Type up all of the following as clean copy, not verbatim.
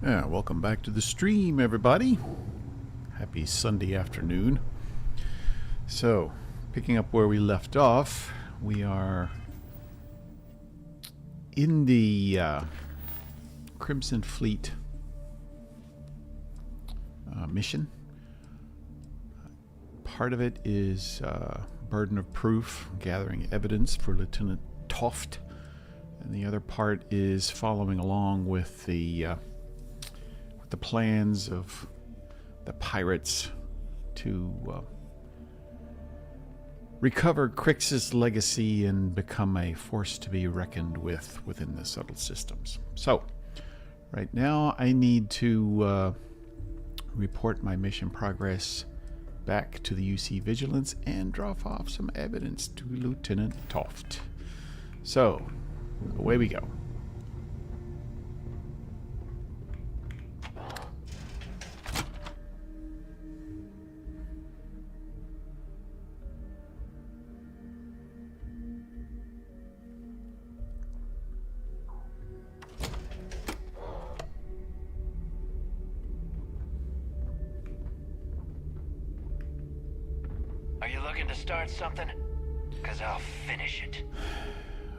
Yeah, welcome back to the stream, everybody. Happy Sunday afternoon. So, picking up where we left off, we are in the Crimson Fleet mission. Part of it is burden of proof, gathering evidence for Lieutenant Toft, and the other part is following along with the plans of the pirates to recover Crix's legacy and become a force to be reckoned with within the subtle systems. So, right now I need to report my mission progress back to the UC Vigilance and drop off some evidence to Lieutenant Toft. So, away we go. Are you looking to start something? Because I'll finish it.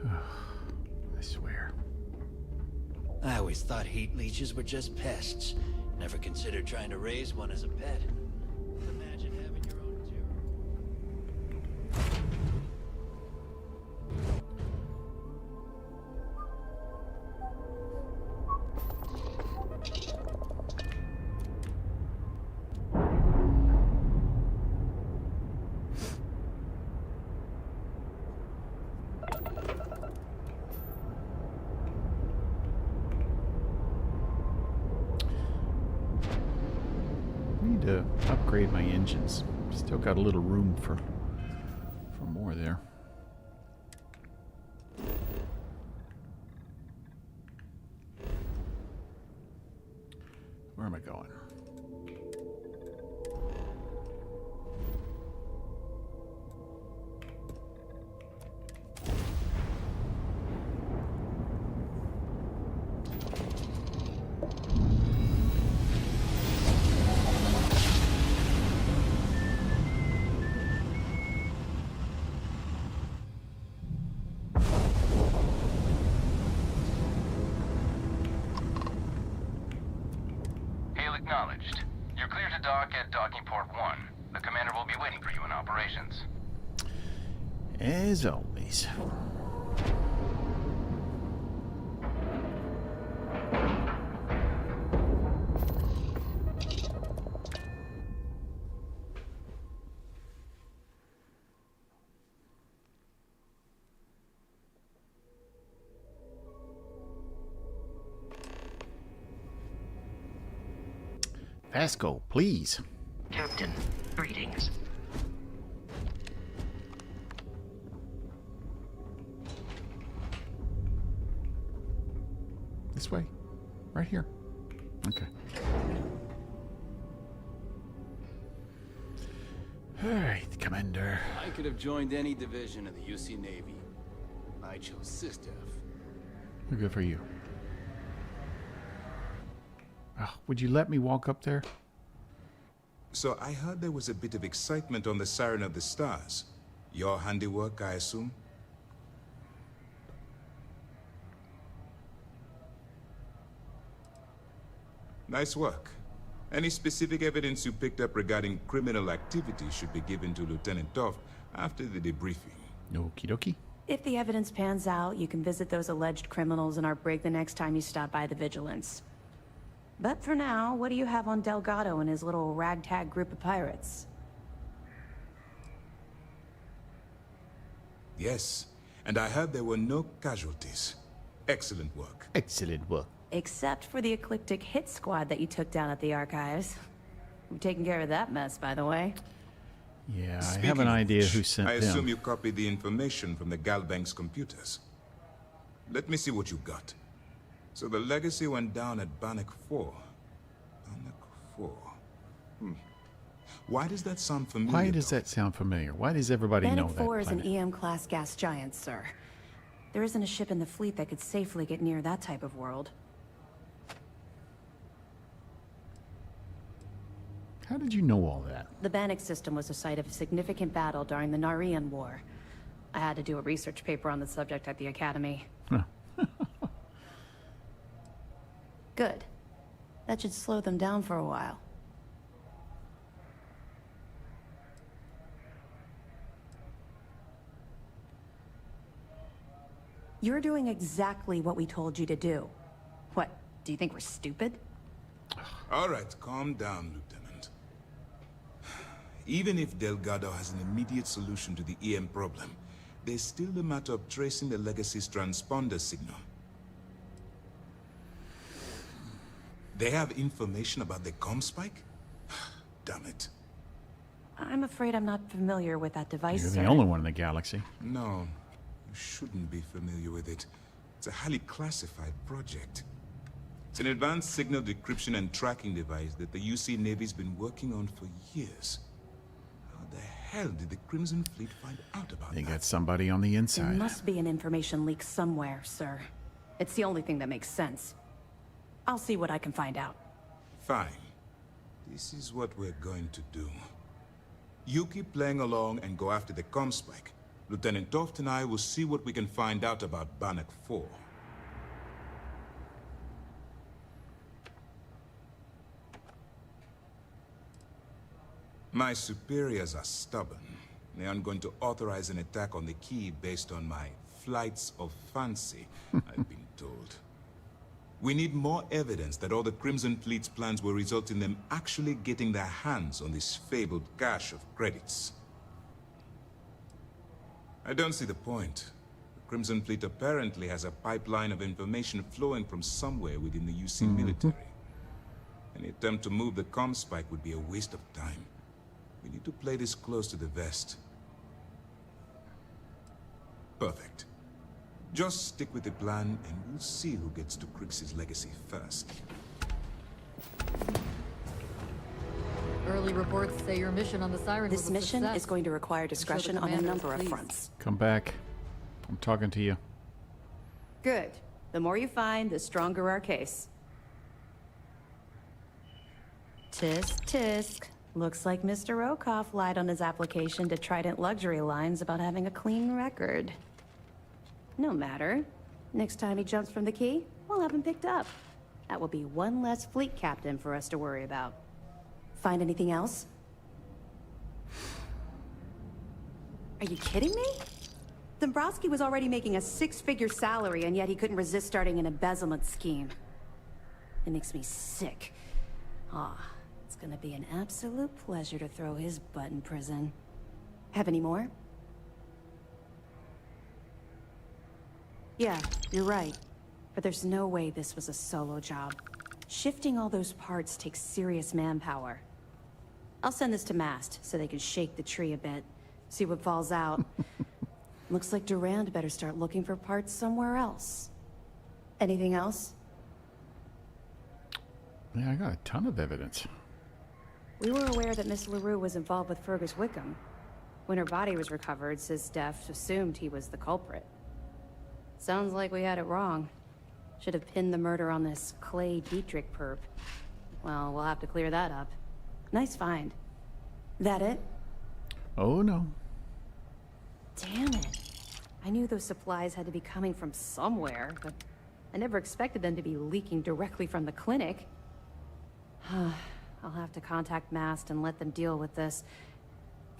I swear. I always thought heat leeches were just pests. Never considered trying to raise one as a pet. Imagine having your own Need to upgrade my engines. Still got a little room for more there. Where am I going? Acknowledged. You're clear to dock at docking port 1. The commander will be waiting for you in operations. As always. Vasco, please. Captain, greetings. This way. Right here. Okay. Alright, Commander. I could have joined any division of the UC Navy. I chose SysDef. Good for you. Oh, would you let me walk up there? So I heard there was a bit of excitement on the Siren of the Stars. Your handiwork, I assume? Nice work. Any specific evidence you picked up regarding criminal activity should be given to Lieutenant Toft after the debriefing. Okie dokie. If the evidence pans out, you can visit those alleged criminals in our brig the next time you stop by the Vigilance. But for now, what do you have on Delgado and his little ragtag group of pirates? Yes, and I heard there were no casualties. Excellent work. Excellent work. Except for the eclectic hit squad that you took down at the archives. We've taken care of that mess, by the way. Yeah, I have Speaking an of idea which, who sent I them. assume you copied the information from the Galbank's computers. Let me see what you got. So the legacy went down at Bannock 4. Bannock 4. Why does that sound familiar? Why does that sound familiar? Why does everybody know Bannock that 4 is an planet? EM-class gas giant, sir. There isn't a ship in the fleet that could safely get near that type of world. How did you know all that? The Bannock system was the site of a significant battle during the Narian War. I had to do a research paper on the subject at the Academy. Huh. Good. That should slow them down for a while. You're doing exactly what we told you to do. What, do you think we're stupid? All right, calm down, Lieutenant. Even if Delgado has an immediate solution to the EM problem, there's still the matter of tracing the Legacy's transponder signal. They have information about the comm spike? Damn it. I'm afraid I'm not familiar with that device, You're sir. the only one in the galaxy. No, you shouldn't be familiar with it. It's a highly classified project. It's an advanced signal decryption and tracking device that the UC Navy's been working on for years. How the hell did the Crimson Fleet find out about They that? got somebody on the There inside. must be an information leak somewhere, sir. It's the only thing that makes sense. I'll see what I can find out. Fine. This is what we're going to do. You keep playing along and go after the comm spike. Lieutenant Toft and I will see what we can find out about Bannock 4. My superiors are stubborn. They aren't going to authorize an attack on the key based on my flights of fancy, I've been told. We need more evidence that all the Crimson Fleet's plans will result in them actually getting their hands on this fabled cache of credits. I don't see the point. The Crimson Fleet apparently has a pipeline of information flowing from somewhere within the UC military. Any attempt to move the comm spike would be a waste of time. We need to play this close to the vest. Perfect. Just stick with the plan, and we'll see who gets to Crix's legacy first. Early reports say your mission on the Siren was This a mission success. is going to require discretion on a commander is number of pleased. fronts. Come back. I'm talking to you. Good. The more you find, the stronger our case. Tisk, tisk. Looks like Mr. Rokoff lied on his application to Trident Luxury Lines about having a clean record. No matter. Next time he jumps from the key, we'll have him picked up. That will be one less fleet captain for us to worry about. Find anything else? Are you kidding me? Dombrowski was already making a six-figure salary, and yet he couldn't resist starting an embezzlement scheme. It makes me sick. It's gonna be an absolute pleasure to throw his butt in prison. Have any more? Yeah, you're right. But there's no way this was a solo job. Shifting all those parts takes serious manpower. I'll send this to Mast so they can shake the tree a bit, see what falls out. Looks like Durand better start looking for parts somewhere else. Anything else? Yeah, I got a ton of evidence. We were aware that Miss LaRue was involved with Fergus Wickham. When her body was recovered, SysDef assumed he was the culprit. Sounds like we had it wrong. Should have pinned the murder on this Clay Dietrich perp. Well, we'll have to clear that up. Nice find. That it? Oh, no. Damn it. I knew those supplies had to be coming from somewhere, but I never expected them to be leaking directly from the clinic. I'll have to contact Mast and let them deal with this.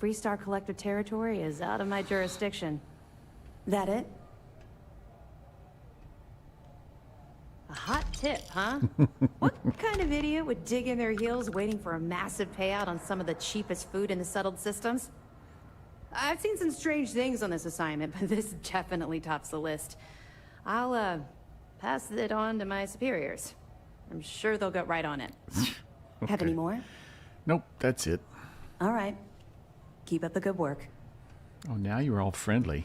Freestar Collective territory is out of my jurisdiction. That it? A hot tip, huh? What kind of idiot would dig in their heels waiting for a massive payout on some of the cheapest food in the settled systems? I've seen some strange things on this assignment, but this definitely tops the list. I'll, pass it on to my superiors. I'm sure they'll get right on it. Have any more? Nope, that's it. All right. Keep up the good work. Oh, now you're all friendly.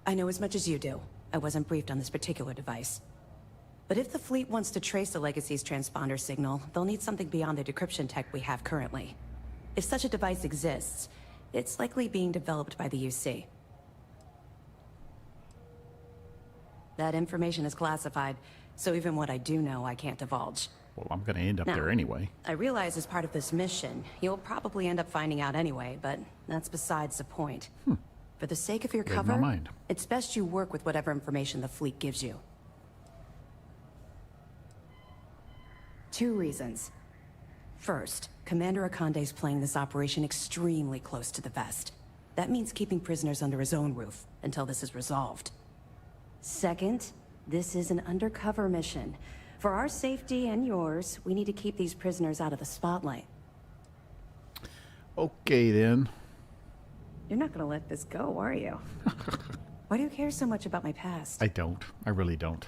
I know as much as you do. I wasn't briefed on this particular device. But if the fleet wants to trace the Legacy's transponder signal, they'll need something beyond the decryption tech we have currently. If such a device exists, it's likely being developed by the UC. That information is classified, so even what I do know, I can't divulge. Well, I'm going to end up Now, there anyway. I realize as part of this mission, you'll probably end up finding out anyway, but that's besides the point. For the sake of your Read my cover, mind. it's best you work with whatever information the fleet gives you. 2 reasons. First, Commander Akande's playing this operation extremely close to the vest. That means keeping prisoners under his own roof until this is resolved. Second, this is an undercover mission. For our safety and yours, we need to keep these prisoners out of the spotlight. Okay, then. You're not gonna let this go, are you? Why do you care so much about my past? I don't. I really don't.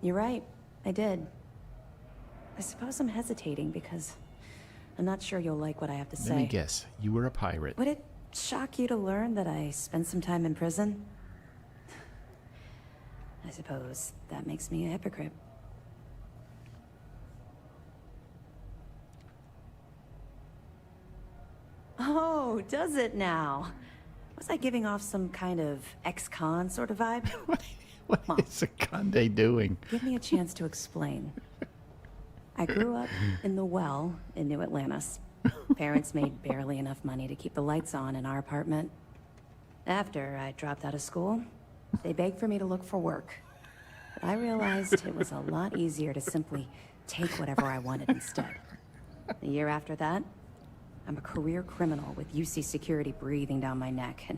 You're right, I did. I suppose I'm hesitating because I'm not sure you'll like what I have to say. Let me guess. You were a pirate. Would it shock you to learn that I spent some time in prison? I suppose that makes me a hypocrite. Oh, does it now? Was I giving off some kind of ex-con sort of vibe? What is Akande doing? Give me a chance to explain. I grew up in the well in New Atlantis. Parents made barely enough money to keep the lights on in our apartment. After I dropped out of school, they begged for me to look for work. But I realized it was a lot easier to simply take whatever I wanted instead. A year after that, I'm a career criminal with UC security breathing down my neck, and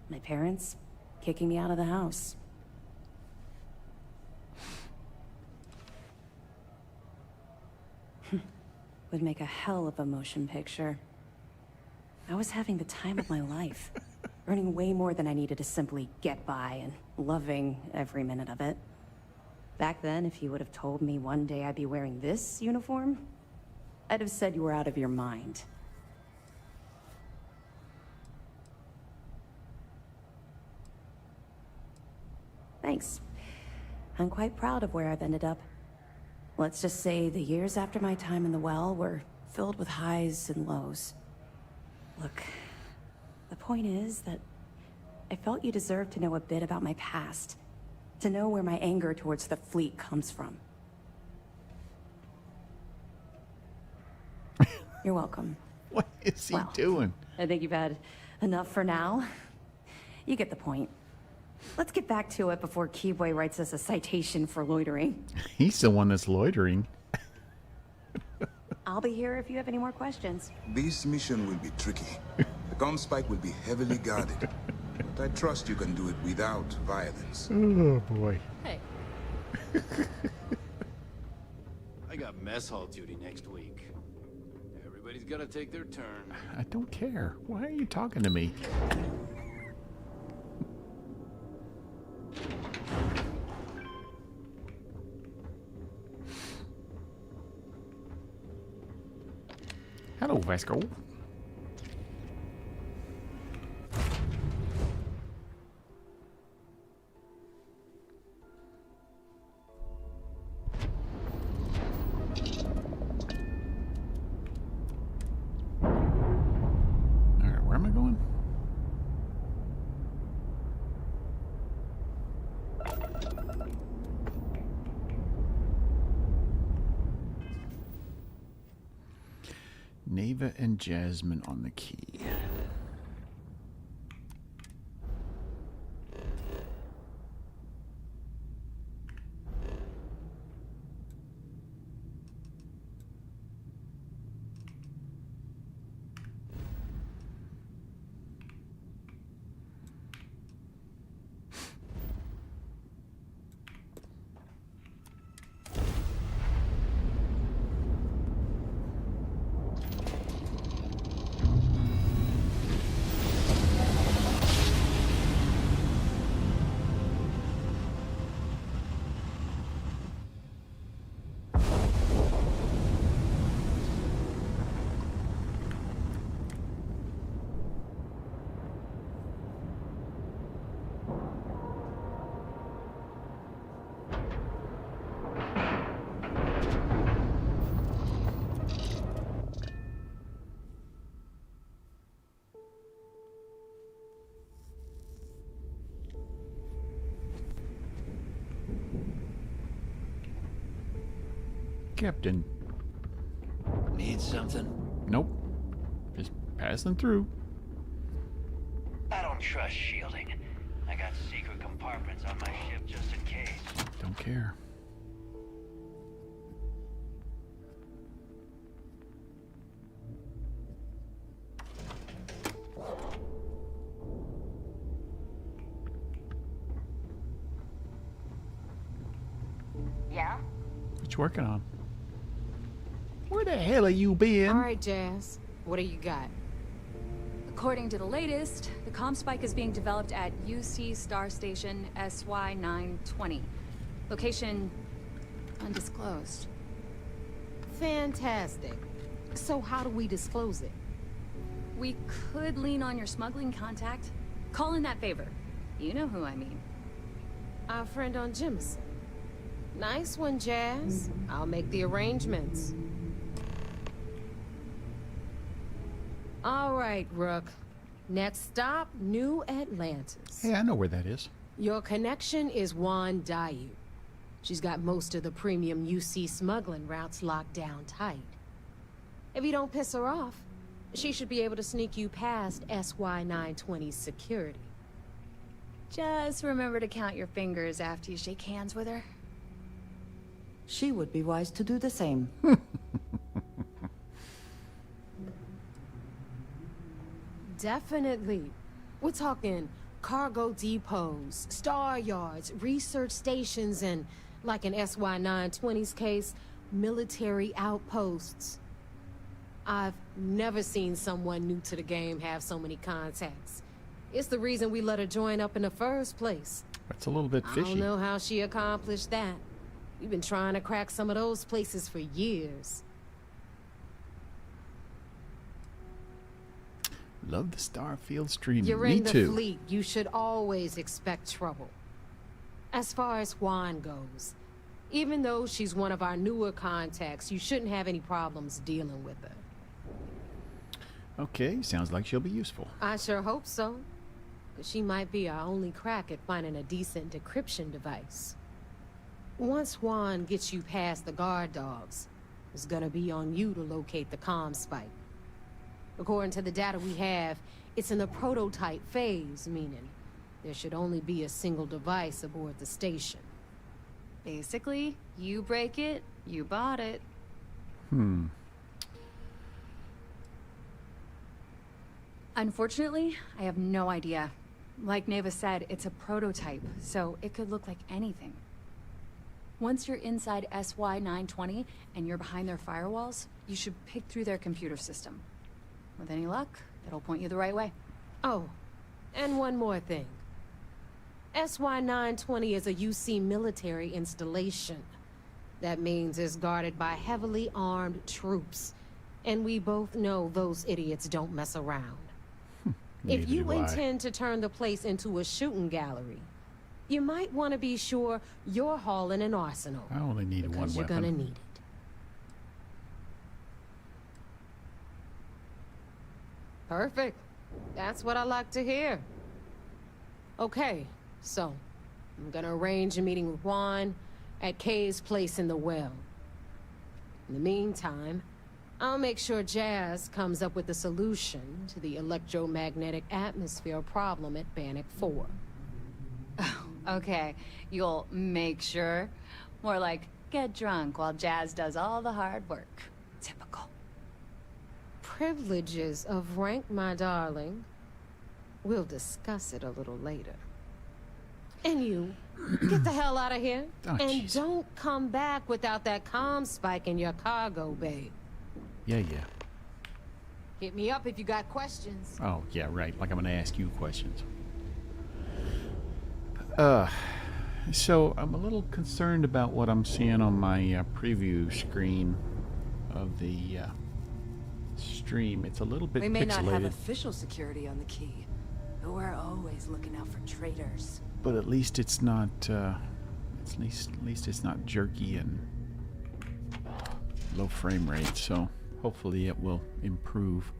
my parents kicking me out of the house. Would make a hell of a motion picture. I was having the time of my life, earning way more than I needed to simply get by and loving every minute of it. Back then, if you would have told me one day I'd be wearing this uniform, I'd have said you were out of your mind. Thanks. I'm quite proud of where I've ended up. Let's just say the years after my time in the well were filled with highs and lows. Look, the point is that I felt you deserved to know a bit about my past, to know where my anger towards the fleet comes from. You're welcome. What is he Well, doing? I think you've had enough for now. You get the point. Let's get back to it before Keyboy writes us a citation for loitering. He's the one that's loitering. I'll be here if you have any more questions. This mission will be tricky. The comm spike will be heavily guarded. But I trust you can do it without violence. Oh, boy. Hey, I got mess hall duty next week. Everybody's gotta take their turn. I don't care. Why are you talking to me? Hello, Vasco. Alright, where am I going? Neva and Jasmine on the key. Captain. Need something? Nope. Just passing through. I don't trust shielding. I got secret compartments on my ship just in case. Don't care. Yeah? What you working on? Where the hell are you been? All right, Jazz. What do you got? According to the latest, the comm spike is being developed at UC Star Station SY-920. Location undisclosed. Fantastic. So how do we disclose it? We could lean on your smuggling contact. Call in that favor. You know who I mean. Our friend on Jimison. Nice one, Jazz. I'll make the arrangements. All right, Rook. Next stop, New Atlantis. Hey, I know where that is. Your connection is Juan Dayu. She's got most of the premium UC smuggling routes locked down tight. If you don't piss her off, she should be able to sneak you past SY-920's security. Just remember to count your fingers after you shake hands with her. She would be wise to do the same. Definitely. We're talking cargo depots, star yards, research stations, and, like in SY-920's case, military outposts. I've never seen someone new to the game have so many contacts. It's the reason we let her join up in the first place. That's a little bit I fishy. don't know how she accomplished that. We've been trying to crack some of those places for years. Love the Starfield streaming. You're Me in the too. fleet. You should always expect trouble. As far as Juan goes, even though she's one of our newer contacts, you shouldn't have any problems dealing with her. Okay, sounds like she'll be useful. I sure hope so. 'Cause she might be our only crack at finding a decent decryption device. Once Juan gets you past the guard dogs, it's gonna be on you to locate the comm spike. According to the data we have, it's in the prototype phase, meaning there should only be a single device aboard the station. Basically, you break it, you bought it. Unfortunately, I have no idea. Like Neva said, it's a prototype, so it could look like anything. Once you're inside SY-920 and you're behind their firewalls, you should pick through their computer system. With any luck, it'll point you the right way. Oh, and one more thing. SY-920 is a UC military installation. That means it's guarded by heavily armed troops. And we both know those idiots don't mess around. If Neither you do I. intend to turn the place into a shooting gallery, you might want to be sure you're hauling an arsenal. I only need one Because you're weapon. gonna need it. Perfect. That's what I like to hear. Okay, so I'm gonna arrange a meeting with Juan at Kay's place in the well. In the meantime, I'll make sure Jazz comes up with a solution to the electromagnetic atmosphere problem at Bannock 4. Okay, you'll make sure. More like, get drunk while Jazz does all the hard work. Typical. Privileges of rank, my darling. We'll discuss it a little later. And you, get the hell out of here. Oh, and jeez. don't come back without that comm spike in your cargo bay. Yeah. Hit me up if you got questions. Oh, yeah, right. Like I'm gonna ask you questions. So I'm a little concerned about what I'm seeing on my preview screen of the stream. It's a little bit We may pixelated, not have official security on the key, but we're always looking out for traitors. but at least it's not. At least it's not jerky and low frame rate. So hopefully it will improve.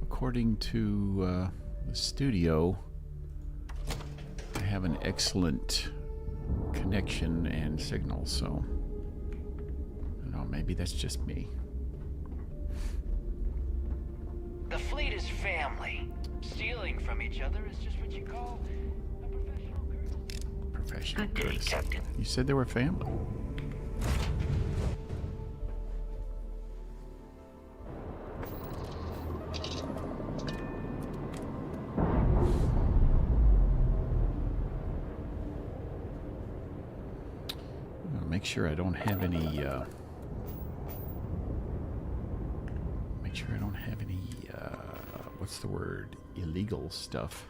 According to the studio, I have an excellent connection and signal, so know, maybe that's just me. The fleet is family. Stealing from each other is just what you call a professional courtesy. Professional Good day, courtesy. Captain. You said they were family. Make sure I don't have any, what's the word? Illegal stuff.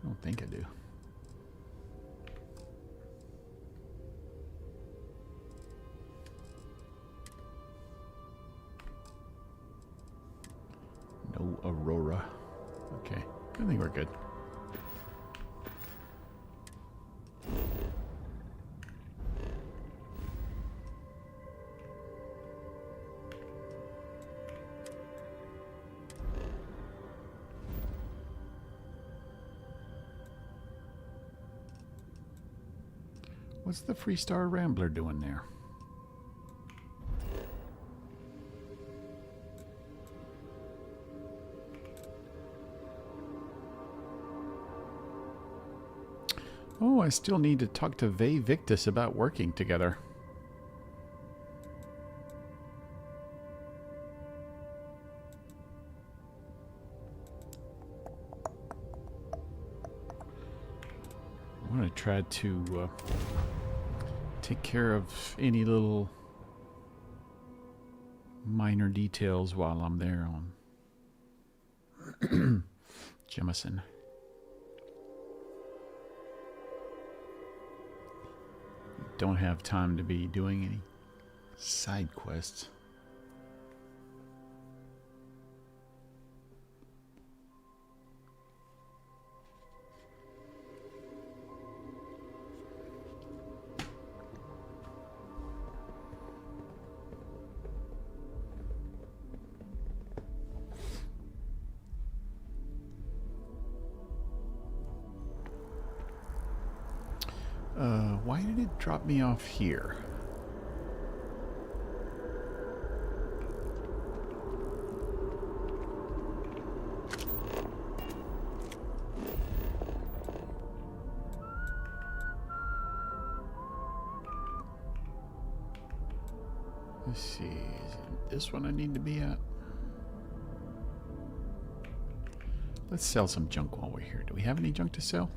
I don't think I do. No Aurora. Okay, I think we're good. What's the Freestar Rambler doing there? Oh, I still need to talk to Vay Victus about working together. I want to try to take care of any little minor details while I'm there on Jemison. Don't have time to be doing any side quests. Why did it drop me off here? Let's see, is it this one I need to be at? Let's sell some junk while we're here. Do we have any junk to sell?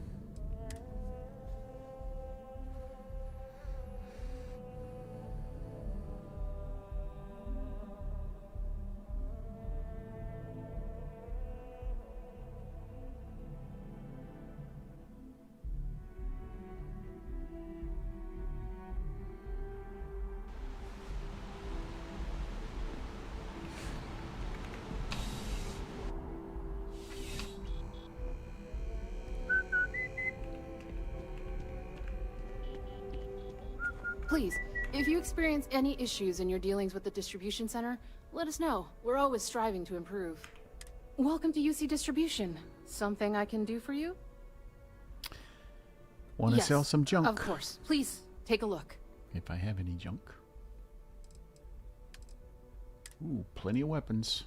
Please, if you experience any issues in your dealings with the distribution center, let us know. We're always striving to improve. Welcome to UC Distribution. Something I can do for you? Want to sell some junk? Of course. Please, take a look. If I have any junk. Ooh, plenty of weapons.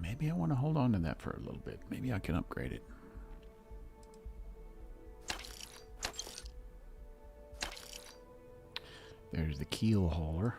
Maybe I want to hold on to that for a little bit. Maybe I can upgrade it. There's the keel hauler.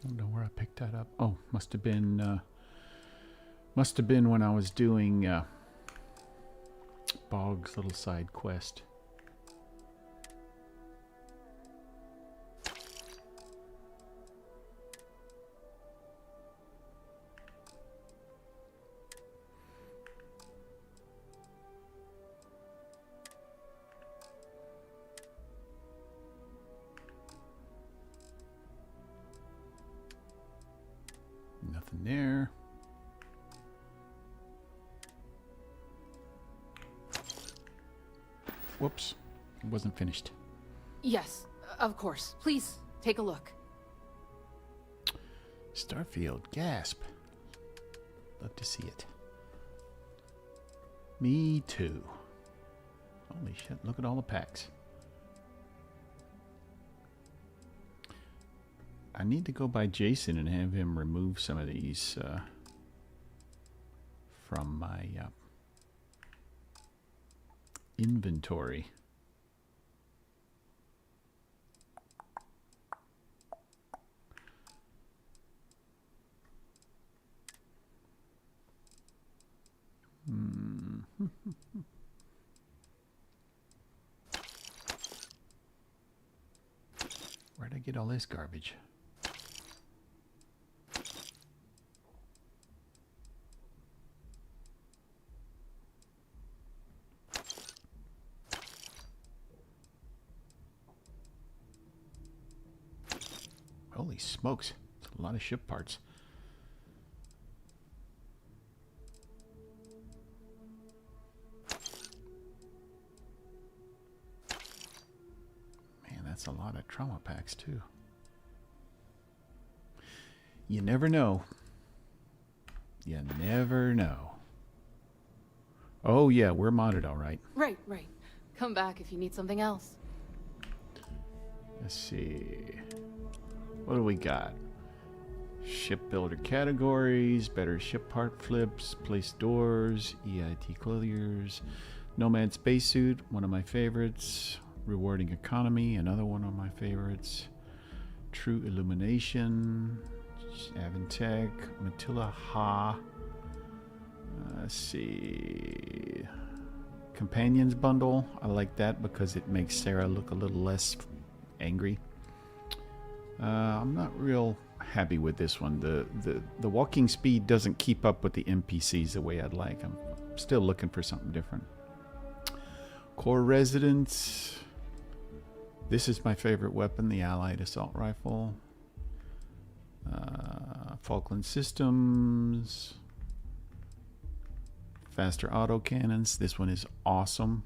I don't know where I picked that up. Oh, must have been when I was doing Bog's little side quest. whoops. It wasn't finished. Yes, of course. Please, take a look. Starfield, gasp. Love to see it. Me too. Holy shit, look at all the packs. I need to go by Jason and have him remove some of these from my inventory. Where'd I get all this garbage? Holy smokes, it's a lot of ship parts. Man, that's a lot of trauma packs too. You never know. You never know. Oh yeah, we're modded all right. Right. Come back if you need something else. Let's see. What do we got? Shipbuilder categories, better ship part flips, place doors, EIT clothiers, Nomad spacesuit, one of my favorites, rewarding economy, another one of my favorites, true illumination, Avantech, Matilla Ha. Let's see. Companions bundle. I like that because it makes Sarah look a little less angry. I'm not real happy with this one. The walking speed doesn't keep up with the NPCs the way I'd like. I'm still looking for something different. Core Residence. This is my favorite weapon, the Allied Assault Rifle. Falkland Systems. Faster autocannons. This one is awesome.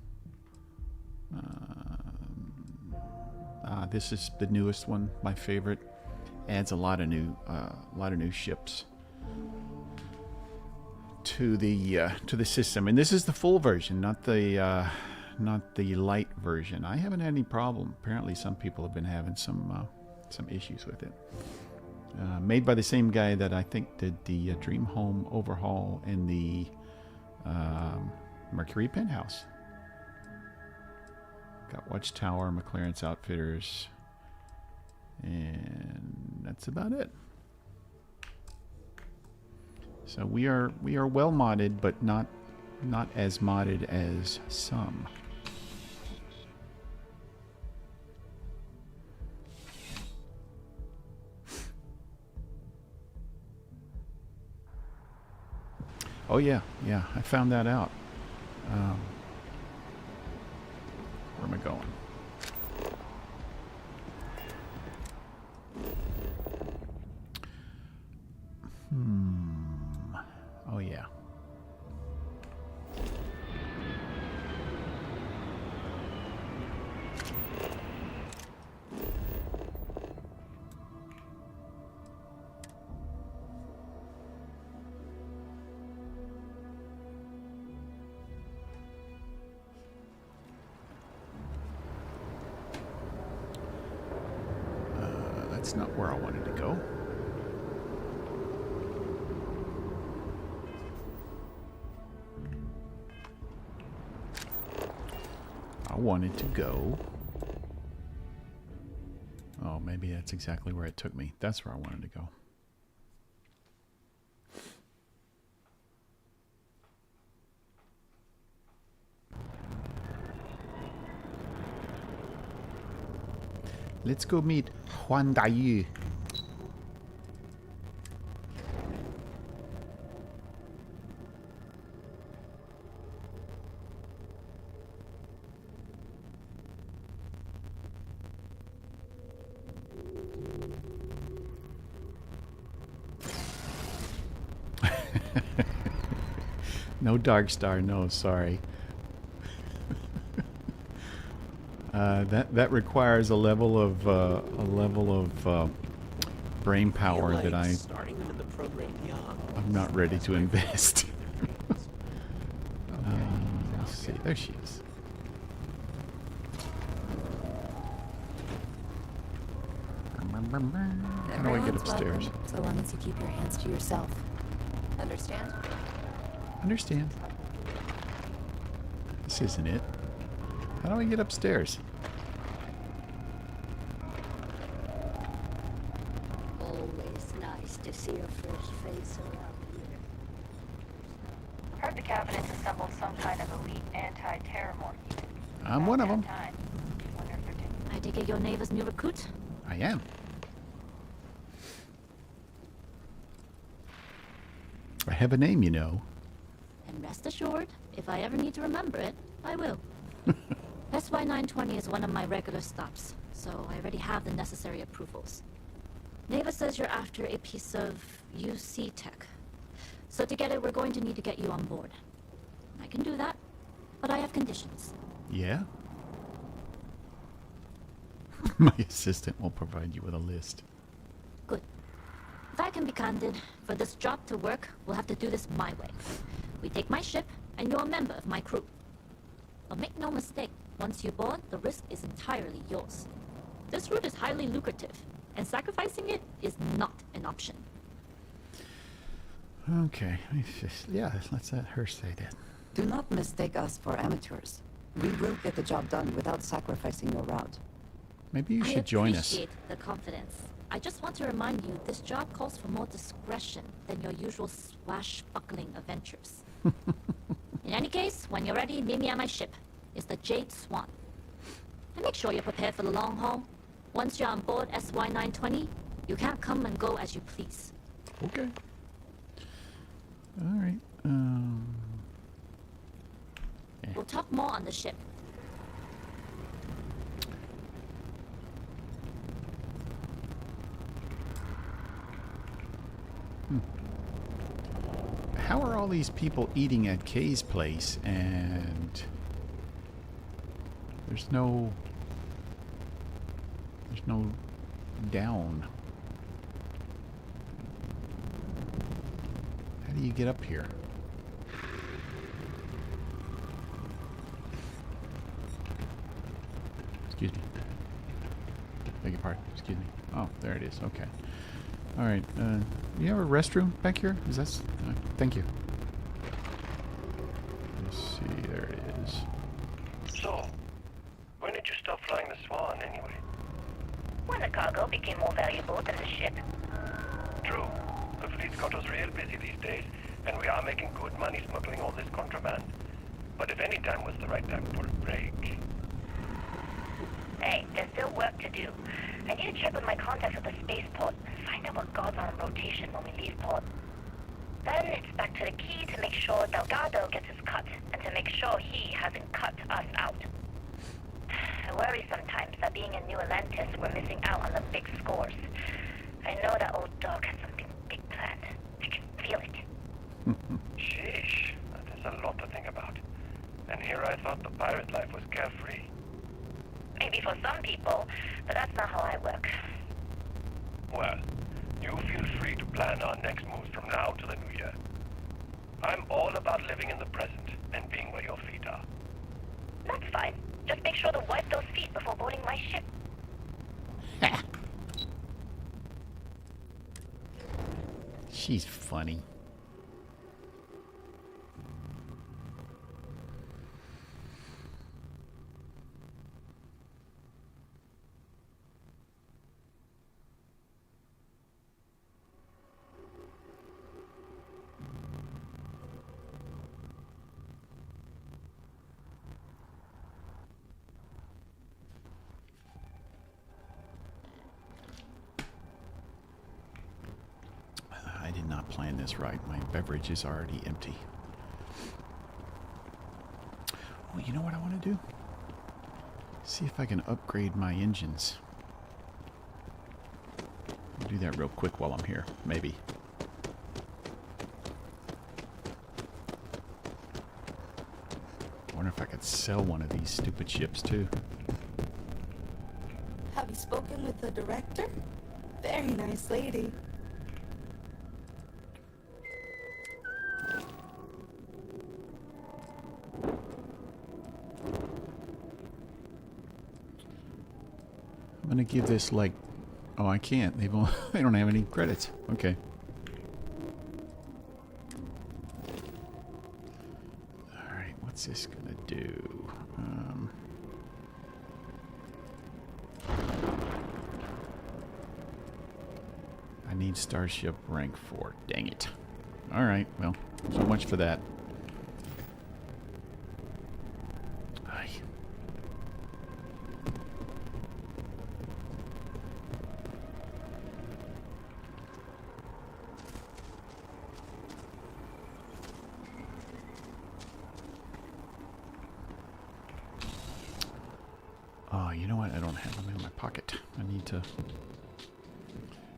This is the newest one, my favorite. Adds a lot of new ships to the system, and this is the full version, not the light version. I haven't had any problem. Apparently, some people have been having some issues with it. Made by the same guy that I think did the Dream Home overhaul and the Mercury Penthouse. Got Watchtower, McLaren's Outfitters, and that's about it. So we are well modded, but not as modded as some. Oh yeah, I found that out. Where am I going? Oh yeah. That's not where I wanted to go. I wanted to go. Oh, maybe that's exactly where it took me. That's where I wanted to go. Let's go meet Huan Daiyu. No Dark Star, no, sorry. That requires a level of brain power that I'm not ready to invest. Let's see. There she is. How do I get upstairs? So long as you keep your hands to yourself. Understand? Understand. This isn't it. How do I get upstairs? Always nice to see a fresh face around here. Heard the cabinet's assembled some kind of elite anti-terror unit. I'm one of them. I take it your neighbor's new recruit? I am. I have a name, you know. And rest assured, if I ever need to remember it, I will. SY-920 is one of my regular stops, so I already have the necessary approvals. Neva says you're after a piece of UC tech. So together we're going to need to get you on board. I can do that, but I have conditions. Yeah? My assistant will provide you with a list. Good. If I can be candid, for this job to work, we'll have to do this my way. We take my ship, and you're a member of my crew. But make no mistake, once you board, the risk is entirely yours. This route is highly lucrative, and sacrificing it is not an option. Okay. Yeah, let's let her say that. Do not mistake us for amateurs. We will get the job done without sacrificing your route. Maybe you should join us. I appreciate the confidence. I just want to remind you, this job calls for more discretion than your usual swashbuckling adventures. In any case, when you're ready, meet me at my ship. It's the Jade Swan. And make sure you're prepared for the long haul. Once you're on board SY-920, you can't come and go as you please. Okay. All right. Yeah. We'll talk more on the ship. How are all these people eating at Kay's place and there's no down? How do you get up here? Excuse me. Beg your pardon. Excuse me. Oh, there it is. Okay. All right. You have a restroom back here? Is that? Thank you. Let's see. There it is. So, when did you stop flying the Swan anyway? When the cargo became more valuable than the ship. True. The fleet's got us real busy these days, and we are making good money smuggling all this contraband. But if any time was the right time for a break... Hey, there's still work to do. I need to check with my contacts at the spaceport and find out what guards are on rotation when we leave port. Then it's back to the key to make sure Delgado gets his cut, and to make sure he hasn't cut us out. I worry sometimes that being in New Atlantis, we're missing out on the big scores. I know that old dog has something big planned. I can feel it. Sheesh, that is a lot to think about. And here I thought the pirate life was carefree. Maybe for some people, but that's not how I work. Well, you feel free to plan our next moves from now to the new year. I'm all about living in the present and being where your feet are. That's fine. Just make sure to wipe those feet before boarding my ship. She's funny. I did not plan this right. My beverage is already empty. Well, you know what I want to do? See if I can upgrade my engines. I'll do that real quick while I'm here. Maybe. I wonder if I could sell one of these stupid ships too. Have you spoken with the director? Very nice lady. I'm gonna give this like, oh, I can't. They don't have any credits. Okay. All right, what's this gonna do? I need Starship rank 4. Dang it. All right, well, so much for that. Aye. Oh, you know what? I don't have them in my pocket. I need to...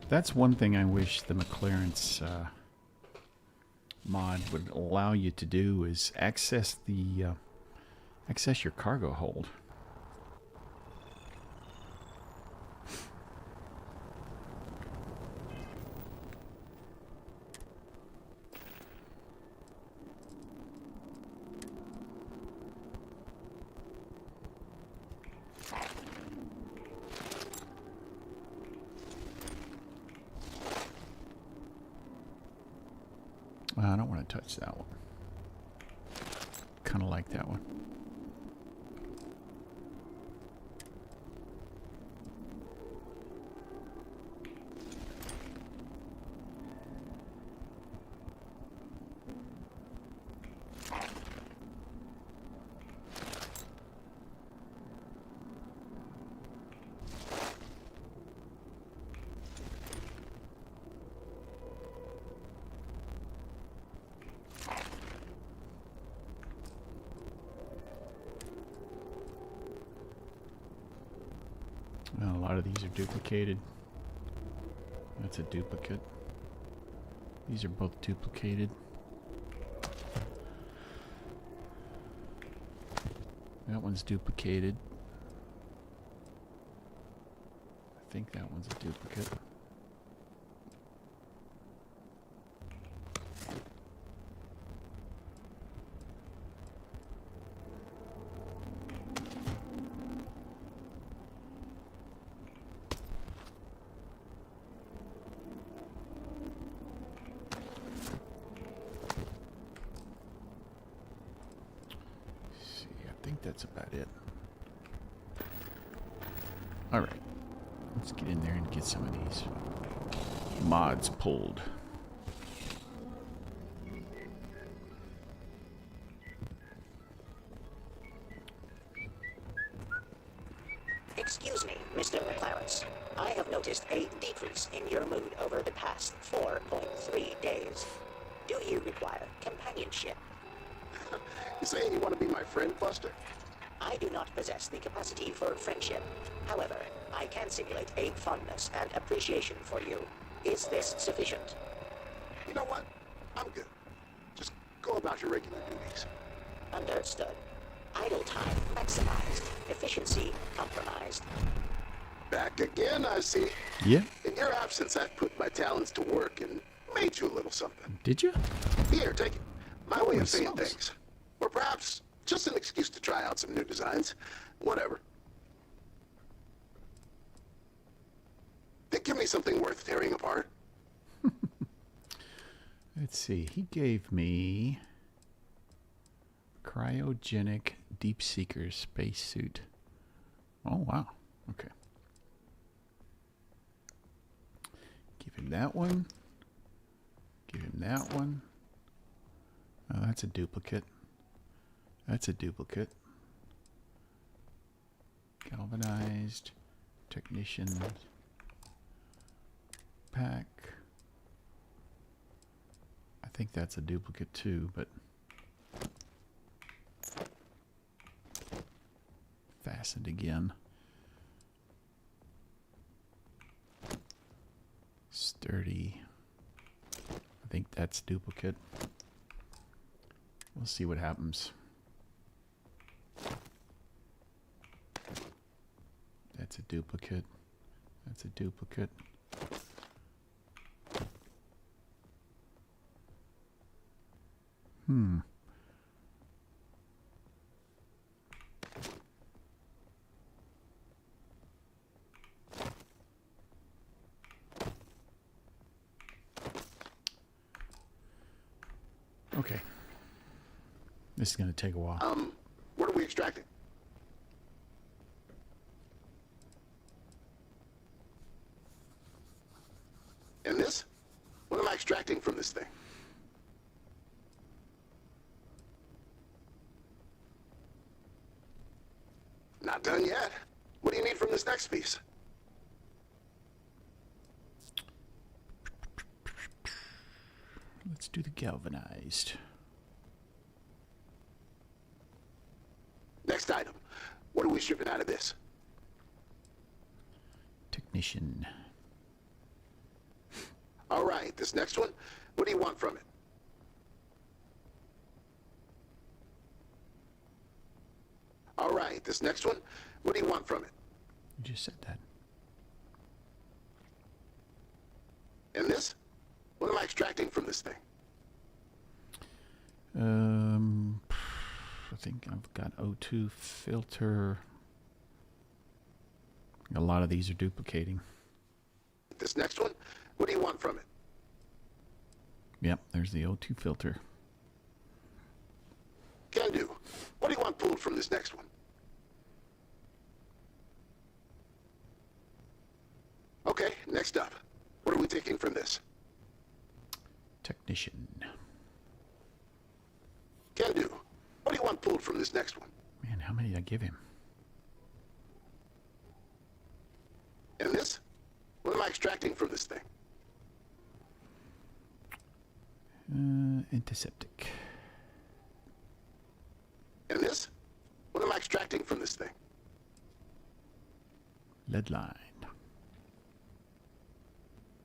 That's one thing I wish the McLaren's mod would allow you to do is access the access your cargo hold. I don't want to touch that one. Kind of like that one. Well, a lot of these are duplicated. That's a duplicate. These are both duplicated. That one's duplicated. I think that one's a duplicate. That's about it. All right, let's get in there and get some of these mods pulled. Excuse me, Mr. McLaren. I have noticed a decrease in your mood over the past 4.3 days. Do you require companionship? You saying you want to be my friend, Buster? I do not possess the capacity for friendship. However, I can simulate a fondness and appreciation for you. Is this sufficient? You know what? I'm good. Just go about your regular duties. Understood. Idle time maximized. Efficiency compromised. Back again, I see. Yeah. In your absence, I've put my talents to work and made you a little something. Did you? Here, take it. My way of saying things. Or perhaps just an excuse to try out some new designs. Whatever. Give me something worth tearing apart. Let's see. He gave me cryogenic deep seeker spacesuit. Oh, wow. Okay. Give him that one. Give him that one. Oh, that's a duplicate. That's a duplicate. Galvanized technician pack. I think that's a duplicate too, but fastened again. Sturdy. I think that's duplicate. We'll see what happens. That's a duplicate. That's a duplicate. Okay. This is going to take a while. What are we extracting? And this? What am I extracting from this thing? Not done yet. What do you need from this next piece? Let's do the galvanized. Next item. What are we shipping out of this? Technician. All right, this next one. What do you want from it? All right, this next one. What do you want from it? You just said that. And this? What am I extracting from this thing? I think I've got O2 filter. A lot of these are duplicating. This next one? What do you want from it? Yep, there's the O2 filter. Can do. What do you want pulled from this next one? Okay, next up. What are we taking from this? Technician. Can do. What do you want pulled from this next one? Man, how many did I give him? And this? What am I extracting from this thing? Antiseptic. And this? What am I extracting from this thing? Lead line.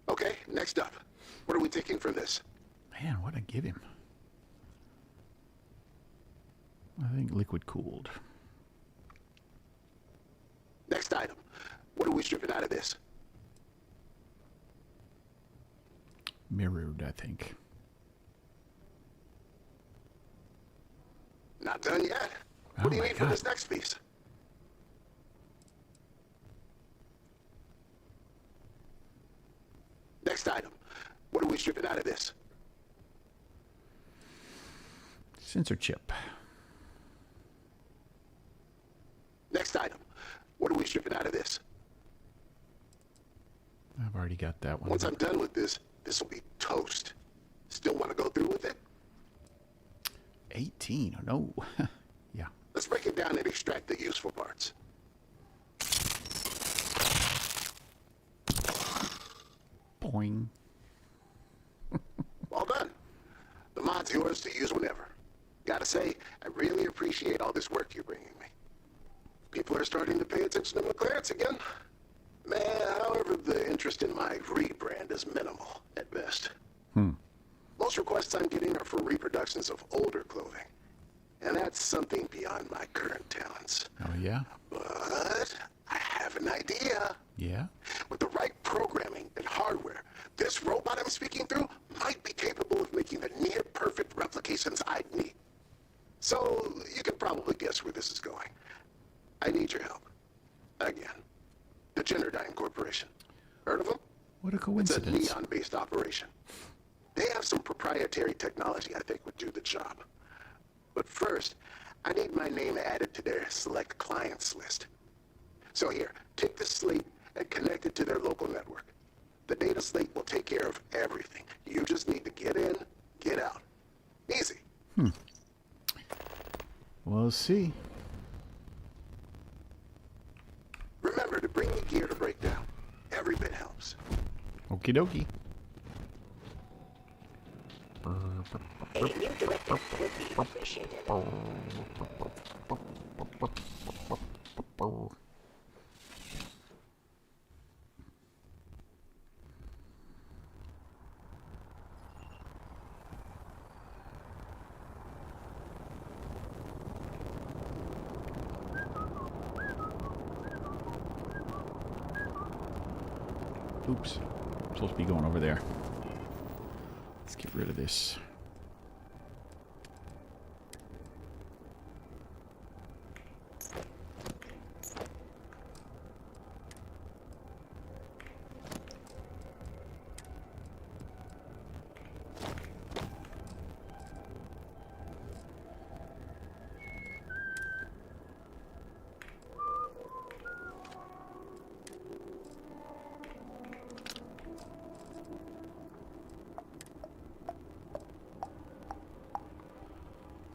Okay, next up. What are we taking from this? Man, what did I give him? I think liquid cooled. Next item. What are we stripping out of this? Mirrored, I think. Not done yet. What do you need for this next piece? Next item. What are we stripping out of this? Sensor chip. Next item. What are we stripping out of this? I've already got that one. Once I'm done with this, this will be toast. Still want to go through with it? 18. Oh, no. Yeah. Let's break it down and extract the useful parts. Boing. All done. The mod's yours to use whenever. Gotta say, I really appreciate all this work you're bringing me. People are starting to pay attention to McClarence again. Man, however, the interest in my rebrand is minimal, at best. Most requests I'm getting are for reproductions of older clothing. And that's something beyond my current talents. Oh, yeah? But I have an idea. Yeah? With the right programming and hardware, this robot I'm speaking through might be capable of making the near-perfect replications I'd need. So you can probably guess where this is going. I need your help. Again. The Genderdyne Corporation. Heard of them? What a coincidence. It's a neon-based operation. They have some proprietary technology I think would do the job. But first, I need my name added to their select clients list. So here, take this slate and connect it to their local network. The data slate will take care of everything. You just need to get in, get out. Easy. We'll see. Remember to bring me gear to break down. Every bit helps. Okie dokie. A new directive would be appreciated. Oops. I'm supposed to be going over there. Let's get rid of this.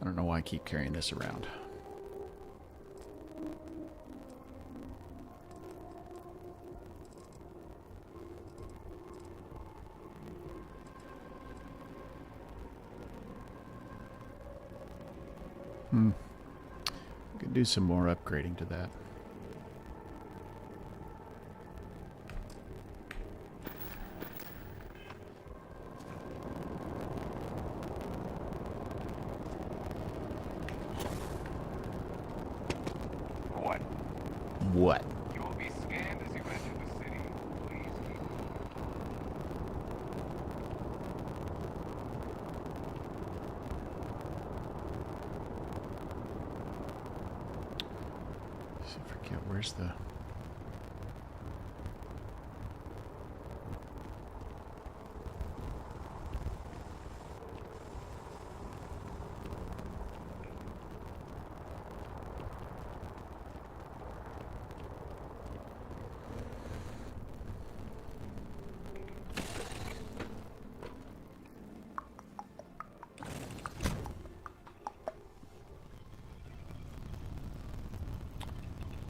I don't know why I keep carrying this around. We could do some more upgrading to that. What? You will be scanned as you enter the city. Please keep I forget where's the...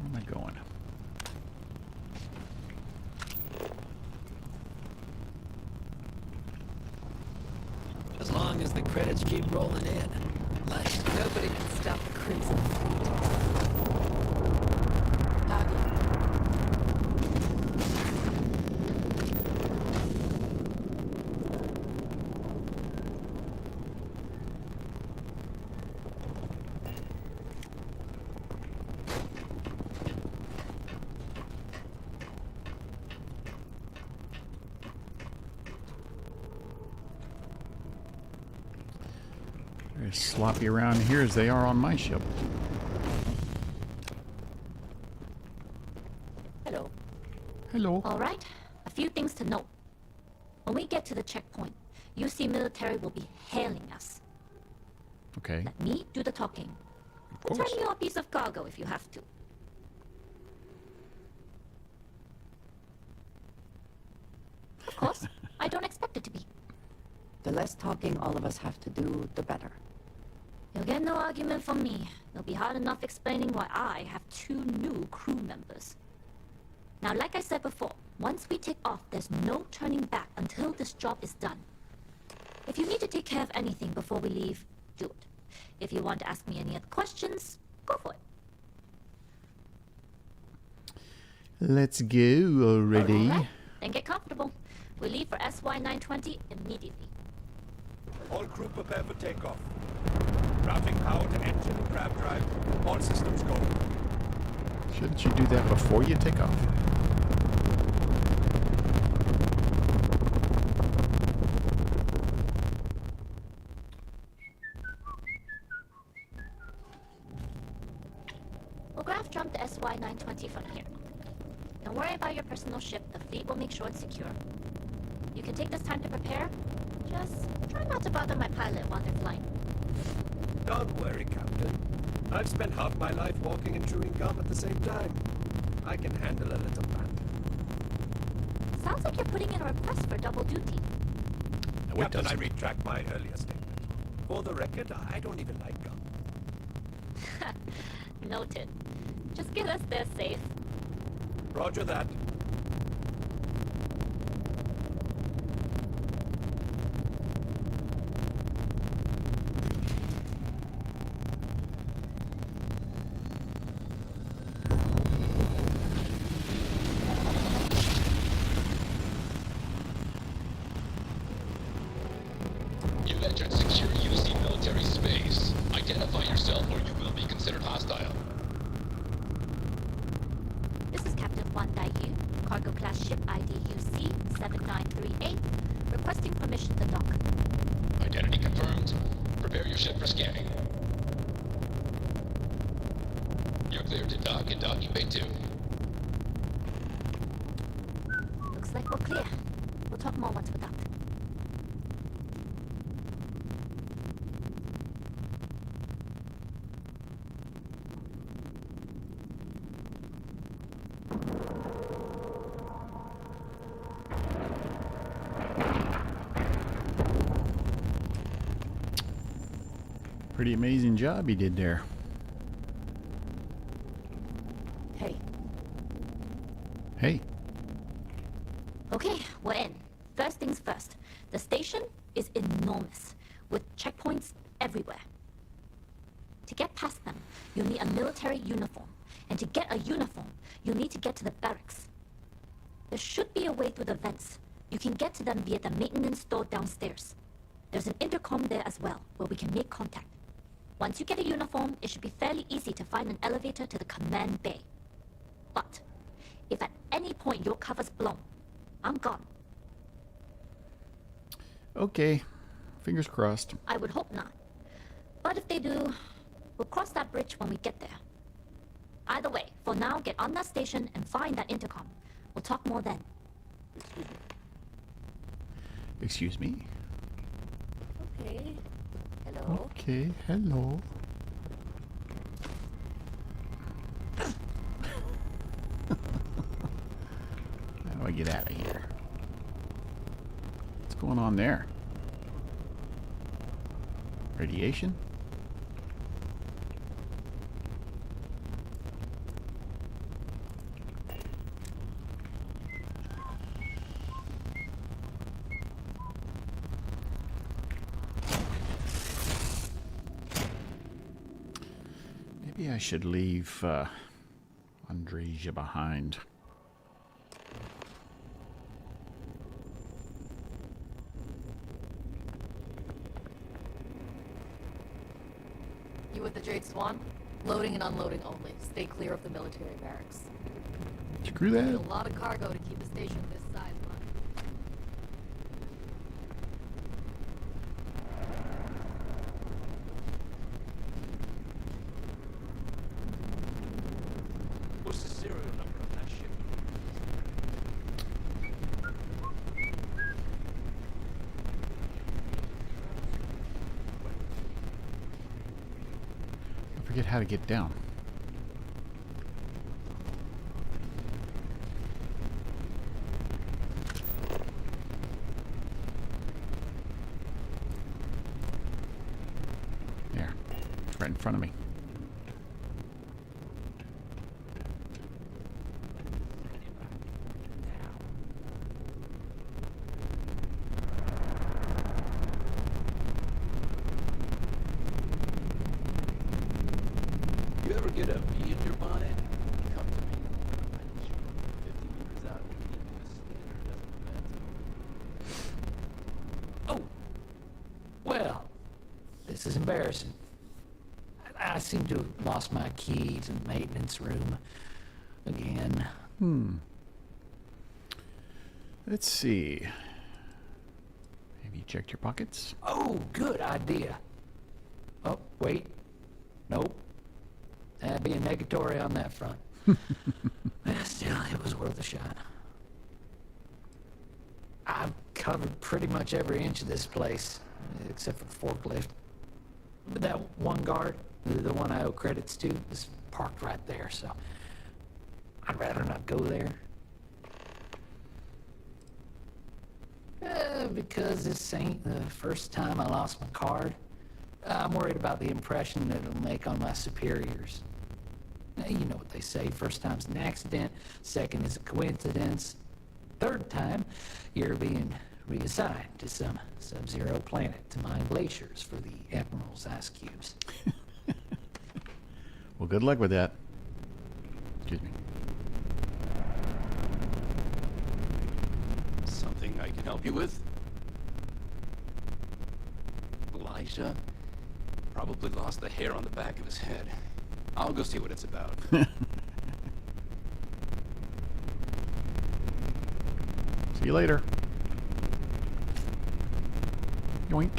Where am I going? As long as the credits keep rolling in. Like Nobody can stop the Crimson Fleet. They're as sloppy around here as they are on my ship. Hello. Hello. All right, a few things to note. When we get to the checkpoint, UC military will be hailing us. Okay. Let me do the talking. Of Turn course. you a piece of cargo if you have to. Of course, I don't expect it to be. The less talking all of us have to do, the better. You'll get no argument from me. It'll be hard enough explaining why I have 2 new crew members. Now, like I said before, once we take off, there's no turning back until this job is done. If you need to take care of anything before we leave, do it. If you want to ask me any other questions, go for it. Let's go already. All right, then get comfortable. We leave for SY-920 immediately. All crew prepare for takeoff. Routing power to engine and crab drive. All systems go. Shouldn't you do that before you take off? We'll graph jump the SY-920 from here. Don't worry about your personal ship. The fleet will make sure it's secure. You can take this time to prepare. Just try not to bother my pilot while they're flying. Don't worry, Captain. I've spent half my life walking and chewing gum at the same time. I can handle a little banter. Sounds like you're putting in a request for double duty. No, it Captain, I doesn't. retract my earlier statement. For the record, I don't even like gum. Noted. Just get us there safe. Roger that. You've entered secure UC military space. Identify yourself or you will be considered hostile. This is Captain Wang Daiyu, cargo class ship ID UC 7938, requesting permission to dock. Identity confirmed. Prepare your ship for scanning. You're cleared to dock in docking bay 2. Looks like we're clear. We'll talk more once we're docked. Pretty amazing job he did there. Hey. Hey. Okay, we're in. First things first. The station is enormous, with checkpoints everywhere. To get past them, you'll need a military uniform. And to get a uniform, you'll need to get to the barracks. There should be a way through the vents. You can get to them via the maintenance door downstairs. There's an intercom there as well, where we can make contact. Once you get a uniform, it should be fairly easy to find an elevator to the command bay. But if at any point your cover's blown, I'm gone. Okay. Fingers crossed. I would hope not. But if they do, we'll cross that bridge when we get there. Either way, for now, get on that station and find that intercom. We'll talk more then. Excuse me? Okay. Hello. Okay, hello. How do I get out of here? What's going on there? Radiation? Maybe I should leave Andreja behind. You with the Jade Swan? Loading and unloading only. Stay clear of the military barracks. Screw that. A lot of cargo to keep the station this size, man. What's the serial number on that ship? I forget how to get down. There. It's right in front of me. You ever get a bee in your bonnet? Come to me. I can shoot 50 meters out and keep this standard doesn't matter. Oh! Well, this is embarrassing. I seem to have lost my keys in the maintenance room again. Let's see. Have you checked your pockets? Oh, good idea. Oh, wait. Nope. That'd be a negatory on that front. Still, it was worth a shot. I've covered pretty much every inch of this place, except for the forklift. But that one guard, the one I owe credits to, is parked right there, so I'd rather not go there. Because this ain't the first time I lost my card. I'm worried about the impression that it'll make on my superiors. Now, you know what they say, first time's an accident, second is a coincidence, third time, you're being reassigned to some sub-zero planet to mine glaciers for the Admiral's ice cubes. Well, good luck with that. Excuse me. Something I can help you with? Elijah probably lost the hair on the back of his head. I'll go see what it's about. See you later. Yoink.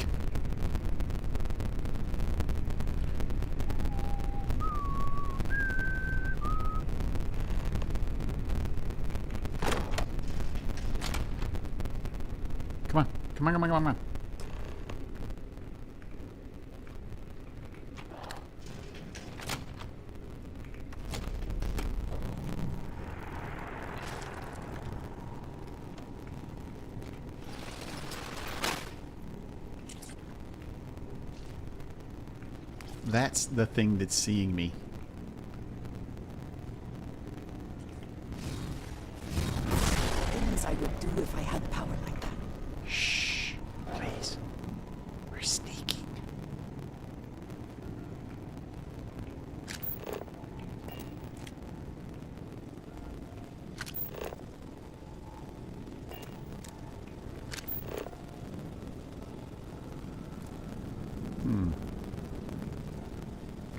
Come on. Come on, come on, come on, come on. That's the thing that's seeing me. Things I would do if I had power like that. Shh, please. We're sneaking.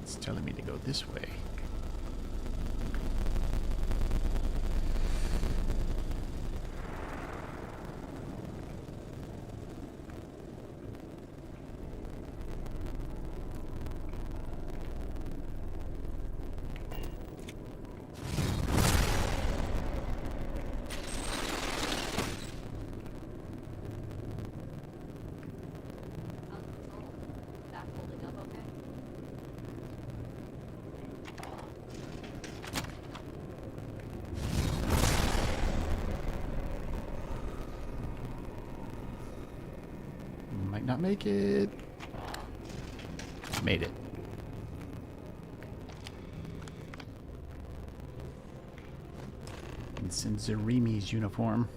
It's telling me to go this way. Might not make it. Made it. It's in Zarimi's uniform.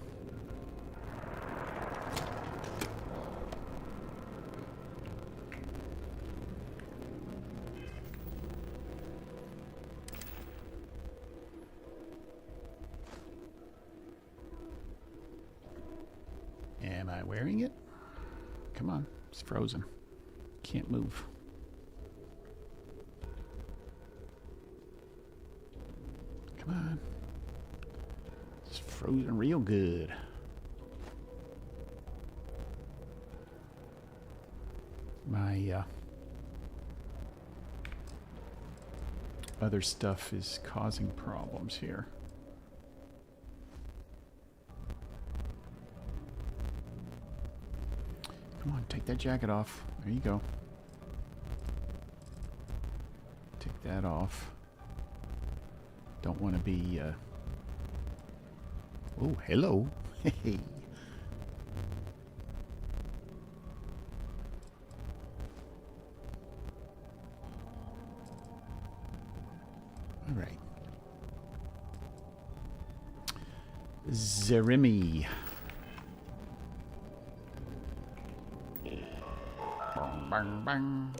Am I wearing it? Come on, it's frozen. Can't move. Come on. It's frozen real good. My other stuff is causing problems here. Come on, take that jacket off. There you go. Take that off. Don't want to be, Oh, hello. Hey. All right. Zarimi. Bang, bang.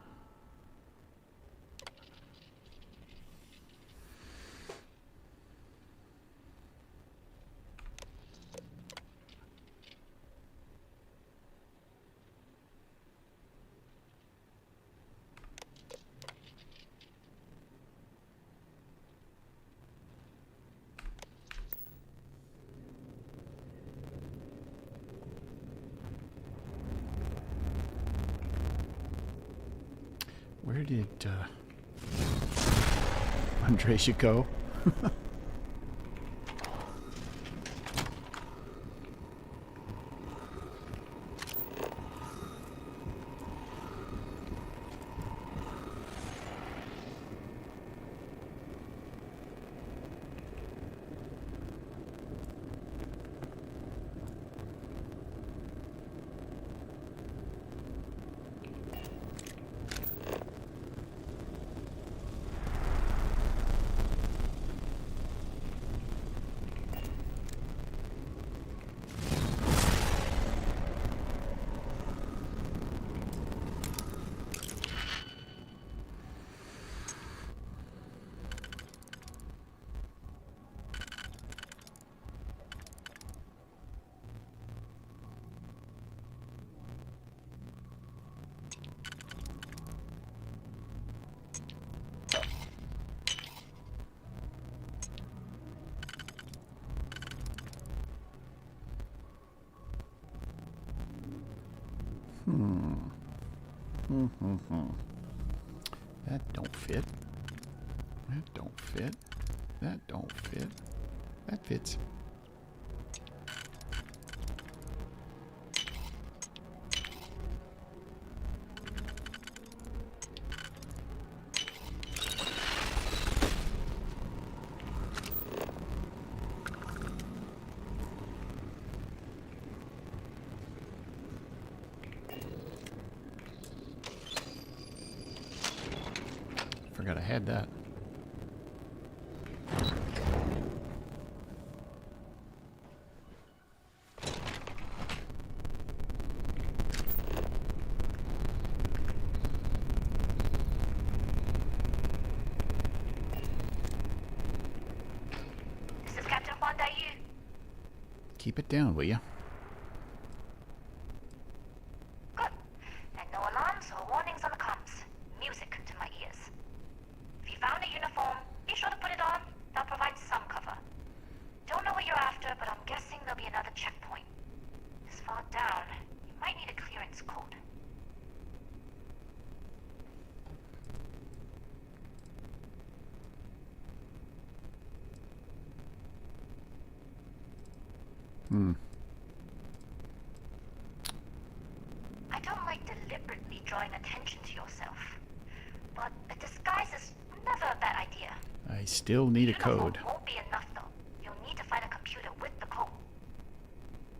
Where did Andresia go? That don't fit. That don't fit. That don't fit. That fits. Forgot I had that. This is Captain Fondayu. Keep it down, will ya? Good. And no alarms or warnings on the comms. Music to my ears. If you found a uniform, be sure to put it on. They'll provide some cover. Don't know what you're after, but I'm guessing there'll be another checkpoint. This far down, you might need a clearance code. I don't like deliberately drawing attention to yourself, but a disguise is never a bad idea. I still need a code. Won't be enough though. You'll need to find a computer with the code.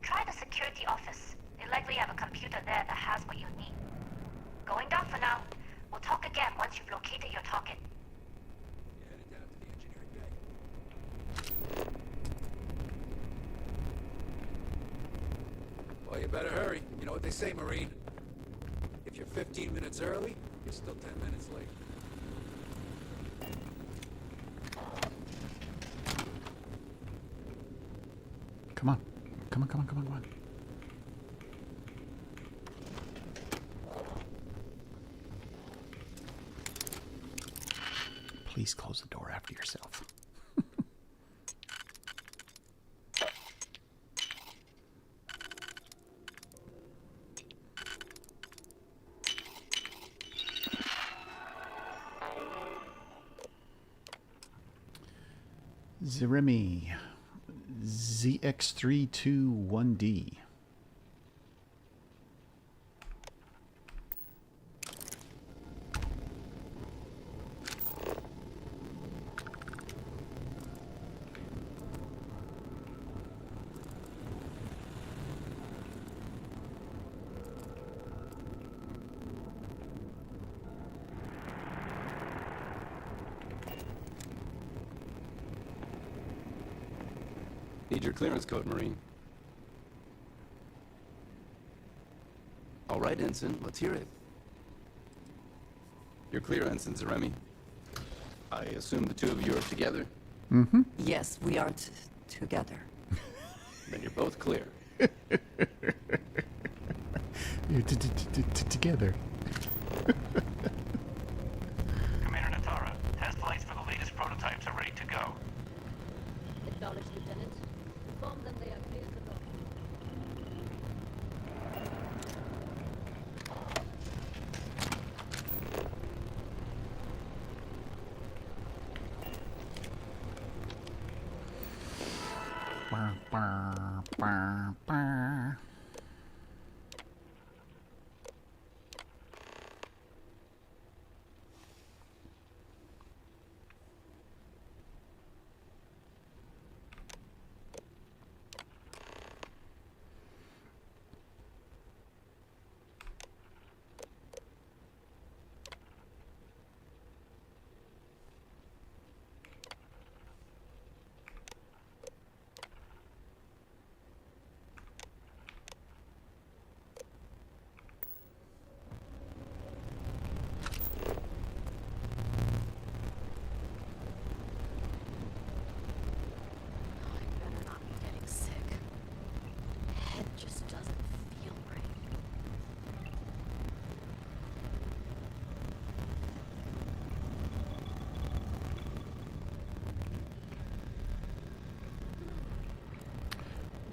Try the security office. They likely have a computer there that has what you need. Going down for now. We'll talk again once you've located your target. Well, you better hurry. You know what they say, Marine. If you're 15 minutes early, you're still 10 minutes late. Come on. Come on, come on, come on, come on. Please close the door after yourself. Zeremi ZX321D. Need your clearance code, Marine. All right, Ensign, let's hear it. You're clear, Ensign Zeremi. I assume the two of you are together. Mm-hmm. Yes, we are together. Then you're both clear. You're together. Commander Natara, test flights for the latest prototypes are ready to go. Acknowledged, Lieutenant. Inform them they are clear to go.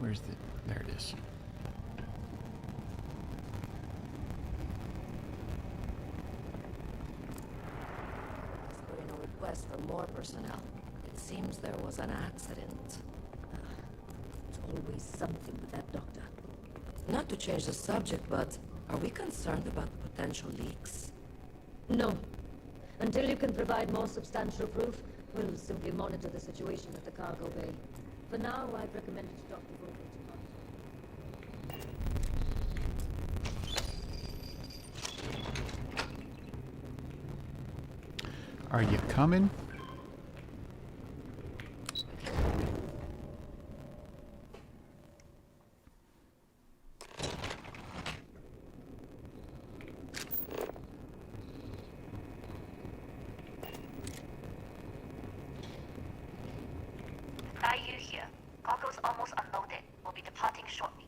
Where's the... There it is. request for more personnel. It seems there was an accident. It's always something with that doctor. Not to change the subject, but are we concerned about potential leaks? No. Until you can provide more substantial proof, we'll simply monitor the situation at the cargo bay. For now, I'd recommend you stop the vocal to Are you coming? Are you here? Cargo's almost unloaded. We'll be departing shortly.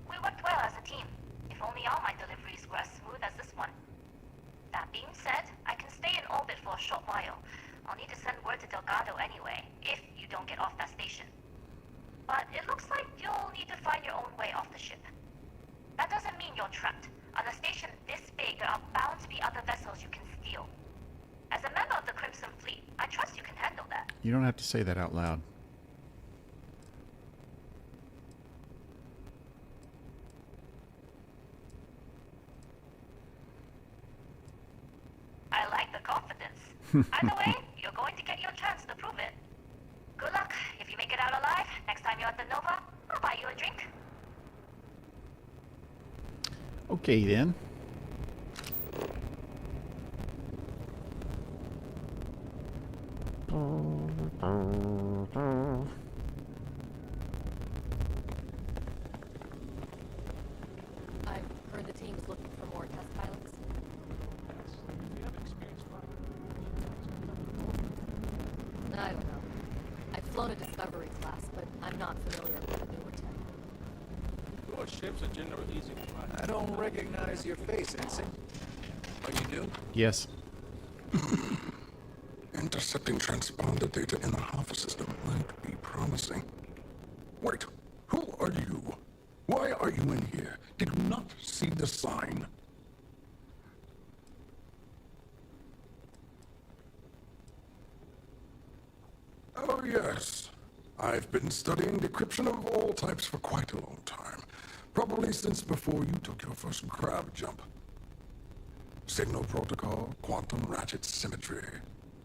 We worked well as a team. If only all my deliveries were as smooth as this one. That being said, I can stay in orbit for a short while. I'll need to send word to Delgado anyway, if you don't get off that station. But it looks like you'll need to find your own way off the ship. That doesn't mean you're trapped. On a station this big, there are bound to be other vessels you can steal. As a member of the Crimson Fleet, I trust you can handle that. You don't have to say that out loud. I like the confidence. Either way, you're going to get your chance to prove it. Good luck. If you make it out alive, next time you're at the Nova, I'll buy you a drink. Okay then. I've heard the team's looking for more test pilots. I don't know. I've flown a Discovery class, but I'm not familiar with the newer tech. Your ships are generally easy to find. I don't recognize your face, Ensign. Oh, you do? Yes. Intercepting transponder data in the Alpha system might be promising. Wait, who are you? Why are you in here? Did you not see the sign? Oh, yes. I've been studying decryption of all types for quite a long time. Probably since before you took your first crab jump. Signal protocol, quantum ratchet symmetry,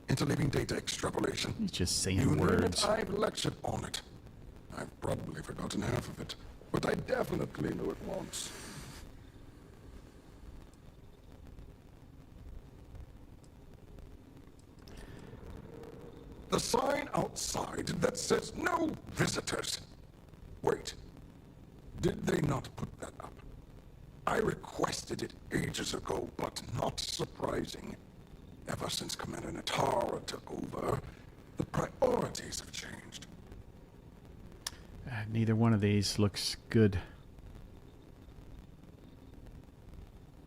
interleaving data extrapolation. He's just saying You words. name it, I've lectured on it. I've probably forgotten half of it, but I definitely knew it once. The sign outside that says no visitors. Wait, did they not put that up? I requested it ages ago, but not surprising. Ever since Commander Natara took over, the priorities have changed. Neither one of these looks good.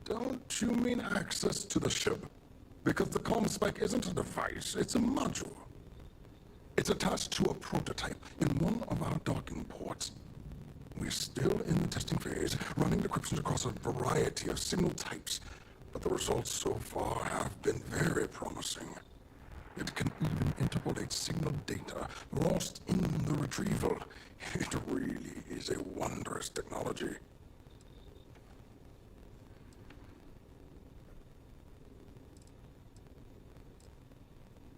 Don't you mean access to the ship? Because the comm spec isn't a device, it's a module. It's attached to a prototype in one of our docking ports. We're still in the testing phase, running decryptions across a variety of signal types, but the results so far have been very promising. It can even interpolate signal data lost in the retrieval. It really is a wondrous technology.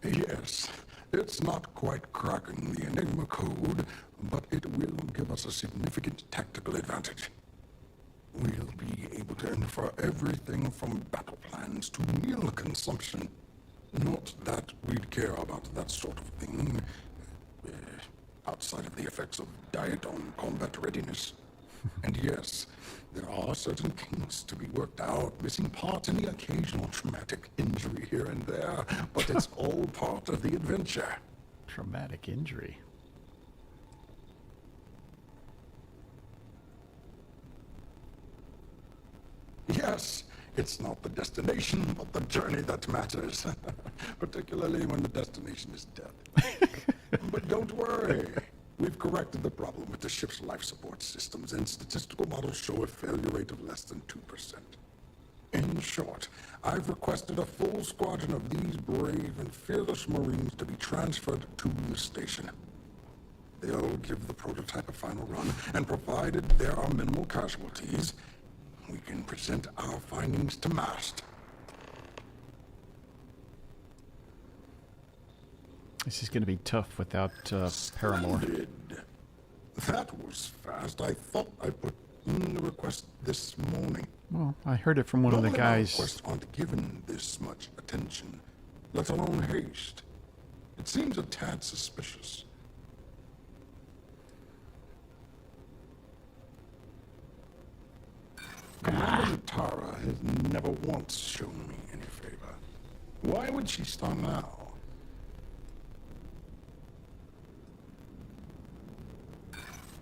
Yes, it's not quite cracking the Enigma code, but it will give us a significant tactical advantage. We'll be able to infer everything from battle plans to meal consumption. Not that we'd care about that sort of thing, outside of the effects of diet on combat readiness. And yes, there are certain kinks to be worked out, missing parts and the occasional traumatic injury here and there, but it's all part of the adventure. Traumatic injury. Yes, it's not the destination, but the journey that matters. Particularly when the destination is death. But don't worry. We've corrected the problem with the ship's life support systems, and statistical models show a failure rate of less than 2%. In short, I've requested a full squadron of these brave and fearless Marines to be transferred to the station. They'll give the prototype a final run, and provided there are minimal casualties, we can present our findings to MAST. This is going to be tough without Paramore. Splendid. That was fast. I thought I put in the request this morning. Well, I heard it from one of the guys. Requests aren't given this much attention, let alone haste. It seems a tad suspicious. Commander Tara has never once shown me any favor. Why would she start now?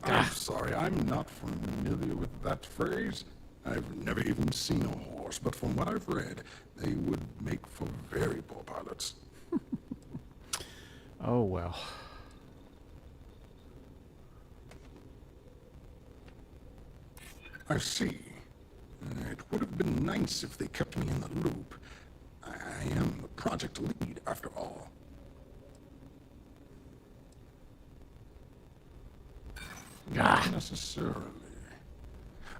I'm sorry, I'm not familiar with that phrase. I've never even seen a horse, but from what I've read, they would make for very poor pilots. Oh, well. I see. It would have been nice if they kept me in the loop. I am the project lead, after all. Not necessarily.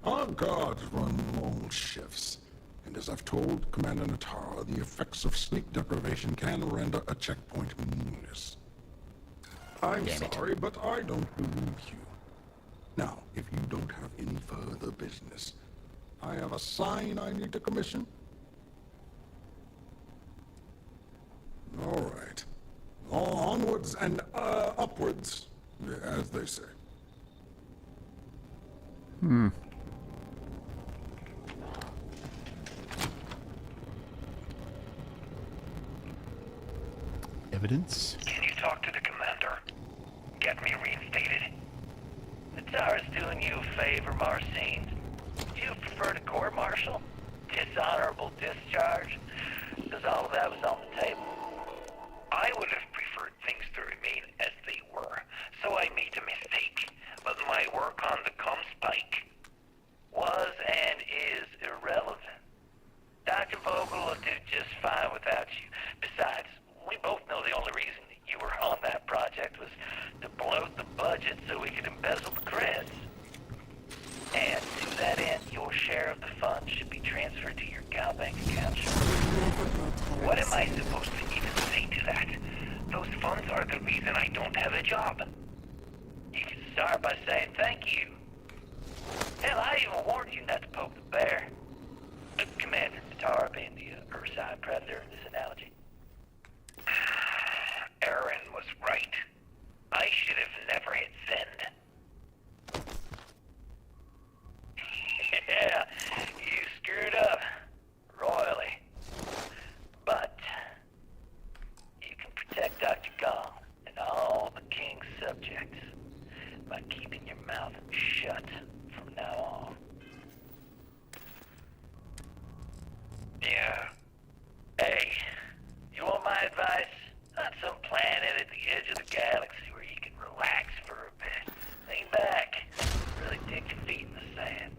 Our guards run long shifts, and as I've told Commander Natara, the effects of sleep deprivation can render a checkpoint meaningless. I'm sorry, but I don't believe you. Now, if you don't have any further business, I have a sign I need to commission. All right. Onwards and upwards, as they say. Evidence? Can you talk to the commander? Get me reinstated? Natara's doing you a favor, Marcine. Do you prefer to court-martial? Dishonorable discharge? Because all of that was on the table. I would have preferred things to remain as they were, so I made a mistake. But my work on the Comspike was and is irrelevant. Dr. Vogel will do just fine without you. Besides, we both know the only reason you were on that project was to bloat the budget so we could embezzle the credits. And to that end, your share of the funds should be transferred to your Gal Bank account. What am I supposed to even say to that? Those funds are the reason I don't have a job. You can start by saying thank you. Hell, I even warned you not to poke the bear. Commander Natara being the Ursine predator in this analogy. Aaron was right. I should have never hit send. Yeah, you screwed up. Royally. But you can protect Dr. Gong and all the King's subjects by keeping your mouth shut from now on. Yeah. Hey, you want my advice? On some planet at the edge of the galaxy where you can relax for a bit. Lean back. Really dig your feet in the sand.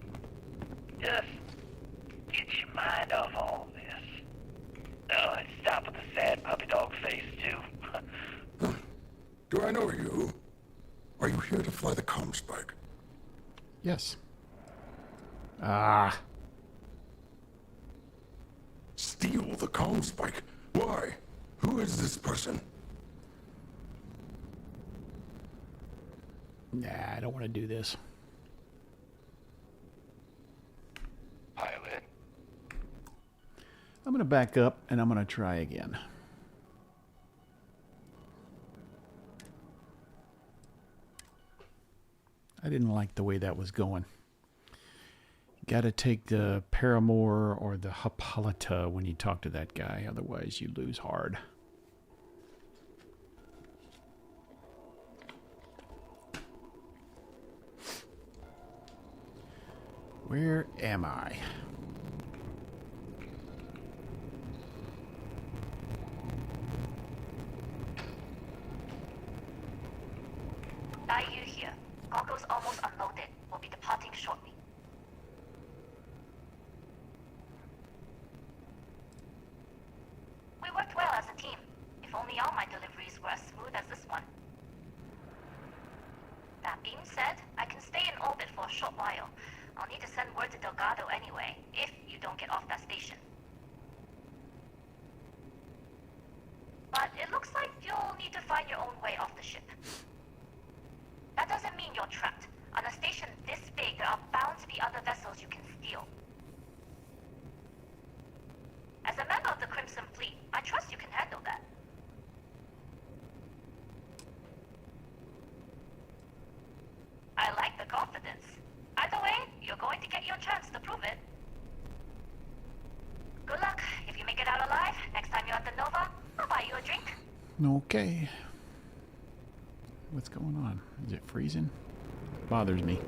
Just get your mind off all of this. Oh, and stop with the sad puppy dog face, too. Do I know you? Are you here to fly the Comspike? Yes. Ah. Steal the Comspike? Why? Who is this person? Nah, I don't want to do this. Pilot. I'm going to back up and I'm going to try again. I didn't like the way that was going. Got to take the Paramore or the Hippolyta when you talk to that guy, otherwise you lose hard. Where am I? Are you here? Cargo's almost unloaded. We'll be departing shortly. only all my deliveries were as smooth as this one. That being said, I can stay in orbit for a short while. I'll need to send word to Delgado anyway, if you don't get off that station. But it looks like you'll need to find your own way off the ship. That doesn't mean you're trapped. On a station this big, there are bound to be other vessels you can steal. As a member of the Crimson Fleet, I trust you can handle that. I like the confidence. Either way, you're going to get your chance to prove it. Good luck. If you make it out alive, next time you're at the Nova, I'll buy you a drink. Okay. What's going on? Is it freezing? Bothers me.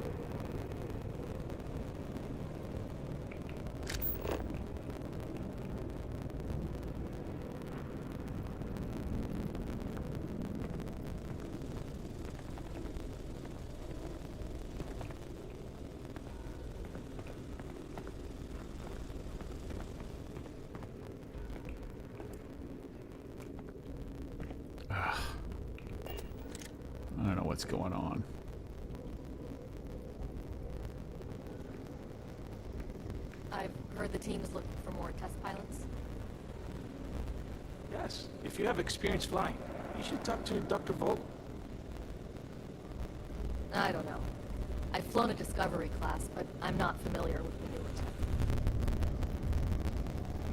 I don't know what's going on. I've heard the team is looking for more test pilots. Yes, if you have experience flying, you should talk to Dr. Vogel. I don't know. I've flown a Discovery class, but I'm not familiar with the newer tech.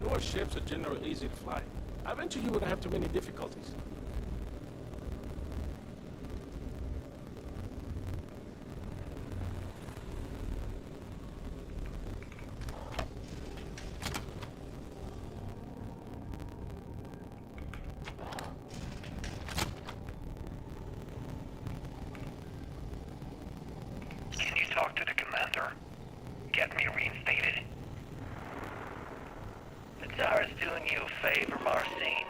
Newer ships are generally easy to fly. I venture you wouldn't have too many difficulties. Can you talk to the commander? Get me reinstated. The Tsar is doing you a favor, Marcine.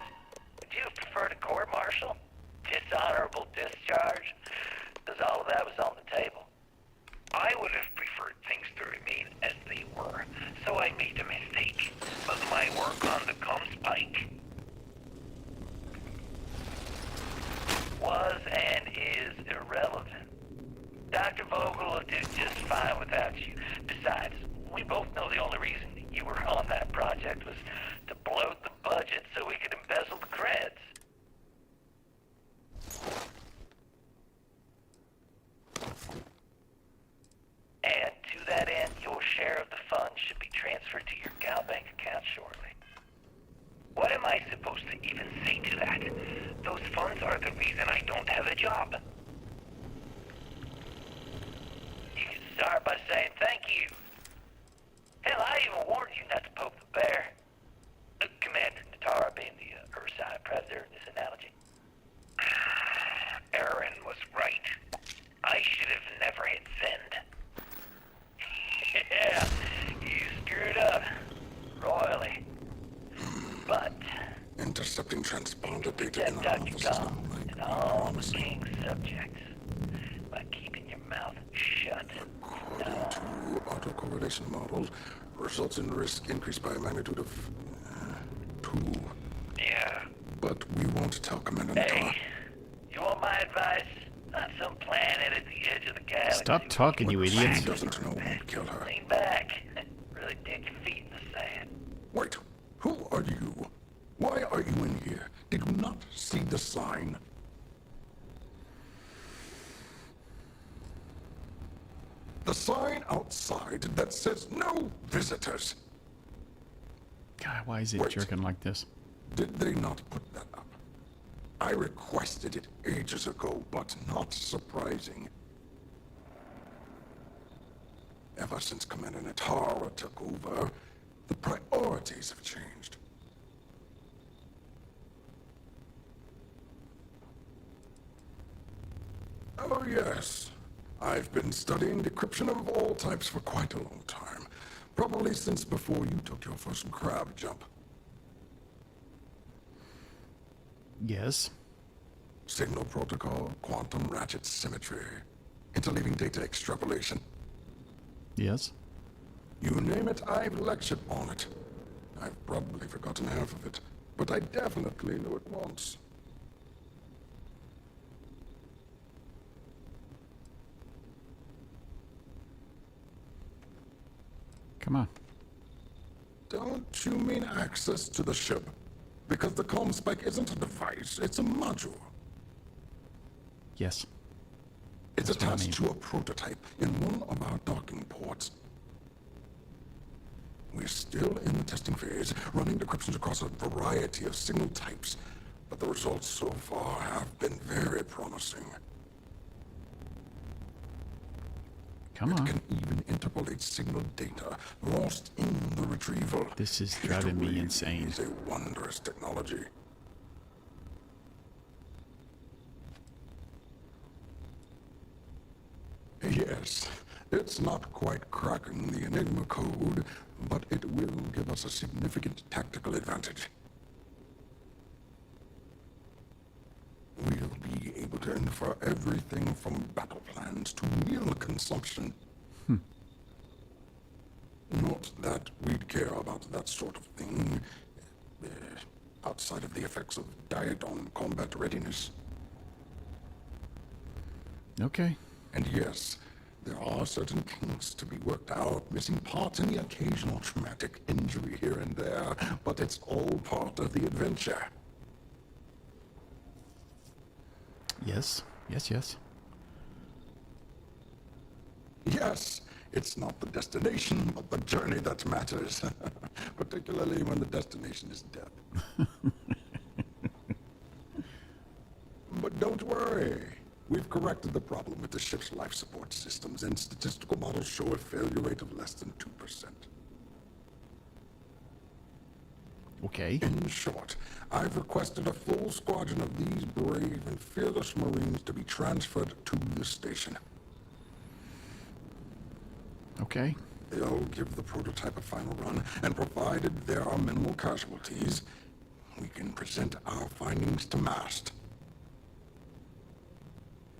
Would you have preferred a court-martial? Dishonorable discharge? Because all of that was on the table. I would have preferred things to remain as they were, so I made a mistake. But my work on the Comspike was and is irrelevant. Dr. Vogel will do just fine without you. Besides, we both know the only reason you were on that project was to bloat the budget so we could embezzle the creds. And to that end, your share of the funds should be transferred to your Gal Bank account shortly. What am I supposed to even say to that? Those funds are the reason I don't have a job. You can start by saying thank you. Hell, I even warned you not to poke the bear. Commander Natara being the Ursine predator in this analogy. Aaron was right. I should have never hit send. Yeah, you screwed up. Royally. But Intercepting transponder data kept in our Dr. offices. Gong and all the king's subjects by keeping your mouth shut. According to autocorrelation models, results in risk increased by a magnitude of 2. Yeah. But we won't tell Commander Hey, Natara. you want my advice? On some planet at the edge of the galaxy. Stop talking, you idiots. She doesn't know won't kill her. Lean back. Really dig your feet in the sand. Wait, who are you? Why are you in here? Did you not see the sign? The sign outside that says no visitors. God, why is it jerking like this? Did they not put that up? I requested it ages ago, but not surprising. Ever since Commander Natara took over, the priorities have changed. Oh yes, I've been studying decryption of all types for quite a long time. Probably since before you took your first crab jump. Yes. Signal protocol, quantum ratchet symmetry, interleaving data extrapolation. Yes. You name it, I've lectured on it. I've probably forgotten half of it, but I definitely knew it once. Come on. Don't you mean access to the ship? Because the comm spike isn't a device, it's a module. Yes. It's That's what I attached mean. to a prototype in one of our docking ports. We're still in the testing phase, running decryptions across a variety of signal types, but the results so far have been very promising. Come on. It can even interpolate signal data lost in the retrieval. This is It driving me really insane. is a wondrous technology. Yes, it's not quite cracking the Enigma code, but it will give us a significant tactical advantage. We'll be able to infer everything from battle plans to meal consumption. Not that we'd care about that sort of thing, outside of the effects of diet on combat readiness. Okay. And yes, there are certain kinks to be worked out, missing parts and the occasional traumatic injury here and there, but it's all part of the adventure. Yes. Yes, yes. Yes, it's not the destination, but the journey that matters, particularly when the destination is death. But don't worry. We've corrected the problem with the ship's life support systems, and statistical models show a failure rate of less than 2%. Okay. In short, I've requested a full squadron of these brave and fearless Marines to be transferred to the station. Okay. They'll give the prototype a final run, and provided there are minimal casualties, we can present our findings to MAST.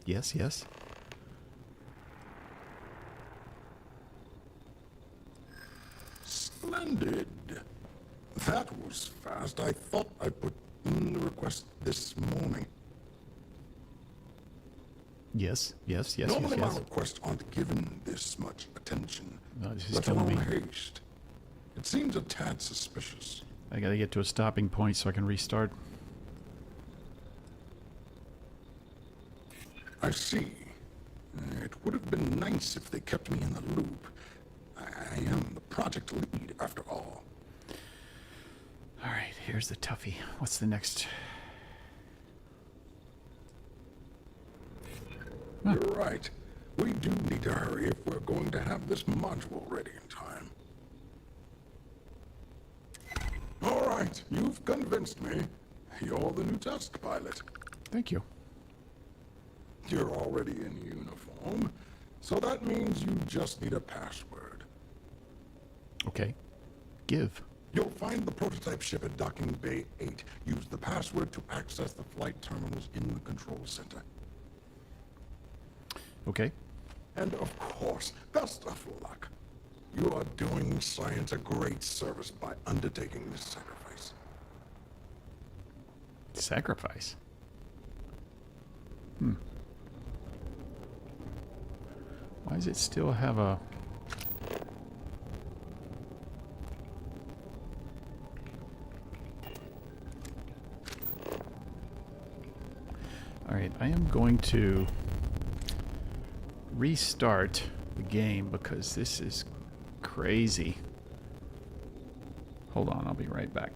Yes, yes. Splendid. That was fast. I thought I put in the request this morning. Yes, yes, yes, Normally yes, my yes. requests aren't given this much attention. No, this is Let killing alone me. haste. It seems a tad suspicious. I gotta get to a stopping point so I can restart. I see. It would have been nice if they kept me in the loop. I am the project lead, after all. Alright, here's the toughie. What's the next? You're right. We do need to hurry if we're going to have this module ready in time. All right, you've convinced me. You're the new test pilot. Thank you. You're already in uniform, so that means you just need a password. Okay. Give. You'll find the prototype ship at Docking Bay 8. Use the password to access the flight terminals in the control center. Okay. And of course, best of luck. You are doing science a great service by undertaking this sacrifice. Sacrifice? Why does it still have a... Alright, I am going to restart the game because this is crazy. Hold on, I'll be right back.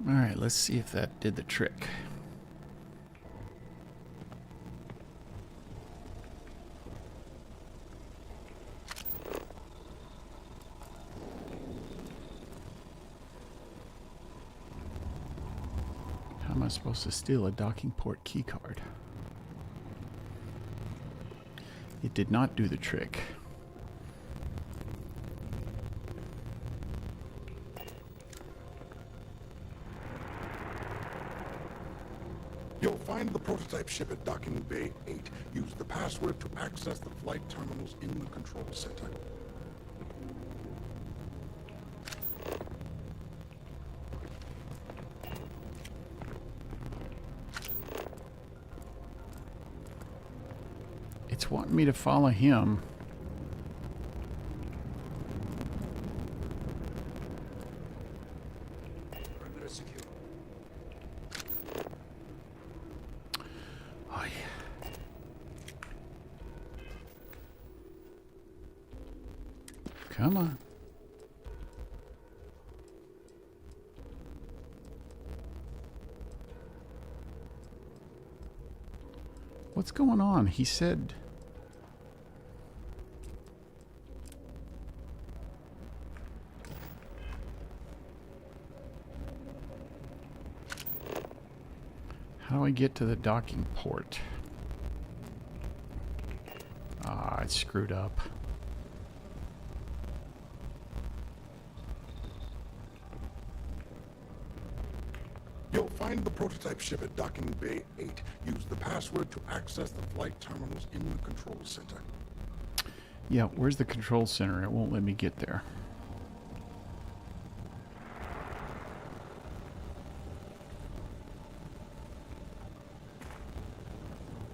Alright, let's see if that did the trick. How am I supposed to steal a docking port keycard? It did not do the trick. You'll find the prototype ship at Docking Bay 8. Use the password to access the flight terminals in the control center. It's wanting me to follow him. Perimeter secure. Oh, yeah. Come on. What's going on? He said... How do I get to the docking port? Ah, it's screwed up. You'll find the prototype ship at Docking Bay 8. Use the password to access the flight terminals in the control center. Yeah, where's the control center? It won't let me get there.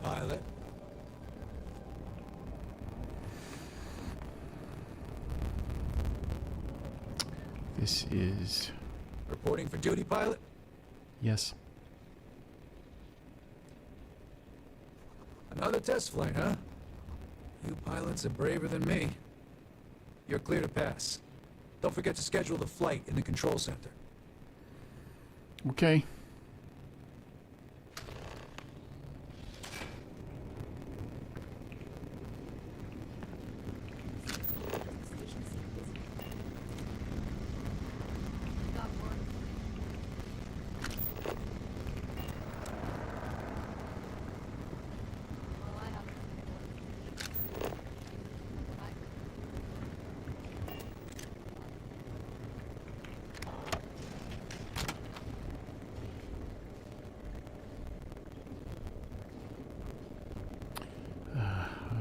Pilot. This is... Reporting for duty, pilot? Yes. Another test flight, huh? You pilots are braver than me. You're clear to pass. Don't forget to schedule the flight in the control center. Okay.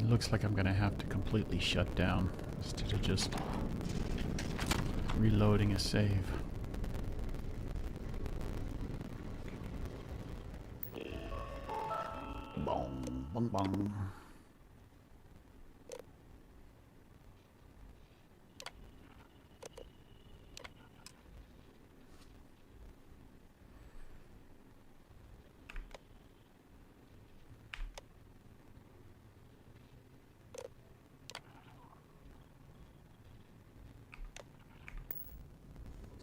Looks like I'm going to have to completely shut down instead of just reloading a save. Boom, boom, boom.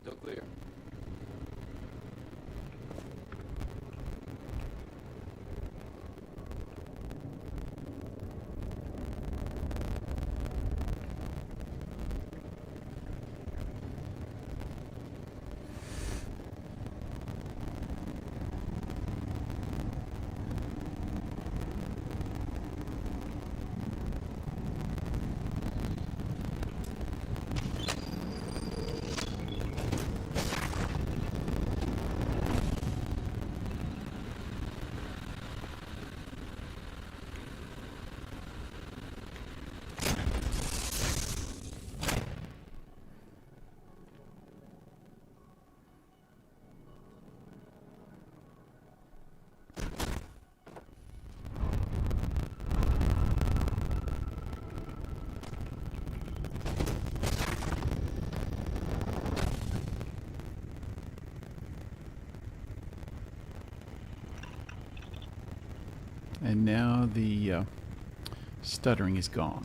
Still clear. And now the stuttering is gone.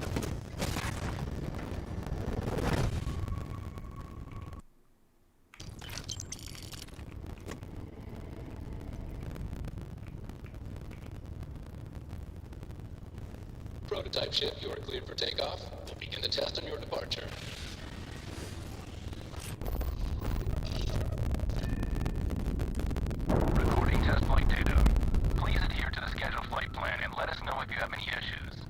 prototype ship, you are cleared for takeoff. We'll begin the test on your departure. Recording test flight data. Please adhere to the scheduled flight plan and let us know if you have any issues.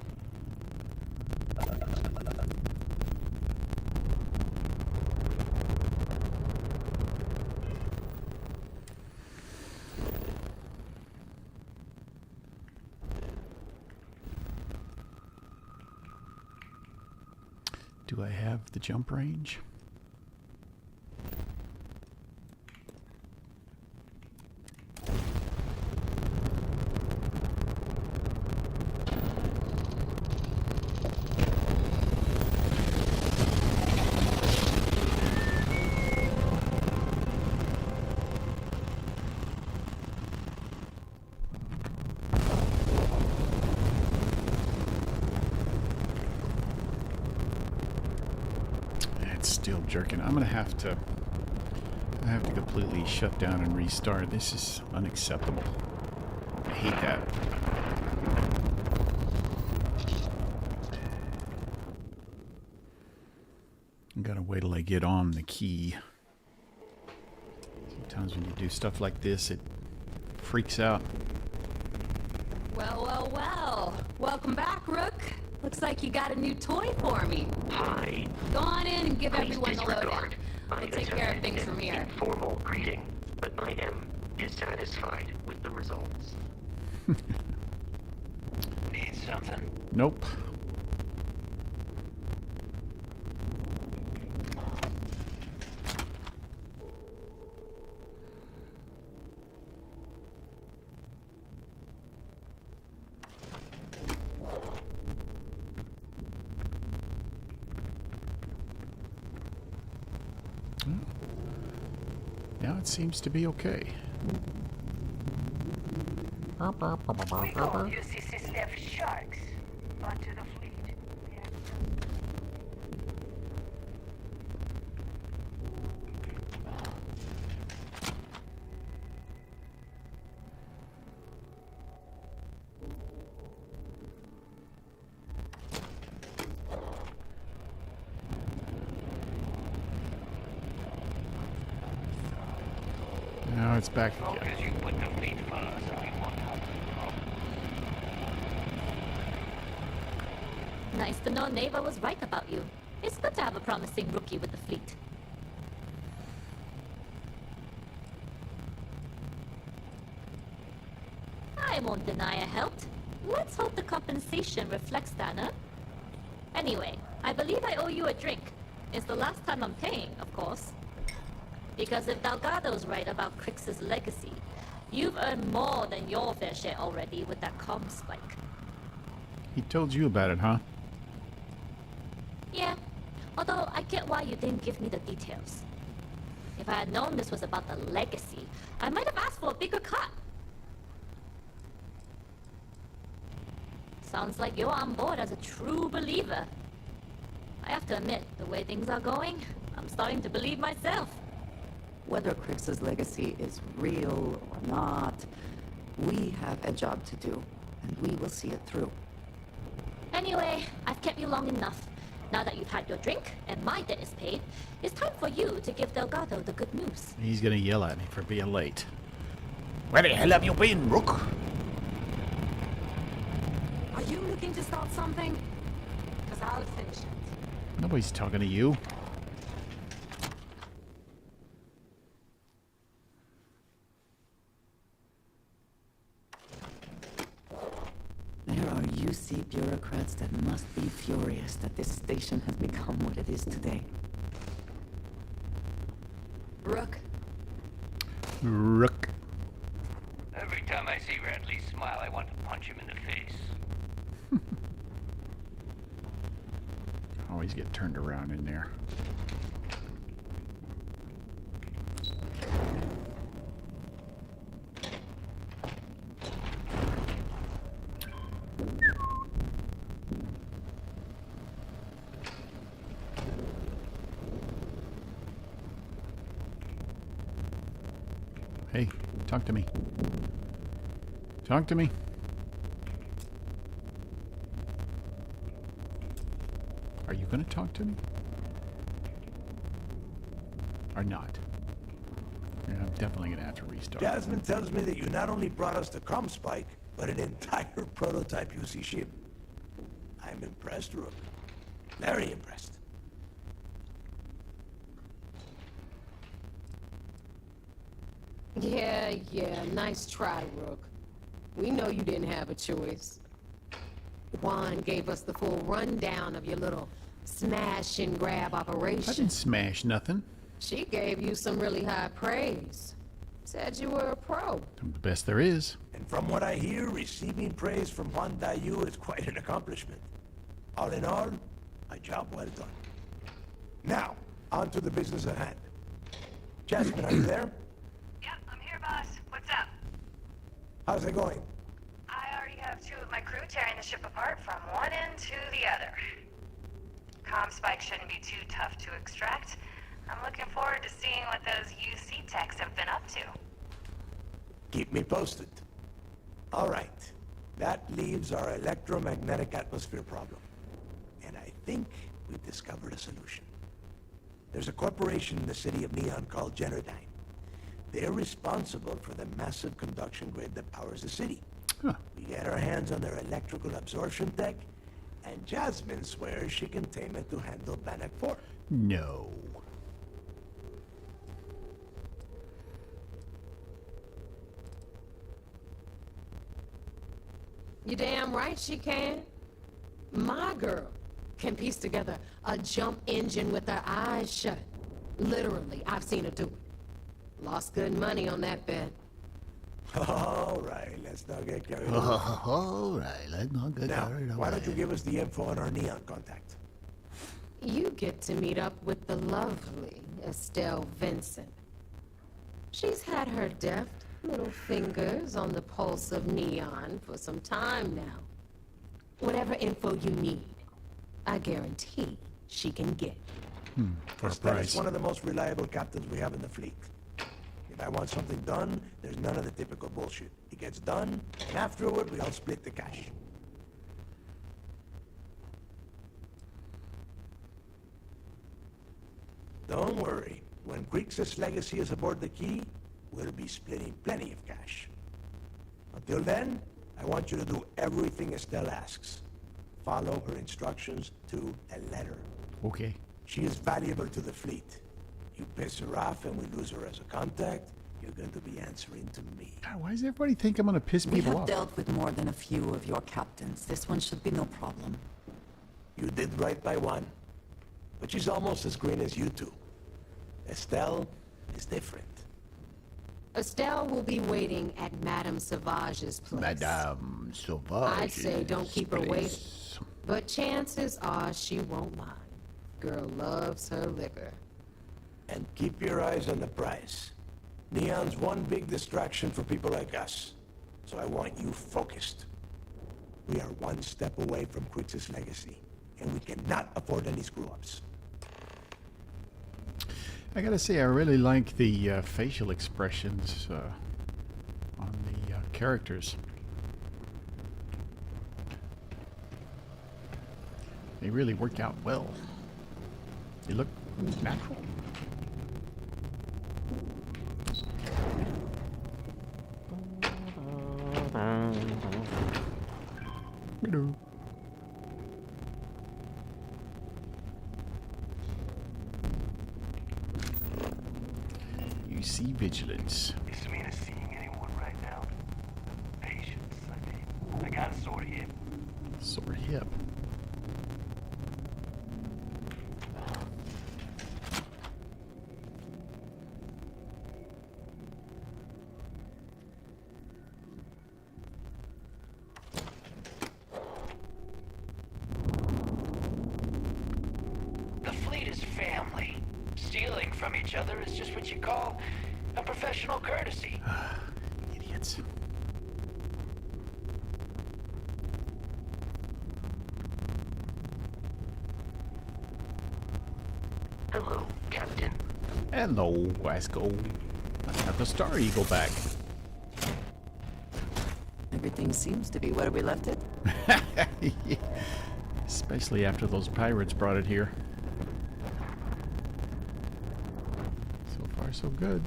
Do I have the jump range? Still jerking. I'm gonna have to completely shut down and restart. This is unacceptable. I hate that. I gotta wait till I get on the key. Sometimes when you do stuff like this, it freaks out. Well, well, well. Welcome back, Rook. Looks like you got a new toy for me. Hi. Go on in and give Please everyone the lowdown. disregard my We'll take care of things from here. informal greeting, but I am dissatisfied with the results. Need something? Nope. Now it seems to be okay. We call UCC staff sharks. Onto the fleet. Now it's back again. Because you put the fleet first, we want help. Nice to know Neva was right about you. It's good to have a promising rookie with the fleet. I won't deny I helped. Let's hope the compensation reflects that, huh? Anyway, I believe I owe you a drink. It's the last time I'm paying, of course. Because if Delgado's right about Crix's legacy, you've earned more than your fair share already with that comm spike. He told you about it, huh? Yeah, although I get why you didn't give me the details. If I had known this was about the legacy, I might have asked for a bigger cut. Sounds like you're on board as a true believer. I have to admit, the way things are going, I'm starting to believe myself. Whether Crix's legacy is real or not, we have a job to do, and we will see it through. Anyway, I've kept you long enough. Now that you've had your drink and my debt is paid, it's time for you to give Delgado the good news. He's gonna yell at me for being late. Where the hell have you been, Rook? Are you looking to start something? Because I'll finish it. Nobody's talking to you. There are UC bureaucrats that must be furious that this station has become what it is today. Rook. Rook. Every time I see Radley smile, I want to punch him in the face. Always get turned around in there. Hey, talk to me. Talk to me. you going to talk to me? Or not? Yeah, I'm definitely going to have to restart. Jasmine tells me that you not only brought us the Spike, but an entire prototype UC ship. I'm impressed, Rook. Very impressed. Yeah, nice try, Rook. We know you didn't have a choice. Juan gave us the full rundown of your little smash and grab operation. I didn't smash nothing. She gave you some really high praise. Said you were a pro. I'm the best there is. And from what I hear, receiving praise from Juan Dayu is quite an accomplishment. All in all, a job well done. Now, on to the business at hand. Jasmine, are you there? Yep, I'm here, boss. What's up? How's it going? I already have 2 of my crew tearing the ship apart from one end to the other. Spike shouldn't be too tough to extract. I'm looking forward to seeing what those UC techs have been up to. Keep me posted. All right. That leaves our electromagnetic atmosphere problem. And I think we've discovered a solution. There's a corporation in the city of Neon called Generdyne. They're responsible for the massive conduction grid that powers the city. Huh. We get our hands on their electrical absorption tech, and Jasmine swears she can tame it to handle Bannock 4. No. You damn right she can. My girl can piece together a jump engine with her eyes shut. Literally, I've seen her do it. Lost good money on that bet. All right, let's not get carried away. All right, let's not get Now, carried away. why don't you give us the info on our Neon contact? You get to meet up with the lovely Estelle Vincent. She's had her deft little fingers on the pulse of Neon for some time now. Whatever info you need, I guarantee she can get. For a Estelle price. is one of the most reliable captains we have in the fleet. If I want something done, there's none of the typical bullshit. It gets done, and afterward, we all split the cash. Don't worry. When Grixis legacy is aboard the Key, we'll be splitting plenty of cash. Until then, I want you to do everything Estelle asks. Follow her instructions to a letter. Okay. She is valuable to the fleet. You piss her off and we lose her as a contact, you're going to be answering to me. God, why does everybody think I'm going to piss We people have off? dealt with more than a few of your captains. This one should be no problem. You did right by one, but she's almost as green as you two. Estelle is different. Estelle will be waiting at Madame Sauvage's place. Madame Sauvage. I'd say don't keep her waiting. But chances are she won't mind. Girl loves her liquor. And keep your eyes on the prize. Neon's one big distraction for people like us. So I want you focused. We are one step away from Grixis legacy, and we cannot afford any screw-ups. I gotta say, I really like the facial expressions on the characters. They really work out well. They look natural. Hello. You see vigilance. It's me to seeing anyone right now. Patience, I got a sore hip. Sore hip. The fleet is family. Stealing from each other is just what you call a professional courtesy. Idiots. Hello, Captain. Hello, Wasco. Let's have the Star Eagle back. Everything seems to be where we left it. Especially after those pirates brought it here. So far, so good.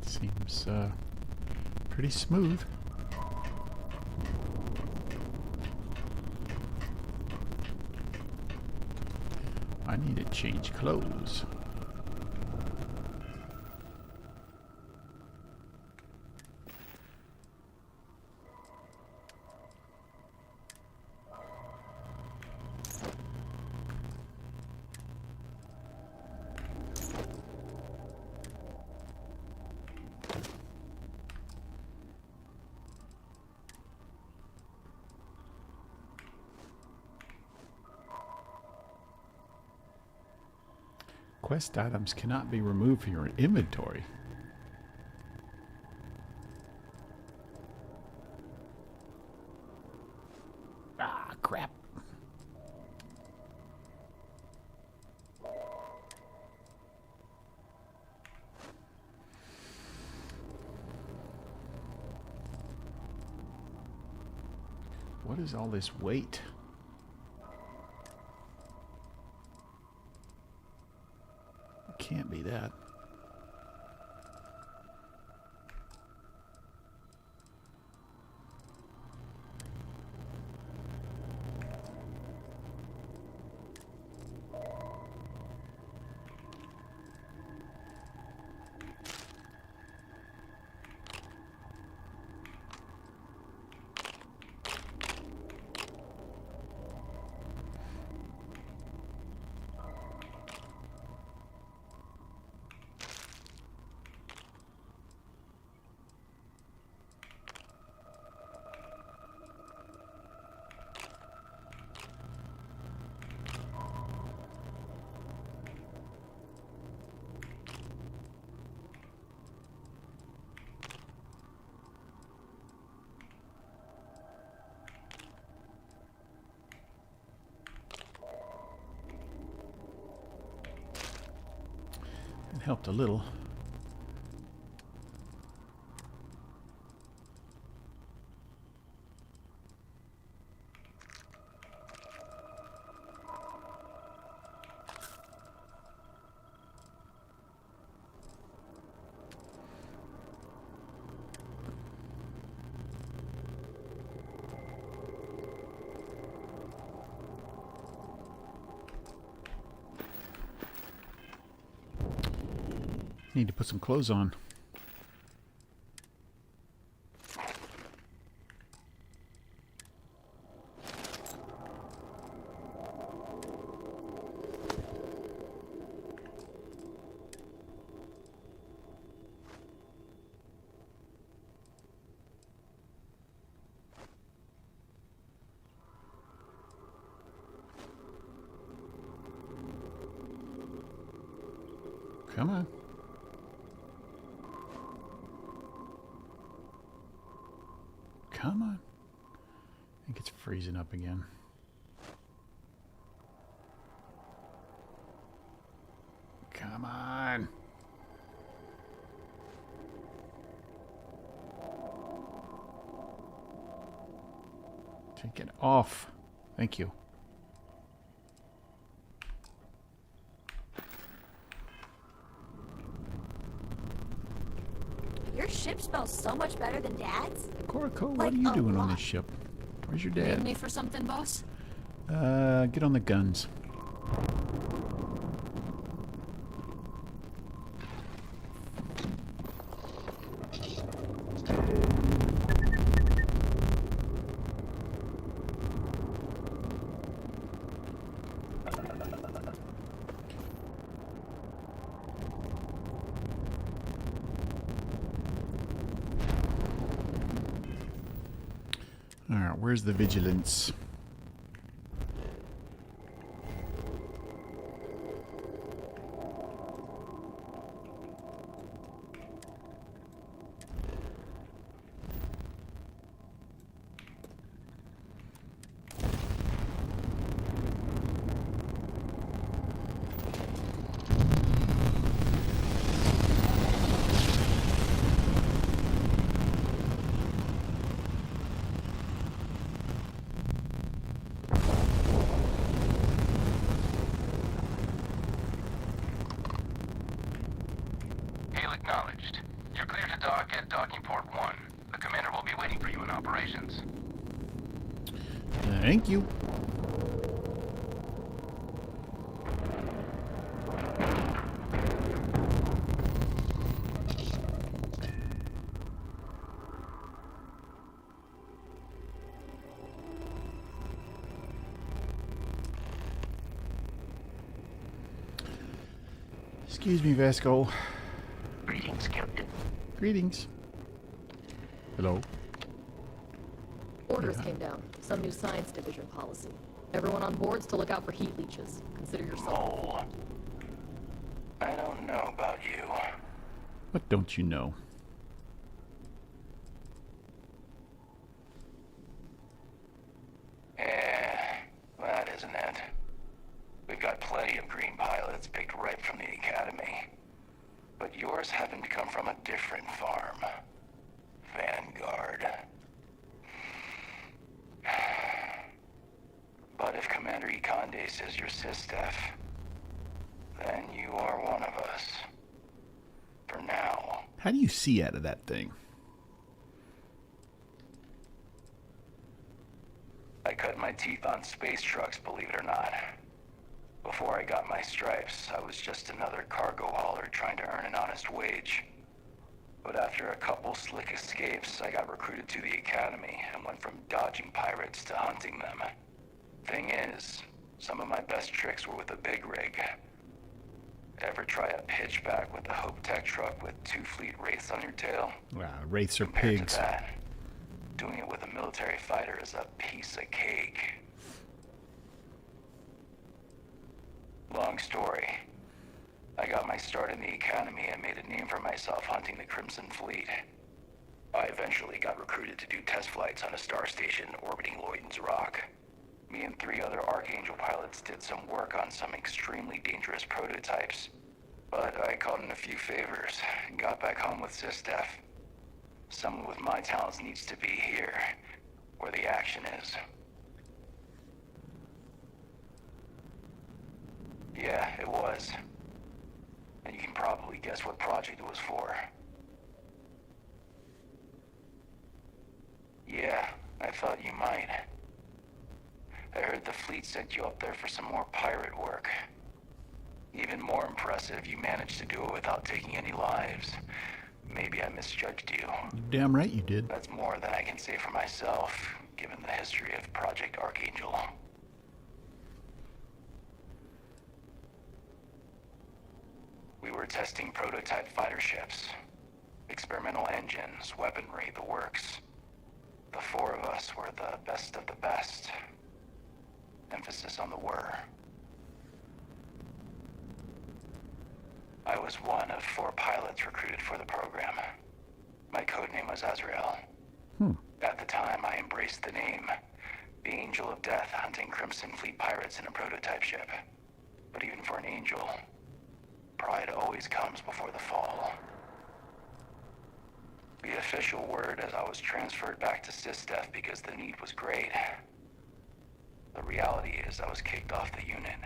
Seems pretty smooth. I need to change clothes. Quest items cannot be removed from your inventory. Ah, crap. What is all this weight? Can't be that. It helped a little. Need to put some clothes on. Come on. Come on. I think it's freezing up again. Come on. Take it off. Thank you. Your ship smells so much better than Dad's. Coraco, what Like are you a doing on lot. this ship? Where's your Need dad? me for something, boss? Get on the guns. Alright, where's the vigilance? acknowledged. You're clear to dock at docking port 1. The commander will be waiting for you in operations. Thank you. Excuse me, Vasco. Greetings, Captain. Greetings. Hello. Orders came down. Some new science division policy. Everyone on board's to look out for heat leeches. Consider yourself. Mole. I don't know about you. What don't you know? Yeah, that isn't it. We've got plenty of green pilots picked right from the academy. But yours happen to come from a different farm. Vanguard. But if Commander Ikonde says you're SysDef, then you are one of us. For now. How do you see out of that thing? I cut my teeth on space trucks, believe it or not. Before I got my stripes, I was just another cargo hauler trying to earn an honest wage. But after a couple slick escapes, I got recruited to the academy and went from dodging pirates to hunting them. Thing is, some of my best tricks were with a big rig. Ever try a pitchback with a Hope Tech truck with 2 fleet wraiths on your tail? Wow, wraiths are Compared pigs. to that, doing it with a military fighter is a piece of cake. Long story. I got my start in the academy and made a name for myself hunting the Crimson Fleet. I eventually got recruited to do test flights on a star station orbiting Lloyd's Rock. Me and 3 other Archangel pilots did some work on some extremely dangerous prototypes. But I called in a few favors and got back home with SysDef. Someone with my talents needs to be here, where the action is. Yeah, it was. And you can probably guess what project it was for. Yeah, I thought you might. I heard the fleet sent you up there for some more pirate work. Even more impressive, you managed to do it without taking any lives. Maybe I misjudged you. Damn right you did. That's more than I can say for myself, given the history of Project Archangel. We were testing prototype fighter ships. Experimental engines, weaponry, the works. The 4 of us were the best of the best. Emphasis on the were. I was one of 4 pilots recruited for the program. My codename was Azrael. At the time, I embraced the name. The Angel of Death hunting Crimson Fleet pirates in a prototype ship. But even for an angel, pride always comes before the fall. The official word is I was transferred back to SysDef because the need was great. The reality is I was kicked off the unit.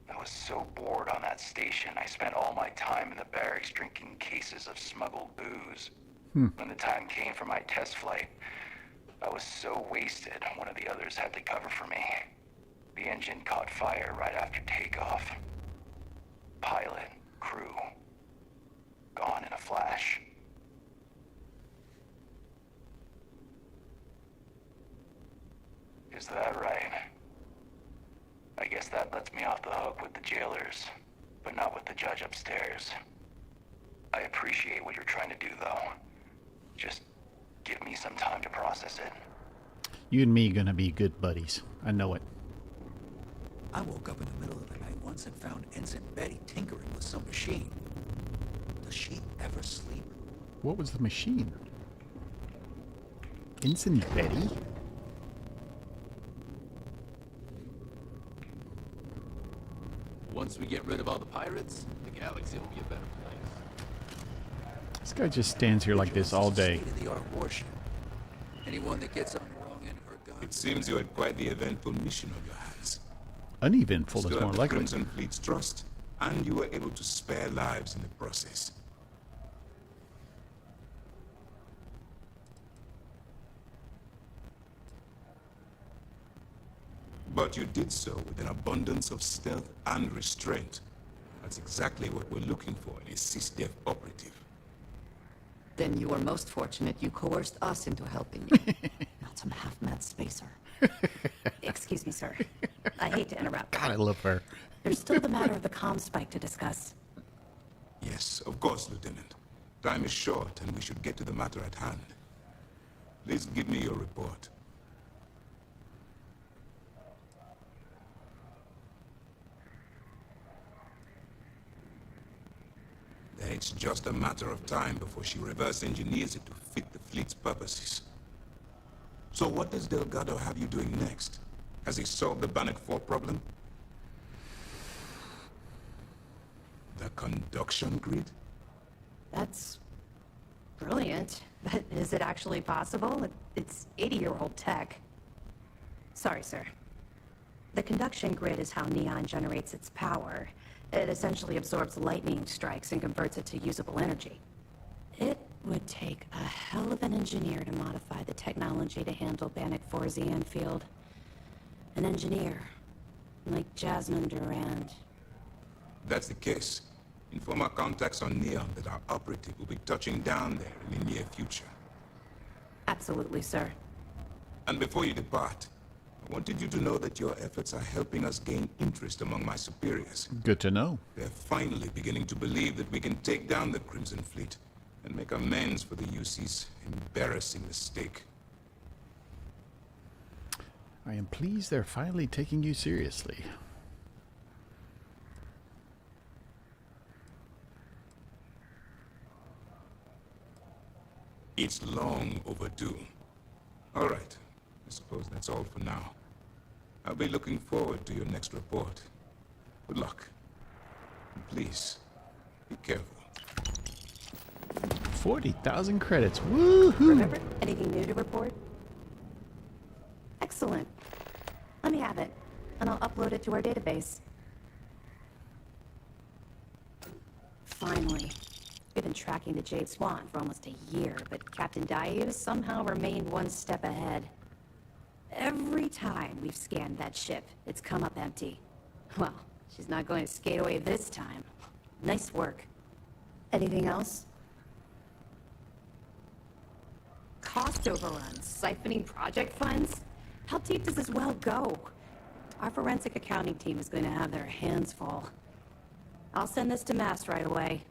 I was so bored on that station, I spent all my time in the barracks drinking cases of smuggled booze. When the time came for my test flight, I was so wasted, one of the others had to cover for me. The engine caught fire right after takeoff. Pilot, crew, gone in a flash. Is that right? I guess that lets me off the hook with the jailers, but not with the judge upstairs. I appreciate what you're trying to do, though. Just give me some time to process it. You and me gonna be good buddies. I know it. I woke up in the middle of the night once and found Ensign Betty tinkering with some machine. Does she ever sleep? What was the machine? Ensign Betty? Once we get rid of all the pirates, the galaxy will be a better place. This guy just stands here like this all day. State-of-the-art warship. Anyone that gets on the wrong end of her gun. It seems you had quite the eventful mission on your hands. Uneventful is Stood more up the likely. Crimson Fleet's trust, and you were able to spare lives in the process. But you did so with an abundance of stealth and restraint. That's exactly what we're looking for in a CSDF operative. Then you were most fortunate you coerced us into helping you. Not some half-mad spacer. Excuse me, sir. I hate to interrupt. God, I love her. There's still the matter of the comm spike to discuss. Yes, of course, Lieutenant. Time is short, and we should get to the matter at hand. Please give me your report. It's just a matter of time before she reverse engineers it to fit the fleet's purposes. So what does Delgado have you doing next? Has he solved the Bannock 4 problem? The conduction grid? That's brilliant, but is it actually possible? It's 80-year-old tech. Sorry, sir. The conduction grid is how Neon generates its power. It essentially absorbs lightning strikes and converts it to usable energy. It would take a hell of an engineer to modify the technology to handle Bannock 4's EM field. An engineer, like Jasmine Durand. That's the case. Inform our contacts on Neon that our operative will be touching down there in the near future. Absolutely, sir. And before you depart, I wanted you to know that your efforts are helping us gain interest among my superiors. Good to know. They're finally beginning to believe that we can take down the Crimson Fleet and make amends for the UC's embarrassing mistake. I am pleased they're finally taking you seriously. It's long overdue. All right. I suppose that's all for now. I'll be looking forward to your next report. Good luck. And please, be careful. 40,000 credits. Woohoo! Remember? Anything new to report? Excellent. Let me have it, and I'll upload it to our database. Finally. We've been tracking the Jade Swan for almost a year, but Captain Daiu somehow remained one step ahead. Every time we've scanned that ship, it's come up empty. Well, she's not going to skate away this time. Nice work. Anything else? Cost overruns, siphoning project funds? How deep does this well go? Our forensic accounting team is going to have their hands full. I'll send this to Mass right away.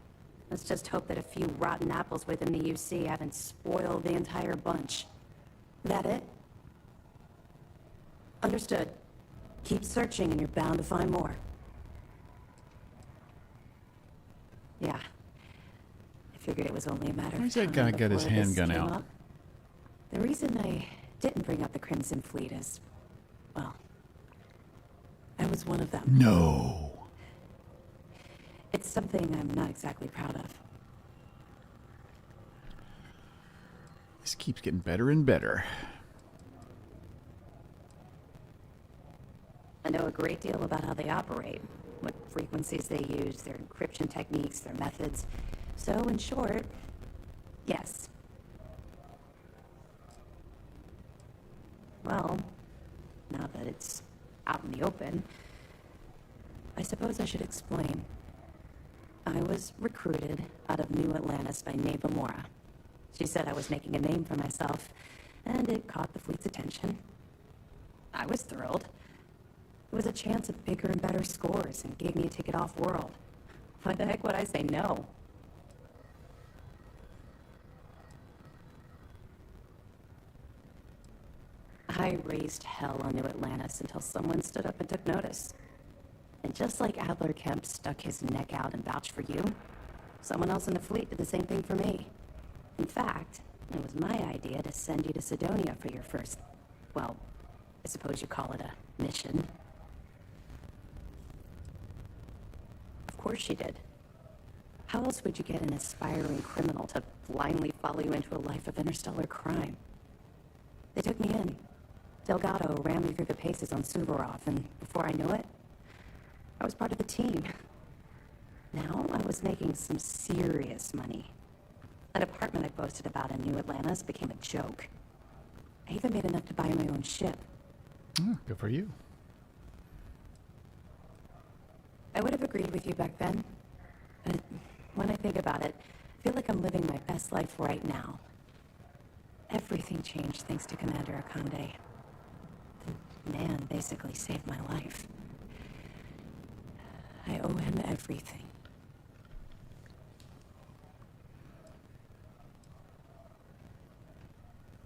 Let's just hope that a few rotten apples within the UC haven't spoiled the entire bunch. That it? Understood. Keep searching and you're bound to find more. Yeah. I figured it was only a matter of Where's time that guy got his before this handgun came out? up. The reason I didn't bring up the Crimson Fleet is, well, I was one of them. No. It's something I'm not exactly proud of. This keeps getting better and better. I know a great deal about how they operate, what frequencies they use, their encryption techniques, their methods. So, in short, yes. Well, now that it's out in the open, I suppose I should explain. I was recruited out of New Atlantis by Neva Mora. She said I was making a name for myself, and it caught the fleet's attention. I was thrilled. It was a chance at bigger and better scores and gave me a ticket off-world. Why the heck would I say no? I raised hell on New Atlantis until someone stood up and took notice. And just like Adler Kemp stuck his neck out and vouched for you, someone else in the fleet did the same thing for me. In fact, it was my idea to send you to Sidonia for your first, well, I suppose you call it a mission. Of course she did. How else would you get an aspiring criminal to blindly follow you into a life of interstellar crime? They took me in. Delgado ran me through the paces on Suvorov, and before I knew it, I was part of the team. Now I was making some serious money. That apartment I boasted about in New Atlantis became a joke. I even made enough to buy my own ship. Good for you. agreed with you back then. But when I think about it, I feel like I'm living my best life right now. Everything changed thanks to Commander Akande. The man basically saved my life. I owe him everything.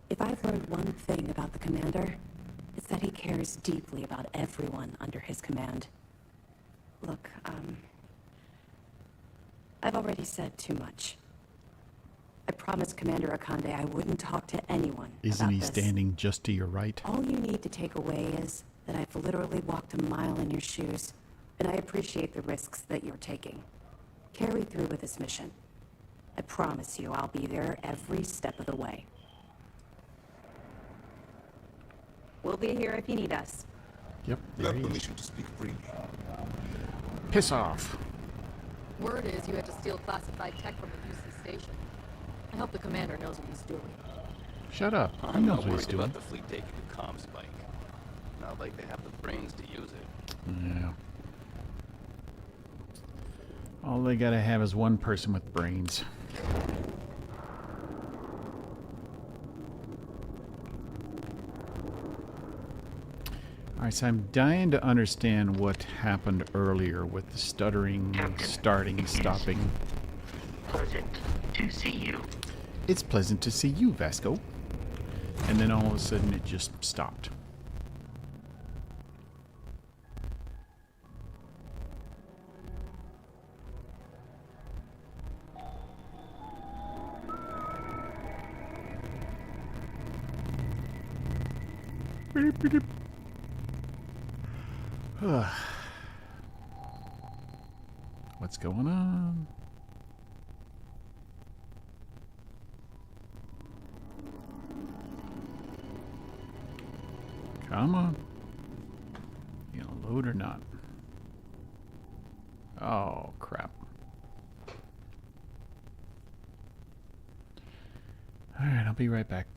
If I've learned one thing about the Commander, it's that he cares deeply about everyone under his command. Look, I've already said too much. I promised Commander Akande I wouldn't talk to anyone Isn't about he this. standing just to your right? All you need to take away is that I've literally walked a mile in your shoes, and I appreciate the risks that you're taking. Carry through with this mission. I promise you I'll be there every step of the way. We'll be here if you need us. Yep, You there have he is. permission to speak freely. Piss off. Word is you had to steal classified tech from a UC station. I hope the commander knows what he's doing. Shut up. He I'm knows not what he's worried doing. about the fleet taking the comm spike. Not like they have the brains to use it. Yeah. All they gotta have is one person with brains. Alright, so I'm dying to understand what happened earlier with the stuttering, starting, stopping. Pleasant to see you. It's pleasant to see you, Vasco. And then all of a sudden it just stopped. Beep, beep, beep. What's going on? Come on. You gonna load or not? Oh, crap. Alright, I'll be right back.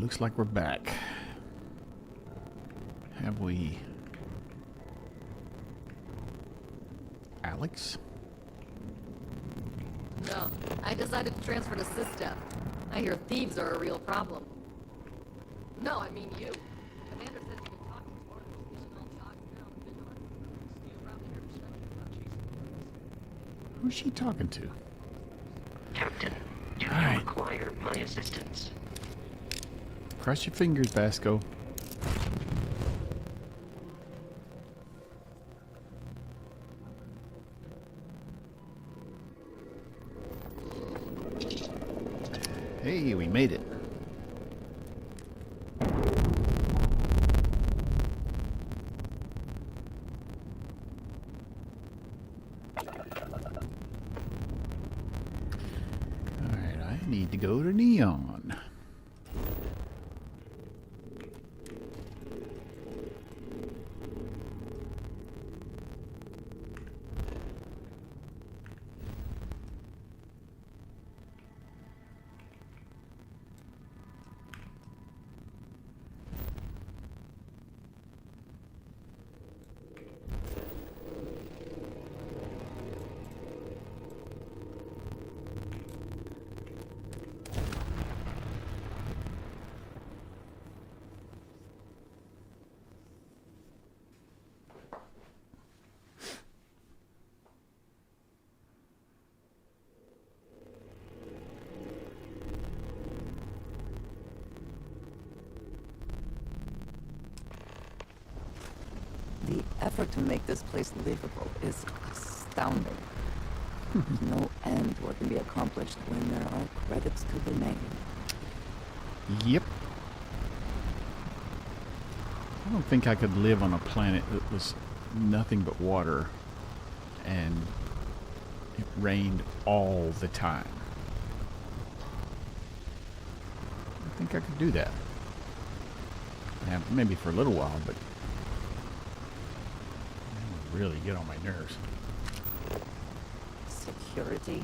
looks like we're back. Have we... Alex? No, I decided to transfer to System. I hear thieves are a real problem. No, I mean you. Commander says you've been talking to one of those mission dogs now and been on. You around here checking about chasing. Who's she talking to? Captain, do you require my assistance? Cross your fingers, Vasco. Hey, we made it. Alright, I need to go to Neon. The effort to make this place livable is astounding. There's no end to what can be accomplished when there are credits to be made. Yep. I don't think I could live on a planet that was nothing but water and it rained all the time. I think I could do that. Yeah, maybe for a little while, but it would really get on my nerves. Security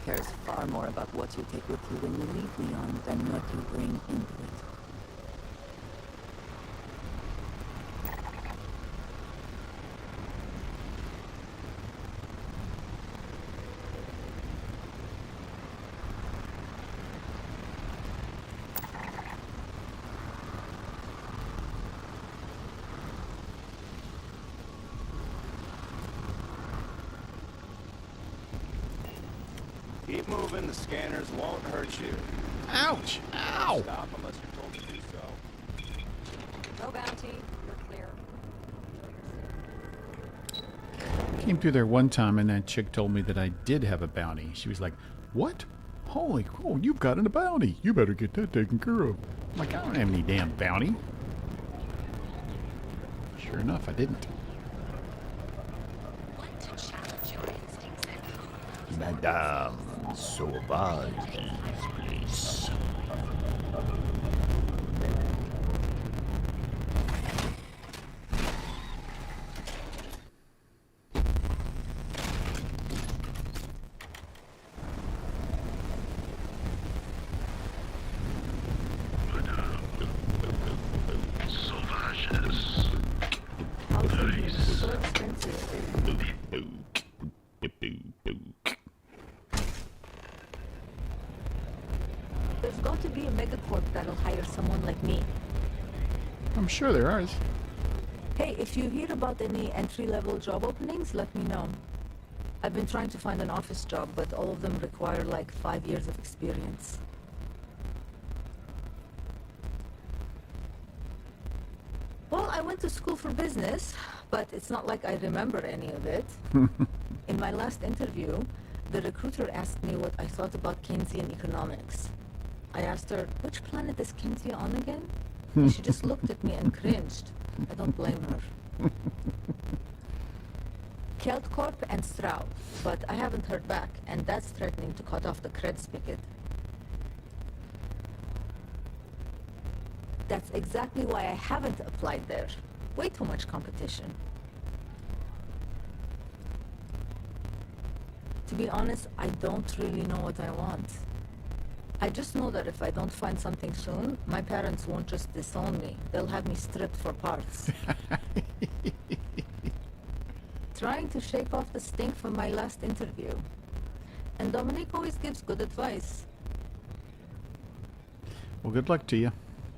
cares far more about what you take with you when you leave Neon than what you bring into it. Keep moving, the scanners won't hurt you. Ouch! Ow! Stop unless you're told to do so. No bounty. You're clear. Came through there one time and that chick told me that I did have a bounty. She was like, "What? Holy cool, you've got a bounty. You better get that taken care of." I'm like, I don't have any damn bounty. Sure enough, I didn't. Madame Sauvage, please. There's got to be a megacorp that'll hire someone like me. I'm sure there is. Hey, if you hear about any entry-level job openings, let me know. I've been trying to find an office job, but all of them require like 5 years of experience. Well, I went to school for business, but it's not like I remember any of it. In my last interview, the recruiter asked me what I thought about Keynesian economics. I asked her, which planet is Kinsey on again? And she just looked at me and cringed. I don't blame her. Keltcorp and Stroud, but I haven't heard back, and that's threatening to cut off the cred spigot. That's exactly why I haven't applied there. Way too much competition. To be honest, I don't really know what I want. I just know that if I don't find something soon, my parents won't just disown me. They'll have me stripped for parts. Trying to shake off the stink from my last interview. And Dominic always gives good advice. Well, good luck to you.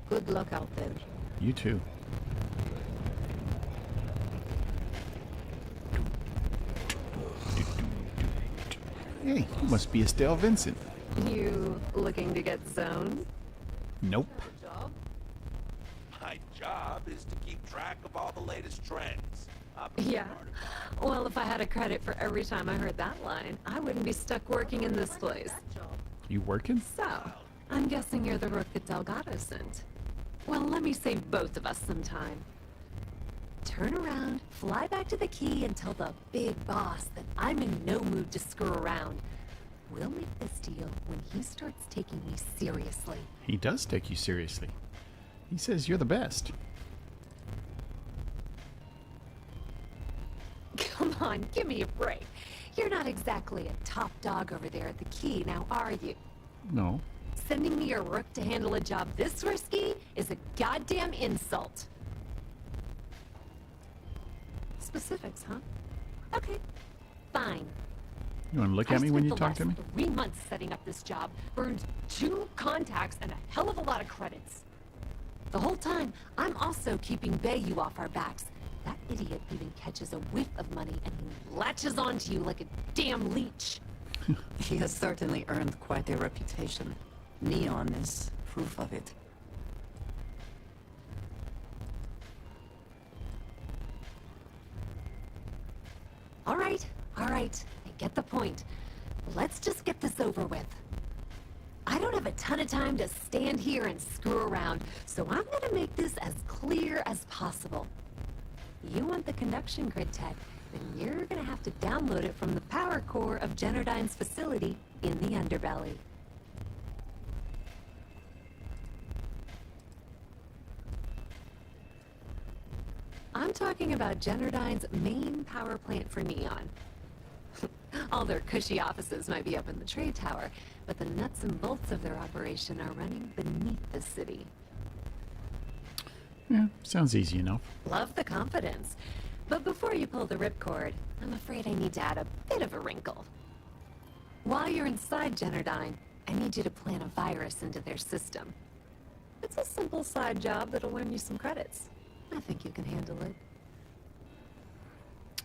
Good luck out there. You too. Hey, you must be Estelle Vincent. You looking to get zoned? Nope. My job is to keep track of all the latest trends. Yeah. Well, if I had a credit for every time I heard that line, I wouldn't be stuck working in this place. You working? So, I'm guessing you're the rook that Delgado sent. Well, let me save both of us some time. Turn around, fly back to the key, and tell the big boss that I'm in no mood to screw around. We'll make this deal when he starts taking me seriously. He does take you seriously. He says you're the best. Come on, give me a break. You're not exactly a top dog over there at the key, now are you? No. Sending me a rook to handle a job this risky is a goddamn insult. Specifics, huh? Okay, fine. You want to look at me when you talk to me? 3 months setting up this job, burned 2 contacts and a hell of a lot of credits. The whole time, I'm also keeping Bayou off our backs. That idiot even catches a whiff of money and he latches onto you like a damn leech. He has certainly earned quite a reputation. Neon is proof of it. All right, I get the point. Let's just get this over with. I don't have a ton of time to stand here and screw around, so I'm gonna make this as clear as possible. You want the conduction grid tech, then you're gonna have to download it from the power core of Generdyne's facility in the underbelly. I'm talking about Generdyne's main power plant for Neon. All their cushy offices might be up in the trade tower, but the nuts and bolts of their operation are running beneath the city. Yeah, sounds easy enough. Love the confidence. But before you pull the ripcord, I'm afraid I need to add a bit of a wrinkle. While you're inside Generdyne, I need you to plant a virus into their system. It's a simple side job that'll earn you some credits. I think you can handle it.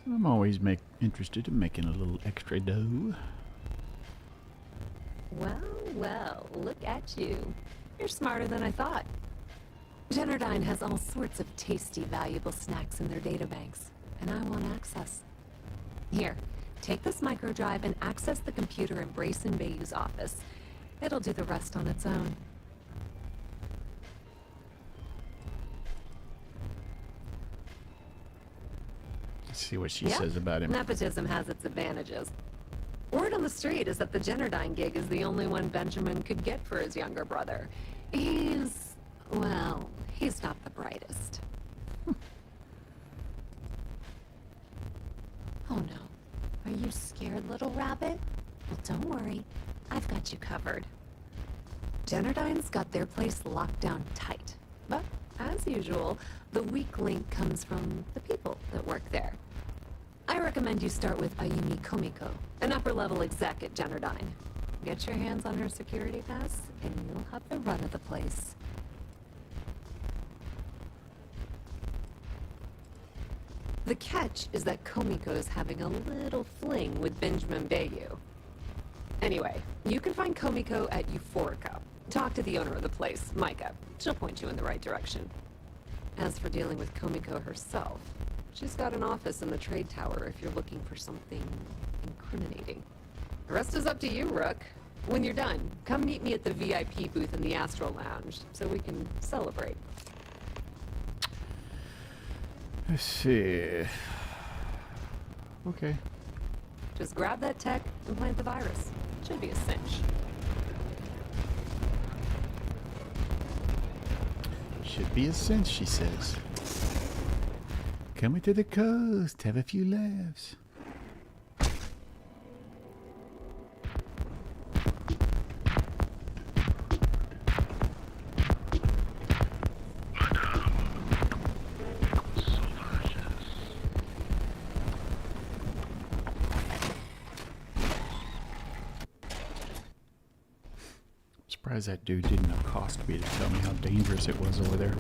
I'm always interested in making a little extra dough. Well, look at you. You're smarter than I thought. Generdyne has all sorts of tasty, valuable snacks in their databanks, and I want access. Here, take this microdrive and access the computer in Brayson Bayou's office. It'll do the rest on its own. Let's see what she says about him. Nepotism has its advantages. Word on the street is that the Generdyne gig is the only one Benjamin could get for his younger brother. He's not the brightest. Oh no. Are you scared, little rabbit? Well, don't worry. I've got you covered. Generdyne's got their place locked down tight. But, as usual, the weak link comes from the people that work there. I recommend you start with Ayumi Komiko, an upper-level exec at Generdyne. Get your hands on her security pass, and you'll have the run of the place. The catch is that Komiko's having a little fling with Benjamin Bayou. Anyway, you can find Komiko at Euphorica. Talk to the owner of the place, Micah. She'll point you in the right direction. As for dealing with Komiko herself, she's got an office in the trade tower if you're looking for something incriminating. The rest is up to you, Rook. When you're done, come meet me at the VIP booth in the Astro Lounge so we can celebrate. Let's see. Okay. Just grab that tech and plant the virus. Should be a cinch. Should be a cinch, she says. Coming to the coast, have a few laughs. Surprised that dude didn't accost me to tell me how dangerous it was over there.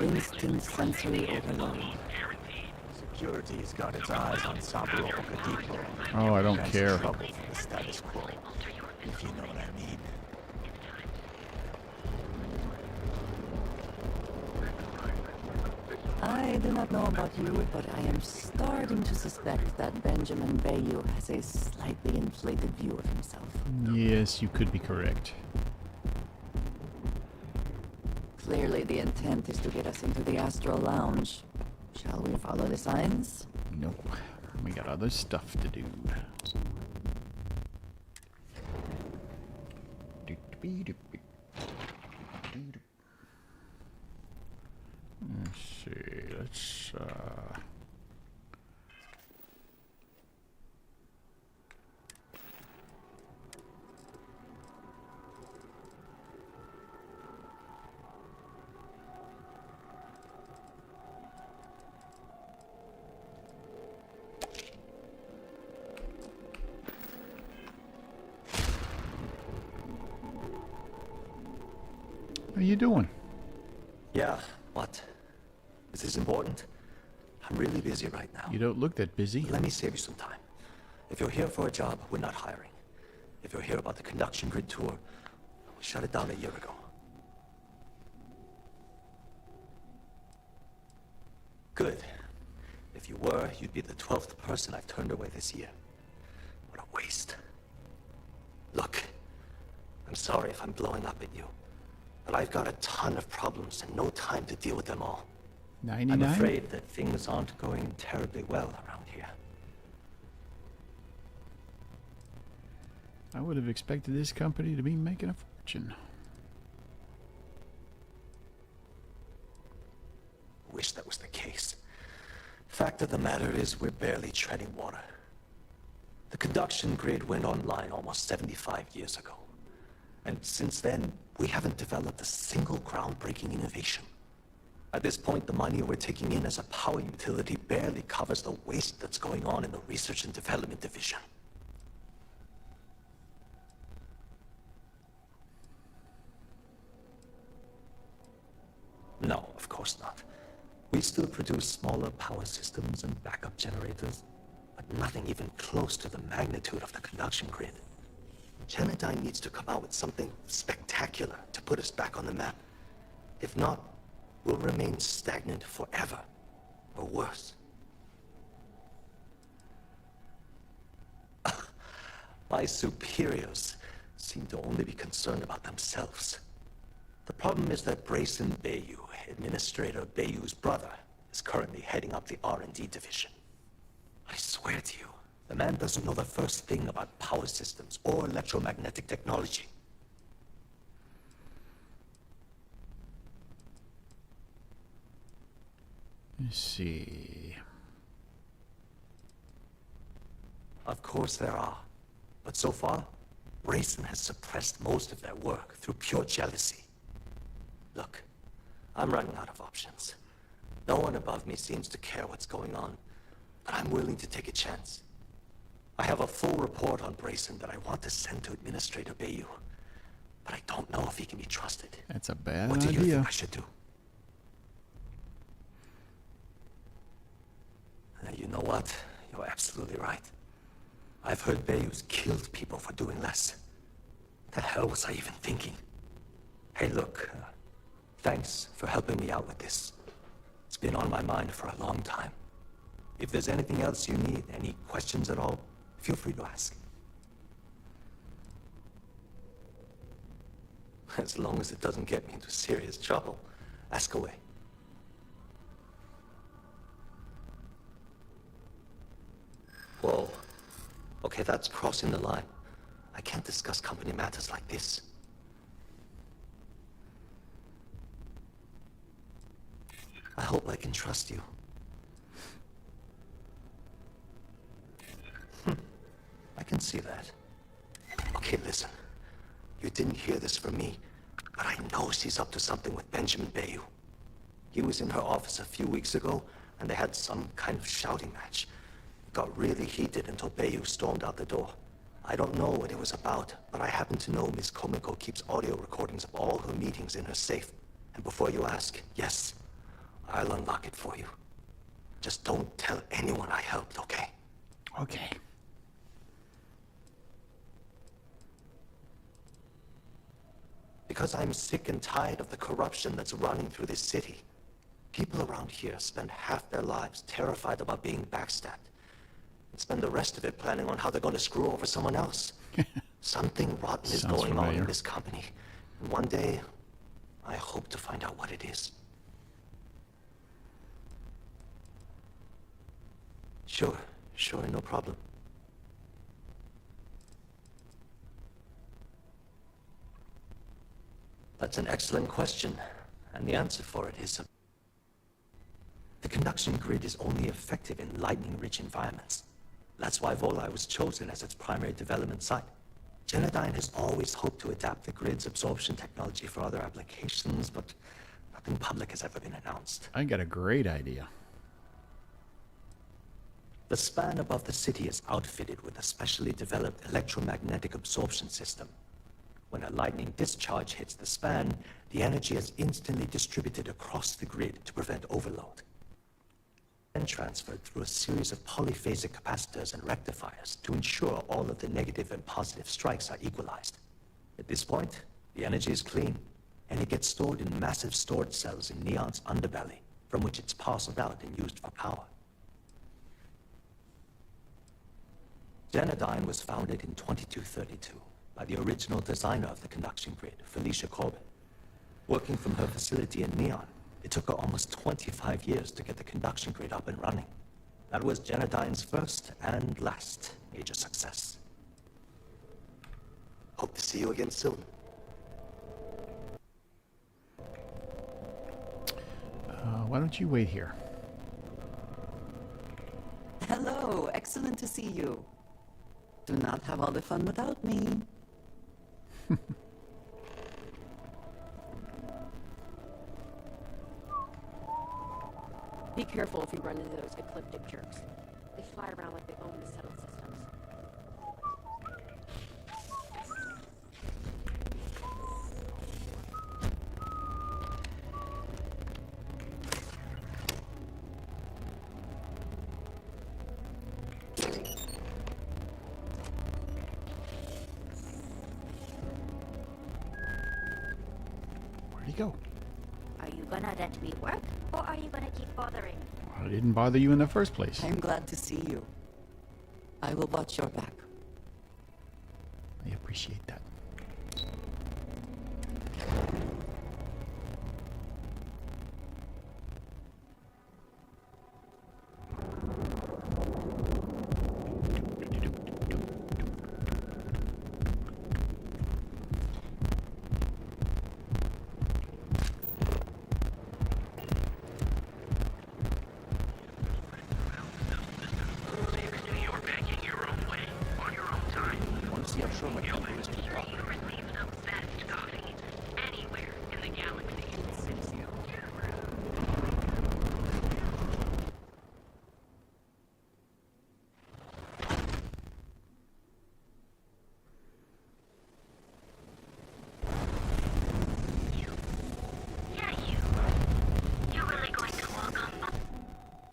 Instant sensory overload. Security's got its eyes on Saburo Okadipo. Oh, I don't That's care. trouble for the status quo, if you know what I mean. I do not know about you, but I am starting to suspect that Benjamin Bayou has a slightly inflated view of himself. Yes, you could be correct. Clearly the intent is to get us into the Astral Lounge. Shall we follow the signs? No, we got other stuff to do. Let's see, let's How you doing? Yeah, what? Is this important? I'm really busy right now. You don't look that busy. Let me save you some time. If you're here for a job, we're not hiring. If you're here about the conduction grid tour, we shut it down a year ago. Good. If you were, you'd be the 12th person I've turned away this year. What a waste. Look, I'm sorry if I'm blowing up at you, but I've got a ton of problems and no time to deal with them all. 99? I'm afraid that things aren't going terribly well around here. I would have expected this company to be making a fortune. Wish that was the case. Fact of the matter is, we're barely treading water. The conduction grid went online almost 75 years ago. And since then, we haven't developed a single groundbreaking innovation. At this point, the money we're taking in as a power utility barely covers the waste that's going on in the research and development division. No, of course not. We still produce smaller power systems and backup generators, but nothing even close to the magnitude of the conduction grid. Genodyne needs to come out with something spectacular to put us back on the map. If not, we'll remain stagnant forever, or worse. My superiors seem to only be concerned about themselves. The problem is that Brayson Bayou, Administrator Bayou's brother, is currently heading up the R&D division. I swear to you, the man doesn't know the first thing about power systems or electromagnetic technology. Let's see. Of course there are. But so far, Brayson has suppressed most of their work through pure jealousy. Look, I'm running out of options. No one above me seems to care what's going on, but I'm willing to take a chance. I have a full report on Brayson that I want to send to Administrator Bayou, but I don't know if he can be trusted. That's a bad What do you idea. think I should do? You know what? You're absolutely right. I've heard Bayou's killed people for doing less. The hell was I even thinking? Hey, look, thanks for helping me out with this. It's been on my mind for a long time. If there's anything else you need, any questions at all, feel free to ask. As long as it doesn't get me into serious trouble, ask away. Whoa. Okay, that's crossing the line. I can't discuss company matters like this. I hope I can trust you. I can see that. Okay. Okay, listen. You didn't hear this from me, but I know she's up to something with Benjamin Bayou. He was in her office a few weeks ago, and they had some kind of shouting match. It got really heated until Bayou stormed out the door. I don't know what it was about, but I happen to know Miss Komiko keeps audio recordings of all her meetings in her safe. And before you ask, yes, I'll unlock it for you. Just don't tell anyone I helped, okay? Okay. Because I'm sick and tired of the corruption that's running through this city. People around here spend half their lives terrified about being backstabbed, and spend the rest of it planning on how they're going to screw over someone else. Something rotten is Sounds going on familiar. in this company, and one day, I hope to find out what it is. Sure, no problem. That's an excellent question, and the answer for it is the conduction grid is only effective in lightning-rich environments. That's why Volai was chosen as its primary development site. Genodyne has always hoped to adapt the grid's absorption technology for other applications, but nothing public has ever been announced. I got a great idea. The span above the city is outfitted with a specially developed electromagnetic absorption system. When a lightning discharge hits the span, the energy is instantly distributed across the grid to prevent overload. Then transferred through a series of polyphasic capacitors and rectifiers to ensure all of the negative and positive strikes are equalized. At this point, the energy is clean, and it gets stored in massive storage cells in Neon's underbelly, from which it's parceled out and used for power. Genodyne was founded in 2232 by the original designer of the conduction grid, Felicia Corbin. Working from her facility in Neon, it took her almost 25 years to get the conduction grid up and running. That was Genodyne's first and last major success. Hope to see you again soon. Why don't you wait here? Hello, excellent to see you. Do not have all the fun without me. Be careful if you run into those ecliptic jerks. They fly around like they own the settled systems. Where'd he go? Are you gonna let me work, or are you gonna keep bothering? I didn't bother you in the first place. I am glad to see you. I will watch your back. I appreciate that.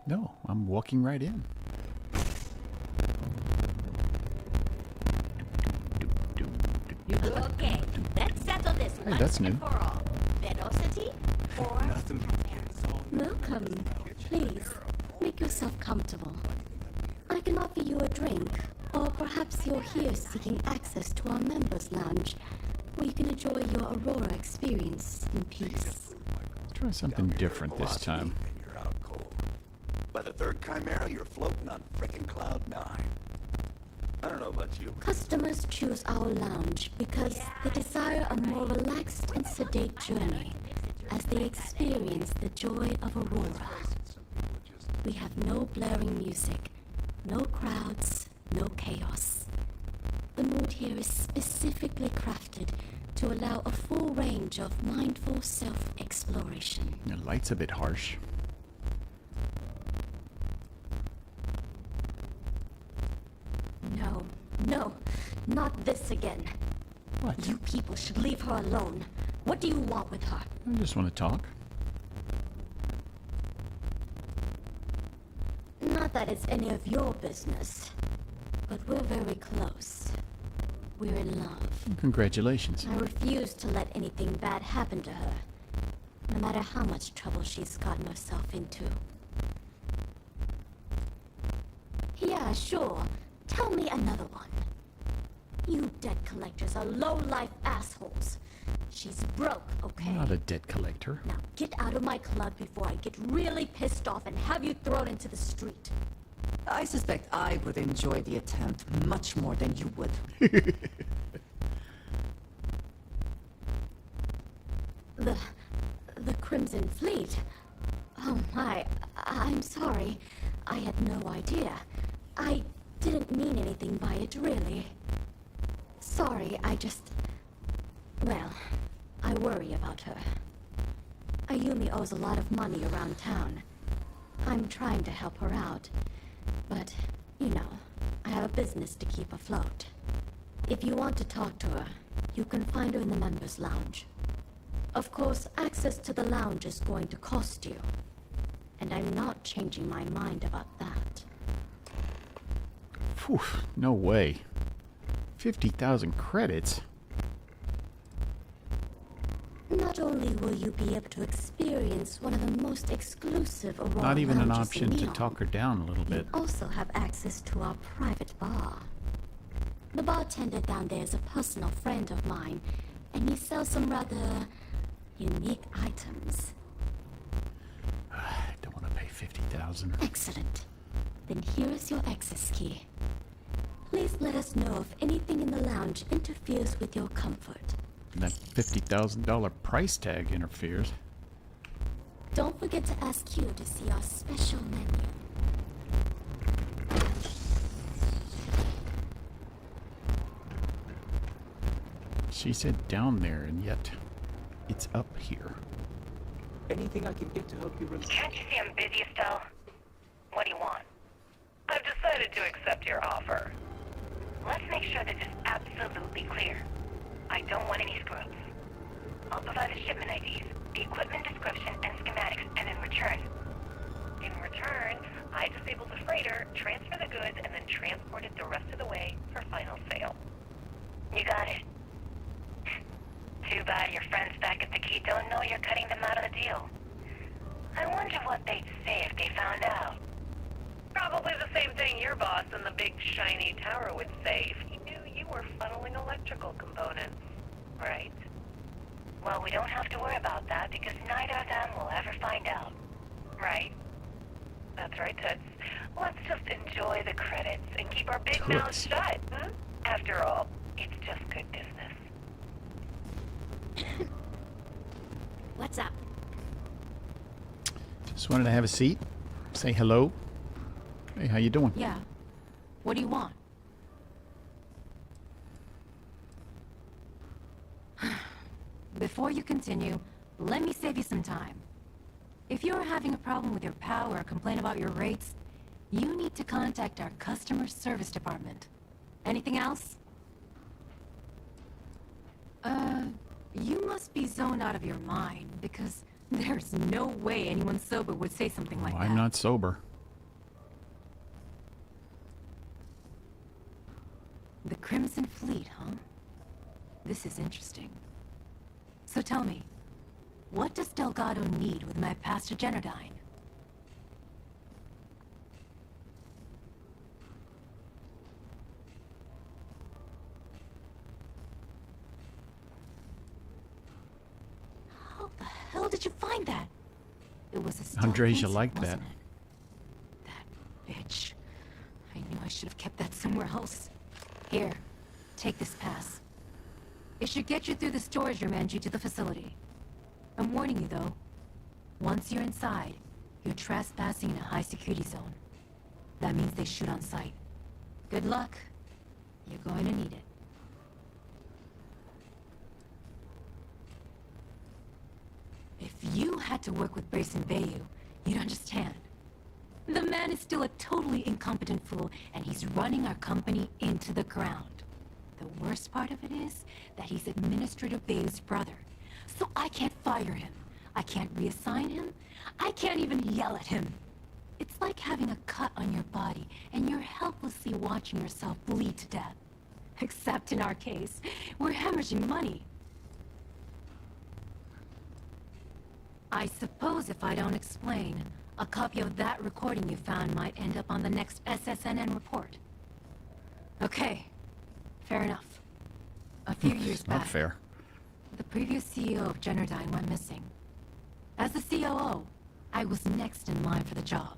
No, I'm walking right in. Okay, let's settle this Hey, that's new. for all. Velocity or Welcome. Please, make yourself comfortable. I can offer you a drink, or perhaps you're here seeking access to our members' lounge, where you can enjoy your Aurora experience in peace. Let's try something different this time. You're out cold. By the third Chimera, you're floating on frickin' Cloud 9. I don't know about you. Customers choose our lounge because they desire a more relaxed and sedate journey as they experience the joy of Aurora. We have no blaring music, no crowds, no chaos. The The mood here is specifically crafted to allow a full range of mindful self-exploration. The light's a bit harsh. No, no, not this again. What? You people should leave her alone. What do you want with her? I just want to talk. Not that it's any of your business, but we're very close. We're in love. Congratulations. I refuse to let anything bad happen to her, no matter how much trouble she's gotten herself into. Yeah, sure. Tell me another one. You debt collectors are low-life assholes. She's broke, okay? I'm not a debt collector. Now get out of my club before I get really pissed off and have you thrown into the street. I suspect I would enjoy the attempt much more than you would. The Crimson Fleet? Oh my, I'm sorry. I had no idea. I didn't mean anything by it, really. Sorry, well, I worry about her. Ayumi owes a lot of money around town. I'm trying to help her out, but, you know, I have a business to keep afloat. If you want to talk to her, you can find her in the members' lounge. Of course, access to the lounge is going to cost you, and I'm not changing my mind about that. Phew, no way. 50,000 credits? Not only will you be able to experience one of the most exclusive Aurora Not even an lounges option in to Neon, talk her down a little bit. you also have access to our private bar. The bartender down there is a personal friend of mine, and he sells some rather unique items. I don't want to pay 50,000. Excellent. Then here is your access key. Please let us know if anything in the lounge interferes with your comfort. And that $50,000 price tag interferes. Don't forget to ask Q to see our special menu. She said down there, and yet it's up here. Anything I can get to help you relax? Can't you see I'm busy, Estelle? What do you want? I've decided to accept your offer. Let's make sure this is absolutely clear. I don't want any screws. I'll provide the shipment IDs, the equipment description, and schematics, and in return, I disable the freighter, transfer the goods, and then transport it the rest of the way for final sale. You got it. Too bad your friends back at the Key don't know you're cutting them out of the deal. I wonder what they'd say if they found out. Probably the same thing your boss in the big shiny tower would say if he knew you were funneling electrical components, right? Well, we don't have to worry about that because neither of them will ever find out, right? That's right, Toots. Let's just enjoy the credits and keep our big mouths shut. After all, it's just good business. What's up? Just wanted to have a seat, say hello. Hey, how you doing? Yeah. What do you want? Before you continue, let me save you some time. If you're having a problem with your POW or complain about your rates, you need to contact our customer service department. Anything else? You must be zoned out of your mind, because there's no way anyone sober would say something like that. I'm not sober. The Crimson Fleet, huh? This is interesting. So tell me, what does Delgado need with my Pastor Genodyne? How the hell did you find that? It was a Andresia Starfield, liked that. wasn't it? That bitch. I knew I should have kept that somewhere else. Here, take this pass. It should get you through the storage room entry to the facility. I'm warning you though, once you're inside, you're trespassing in a high security zone. That means they shoot on sight. Good luck. You're going to need it. you had to work with Grayson Bayou, you'd understand. The man is still a totally incompetent fool, and he's running our company into the ground. The worst part of it is that he's Administrator Bayou's brother. So I can't fire him. I can't reassign him. I can't even yell at him. It's like having a cut on your body, and you're helplessly watching yourself bleed to death. Except in our case, we're hemorrhaging money. I suppose if I don't explain, a copy of that recording you found might end up on the next SSNN report. Okay, fair enough. A few years back, Not fair. the previous CEO of Generdyne went missing. As the COO, I was next in line for the job.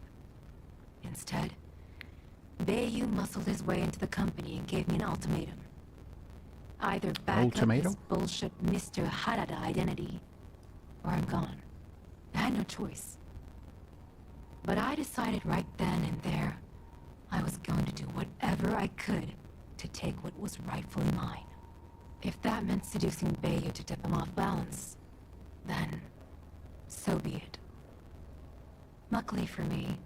Instead, Bayou muscled his way into the company and gave me an ultimatum. Either back up this bullshit Mr. Harada identity, or I'm gone. I had no choice. But I decided right then and there, I was going to do whatever I could to take what was rightfully mine. If that meant seducing Bayou to tip him off balance, then so be it. Luckily for me,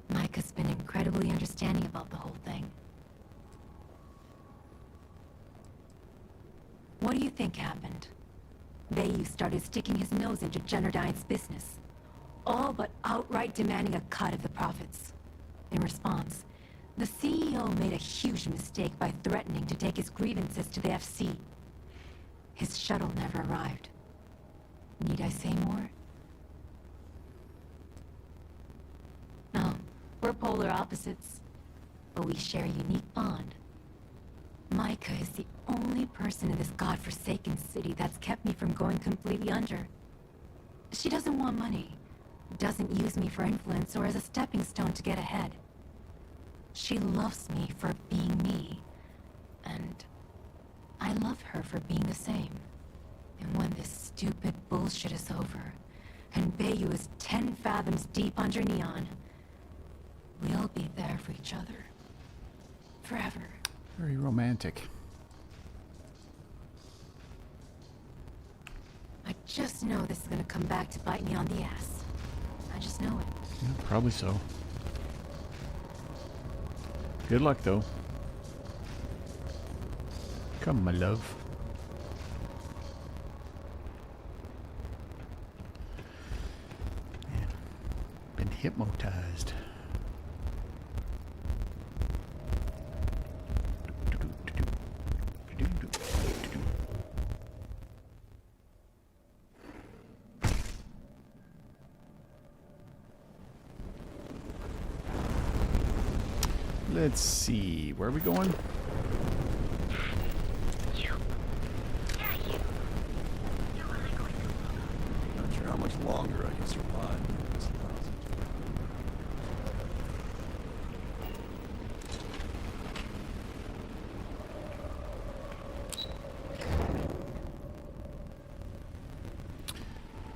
Mike has been incredibly understanding about the whole thing. What do you think happened? Bayou started sticking his nose into Generdyne's business, all but outright demanding a cut of the profits. In response, the CEO made a huge mistake by threatening to take his grievances to the FC. His shuttle never arrived. Need I say more? No, we're polar opposites, but we share a unique bond. Micah is the only person in this godforsaken city that's kept me from going completely under. She doesn't want money, doesn't use me for influence or as a stepping stone to get ahead. She loves me for being me, and I love her for being the same. And when this stupid bullshit is over, and Bayou is 10 fathoms deep under Neon, we'll be there for each other. Forever. Very romantic. I just know this is gonna come back to bite me on the ass. I just know it. Yeah, probably so. Good luck, though. Come, my love. Yeah. Been hypnotized. Let's see, where are we going? Not sure how much longer I can survive.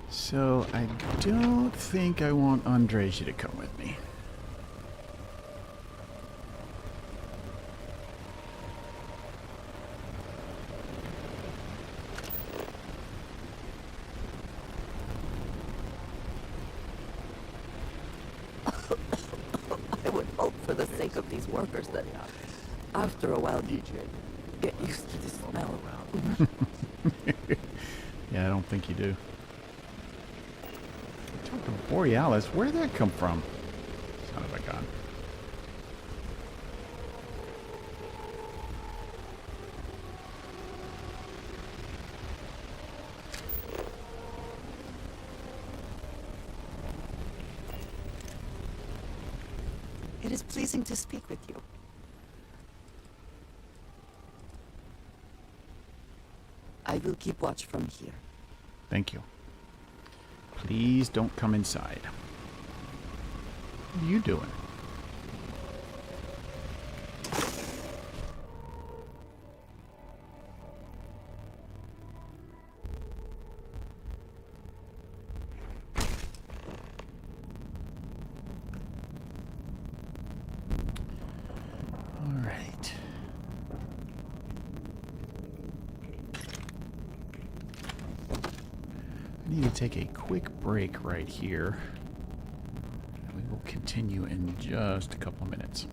So, I don't think I want Andreja to come with me. I would hope for the sake of these workers that after a while you get used to the smell around. Yeah, I don't think you do. Talk to Borealis, where'd that come from? Son of a gun. It is pleasing to speak with you. I will keep watch from here. Thank you. Please don't come inside. What are you doing? All right. I need to take a quick break right here. We will continue in just a couple minutes.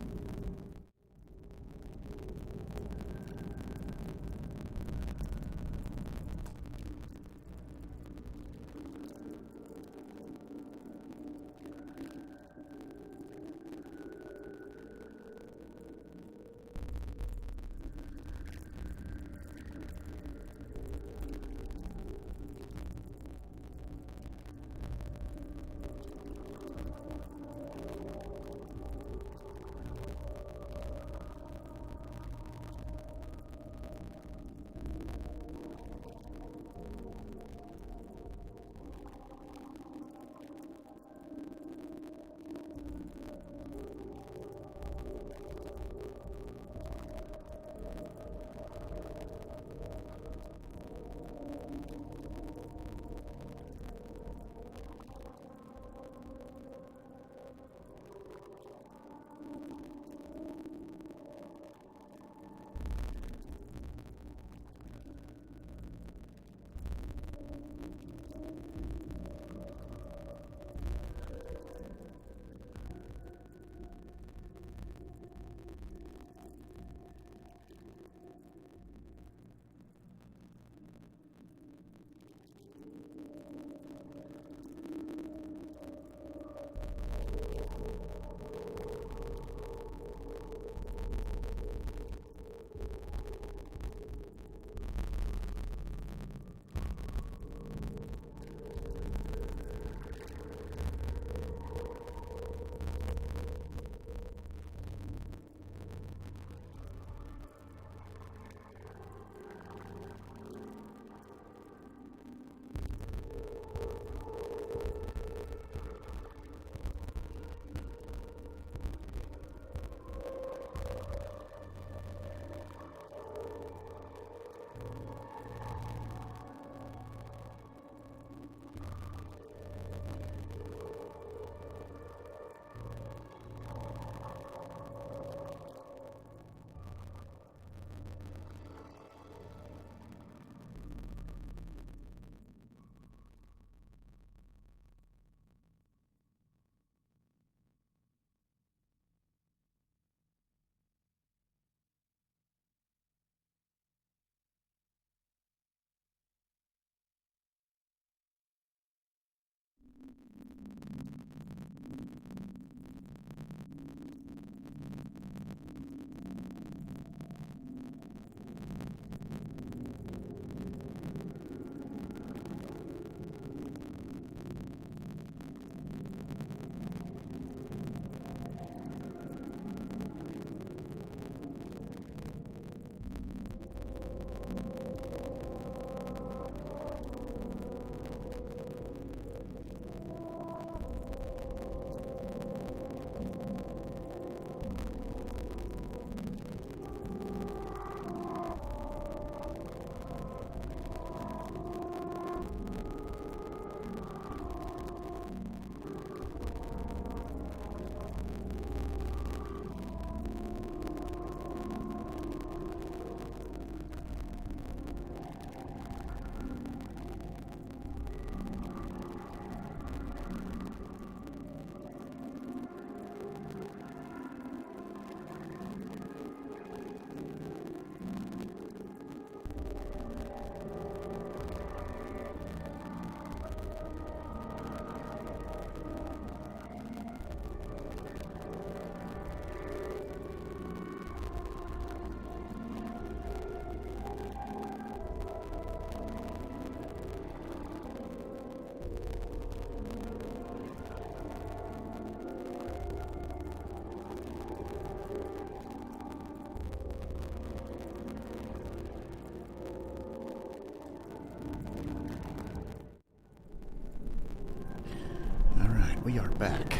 We are back.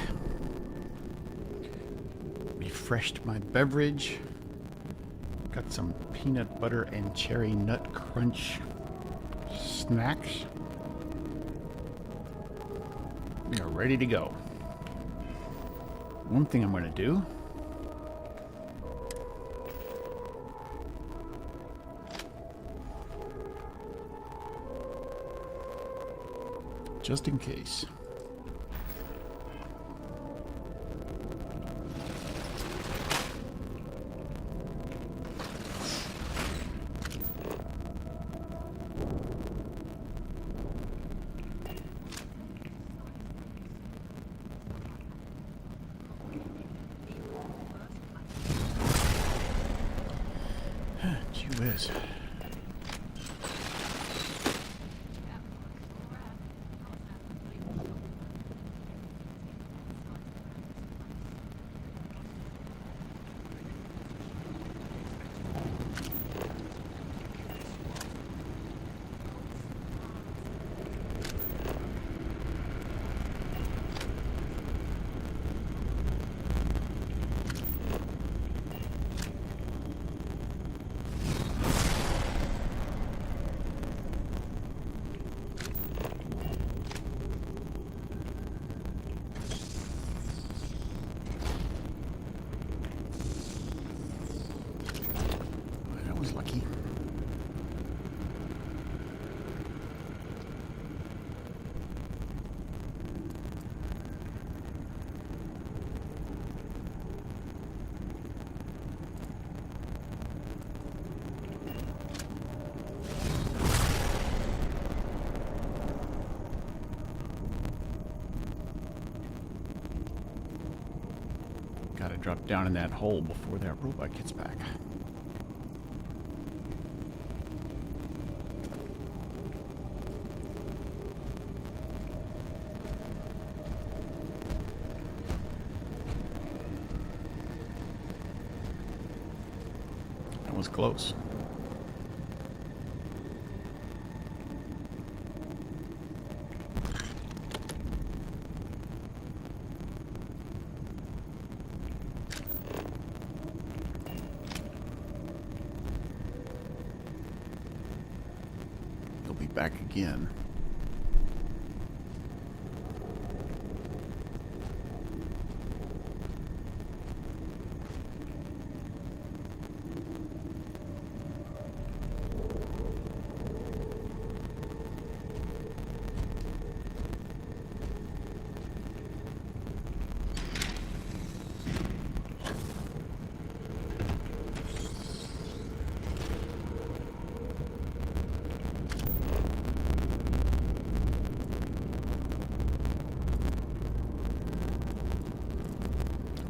Refreshed my beverage. Got some peanut butter and cherry nut crunch snacks. We are ready to go. One thing I'm going to do just in case. Gee whiz. That was lucky. Gotta drop down in that hole before that robot gets back. That was close. He'll be back again.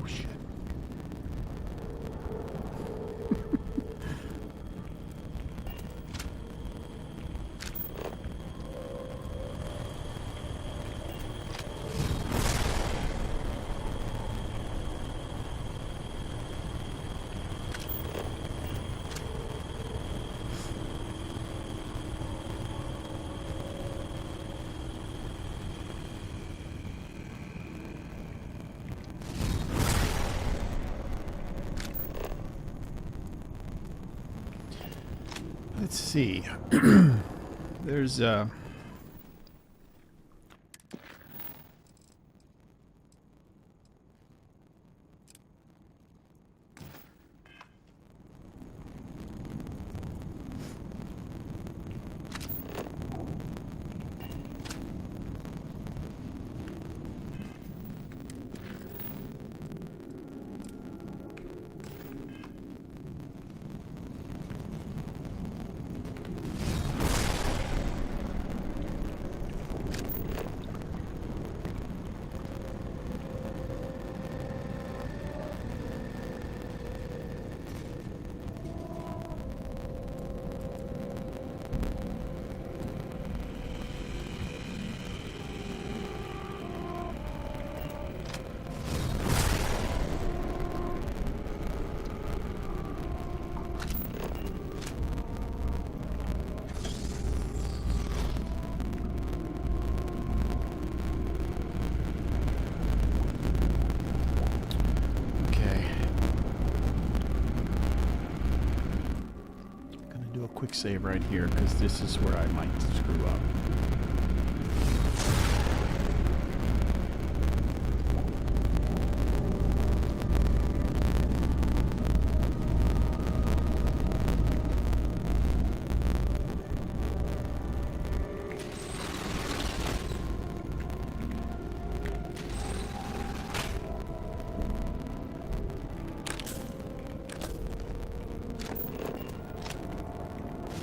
Oh shit. Let's see. There's quick save right here because this is where I might screw up.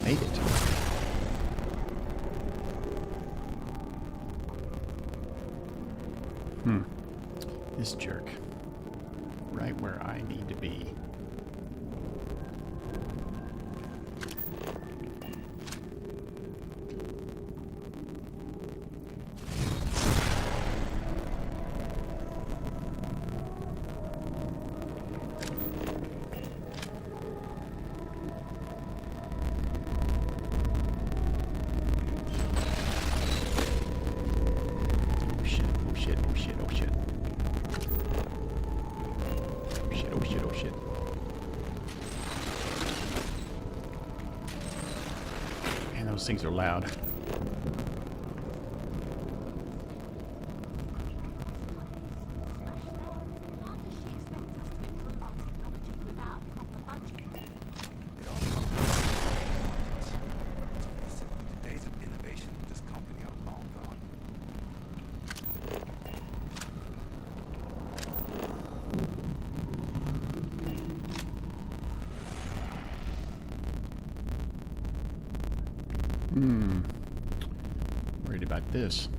made it. This jerk. Right where I need to be. Those things are loud. Days of innovation with this company are long gone. Worried about this.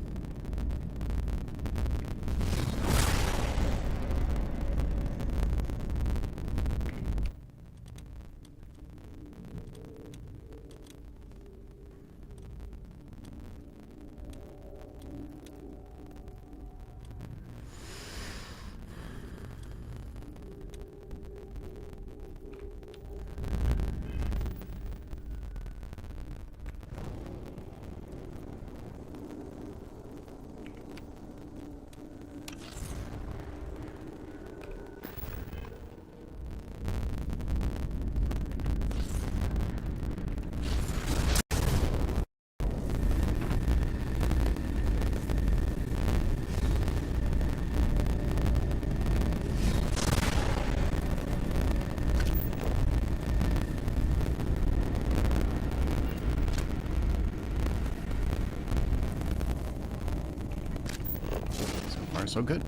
So good.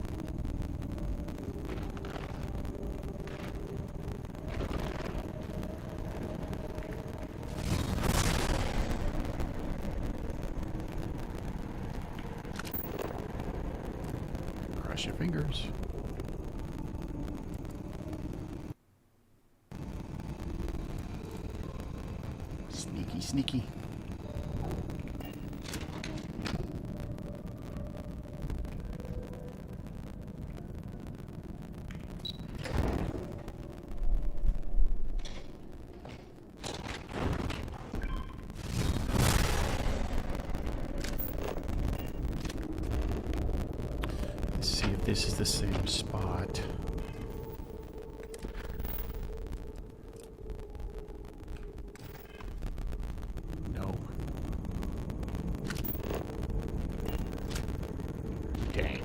Cross your fingers. Sneaky, sneaky. This is the same spot. No. Dang.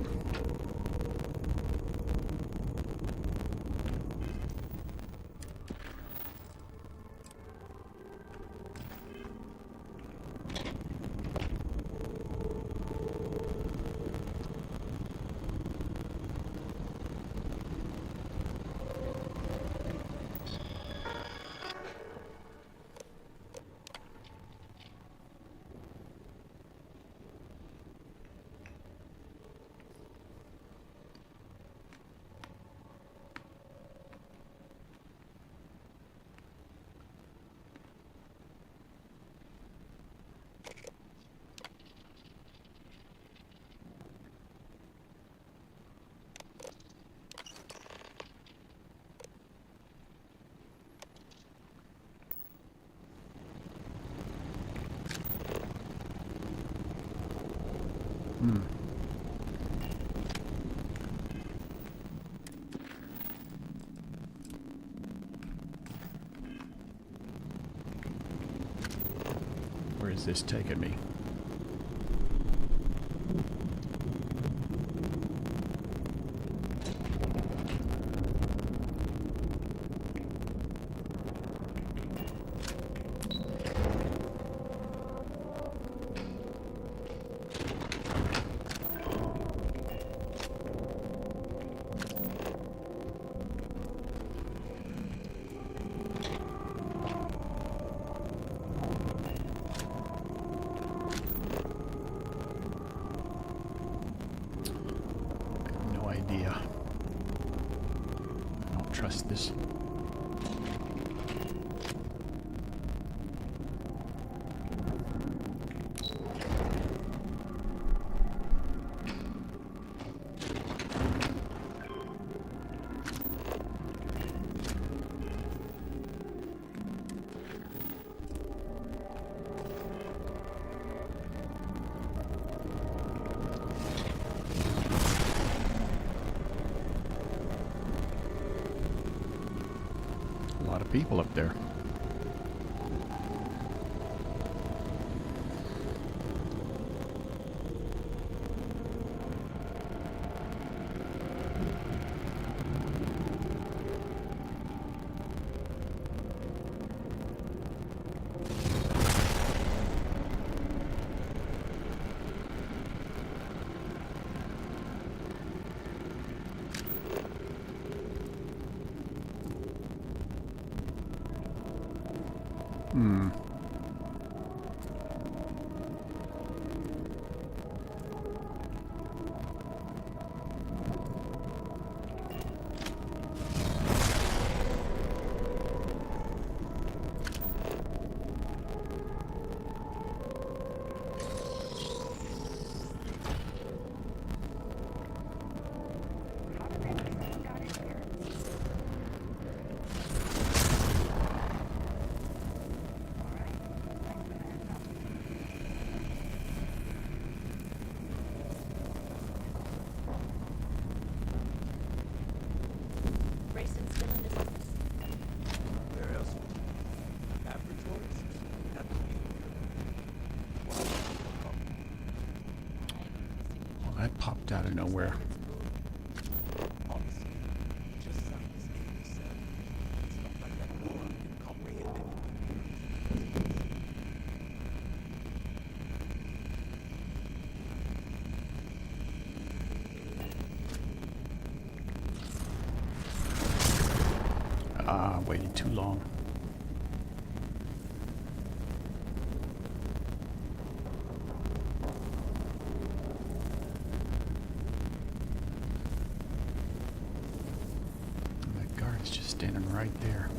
Where is this taking me? trust this. A lot of people up there. Hmm. Grayson's still in his office. Where else? Laboratories? Well, that popped out of nowhere. Ah, waited too long. That guard is just standing right there.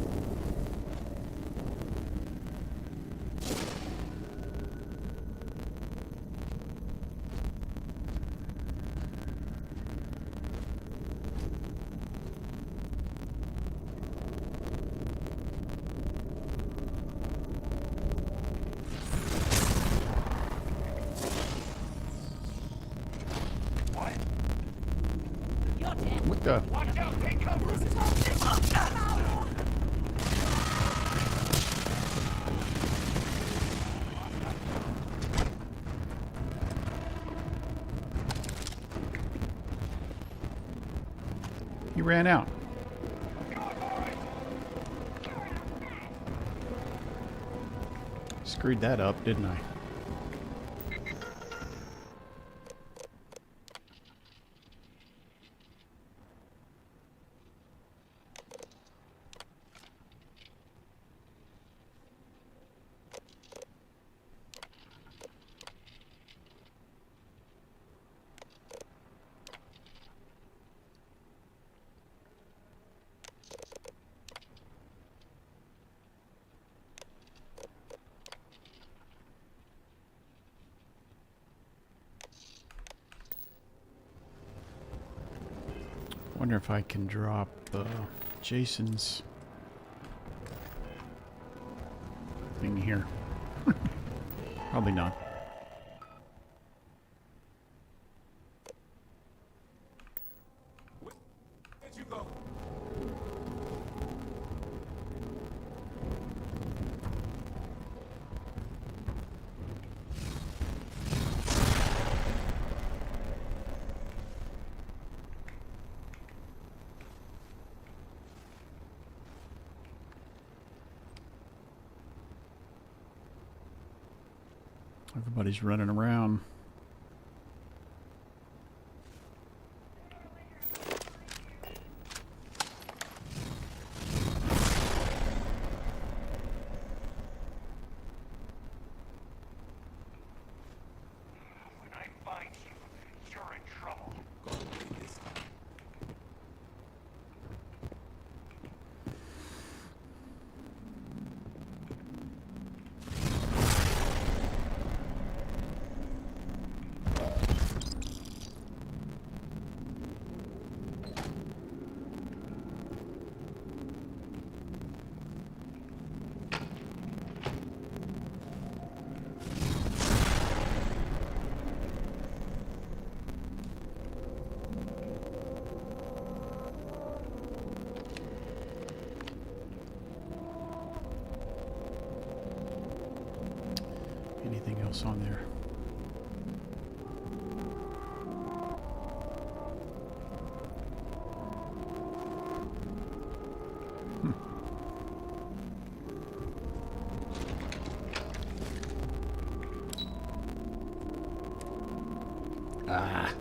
What the? Watch out, take cover! He ran out. Screwed that up, didn't I? Wonder if I can drop Jason's thing here. Probably not. Where'd you go? Everybody's running around. When I find you, you're in trouble. Anything else on there? Ah.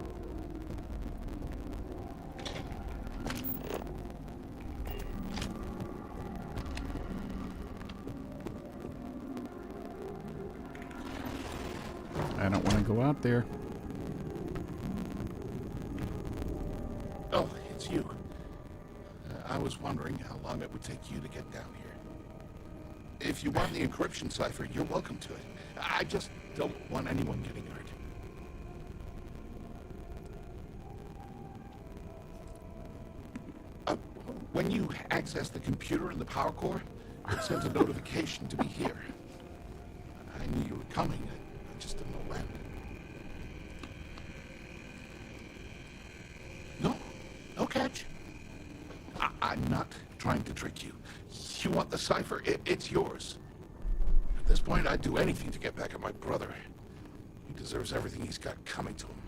I don't want to go out there. Oh, it's you. I was wondering how long it would take you to get down here. If you want the encryption cipher, you're welcome to it. I just don't want anyone getting hurt. When you access the computer in the power core, it sends a notification to be here. I knew you were coming. I just didn't know when. No catch. I'm not trying to trick you. You want the cipher? It's yours. At this point, I'd do anything to get back at my brother. He deserves everything he's got coming to him.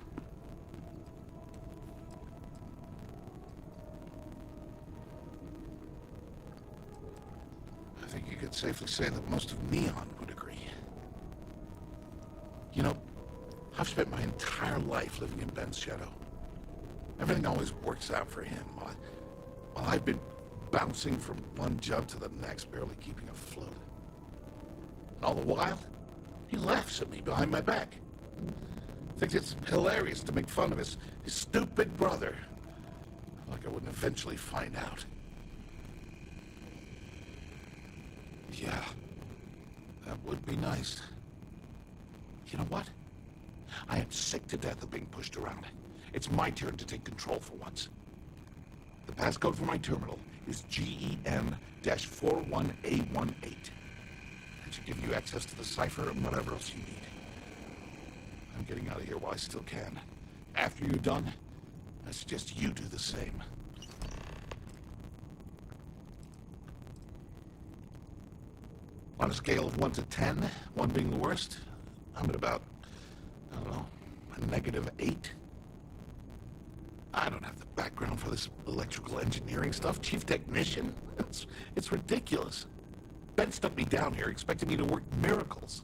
I think you could safely say that most of Neon would agree. You know, I've spent my entire life living in Ben's shadow. Everything always works out for him, while I've been bouncing from one job to the next, barely keeping afloat. And all the while, he laughs at me behind my back. Thinks it's hilarious to make fun of his stupid brother. Like I wouldn't eventually find out. Yeah, that would be nice. You know what? I am sick to death of being pushed around. It's my turn to take control for once. The passcode for my terminal is GEM-41A18. That should give you access to the cipher and whatever else you need. I'm getting out of here while I still can. After you're done, I suggest you do the same. On a scale of 1 to 10, 1 being the worst, I'm at about, I don't know, a -8. I don't have the background for this electrical engineering stuff. Chief technician? It's ridiculous. Ben stuck me down here expecting me to work miracles.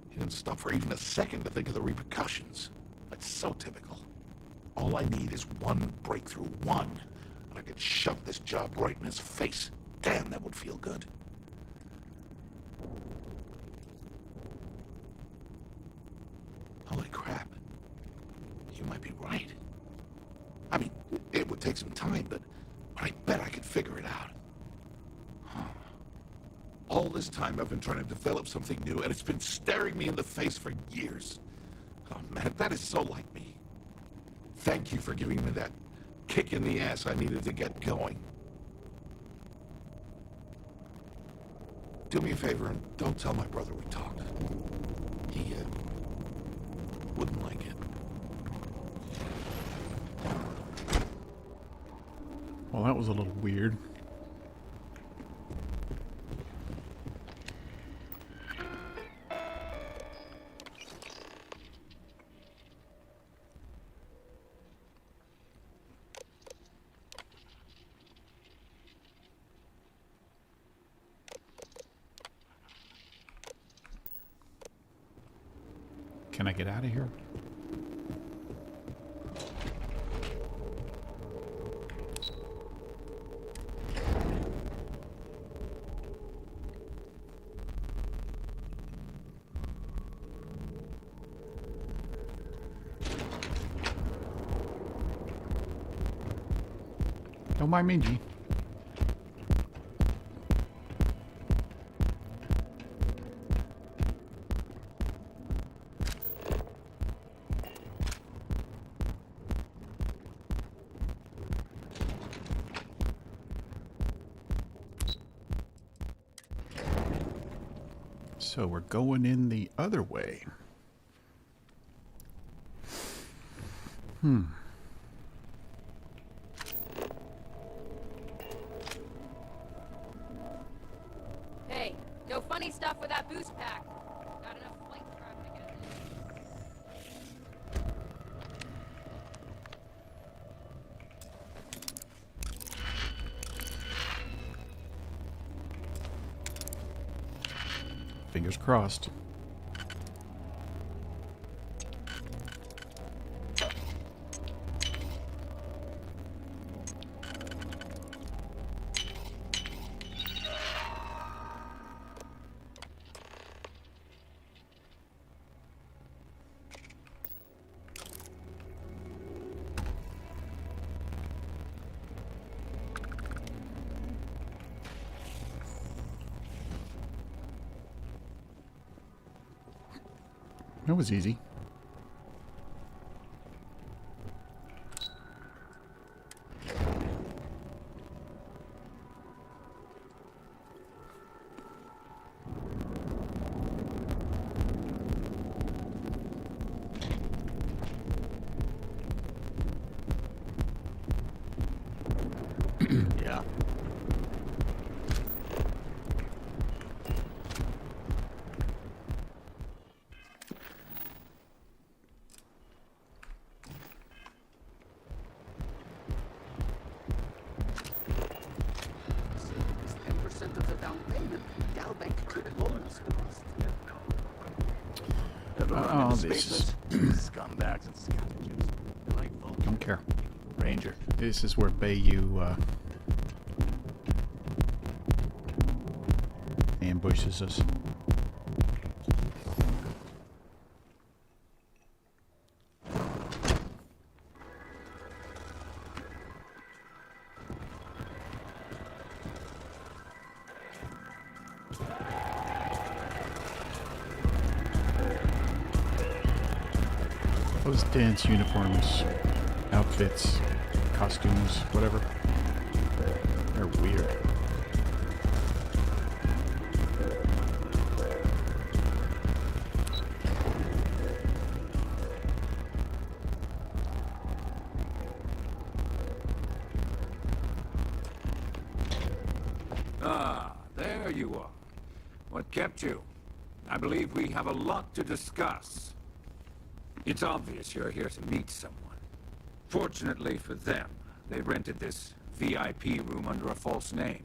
He didn't stop for even a second to think of the repercussions. That's so typical. All I need is one breakthrough, one, and I could shove this job right in his face. Damn, that would feel good. Holy crap. You might be right. I mean, it would take some time, but I bet I could figure it out. All this time I've been trying to develop something new, and it's been staring me in the face for years. Oh man, that is so like me. Thank you for giving me that kick in the ass I needed to get going. Do me a favor and don't tell my brother we talked. He wouldn't like it. Well, that was a little weird. Can I get out of here? Don't mind me, G. So we're going in the other way. Hey, no funny stuff with that boost pack. Got enough flight Fingers crossed. That was easy. Yeah. Oh, this is... Scumbags and scavengers. Don't care. Ranger. This is where Bayou ambushes us. Those dance uniforms, outfits, costumes, whatever. They're weird. Ah, there you are. What kept you? I believe we have a lot to discuss. It's obvious you're here to meet someone. Fortunately for them, they rented this VIP room under a false name.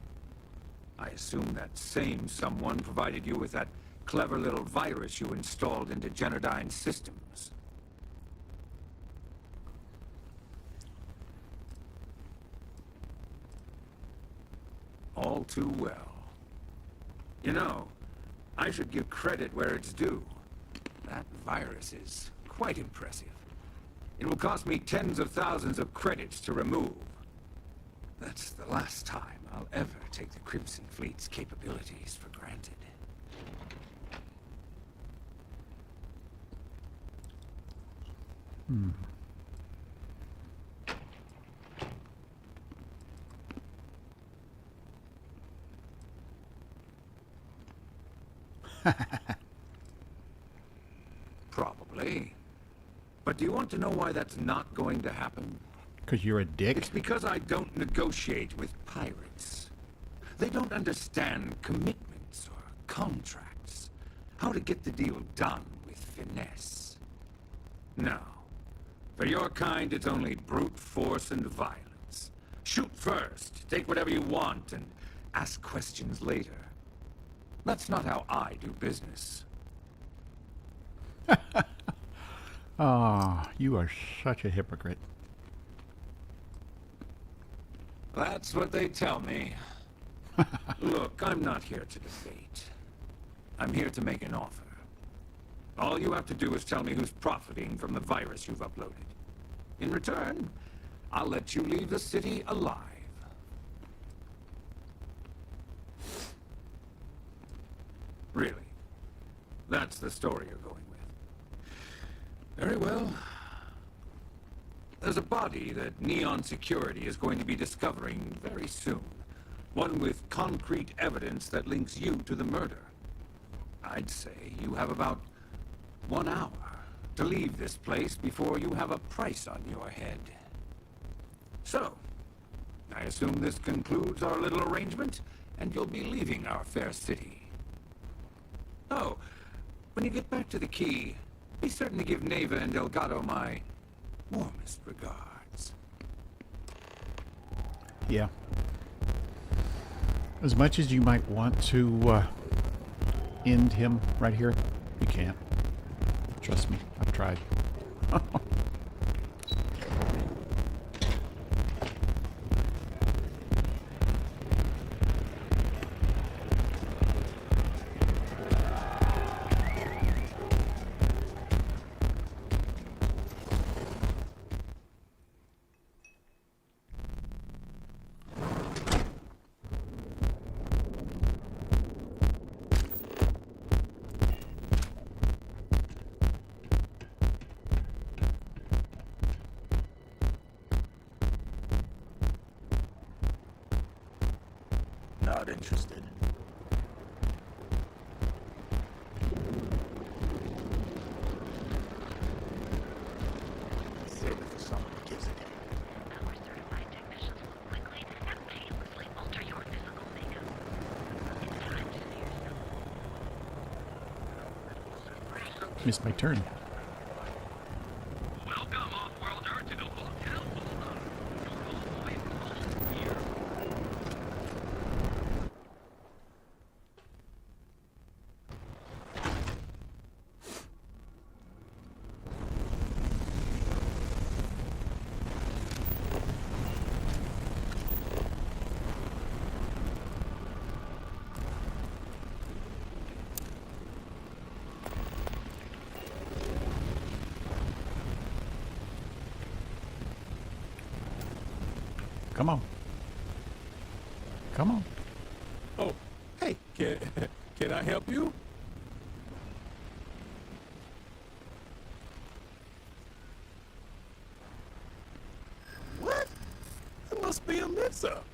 I assume that same someone provided you with that clever little virus you installed into Genodyne's systems. All too well. You know, I should give credit where it's due. That virus is quite impressive. It will cost me tens of thousands of credits to remove. That's the last time I'll ever take the Crimson Fleet's capabilities for granted. Hmm. Probably. But do you want to know why that's not going to happen? Because you're a dick? It's because I don't negotiate with pirates. They don't understand commitments or contracts. How to get the deal done with finesse. No. For your kind, it's only brute force and violence. Shoot first, take whatever you want, and ask questions later. That's not how I do business. Ah, you are such a hypocrite. That's what they tell me. Look, I'm not here to debate. I'm here to make an offer. All you have to do is tell me who's profiting from the virus you've uploaded. In return, I'll let you leave the city alive. Really? That's the story you're going with. Very well. There's a body that Neon Security is going to be discovering very soon. One with concrete evidence that links you to the murder. I'd say you have about 1 hour to leave this place before you have a price on your head. So, I assume this concludes our little arrangement, and you'll be leaving our fair city. Oh, when you get back to the key, be certain to give Neva and Delgado my warmest regards. Yeah. As much as you might want to end him right here? You can't. Trust me, I've tried. Not interested. Save it for someone who gives a damn. Our certified technicians will quickly and painlessly alter your physical makeup. It's time to see yourself. Missed my turn. Welcome off-worlder to the hotel. Come on. Come on. Oh, hey, can I help you? What? It must be a mix-up.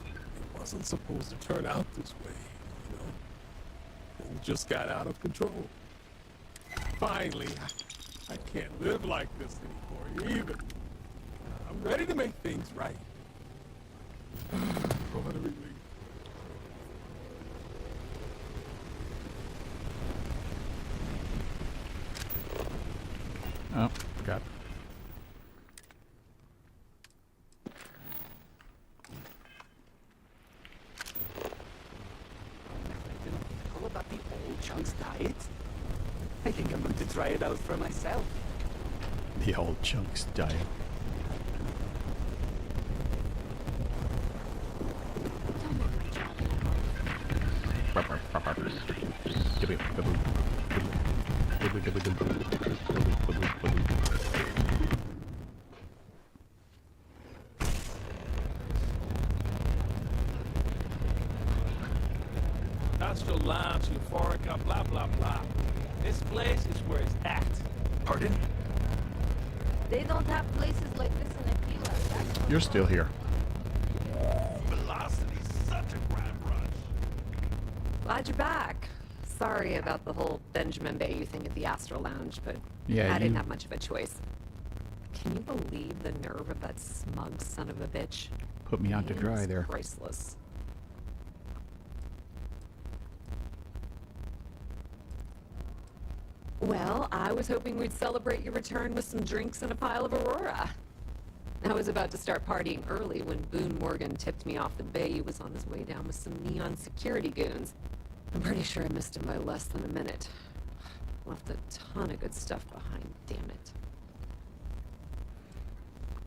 It wasn't supposed to turn out this way, you know. Things just got out of control. Finally, I can't live like this anymore either. I'm ready to make things right. What a relief. Oh, forgot. All about the old chunks diet? I think I'm going to try it out for myself. The old chunks diet. Astral Lounge, Euphorica, blah, blah, blah. This place is where it's at. Pardon? They don't have places like this in Aquila. You're still here. Velocity's such a grand rush. Glad you're back. Sorry about the whole Benjamin Bayou thing at the Astral Lounge, but Yeah, I didn't you- have much of a choice. Can you believe the nerve of that smug son of a bitch? Put me out to dry It's there. priceless. Well, I was hoping we'd celebrate your return with some drinks and a pile of Aurora. I was about to start partying early when Boone Morgan tipped me off that Bayou was on his way down with some neon security goons. I'm pretty sure I missed him by less than a minute. Left a ton of good stuff behind, damn it.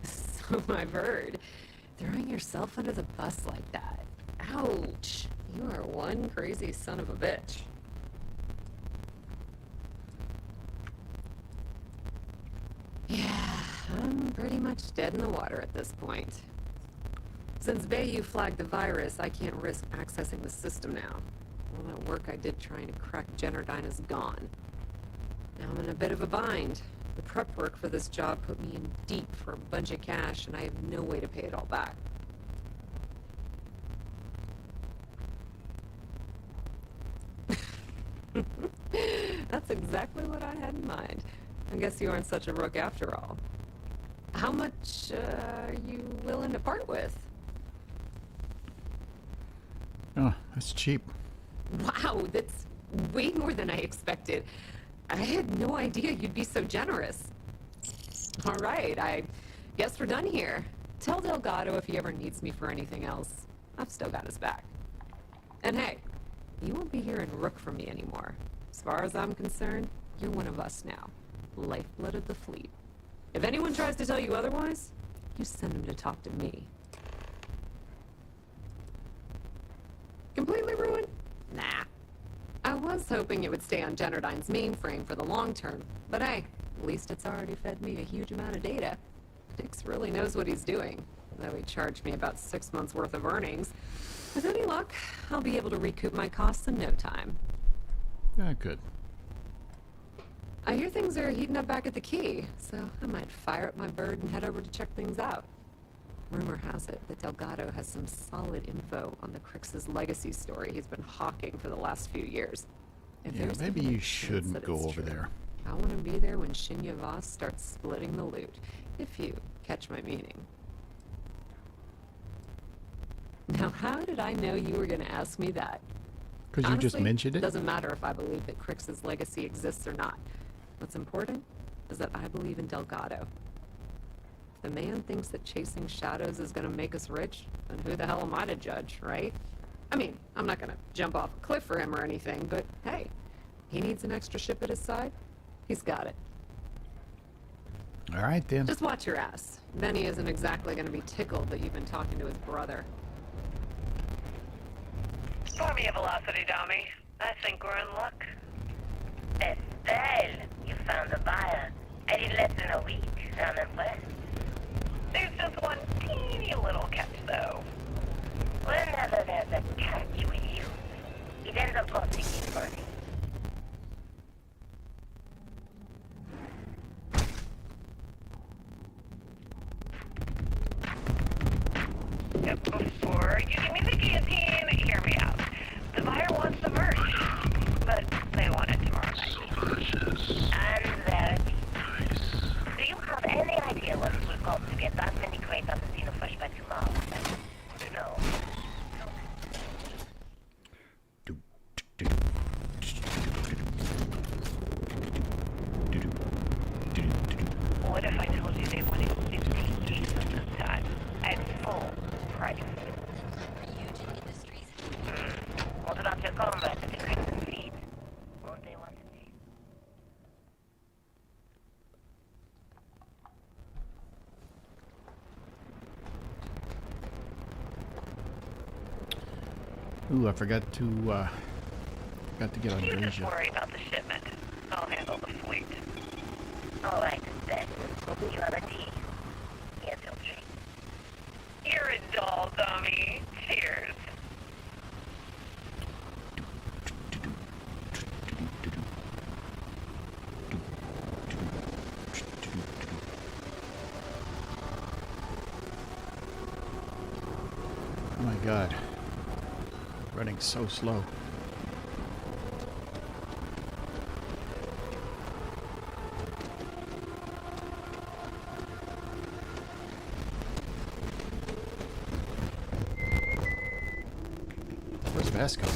So I've heard. Throwing yourself under the bus like that. Ouch. You are one crazy son of a bitch. Yeah, I'm pretty much dead in the water at this point. Since Bayou flagged the virus, I can't risk accessing the system now. All that work I did trying to crack Generdyne is gone. Now I'm in a bit of a bind. The prep work for this job put me in deep for a bunch of cash, and I have no way to pay it all back. That's exactly what I had in mind. I guess you aren't such a rook after all. How much are you willing to part with? Oh, that's cheap. Wow, that's way more than I expected. I had no idea you'd be so generous. All right, I guess we're done here. Tell Delgado if he ever needs me for anything else. I've still got his back. And hey, you won't be hearing rook from me anymore. As far as I'm concerned, you're one of us now. Lifeblood of the fleet. If anyone tries to tell you otherwise, you send them to talk to me. Completely ruined? Nah. I was hoping it would stay on Generdyne's mainframe for the long term, but hey, at least it's already fed me a huge amount of data. Dix really knows what he's doing, though he charged me about 6 months worth of earnings. With any luck, I'll be able to recoup my costs in no time. Good. I hear things are heating up back at the Key, so I might fire up my bird and head over to check things out. Rumor has it that Delgado has some solid info on the Crix's legacy story he's been hawking for the last few years. If Yeah, there's maybe even a you chance shouldn't that go it's over true, there. I want to be there when Shinya Voss starts splitting the loot, if you catch my meaning. Now, how did I know you were going to ask me that? Because you just Honestly, mentioned it? Doesn't matter if I believe that Crix's legacy exists or not. What's important is that I believe in Delgado. If the man thinks that chasing shadows is going to make us rich, then who the hell am I to judge, right? I mean, I'm not going to jump off a cliff for him or anything, but hey, he needs an extra ship at his side. He's got it. All right, then. Just watch your ass. Benny isn't exactly going to be tickled that you've been talking to his brother. Pour me a velocity, dummy. I think we're in luck. Estelle, you found a buyer. And in less than a week. I'm impressed. There's just one teeny little catch, though. Whenever there's a catch with you, it ends up costing you money. Before you give me the guillotine, hear me out. The buyer wants the merch, but they want it tomorrow night. And there it is. Do you have any idea what it would cost to get that many crates of the Xenofresh back to Mars? No. What if I told you they wanted 15 cases this time, at full price? What about your combat at the Crimson Fleet? Won't they want to see? Ooh, I forgot to get on You just Asia. worry about the shipment. I'll handle the fleet. Alright, then. You have a tea. Infiltrate. You're a doll, dummy. Cheers. Oh my god. Running so slow. Where's Vasco?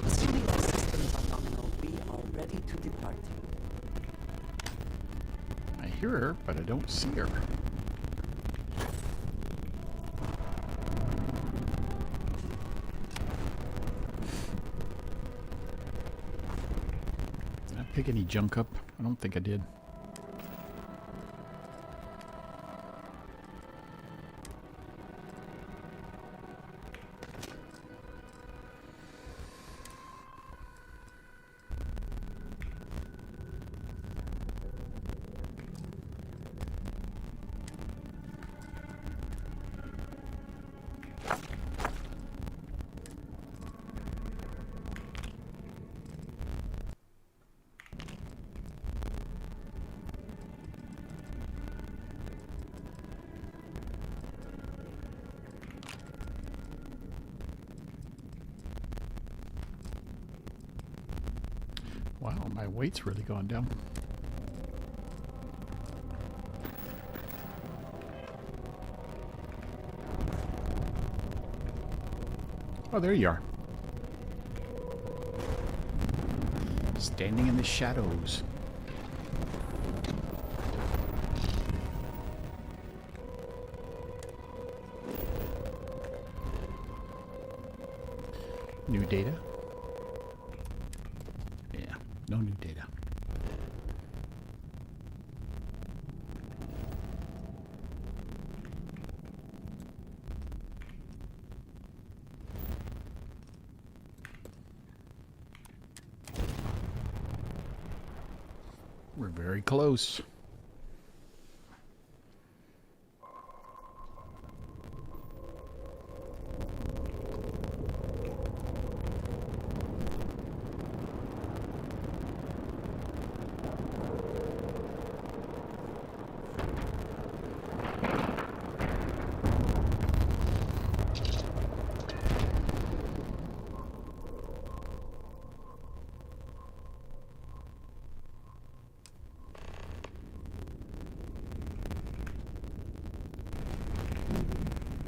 Assuming the systems are nominal, we are ready to depart. I hear her, but I don't see her. Did I pick any junk up? I don't think I did. Wow, my weight's really gone down. Oh, there you are. Standing in the shadows. New data? Yeah, no new data. We're very close.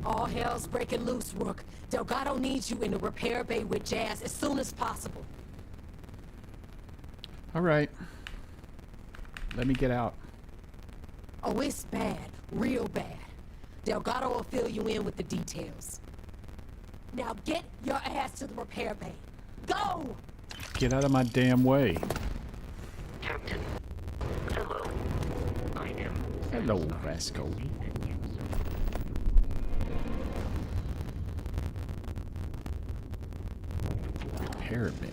All hell's breaking loose, Rook. Delgado needs you in the repair bay with Jazz as soon as possible. All right. Let me get out. Oh, it's bad. Real bad. Delgado will fill you in with the details. Now get your ass to the repair bay. Go! Get out of my damn way. Captain. Hello. I am... Hello, Vasco. Repair bay.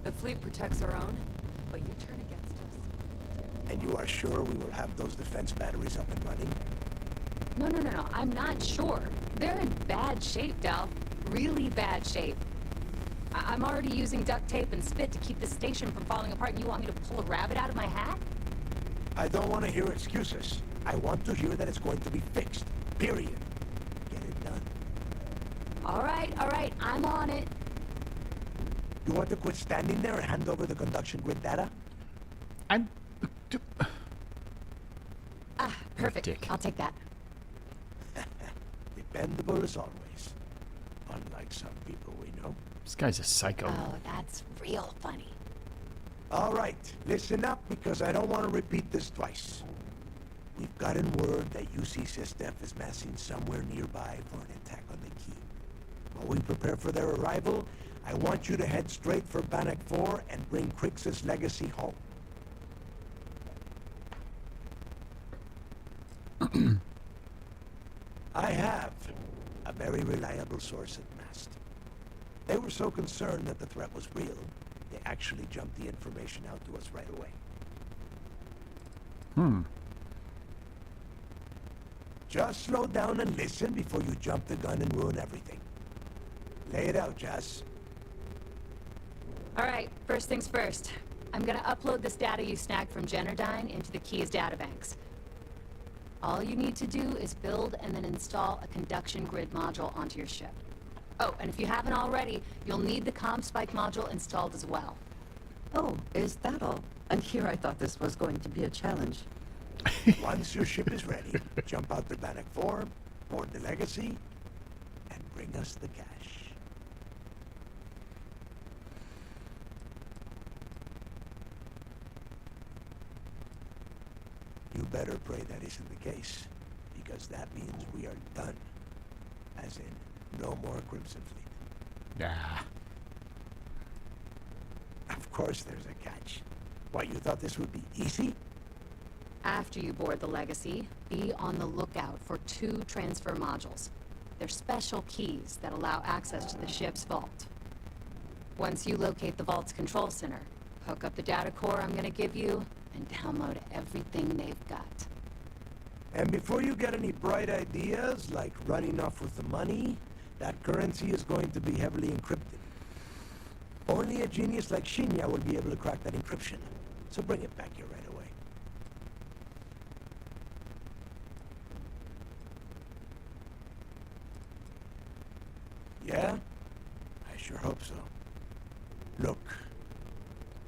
The fleet protects our own, but you turn against us. And you are sure we will have those defense batteries up and running? No. I'm not sure. They're in bad shape, Del. Really bad shape. I'm already using duct tape and spit to keep the station from falling apart, and you want me to pull a rabbit out of my hat? I don't want to hear excuses. I want to hear that it's going to be fixed. Period. Get it done. All right. I'm on it. You want to quit standing there and hand over the conduction grid data? Perfect. Dick. I'll take that. Dependable as always. Unlike some people we know. This guy's a psycho. Oh, that's real funny. All right, listen up because I don't want to repeat this twice. We've gotten word that UC Systef is massing somewhere nearby for an attack on the key. While we prepare for their arrival, I want you to head straight for Bannock 4 and bring Crix's legacy home. I have a very reliable source at Mast. They were so concerned that the threat was real, they actually jumped the information out to us right away. Just slow down and listen before you jump the gun and ruin everything. Lay it out, Jess. All right, first things first. I'm gonna upload this data you snagged from Generdyne into the Key's databanks. All you need to do is build and then install a conduction grid module onto your ship. Oh, and if you haven't already, you'll need the comm spike module installed as well. Oh, is that all? And here I thought this was going to be a challenge. Once your ship is ready, jump out to Bannock 4, board the legacy, and bring us the cash. You better pray that isn't the case, because that means we are done. As in, no more Crimson Fleet. Yeah. Of course there's a catch. What, you thought this would be easy? After you board the Legacy, be on the lookout for 2 transfer modules. They're special keys that allow access to the ship's vault. Once you locate the vault's control center, hook up the data core I'm gonna give you, and download everything they've got. And before you get any bright ideas, like running off with the money, that currency is going to be heavily encrypted. Only a genius like Shinya will be able to crack that encryption. So bring it back here right away. Yeah? I sure hope so. Look,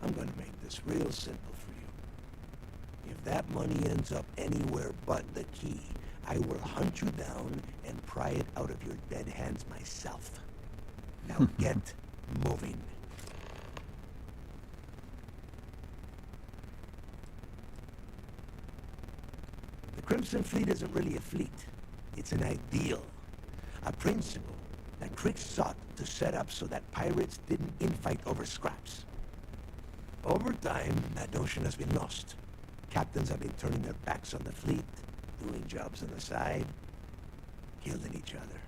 I'm gonna make this real simple for you. If that money ends up anywhere but the key, I will hunt you down and pry it out of your dead hands myself. Now get moving. The Crimson Fleet isn't really a fleet. It's an ideal. A principle that Crix sought to set up so that pirates didn't infight over scraps. Over time, that notion has been lost. Captains have been turning their backs on the fleet, doing jobs on the side, killing each other.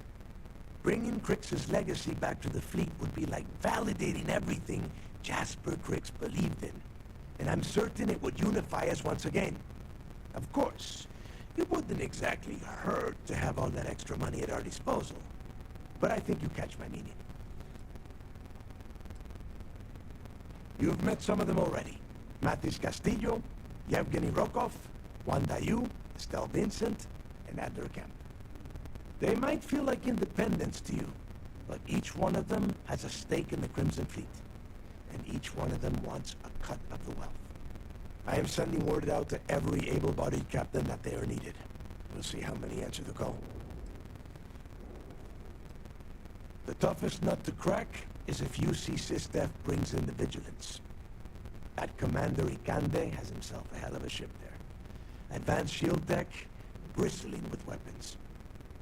Bringing Crix's legacy back to the fleet would be like validating everything Jasper Crix believed in. And I'm certain it would unify us once again. Of course, it wouldn't exactly hurt to have all that extra money at our disposal. But I think you catch my meaning. You've met some of them already. Matis Castillo, Yevgeny Rokov, Juan Dayu, Estelle Vincent, and Adler Kemp. They might feel like independents to you, but each one of them has a stake in the Crimson Fleet, and each one of them wants a cut of the wealth. I am sending word out to every able-bodied captain that they are needed. We'll see how many answer the call. The toughest nut to crack is if UC Sistef brings in the vigilance. That Commander Ikande has himself a hell of a ship there. Advanced shield deck, bristling with weapons.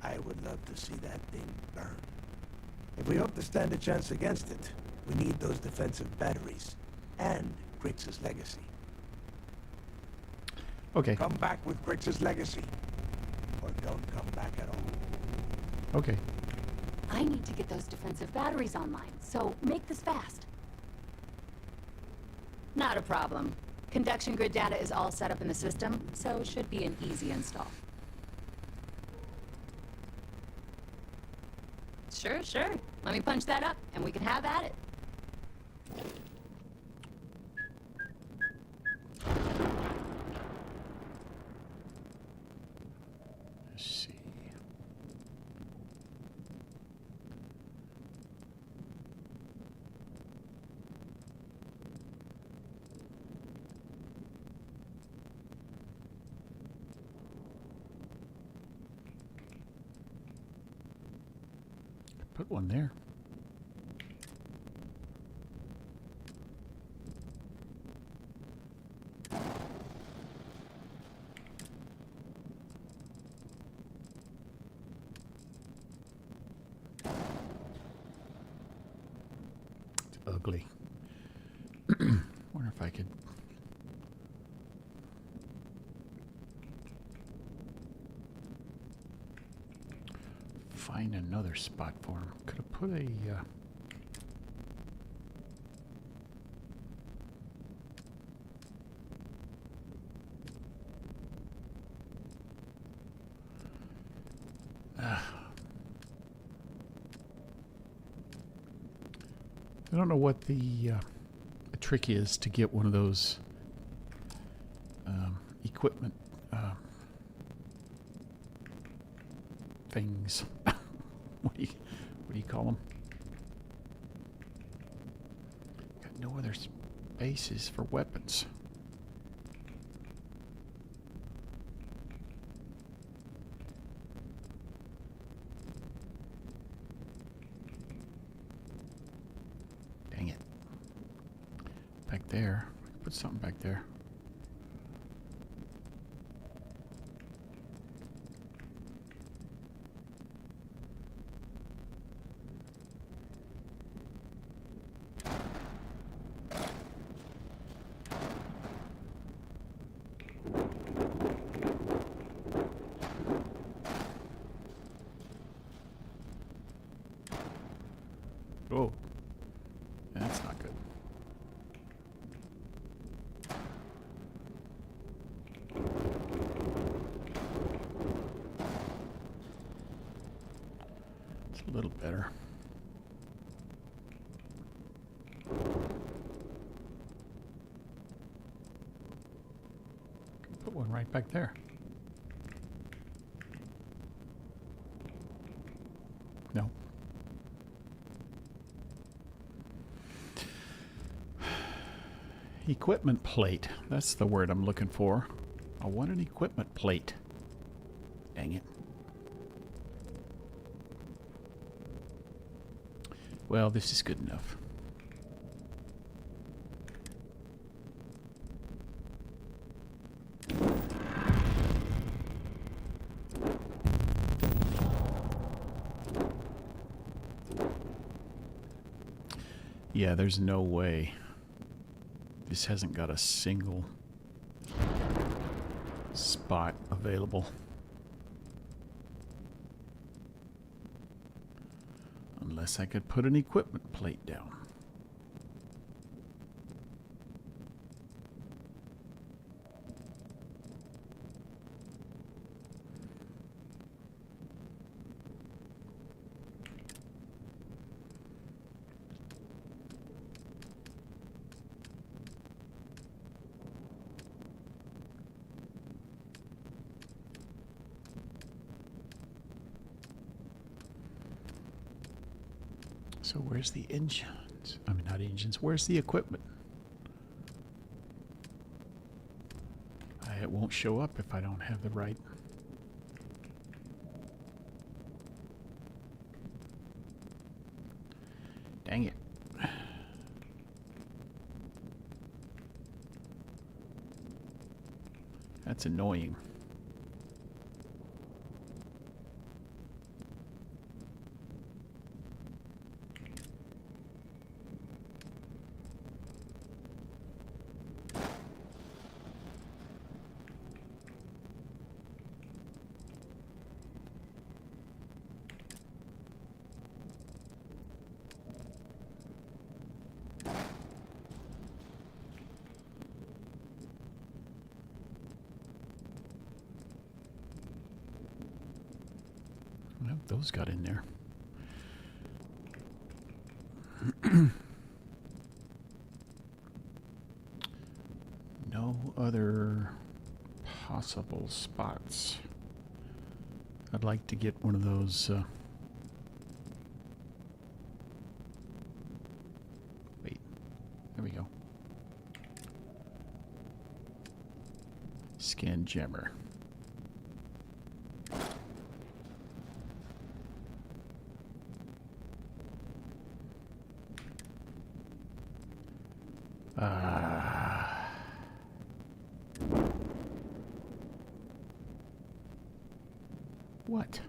I would love to see that thing burn. If we hope to stand a chance against it, we need those defensive batteries and Crix's legacy. Okay. Come back with Crix's legacy, or don't come back at all. Okay. I need to get those defensive batteries online, so make this fast. Not a problem. Conduction grid data is all set up in the system, so it should be an easy install. Sure. Let me punch that up, and we can have at it. Let's see. Put one there. It's ugly. Wonder if I could find another spot for him. Could have put a I don't know what the trick is to get one of those equipment things. What do you call them? Got no other spaces for weapons. Dang it. Back there. Put something back there. Oh, that's not good. It's a little better. Put one right back there. No. Equipment plate. That's the word I'm looking for. I want an equipment plate. Dang it. Well, this is good enough. Yeah, there's no way. This hasn't got a single spot available. Unless I could put an equipment plate down. So where's the engines? I mean, not engines. Where's the equipment? It won't show up if I don't have the right. Dang it. That's annoying. Well, those got in there. No other possible spots. I'd like to get one of those. Wait, there we go. Scan jammer. What?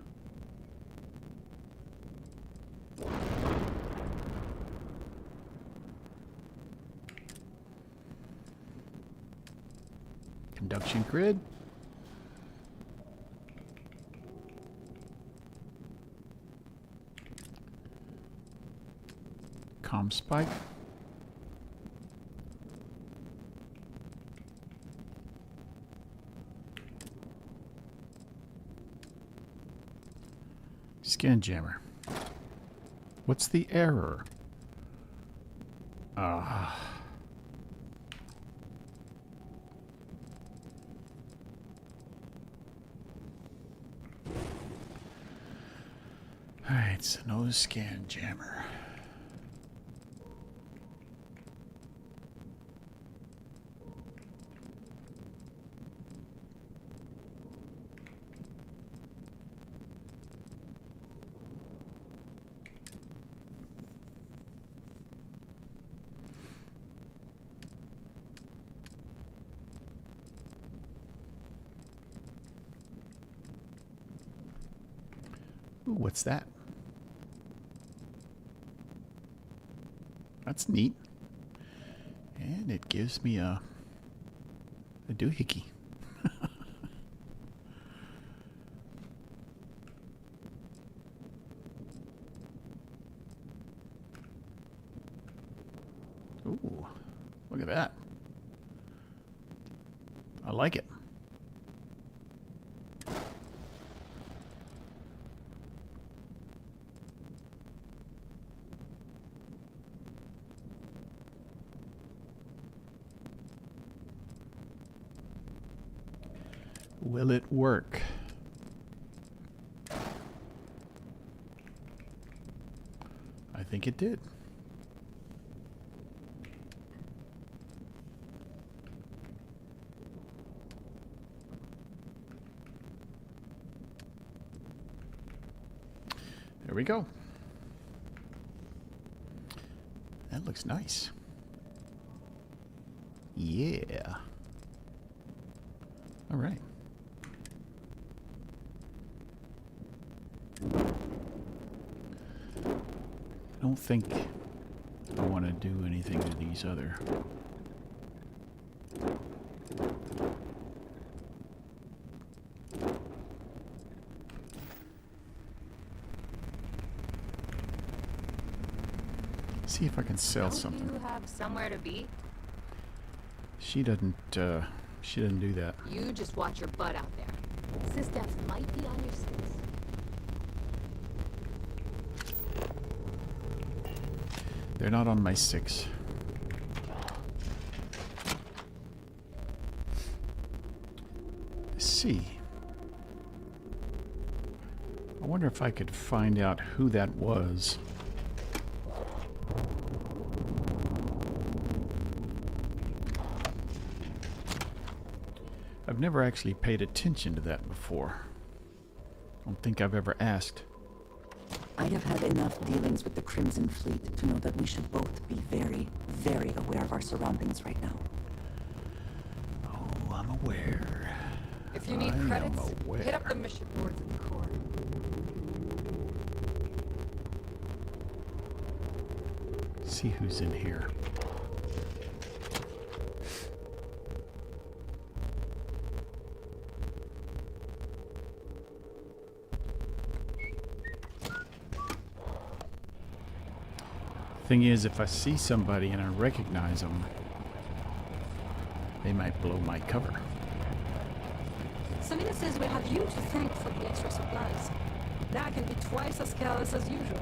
Conduction grid. Com spike. Scan jammer. What's the error? Alright, so no scan jammer. Ooh, what's that? That's neat. And it gives me a doohickey. Ooh, look at that. I like it. Will it work? I think it did. There we go. That looks nice. Yeah. All right. I don't think I want to do anything to these other. See if I can sell something. Do you have somewhere to be? She doesn't do that. You just watch your butt out there. Systems might be on your six. They're not on my 6. Let's see. I wonder if I could find out who that was. I've never actually paid attention to that before. I don't think I've ever asked. I have had enough dealings with the Crimson Fleet to know that we should both be very, very aware of our surroundings right now. Oh, I'm aware. If you need credits, hit up the mission boards in the core. See who's in here. Thing is, if I see somebody and I recognize them, they might blow my cover. Samina says we have you to thank for the extra supplies. Now I can be twice as careless as usual.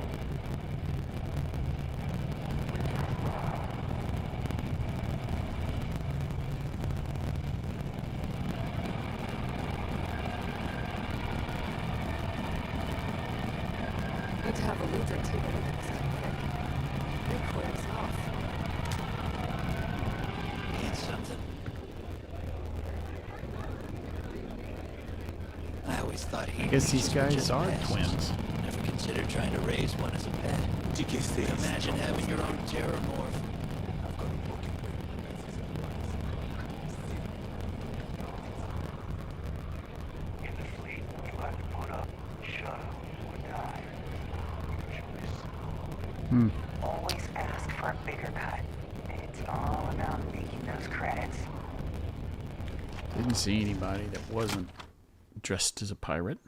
Good to have a loot or two. Records off. Need something? I always thought he. I guess these guys are twins. Never considered trying to raise one as a pet. Imagine having your own terramorph. In the fleet, you have to put up, shut up, or die. Choice. Always ask for a bigger cut. It's all about making those credits. Didn't see anybody that wasn't dressed as a pirate.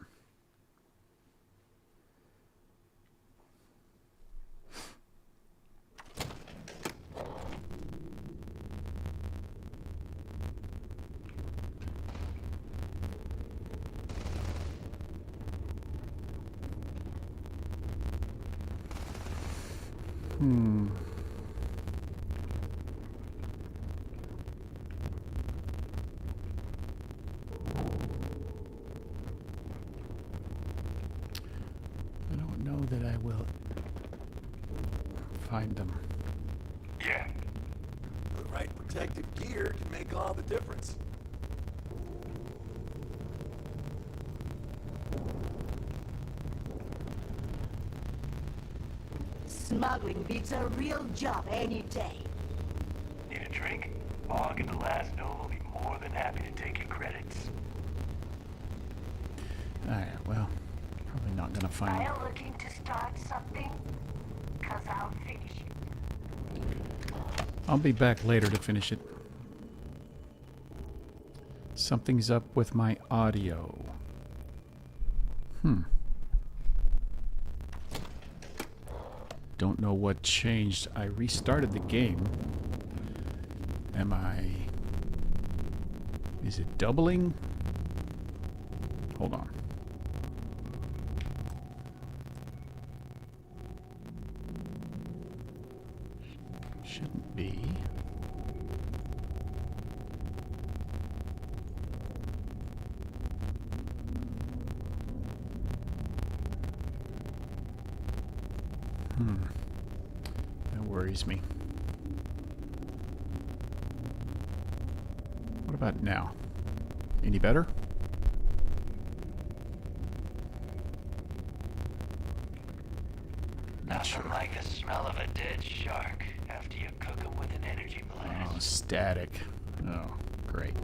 I don't know that I will find them. Yeah. The right protective gear can make all the difference. Smuggling beats a real job any day. Need a drink? Og and the last gnome will be more than happy to take your credits. Alright, well, probably not gonna find Are them. you looking to start something? Cause I'll finish it. I'll be back later to finish it. Something's up with my audio. Don't know what changed. I restarted the game. Am I... Is it doubling? Hold on. Shouldn't be. That worries me. What about now? Any better? Not sure. Nothing like the smell of a dead shark after after you cook them with an energy blast. Oh, static. Oh, great.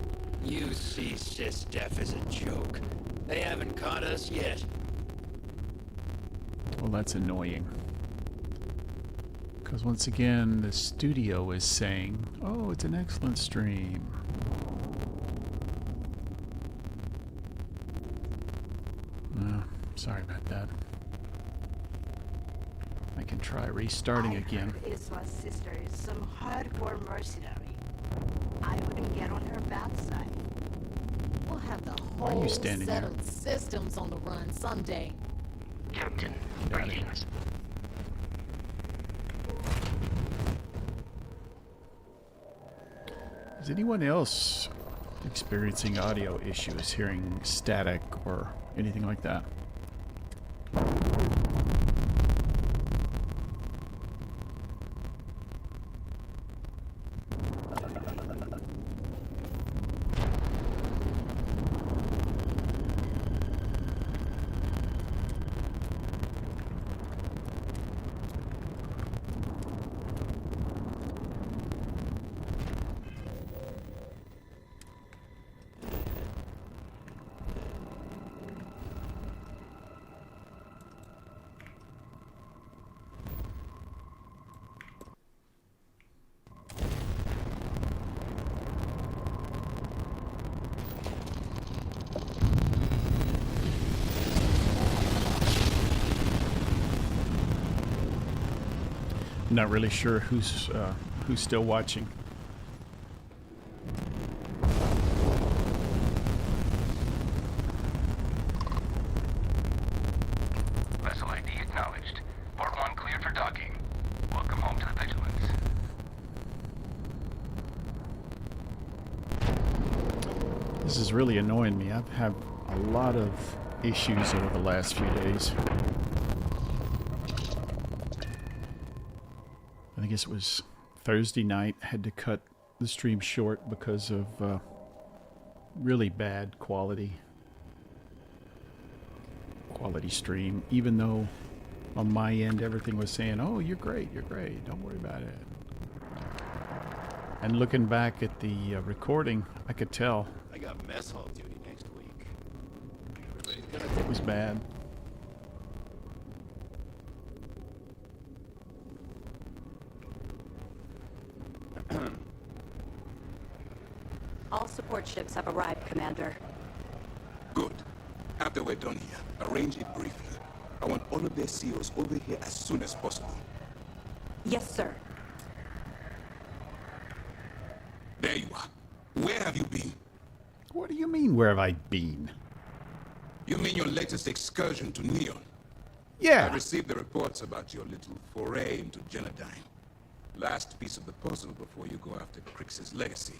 You see SysDef as a joke. They haven't caught us yet. Well, that's annoying. Because once again, the studio is saying, oh, it's an excellent stream. Sorry about that. I can try restarting again. Iswa's sister is some hardcore mercenary. I wouldn't get on her bad side. We'll have the Why are you whole standing there? settled systems on the run someday. Captain, greetings. Is anyone else experiencing audio issues, hearing static or anything like that? Not really sure who's still watching. Vessel ID acknowledged. Port 1 cleared for docking. Welcome home to the Vigilance. This is really annoying me. I've had a lot of issues over the last few days. I guess it was Thursday night. I had to cut the stream short because of really bad quality stream, even though on my end everything was saying, oh, you're great, don't worry about it. And looking back at the recording, I could tell I got mess hall duty next week. it was bad. All support ships have arrived, Commander. Good. After we're done here, arrange a briefing. I want all of their CEOs over here as soon as possible. Yes, sir. There you are. Where have you been? What do you mean, where have I been? You mean your latest excursion to Neon? Yeah. I received the reports about your little foray into Genodyne. Last piece of the puzzle before you go after Crix's legacy.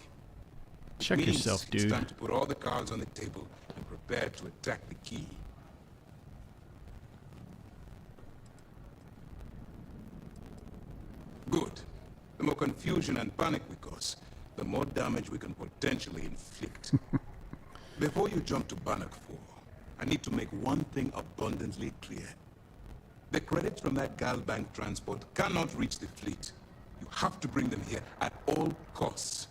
Check Means yourself, dude. It's time to put all the cards on the table and prepare to attack the key. Good. The more confusion and panic we cause, the more damage we can potentially inflict. Before you jump to Bannock 4, I need to make one thing abundantly clear. The credits from that Galbank transport cannot reach the fleet. You have to bring them here at all costs.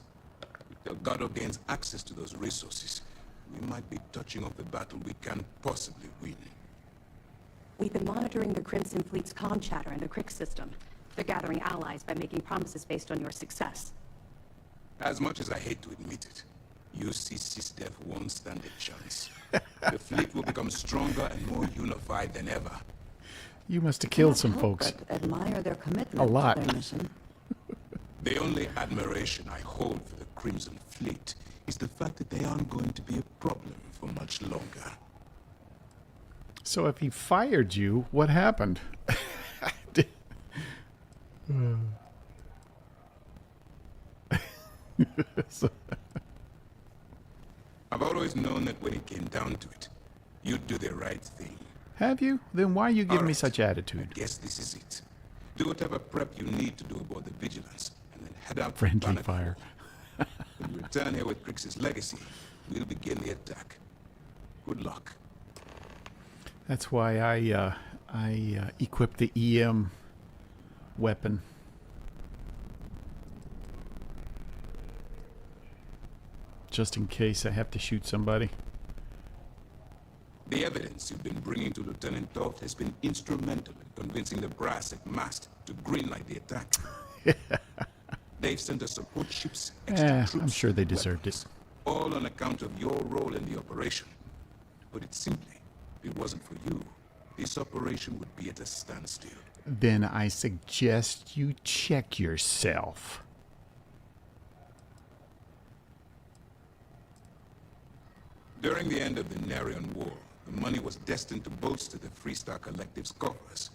If Delgado gains access to those resources, we might be touching off the battle we can't possibly win. We've been monitoring the Crimson Fleet's comm chatter in the Crick system. They're gathering allies by making promises based on your success. As much as I hate to admit it, UC SysDef won't stand a chance. The fleet will become stronger and more unified than ever. You must have killed some folks. Admire their commitment A lot. to their mission. The only admiration I hold for the Crimson Fleet is the fact that they aren't going to be a problem for much longer. So if he fired you, what happened? I've always known that when it came down to it, you'd do the right thing. Have you? Then why are you giving me Alright. such attitude? I guess this is it. Do whatever prep you need to do aboard the Vigilance, and then head out Friendly to Bannock fire. When you return here with Crix's legacy, we'll begin the attack. Good luck. That's why I equipped the EM weapon. just in case I have to shoot somebody. The evidence you've been bringing to Lieutenant Toth has been instrumental in convincing the brass at MAST to greenlight the attack. They've sent us support ships, extra troops, I'm sure they deserved it. all on account of your role in the operation. To put it simply, if it wasn't for you, this operation would be at a standstill. Then I suggest you check yourself. During the end of the Narian War, the money was destined to bolster the Freestar Collective's coffers.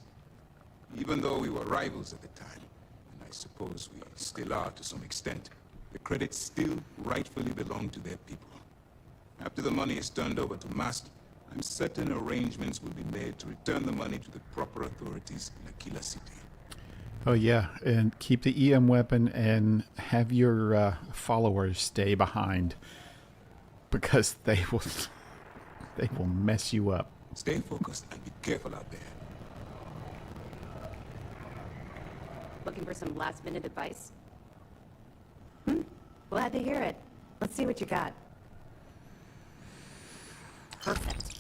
Even though we were rivals at the time, and I suppose we still are to some extent, the credits still rightfully belong to their people. After the money is turned over to MAST, I'm certain arrangements will be made to return the money to the proper authorities in Aquila City. Oh yeah, and keep the EM weapon and have your followers stay behind, because they will mess you up. Stay focused and be careful out there. Looking for some last-minute advice? Glad to hear it. Let's see what you got. Perfect.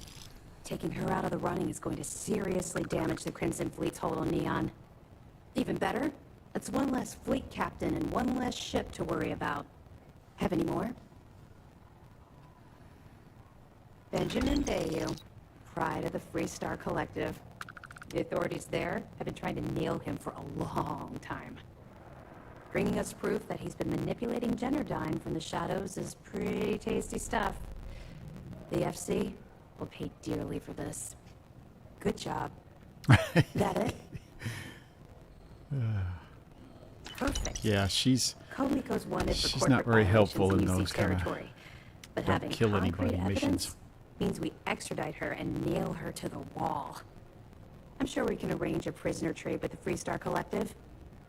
Taking her out of the running is going to seriously damage the Crimson Fleet's hold on Neon. Even better, that's one less fleet captain and one less ship to worry about. Have any more? Benjamin Bayou, pride of the Freestar Collective. The authorities there have been trying to nail him for a long time. Bringing us proof that he's been manipulating Generdyne from the shadows is pretty tasty stuff. The FC will pay dearly for this. Good job. That it? Perfect. Yeah, she's not very helpful in those kind of territory. But don't having kill concrete anybody evidence missions. means we extradite her and nail her to the wall. I'm sure we can arrange a prisoner trade with the Freestar Collective.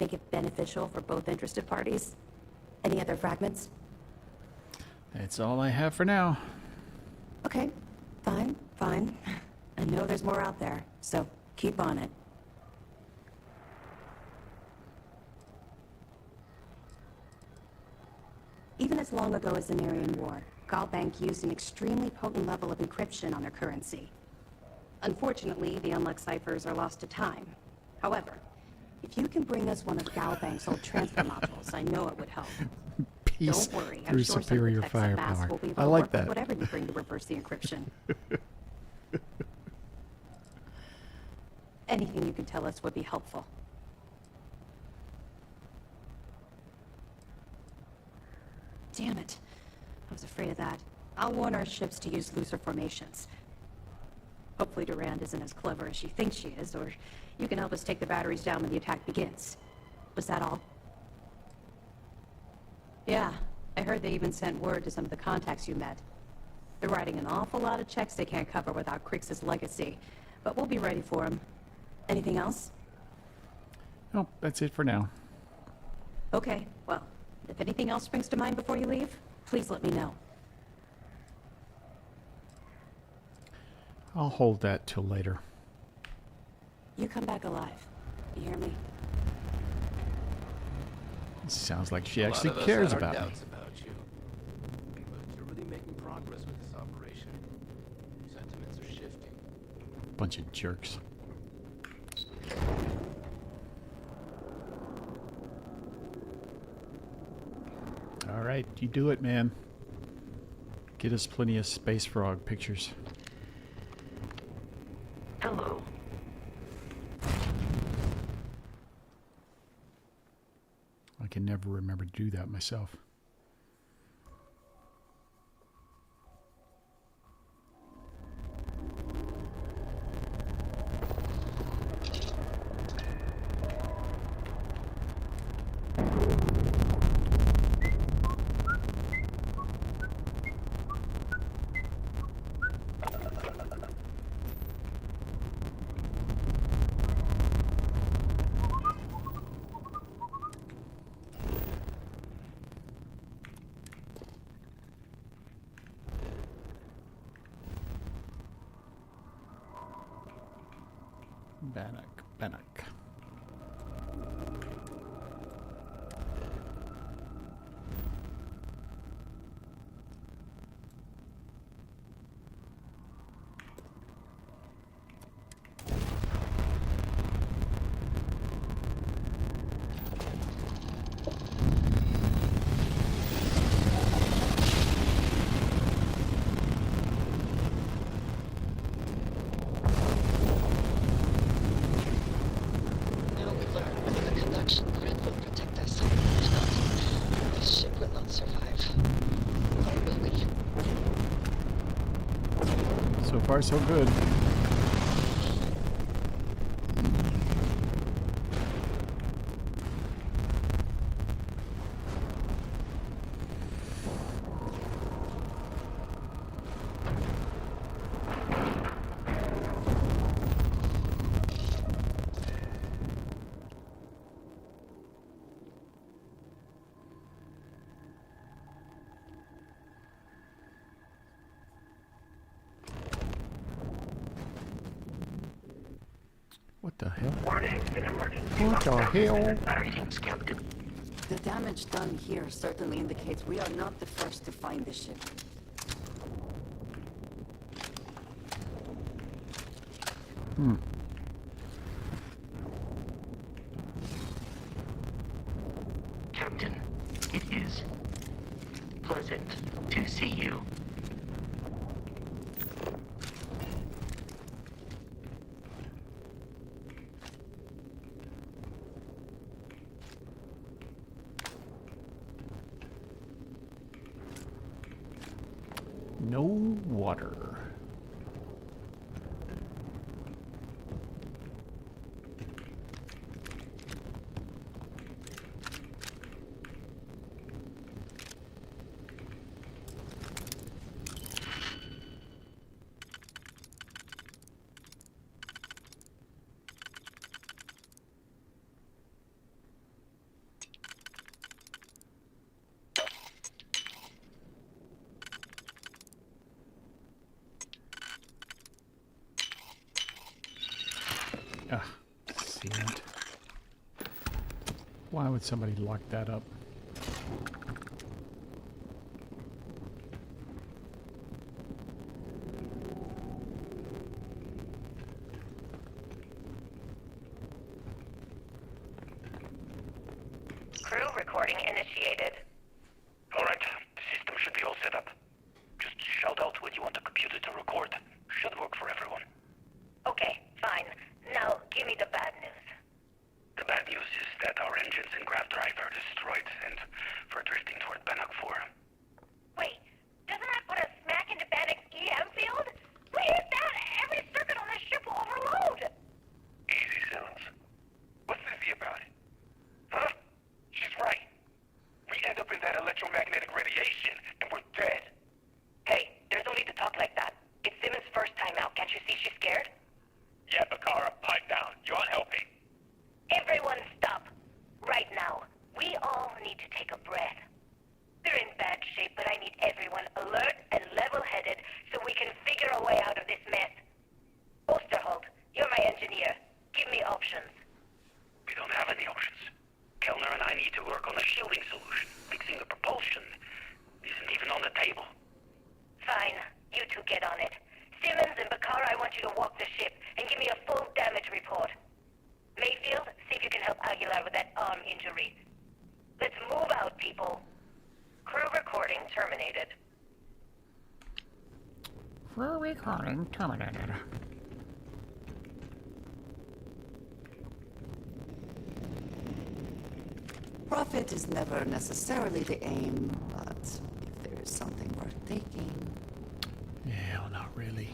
Make it beneficial for both interested parties. Any other fragments? That's all I have for now. Okay, fine. I know there's more out there, so keep on it. Even as long ago as the Narian War, Galbank used an extremely potent level of encryption on their currency. Unfortunately, the unlocked ciphers are lost to time. However, if you can bring us one of Galbank's old transfer modules, I know it would help. Peace Don't worry, I'm through sure superior some of the techs at MAST firepower. will be I well like worth it, that. whatever you bring to reverse the encryption. Anything you can tell us would be helpful. Damn it. I was afraid of that. I'll warn our ships to use looser formations. Hopefully Durand isn't as clever as she thinks she is, or you can help us take the batteries down when the attack begins. Was that all? Yeah, I heard they even sent word to some of the contacts you met. They're writing an awful lot of checks they can't cover without Crix's legacy, but we'll be ready for them. Anything else? No, that's it for now. Okay, well, if anything else springs to mind before you leave, please let me know. I'll hold that till later. You come back alive. You hear me? Sounds like she A lot actually of us cares had our about me. doubts about you. But you're really making progress with this operation. Sentiments are shifting. Bunch of jerks. All right, you do it, man. Get us plenty of space frog pictures. Hello. I can never remember to do that myself. Bannock. far so good. What the hell? What the hell? The damage done here certainly indicates we are not the first to find the ship. Captain, it is pleasant to see you. No water. Ah, sealant. Why would somebody lock that up? Crew recording initiated. Alright, the system should be all set up. Just shout out what you want the computer to record. Should work for everyone. Okay, fine. Now, give me the bad news. The bad news is that our engines and grav drive are destroyed, and we're drifting toward Bannock 4. Wait, doesn't that put us smack into Bannock's EM field? We hit that! Every circuit on this ship will overload! Easy, Simmons. What's this about it? Huh? She's right. We end up in that electromagnetic radiation, and we're dead. Hey, there's no need to talk like that. It's Simmons' first time out. Can't you see she's scared? Yeah, Bakara, pipe down. You're not helping. Everyone stop. Right now. We all need to take a breath. We're in bad shape, but I need everyone alert and level-headed so we can figure a way out of this mess. Osterholt, you're my engineer. Give me options. We don't have any options. Kellner and I need to work on a shielding solution. Fixing the propulsion isn't even on the table. Fine. You two get on it. Simmons and Bakara, I want you to walk the ship and give me a full damage report. Mayfield, see if you can help Aguilar with that arm injury. Let's move out, people. Crew recording terminated. Crew recording terminated. Profit is never necessarily the aim, but if there is something worth taking... Yeah, well, not really.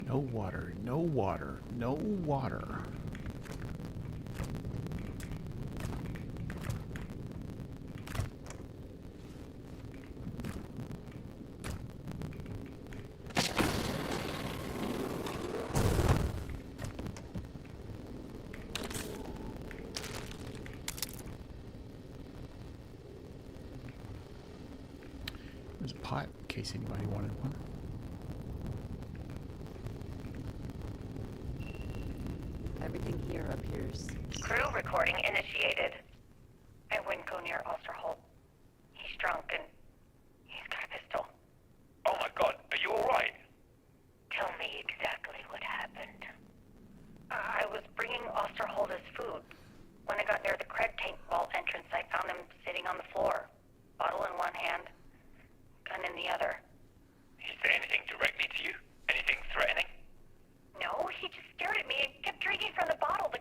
No water, no water, no water. There's a pot in case anybody wanted one. Everything here appears... Crew recording initiated. I wouldn't go near Osterholt. He's drunk and he's got a pistol. Oh my god, are you alright? Tell me exactly what happened. I was bringing Osterholt his food. When I got near the Craig tank vault entrance, I found him sitting on the floor. Bottle in one hand, gun in the other. He say anything directly to you? Anything threatening? No, he just stared at me and kept drinking from the bottle. The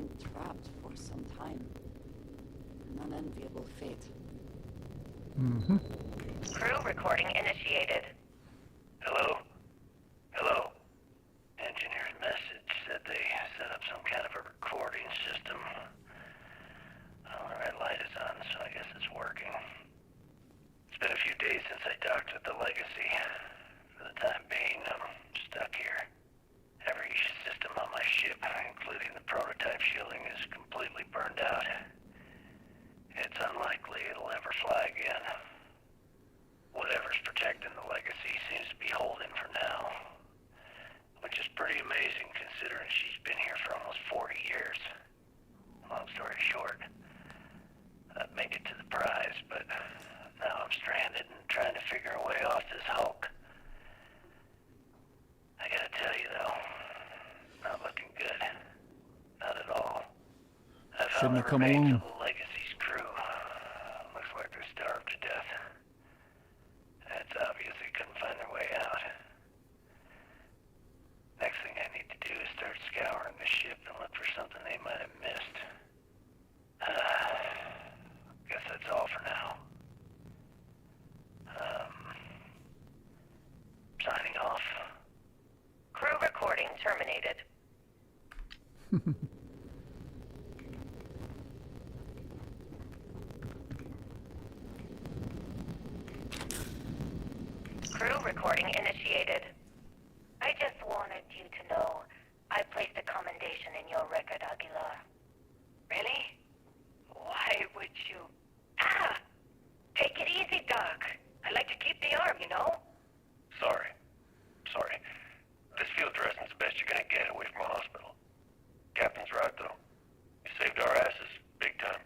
been trapped for some time. An unenviable fate. Mm-hmm. Crew recording initiated. Hello? Hello? Engineer's message said they set up some kind of a recording system. Well, the red light is on, so I guess it's working. It's been a few days since I docked with the Legacy. For the time being, I'm stuck here. Every system on my ship, including the prototype shielding, is completely burned out. It's unlikely it'll ever fly again. Whatever's protecting the Legacy seems to be holding for now. Which is pretty amazing considering she's been here for almost 40 years. Long story short, I've made it to the prize, but now I'm stranded and trying to figure a way off this hulk. I gotta tell you though, not looking good. Not at all. I found Shouldn't the have come remains alone. of the Legacy's crew. Looks like they're starved to death. It's obvious they couldn't find their way out. Next thing I need to do is start scouring the ship and look for something they might have missed. Guess that's all for now. Signing off. Crew recording terminated. Crew recording initiated. I just wanted you to know I placed a commendation in your record, Aguilar. Really? Why would you... Ah! Take it easy, Doc. I like to keep the arm, you know? Sorry. This field dressing's the best you're gonna get away from a hospital. Captain's right, though. You saved our asses, big time.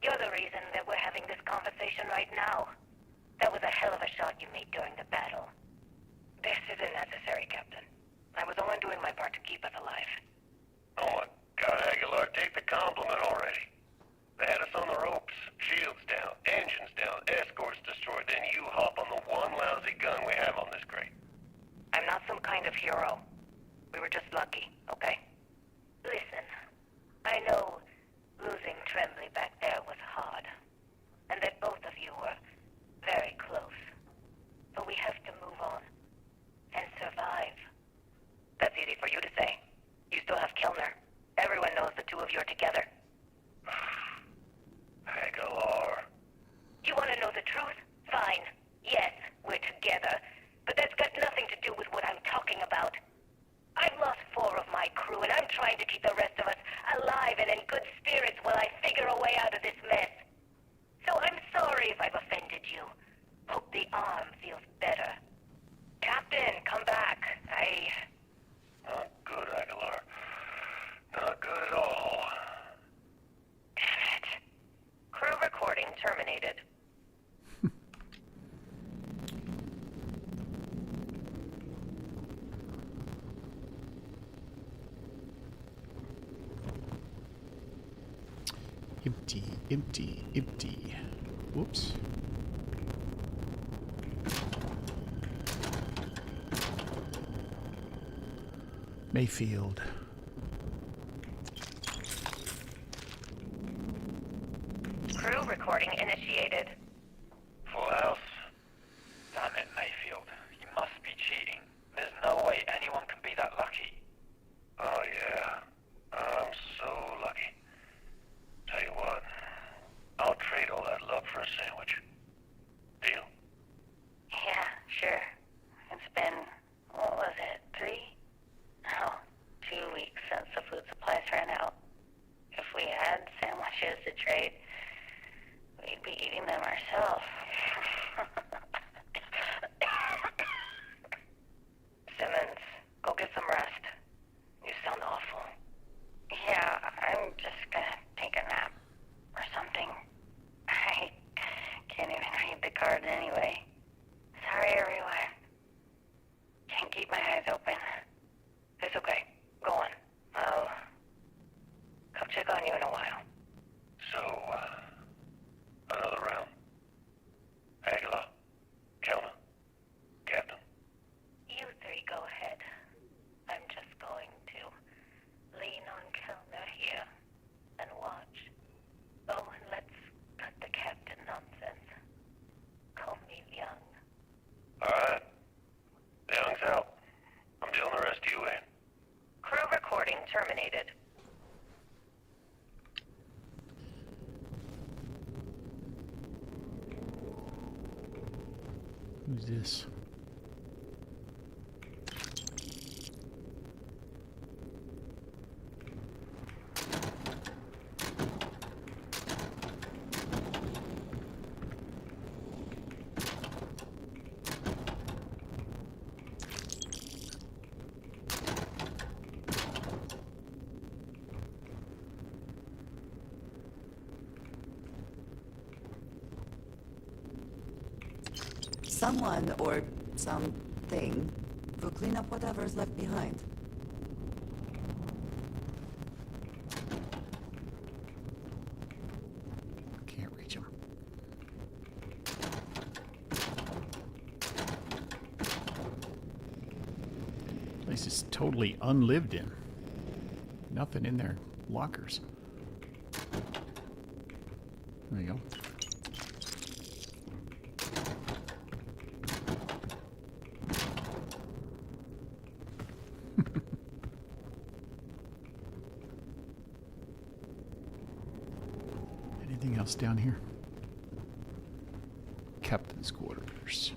You're the reason that we're having this conversation right now. That was a hell of a shot you made during the battle. This isn't necessary, Captain. I was only doing my part to keep us alive. Oh my God, Aguilar, take the compliment already. They had us on the ropes, shields down, engines down, escorts destroyed, then you hop on the one lousy gun we have on this crate. I'm not some kind of hero. We were just lucky, okay? Listen, I know losing Tremblay back there was hard, and that both of you were very close. But we have to move on and survive. That's easy for you to say. You still have Kilner. Everyone knows the two of you are together. Aguilar. You want to know the truth? Fine. Yes, we're together. But that's got nothing to do with what I'm talking about. I've lost 4 of my crew, and I'm trying to keep the rest of us alive and in good spirits while I figure a way out of this mess. So I'm sorry if I've offended you. Hope the arm feels better. Captain, come back. Not good, Aguilar. Not good at all. Damn it. Crew recording terminated. Empty. Whoops. Mayfield. Crew recording initiated. Full house. Damn it, Mayfield. You must be cheating. There's no way anyone can be that lucky. Oh, yeah. I'm so lucky. Tell you what, I'll trade all that luck for a sandwich. Deal? Yeah, sure. It's been, what was it, 3? No, 2 weeks since the food supplies ran out. If we had sandwiches to trade, we'd be eating them ourselves. Simmons, go get some rest. You sound awful. Yeah, I'm just gonna take a nap or something. I can't even read the card anyway. Sorry, everyone. Can't keep my eyes open. It's okay. Go on. I'll come check on you in a while. So, another round. Aguilar, Kelman, Captain. You 3 go ahead. I'm just going to lean on Kellner here. Who's this? Someone or something will clean up whatever is left behind. Can't reach him. Place is totally unlived in. Nothing in their lockers. There you go. Anything else down here? Captain's quarters.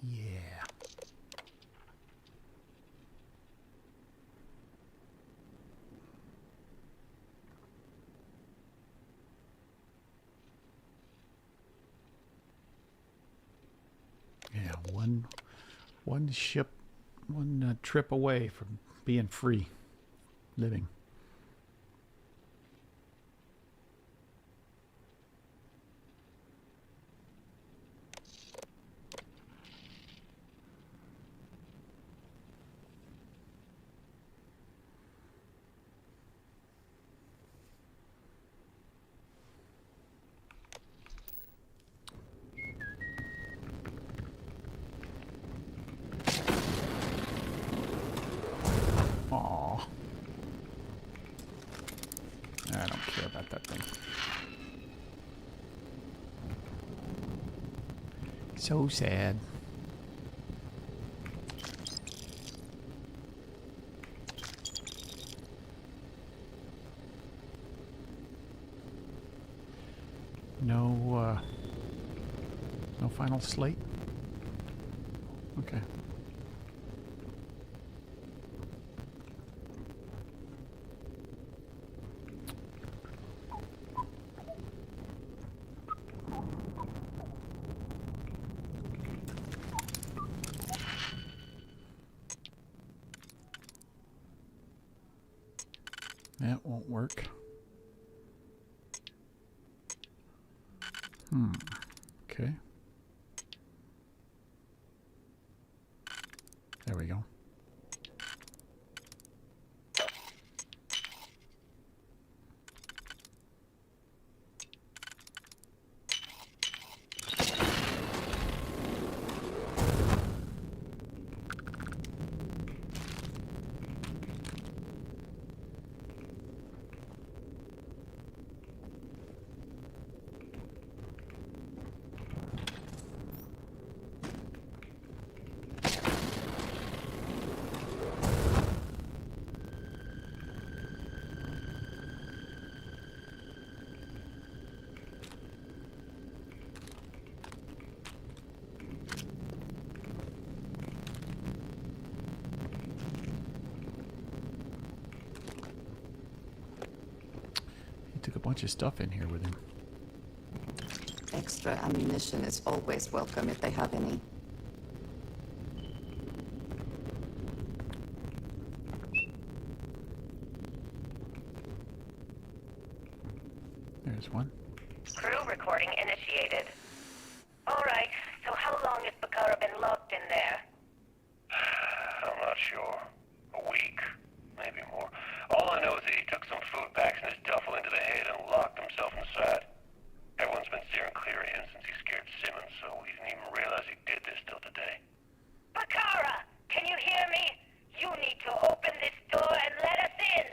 Yeah. Yeah, one ship, one trip away from being free, living. Aw. I don't care about that thing. So sad. No final slate? Okay. That won't work. Okay. There we go. bunch of stuff in here with him. Extra ammunition is always welcome if they have any. There's one. Crew recording initiated. Alright, so how long has Bakara been locked in there? I'm not sure. A week, maybe more. All I know is that he took some food packs in his duffel into the head and locked himself inside. Everyone's been steering clear of him since he scared Simmons, so we didn't even realize he did this till today. Bakara! Can you hear me? You need to open this door and let us in!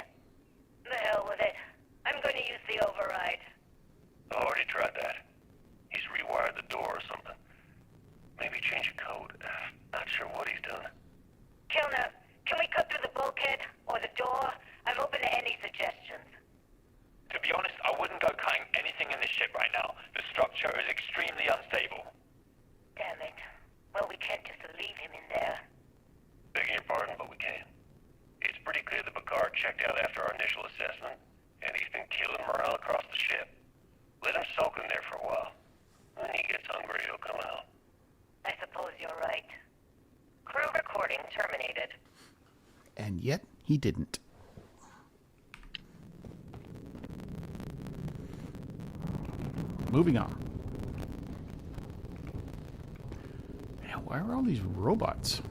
The hell with it. I'm going to use the override. I already tried that. He's rewired the door or something. Maybe change a code. Not sure what he's done. Kilner, can we cut through the bulkhead or the door? I'm open to any suggestions. To be honest, I wouldn't go cutting anything in this ship right now. The structure is extremely unstable. Damn it. Well, we can't just leave him in there. Begging your pardon, but we can. It's pretty clear that Bakar checked out after our initial assessment, and he's been killing morale across the ship. Let him soak in there for a while. When he gets hungry, he'll come out. I suppose you're right. Crew recording terminated. And yet, he didn't. Moving on. Man, why are all these robots?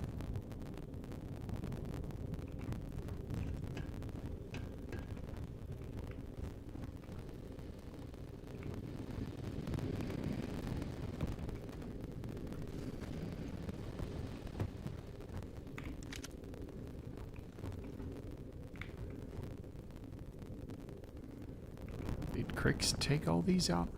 Did Crix take all these out?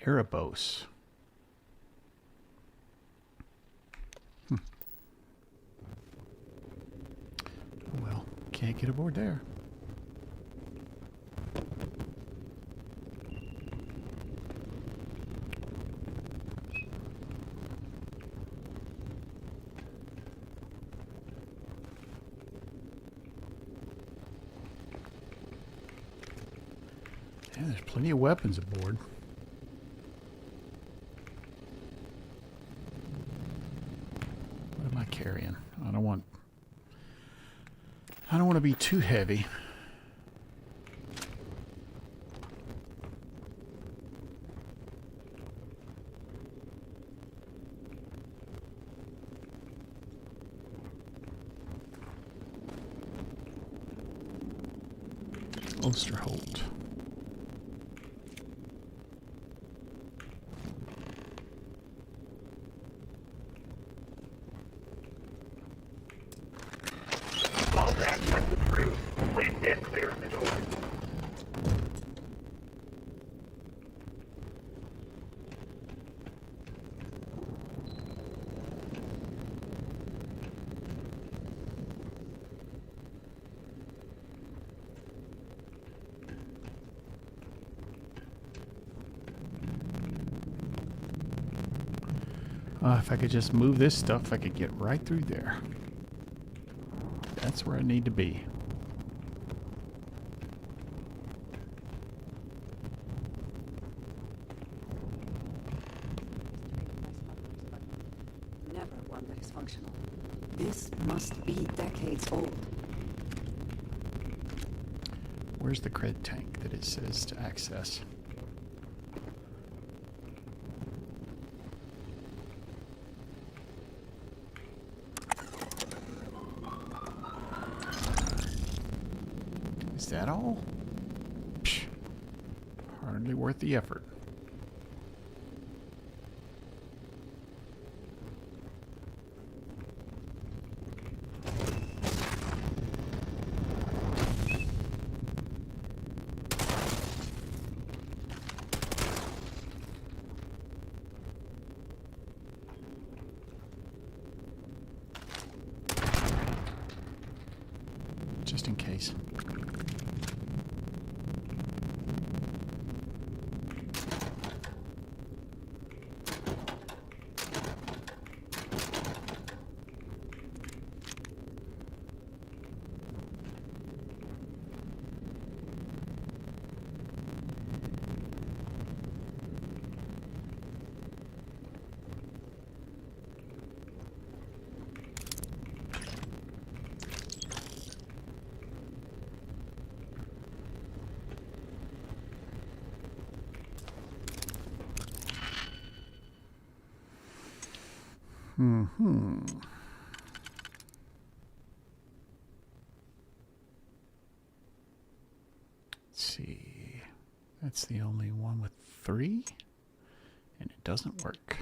Erebos. Well, can't get aboard there. Yeah, there's plenty of weapons aboard. What am I carrying? I don't want to be too heavy. Osterholt. Please stand clear of the door. If I could just move this stuff, I could get right through there. That's where I need to be. Never one that is functional. This must be decades old. Where's the cred tank that it says to access? Is that all? Psh, hardly worth the effort. Just in case. Mm-hmm. Let's see. That's the only one with 3, and it doesn't work.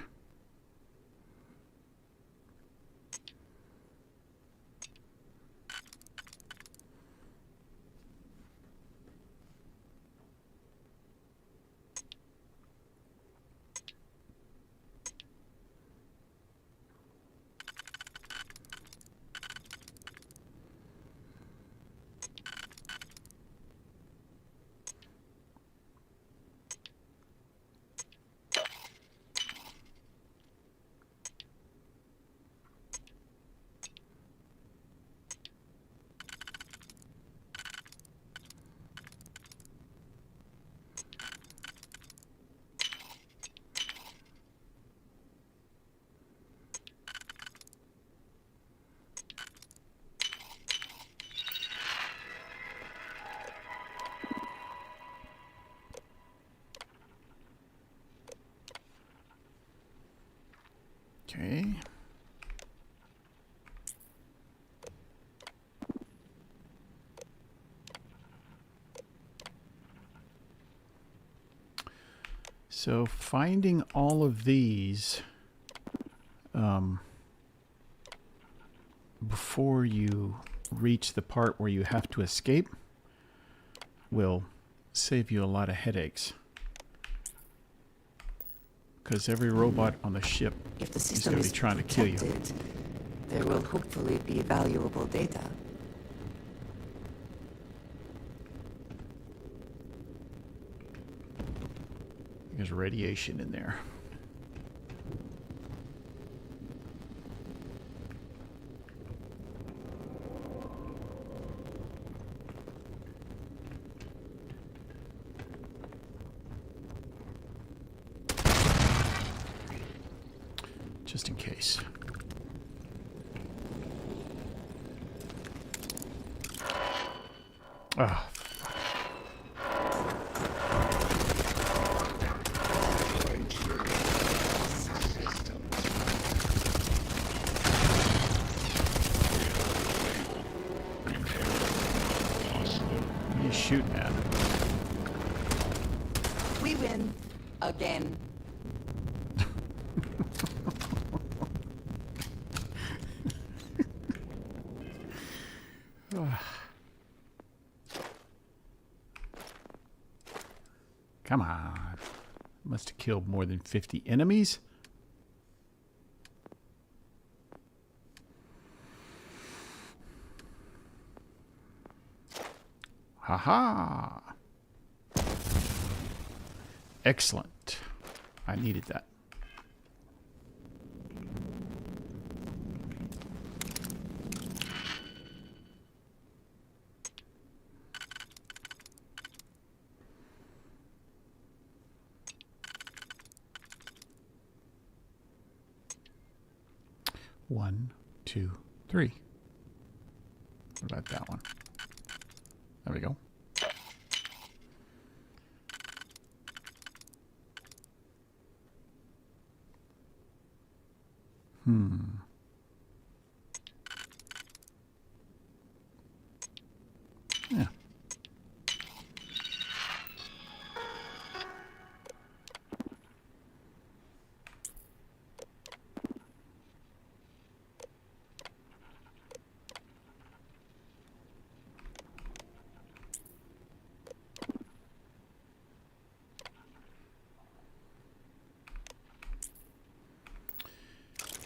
Okay. So finding all of these before you reach the part where you have to escape will save you a lot of headaches. Because every robot on the ship If the is system going to is be trying to kill you. protected, there will hopefully be valuable data. There's radiation in there. Just in case. Ah. What are you shooting at? We win again. Come on. Must have killed more than 50 enemies. Ha-ha. Excellent. I needed that. One, 2, 3. What about that one? There we go. Yeah.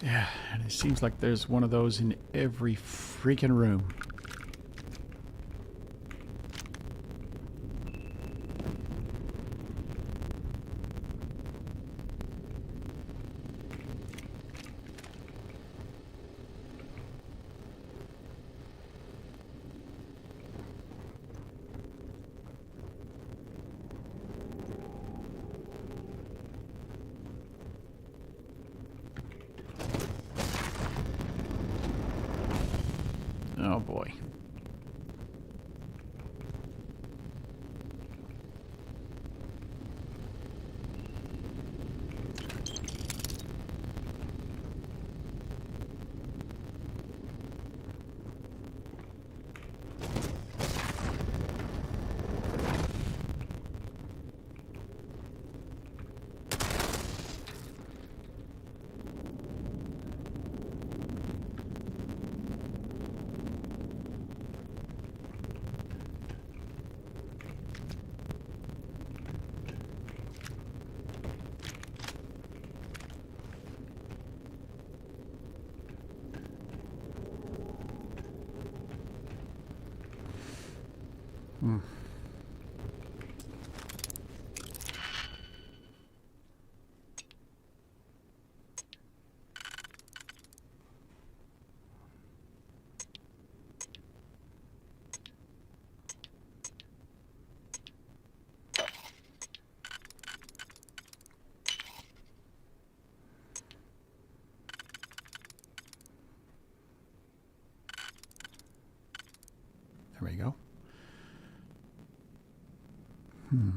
Yeah, and it seems like there's one of those in every freaking room. Oh boy. Hmm. There we go. Hmm.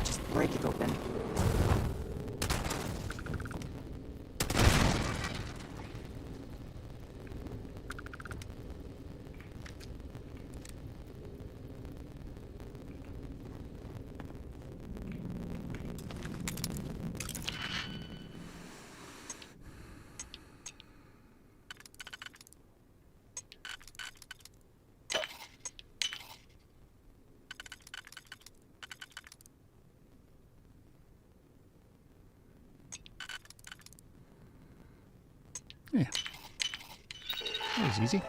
Just break it open. Yeah. That was easy.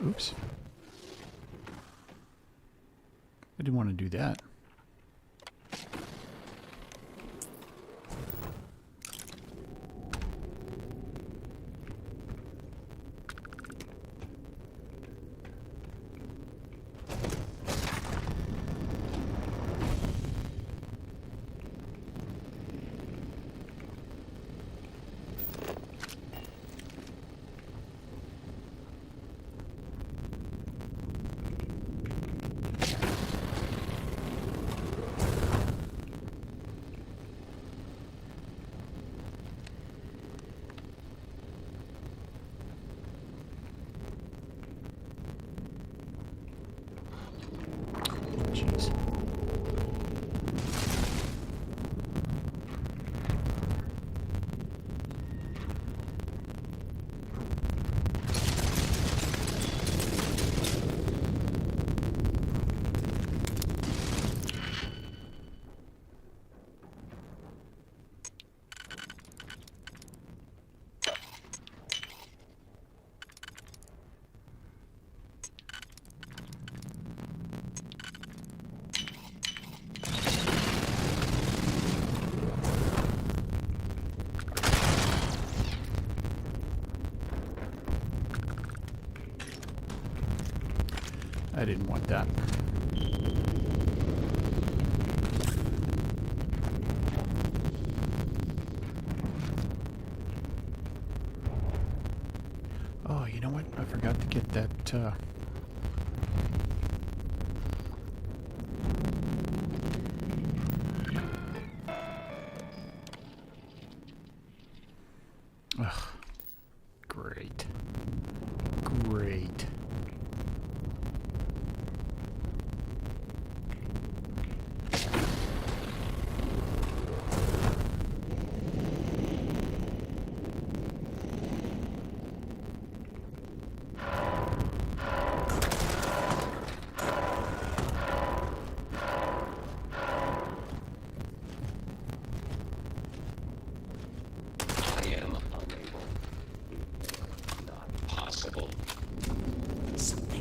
Oops. I didn't want to do that. didn't want that. Oh, you know what? I forgot to get that, Ugh. Great. Great. I am unable. Not possible.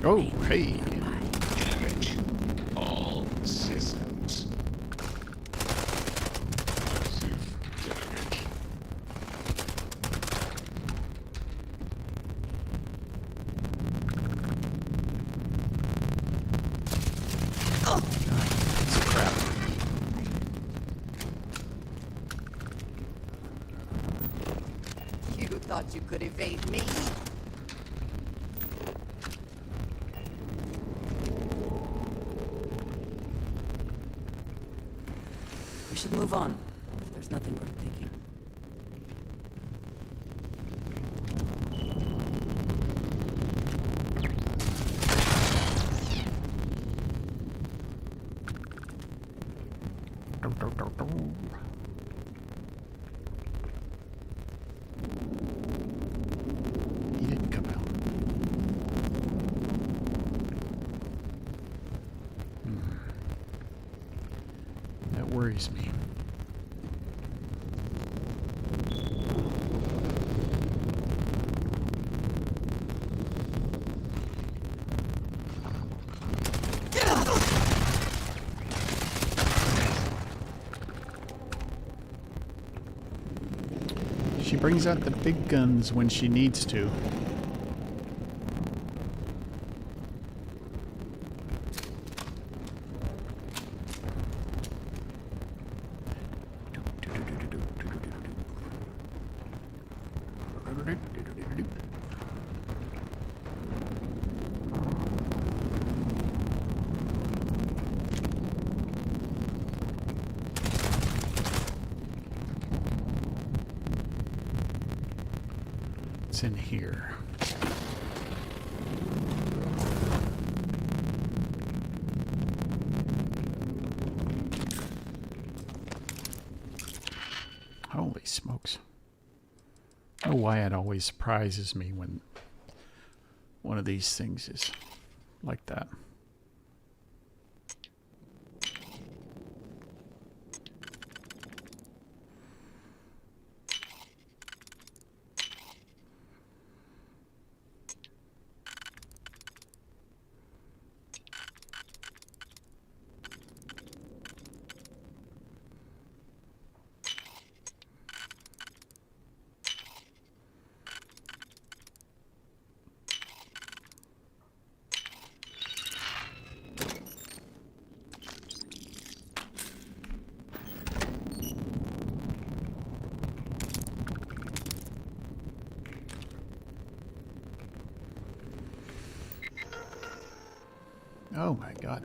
Oh, hey. Damage. All systems. Massive damage. Piece of crap. You thought you could evade me? We should move on, if there's nothing worth taking. He didn't come out. That worries me. She brings out the big guns when she needs to. It's in here. Holy smokes. I don't know why it always surprises me when one of these things is like that. Oh my God.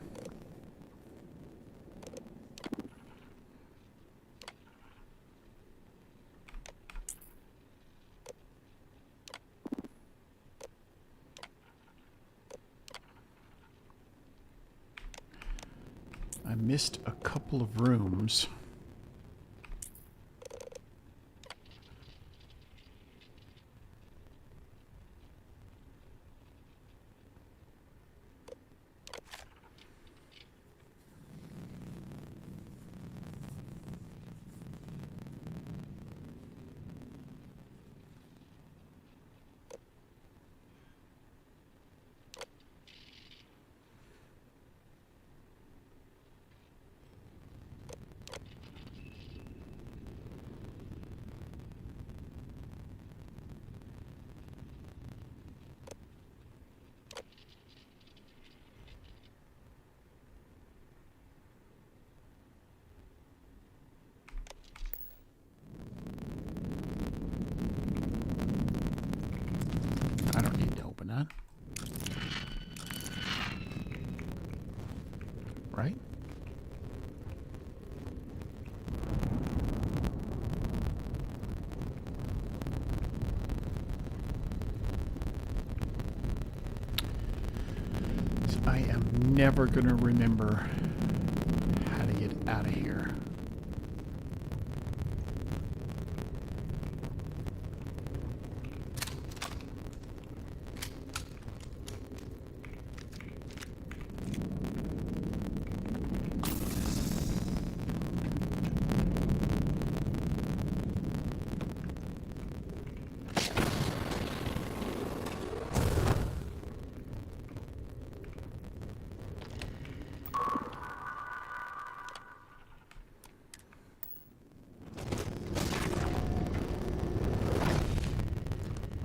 I missed a couple of rooms. never gonna remember how to get out of here.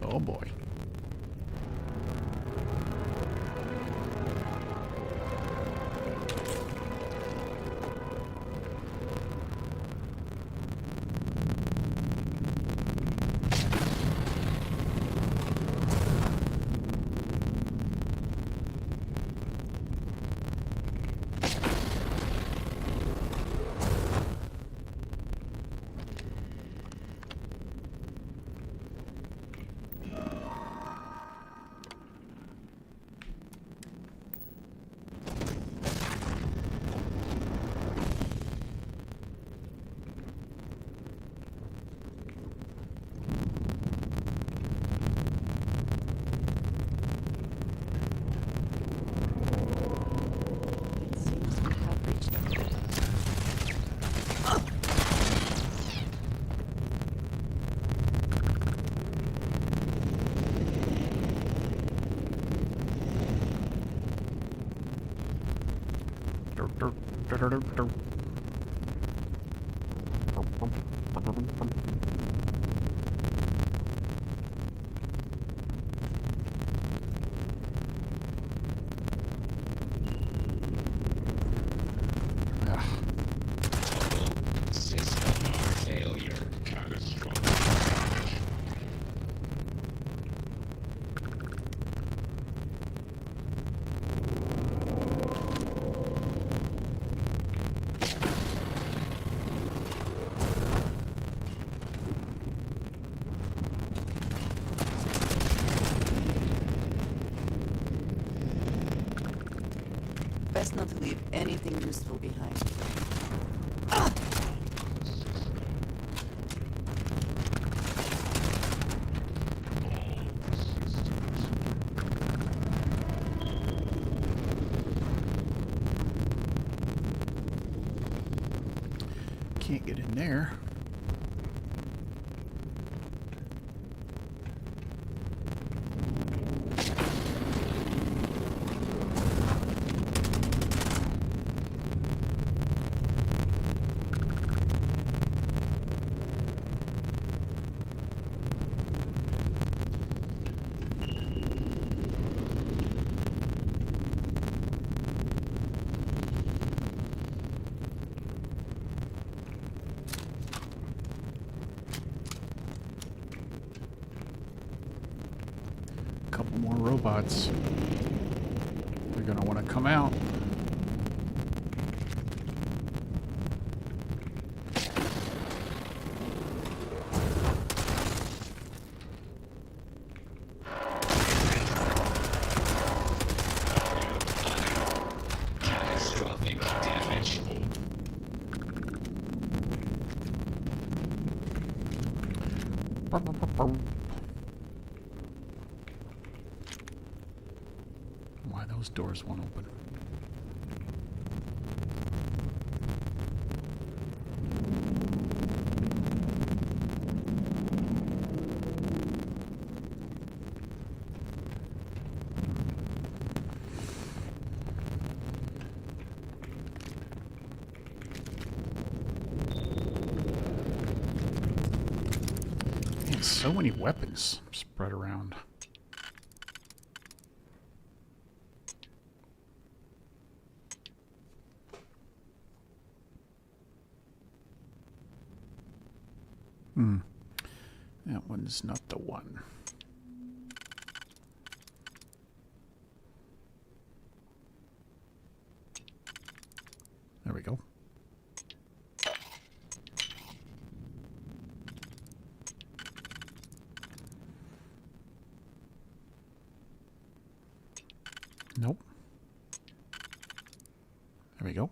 Oh boy. System failure. Catastrophic. Best not to leave anything useful behind. Can't get in there. Couple more robots. They're gonna want to come out. Catastrophic damage. Why those doors won't open? Man, so many weapons spread around. That one's not the one. There we go. Nope. we go.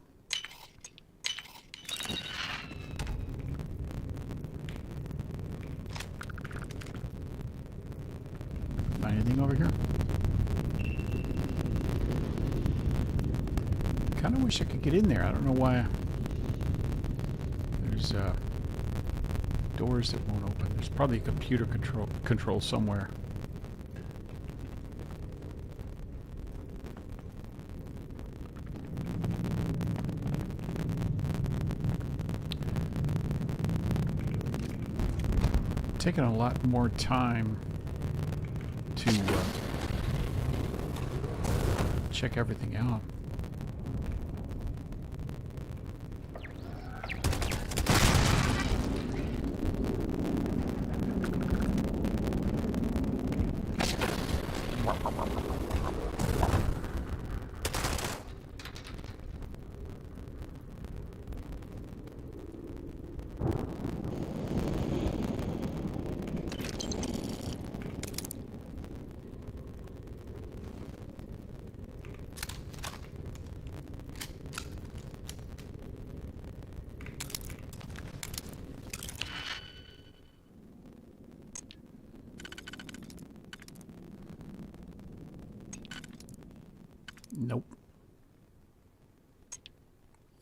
Find anything over here? Kind of wish I could get in there. I don't know why. There's doors that won't open. There's probably a computer control somewhere. Taking a lot more time to check everything out. Nope.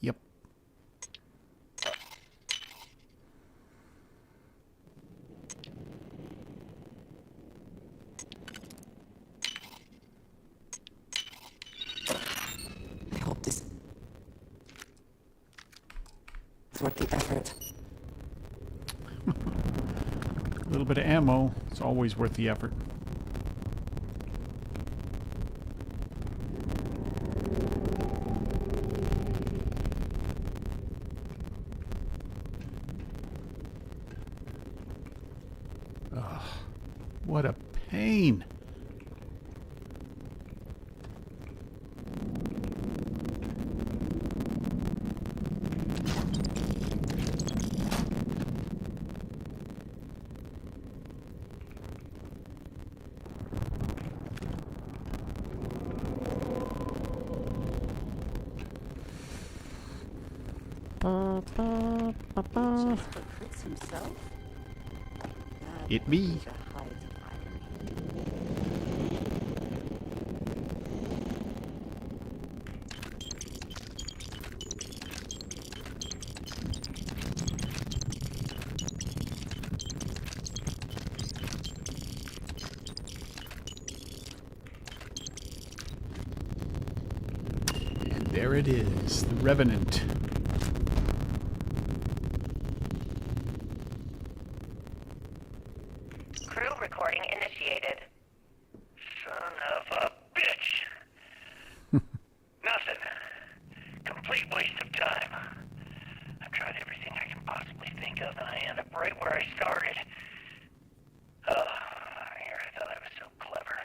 Yep. I hope this is worth the effort. A little bit of ammo. It's always worth the effort. What a pain. It be. And there it is, the Revenant. Crew recording initiated. Son of a bitch! Nothing. Complete waste of time. I've tried everything I can possibly think of, and I end up right where I started. Oh, here I thought I was so clever.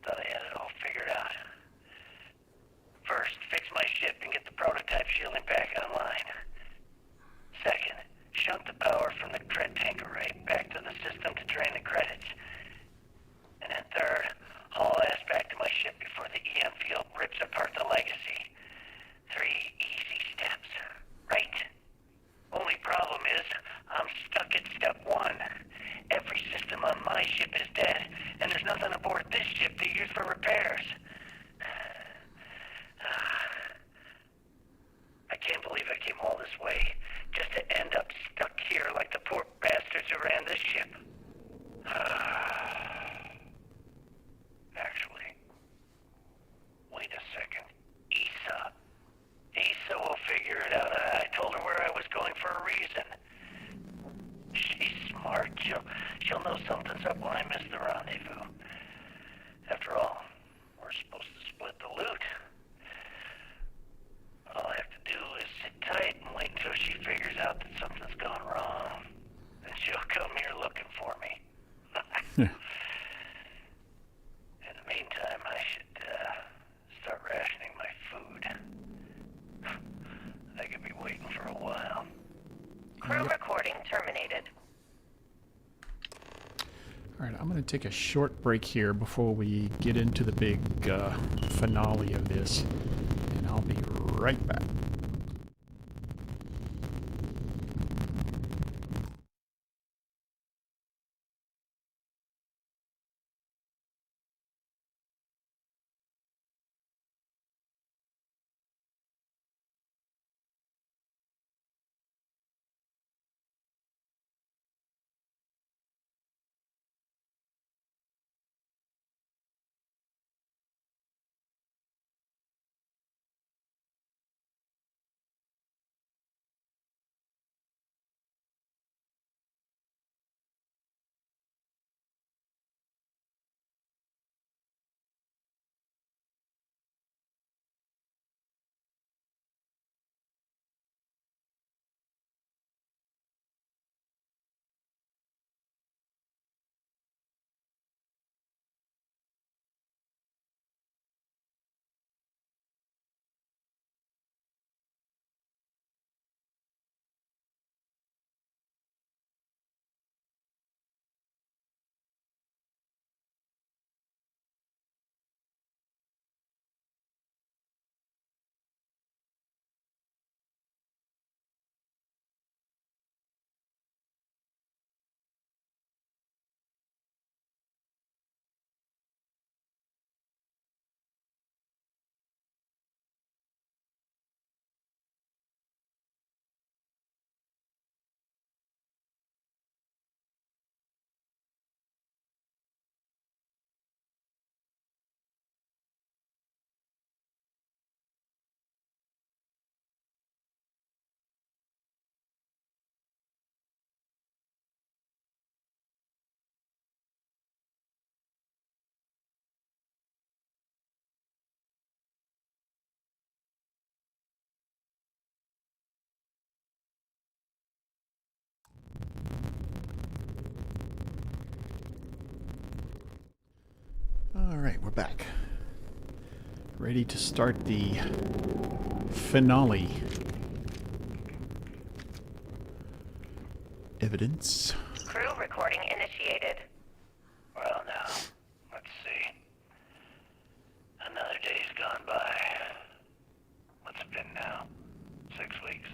Thought I had it all figured out. First, fix my ship and get the prototype shielding back online. Second, shunt the power from the cred tank array back to the system to drain the credits. And then third, haul ass back to my ship before the EM field rips apart the legacy. 3 easy steps, right? Only problem is, I'm stuck at step 1. Every system on my ship is dead, and there's nothing aboard this ship to use for repairs. I can't believe I came all this way, just to end up stuck here like the poor bastards who ran this ship. Actually, wait a second. Issa will figure it out. I told her where I was going for a reason. She's smart. She'll know something's up when I miss the rendezvous. After all, we're supposed to split the loot. All I have to do is sit tight and wait until she figures out that something's gone wrong. Then she'll come here looking for me. In the meantime, I should start rationing my food. I could be waiting for a while. Crew recording terminated. Alright, I'm going to take a short break here before we get into the big finale of this. And I'll be right back. Alright, we're back. Ready to start the finale. Evidence. Crew recording initiated. Well, now, let's see. Another day's gone by. What's it been now? 6 weeks?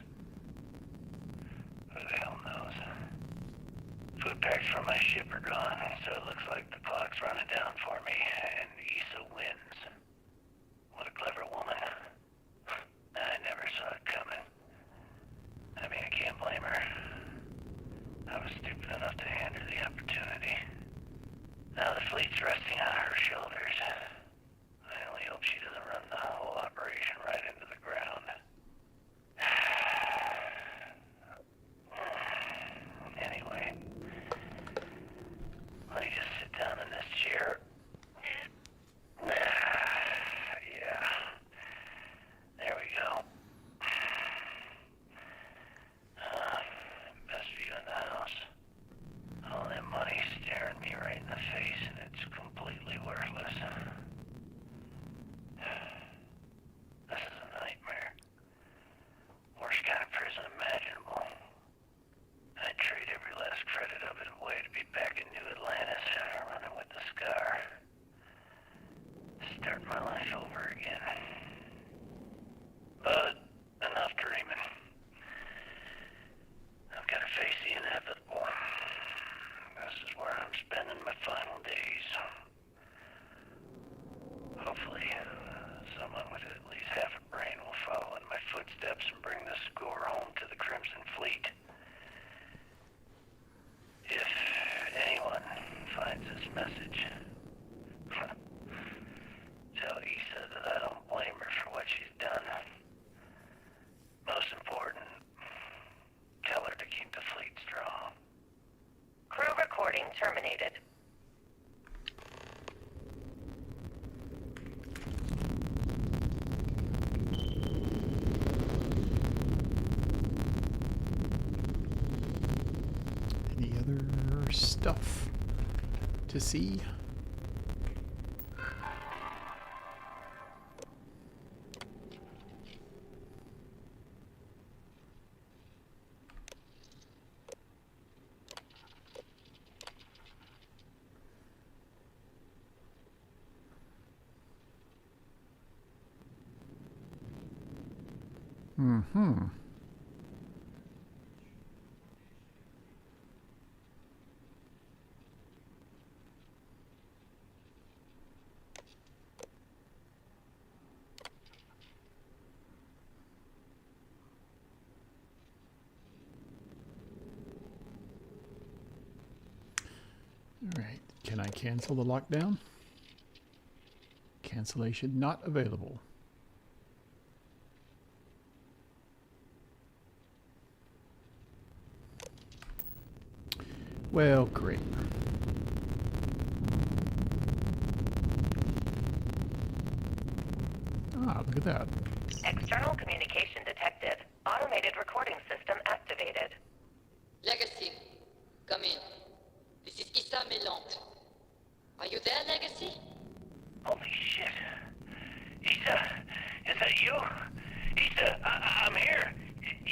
Who the hell knows? Food packs from my ship are gone, so it looks like the clock's running down for me, and Issa wins. What a clever woman. I never saw it coming. I mean, I can't blame her. I was stupid enough to hand her the opportunity. Now the fleet's resting on her shoulders. I only hope she doesn't run the whole operation right into the ground. Anyway, let me just sit down in this chair. Yeah. There we go. Best view in the house. All that money staring me right in the face, and it's completely worthless. This is a nightmare. Worst kind of prison imaginable. I'd trade every last credit of it away to be back in New Atlantis, running with the Scar. Start my life over again. But enough dreaming. I've got to face the inevitable. This is where I'm spending my final days. Hopefully, someone with at least half a brain will follow in my footsteps and bring the score home to the Crimson Fleet. If anyone finds this message, tell Issa that I don't blame her for what she's done. Most important, tell her to keep the fleet strong. Crew recording terminated. Any other stuff to see? Mm-hmm. All right. Can I cancel the lockdown? Cancellation not available. Well, great. Ah, look at that. External communication detected. Automated recording system activated. Legacy, come in. This is Issa Melant. Are you there, Legacy? Holy shit. Issa, is that you? Issa, I'm here.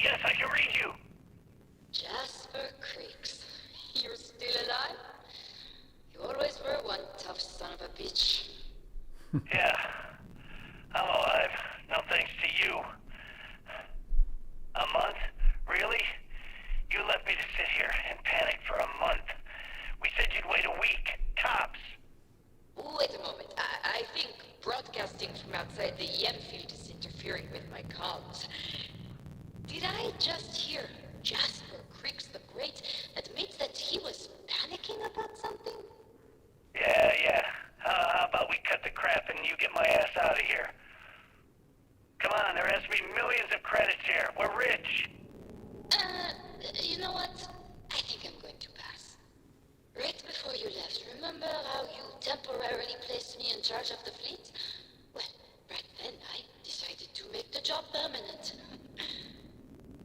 Yes, I can read you. Jasper Creeks. You're still alive? You always were one tough son of a bitch. Yeah, I'm alive. No thanks to you. A month? Really? You left me to sit here and panic for a month. We said you'd wait a week, tops. Wait a moment. I think broadcasting from outside the EM field is interfering with my comms. Did I just hear Jasper Creeks the Great admit that he was panicking about something? Yeah. How about we cut the crap and you get my ass out of here? Come on, there has to be millions of credits here. We're rich. You know what? I think I'm going to pass. Right before you left, remember how you temporarily placed me in charge of the fleet? Well, right then I decided to make the job permanent.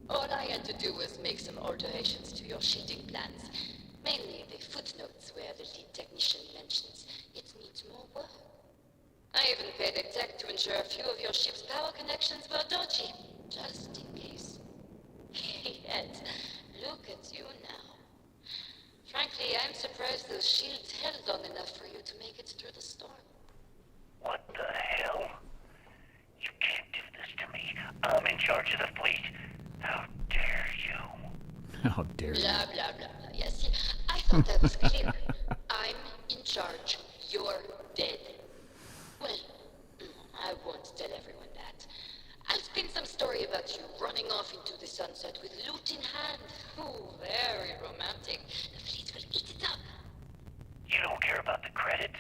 All I had to do was make some alterations to your shooting plans. Mainly the footnotes where the lead technician mentions it needs more work. I even paid a tech to ensure a few of your ship's power connections were dodgy, just in case. Yet, look at you now. Frankly, I'm surprised those shields held long enough for you to make it through the storm. What the hell? You can't do this to me. I'm in charge of the fleet. How dare you? How dare you? Blah, blah, blah, blah. Yes, I thought that was clear. I'm in charge. You're dead. Well, I won't tell everyone that. I'll spin some story about you running off into the sunset with loot in hand. Oh, very romantic. The fleet will eat it up. You don't care about the credits?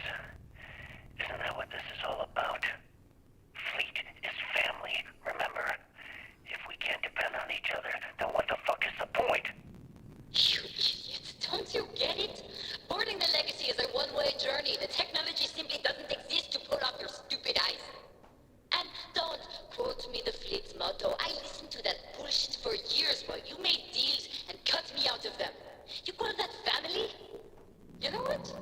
Isn't that what this is all about? Fleet is family, remember? If we can't depend on each other, then what the fuck is the point? You idiot. Don't you get it? Boarding the Legacy is a one-way journey. The technology simply doesn't exist to pull off your stupid eyes. And don't quote me the fleet's motto. I listened to that bullshit for years while you made deals and cut me out of them. You call that family? You know what?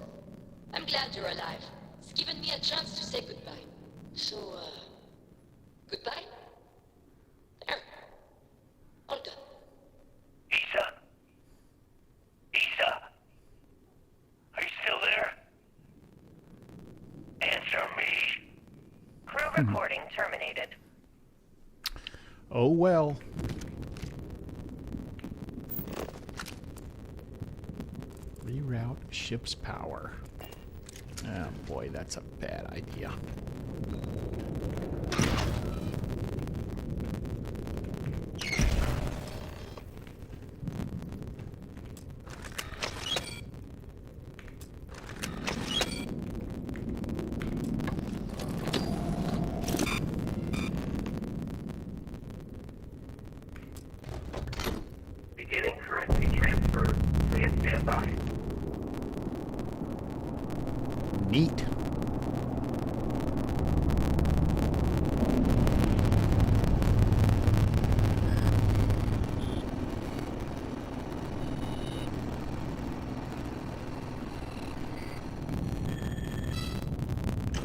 I'm glad you're alive. It's given me a chance to say goodbye. So, goodbye? There. All done. Isa? Isa? Are you still there? Answer me. Crew recording terminated. Oh well. Reroute ship's power. Oh boy, that's a bad idea. Beginning currency transfer. Please stand by. Neat.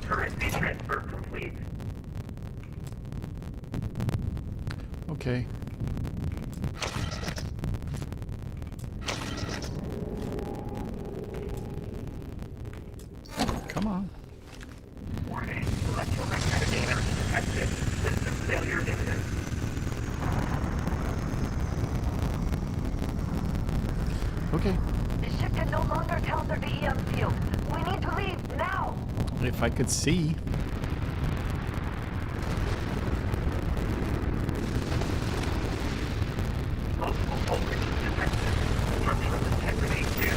Currency transfer complete. Okay. Come on. Warning. Electromagnetic energy detected. System failure imminent. Okay. The ship can no longer counter the EM field. We need to leave now. If I could see. Multiple voltages detected. Structural integrity clear.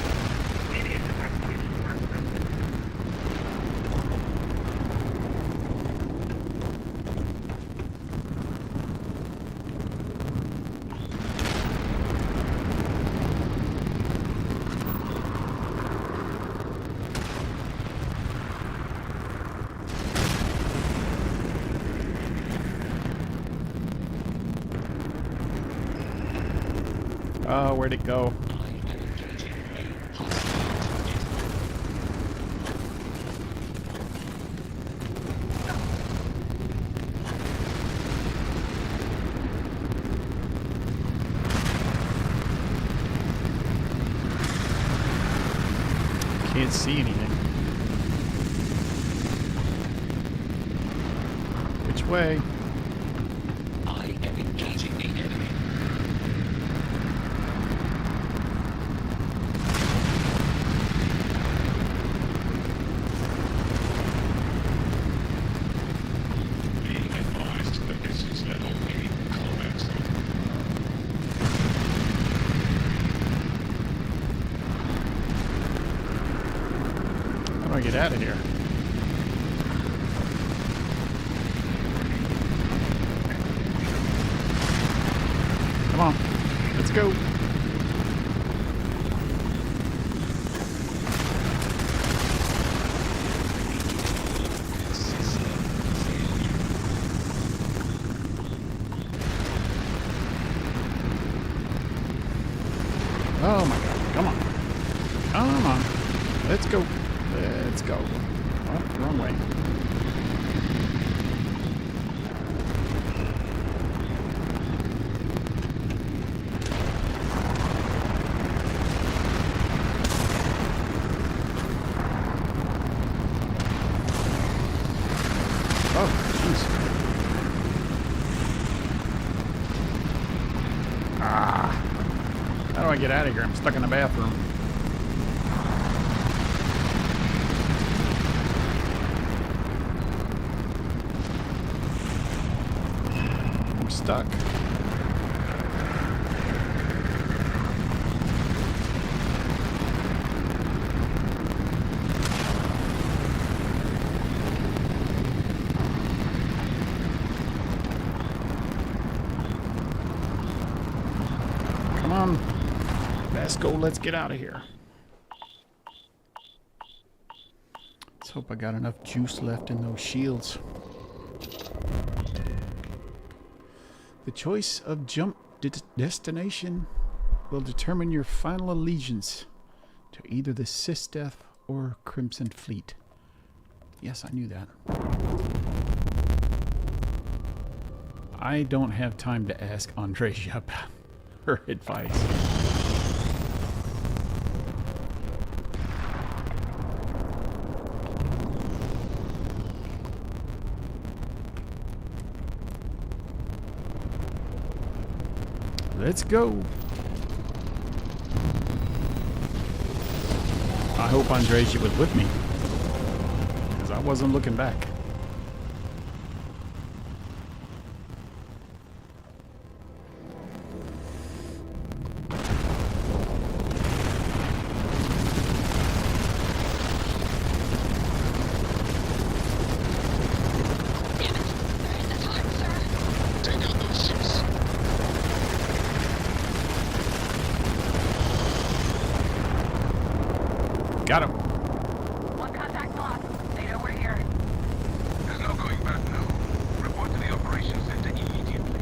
Immediate evacuation recommended. Oh, where'd it go? Can't see anything. Which way? I am engaging the enemy. Being advised that this is level 8 combat zone. How do I get out of here? Come on, let's go. Oh my god, come on. Come on. Let's go. Let's go. Oh, wrong way. Oh, jeez. Ah. How do I get out of here? I'm stuck in the bathroom. I'm stuck. Come on. Let's go. Let's get out of here. Let's hope I got enough juice left in those shields. The choice of jump destination will determine your final allegiance to either the Systeth or Crimson Fleet. Yes, I knew that. I don't have time to ask Andreja about her advice. Let's go. I hope Andreja was with me, because I wasn't looking back. Got him. One contact lost. They know we're here. There's no going back now. Report to the operations center immediately.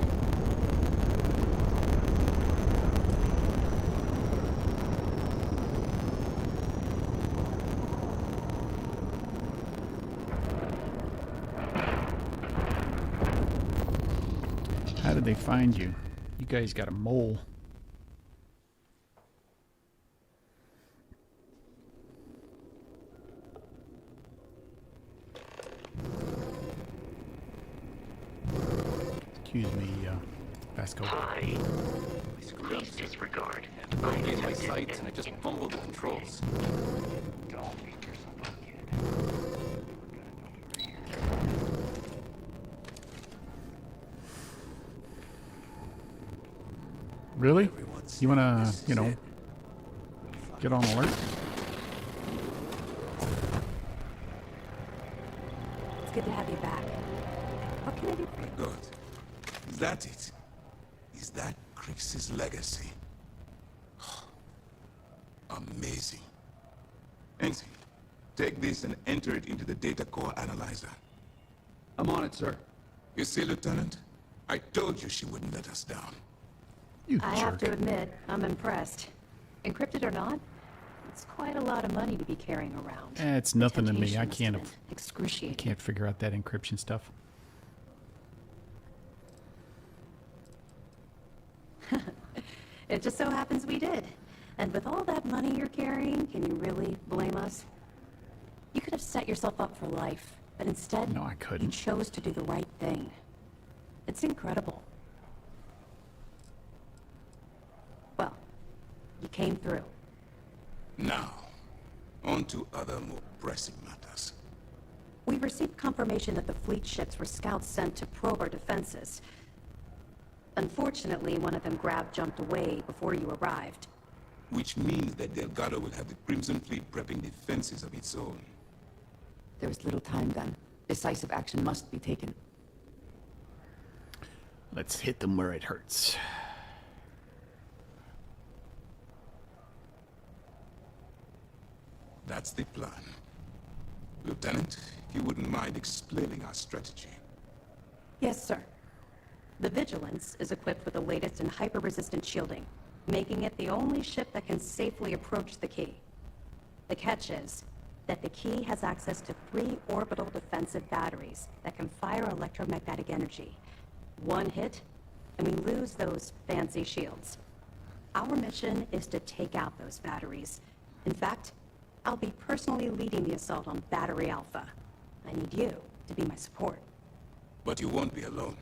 How did they find you? You guys got a mole. Excuse me, Vasco. Hi. Please disregard. I in my sights and I just fumbled the controls. Don't beat yourself up, kid. Really? You wanna, you know, get on alert? It's good to have you back. What can I do for you? Good. Is that it? Is that Crix's legacy? Amazing. Ensign, take this and enter it into the data core analyzer. I'm on it, sir. You see, Lieutenant? I told you she wouldn't let us down. I have to admit, I'm impressed. Encrypted or not, it's quite a lot of money to be carrying around. It's nothing to me. I Temptation can't. must have been excruciating. I can't figure out that encryption stuff. It just so happens we did. And with all that money you're carrying, can you really blame us? You could have set yourself up for life, but instead, no, I couldn't. You chose to do the right thing. It's incredible. Well, you came through. Now, on to other more pressing matters. We received confirmation that the fleet ships were scouts sent to probe our defenses. Unfortunately, one of them jumped away before you arrived. Which means that Delgado will have the Crimson Fleet prepping defenses of its own. There is little time then. Decisive action must be taken. Let's hit them where it hurts. That's the plan. Lieutenant, if you wouldn't mind explaining our strategy. Yes, sir. The Vigilance is equipped with the latest in hyper-resistant shielding, making it the only ship that can safely approach the key. The catch is that the key has access to 3 orbital defensive batteries that can fire electromagnetic energy. One hit, and we lose those fancy shields. Our mission is to take out those batteries. In fact, I'll be personally leading the assault on Battery Alpha. I need you to be my support. But you won't be alone.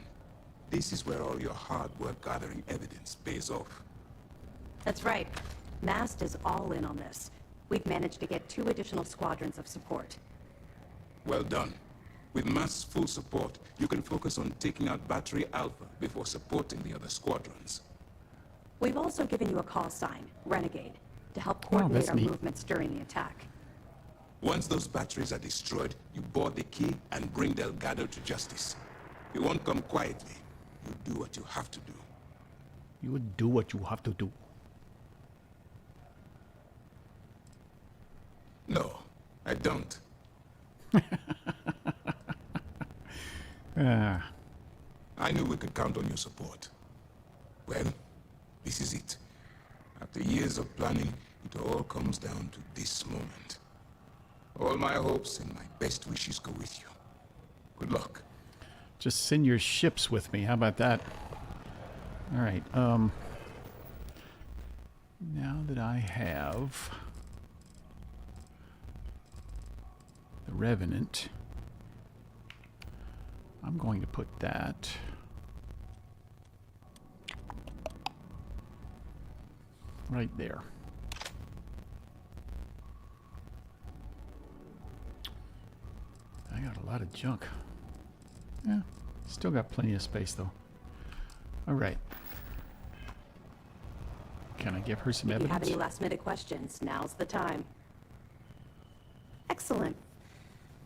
This is where all your hard work gathering evidence pays off. That's right. Mast is all in on this. We've managed to get 2 additional squadrons of support. Well done. With Mast's full support, you can focus on taking out Battery Alpha before supporting the other squadrons. We've also given you a call sign, Renegade, to help coordinate our neat. movements during the attack. Once those batteries are destroyed, you board the key and bring Delgado to justice. You won't come quietly. You do what you have to do. You would do what you have to do. No, I don't. I knew we could count on your support. Well, this is it. After years of planning, it all comes down to this moment. All my hopes and my best wishes go with you. Good luck. Just send your ships with me. How about that? All right. Now that I have the Revenant, I'm going to put that right there. I got a lot of junk. Yeah, still got plenty of space though. All right. Can I give her some If you have evidence? any last-minute questions, now's the time. Excellent.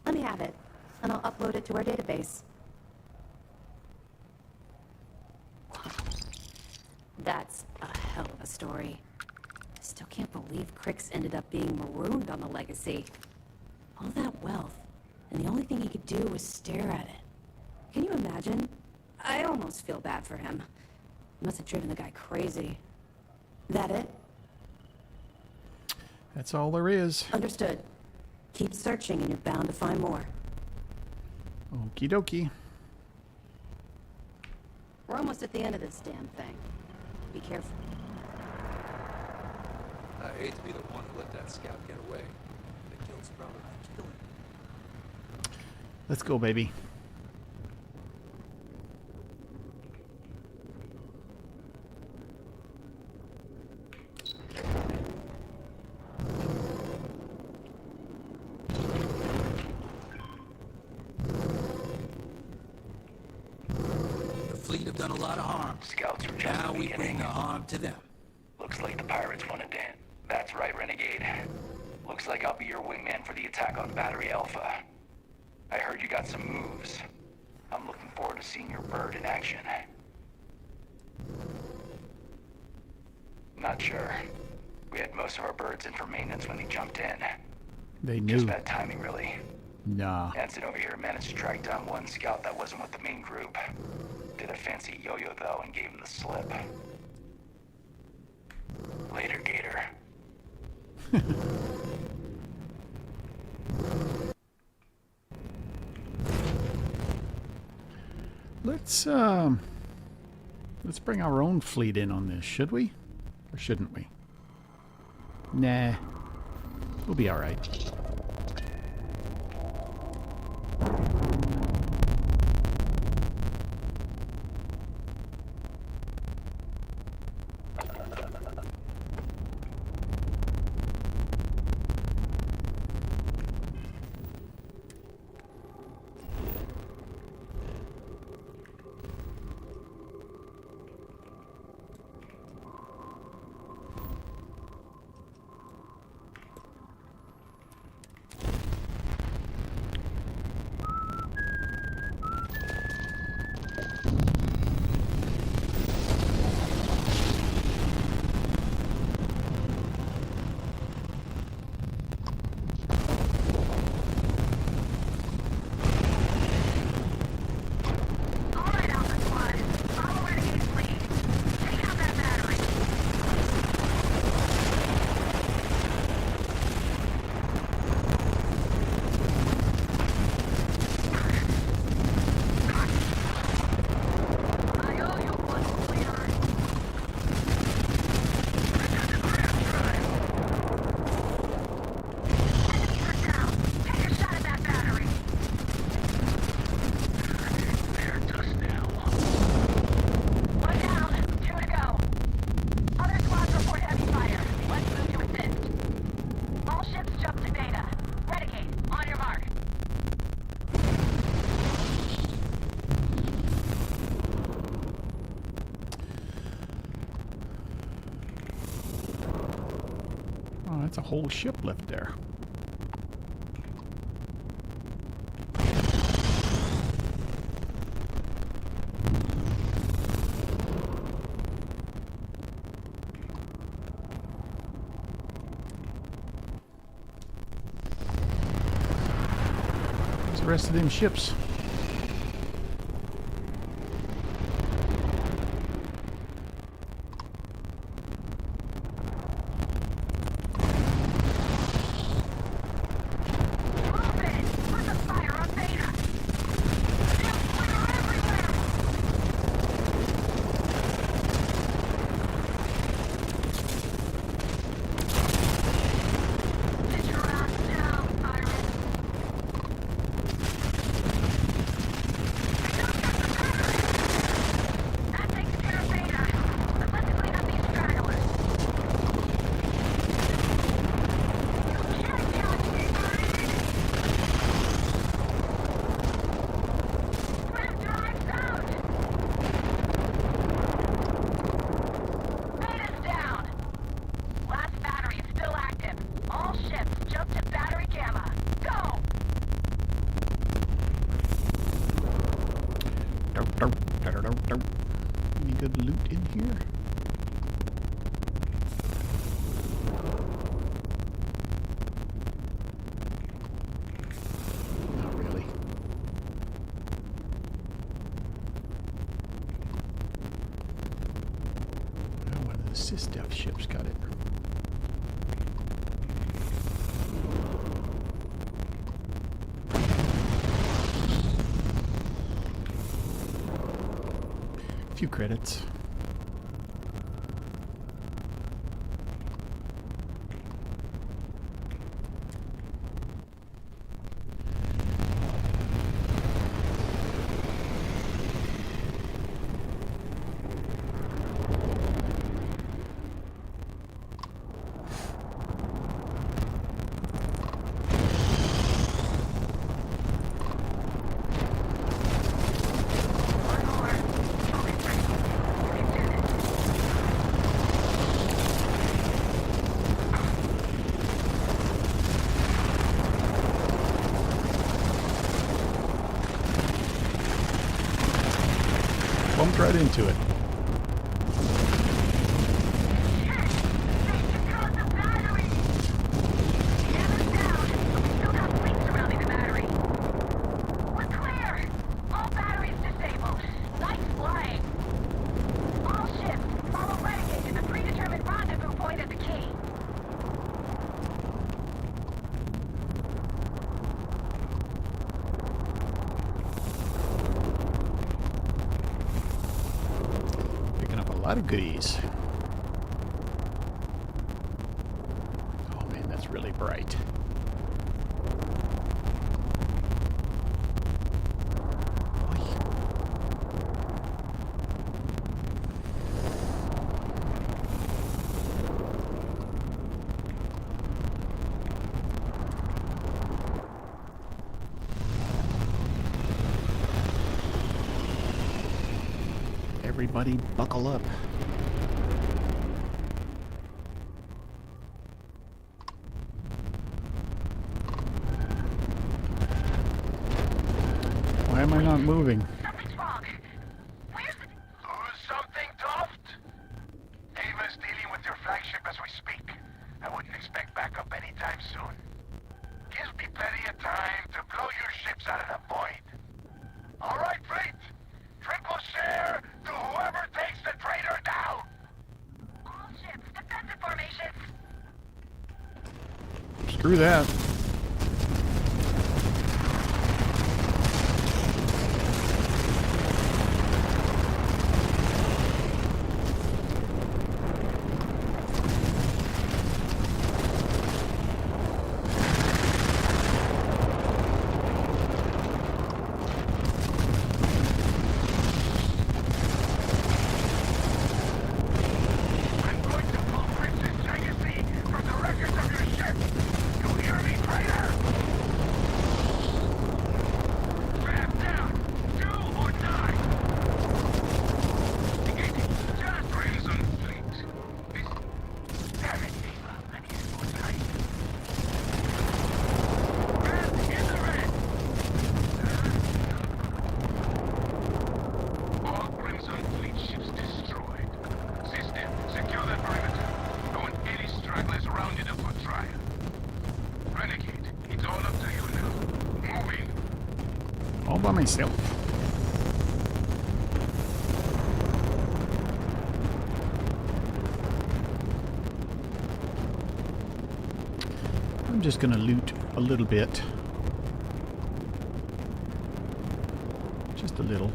Let me have it, and I'll upload it to our database. That's a hell of a story. I still can't believe Crix ended up being marooned on the Legacy. All that wealth, and the only thing he could do was stare at it. Can you imagine? I almost feel bad for him. He must have driven the guy crazy. That it? That's all there is. Understood. Keep searching and you're bound to find more. Okie dokie. We're almost at the end of this damn thing. Be careful. I hate to be the one who let that scout get away. The kill's probably not killing. Let's go, baby. The fleet have done a lot of harm. Scouts were just Now we beginning. bring the harm to them. Looks like the pirates wanted to. That's right, Renegade. Looks like I'll be your wingman for the attack on Battery Alpha. I heard you got some moves. I'm looking forward to seeing your bird in action. Not sure. We had most of our birds in for maintenance when they jumped in. They knew. Just bad timing, really. Nah. Hanson over here managed to track down one scout that wasn't with the main group. Did a fancy yo-yo, though, and gave him the slip. Later, Gator. Let's bring our own fleet in on this, should we? Or shouldn't we? Nah. We'll be alright. That's a whole ship left there. Where's the rest of them ships? Any good loot in here? Not really. Well, one of the SysDef ships got it. A few credits. Bumped right into it. A lot of goodies. Oh man, that's really bright. Everybody buckle up. Why am I not moving? Something's wrong. Where's the... Something, Toft? Ava's dealing with your flagship as we speak. I wouldn't expect backup anytime soon. Gives me plenty of time to blow your ships out of the void. All right, fleet. Triple share to whoever takes the traitor down. All ships, defensive formations. Screw that. I'm going to pull Prince's legacy from the records of your ship. You hear me? by myself. I'm just gonna loot a little bit. Just a little.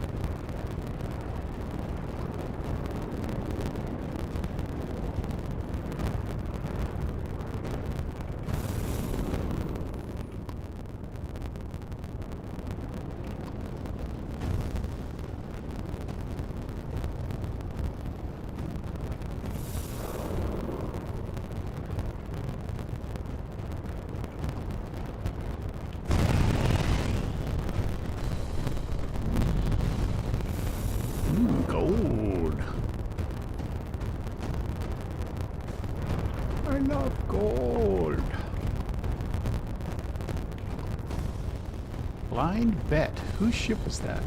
Gold. I love gold. Blind Bet. Whose ship was that?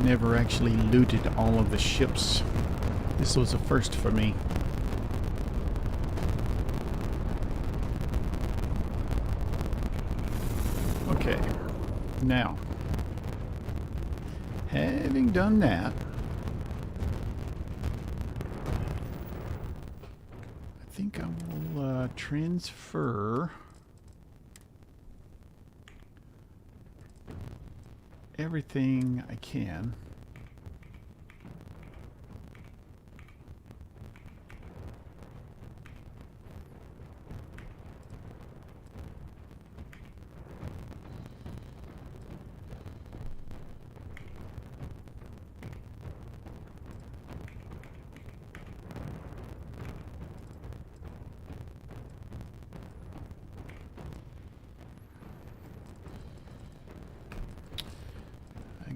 Never actually looted all of the ships. This was a first for me. Okay, now, having done that, I think I will transfer everything I can.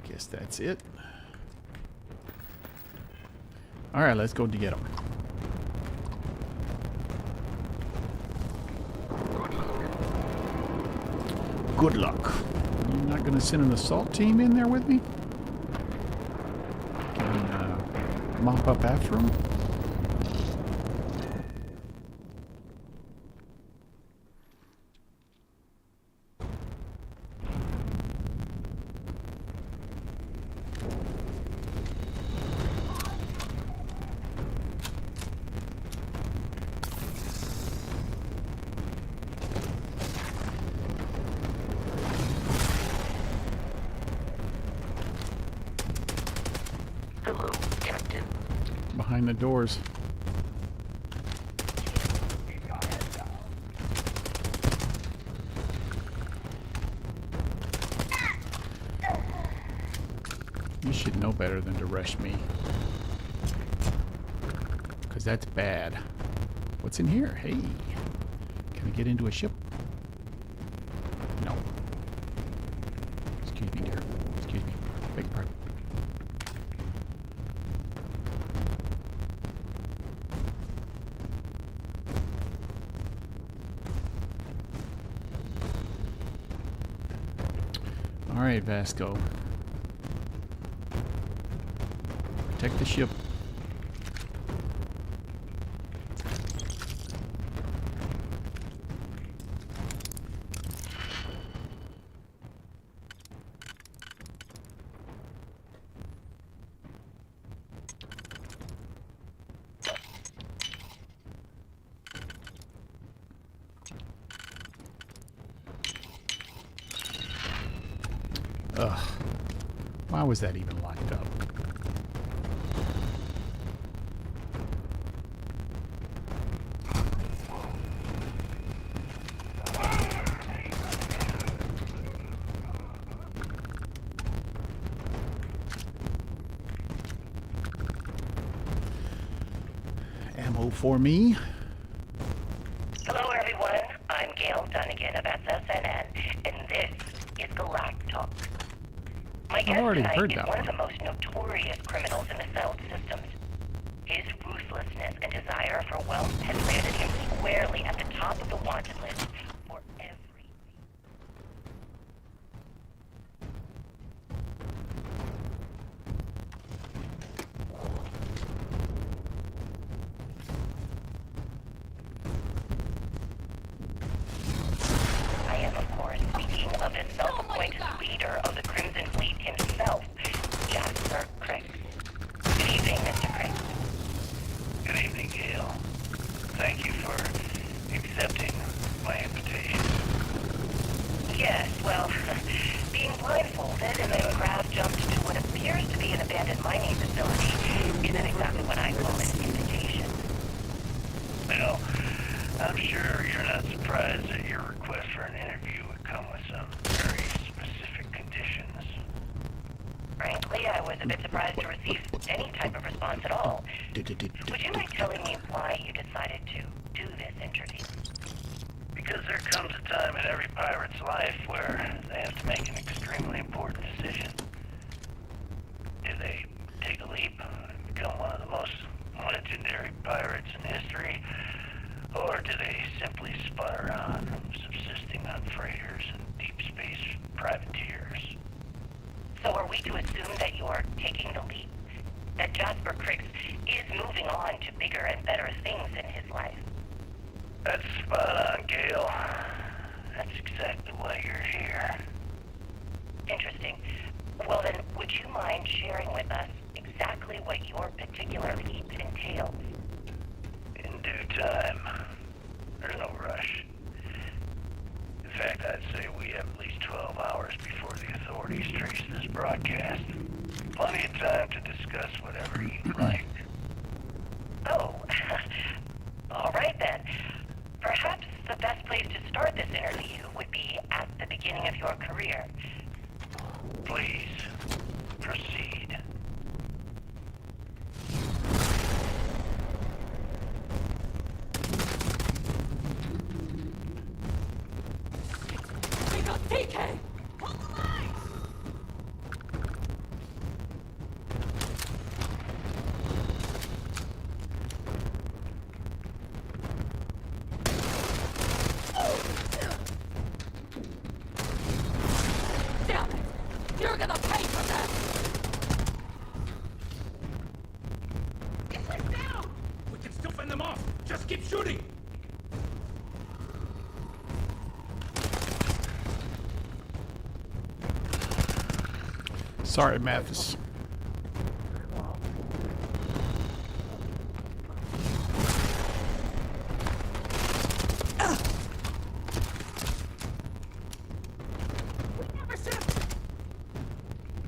Guess that's it. All right, let's go to get them. Good luck. You're not going to send an assault team in there with me? And mop up after them? Hello, Captain. Behind the doors. You should know better than to rush me. Because that's bad. What's in here? Hey. Can I get into a ship? No. Excuse me, dear. Excuse me. Beg your pardon. All right, Vasco. Protect the ship. Ugh. Why was that even locked up? ammo for me. Hello, everyone. I'm Gail Dunnigan of SSNN, and this is Galactalk. My guest already tonight heard is that one one. of the most notorious criminals in the settled systems. His ruthlessness and desire for wealth has landed him squarely at the top of the wanted list for every... I am, of course, speaking of the self-appointed leader of the Crimson Fleet himself, Jasper Crick. Good evening, Mr. Crick. Good evening, Gail. Thank you for accepting my invitation. Yes, well, being blindfolded and then crowd jumped to what appears to be an abandoned mining facility isn't exactly what I call an invitation. Well, I'm sure you're not surprised that your request for an interview would come with some very specific conditions. Frankly, I was a bit surprised to receive any type of response at all. Would you mind telling me why you decided to do this interview? Because there comes a time in every pirate's life where they have to make an extremely important decision. Do they take a leap and become one of the most legendary pirates in history? Or do they simply sputter on, subsisting on freighters and deep space privateers? So are we to assume that you're taking the leap? That Jasper Crix is moving on to bigger and better things in his life? That's spot on, Gail. That's exactly why you're here. Interesting. Well then, would you mind sharing with us exactly what your particular leap entails? In due time. There's no rush. In fact, I'd say we have at least 12 hours before the authorities trace this broadcast. Plenty of time to discuss whatever you'd like. Oh, all right then. Perhaps the best place to start this interview would be at the beginning of your career. Please, proceed. We got DK! Hold the line! Damn it! You're gonna pay for that! Get them down! We can still fend them off. Just keep shooting. Sorry, Mathis.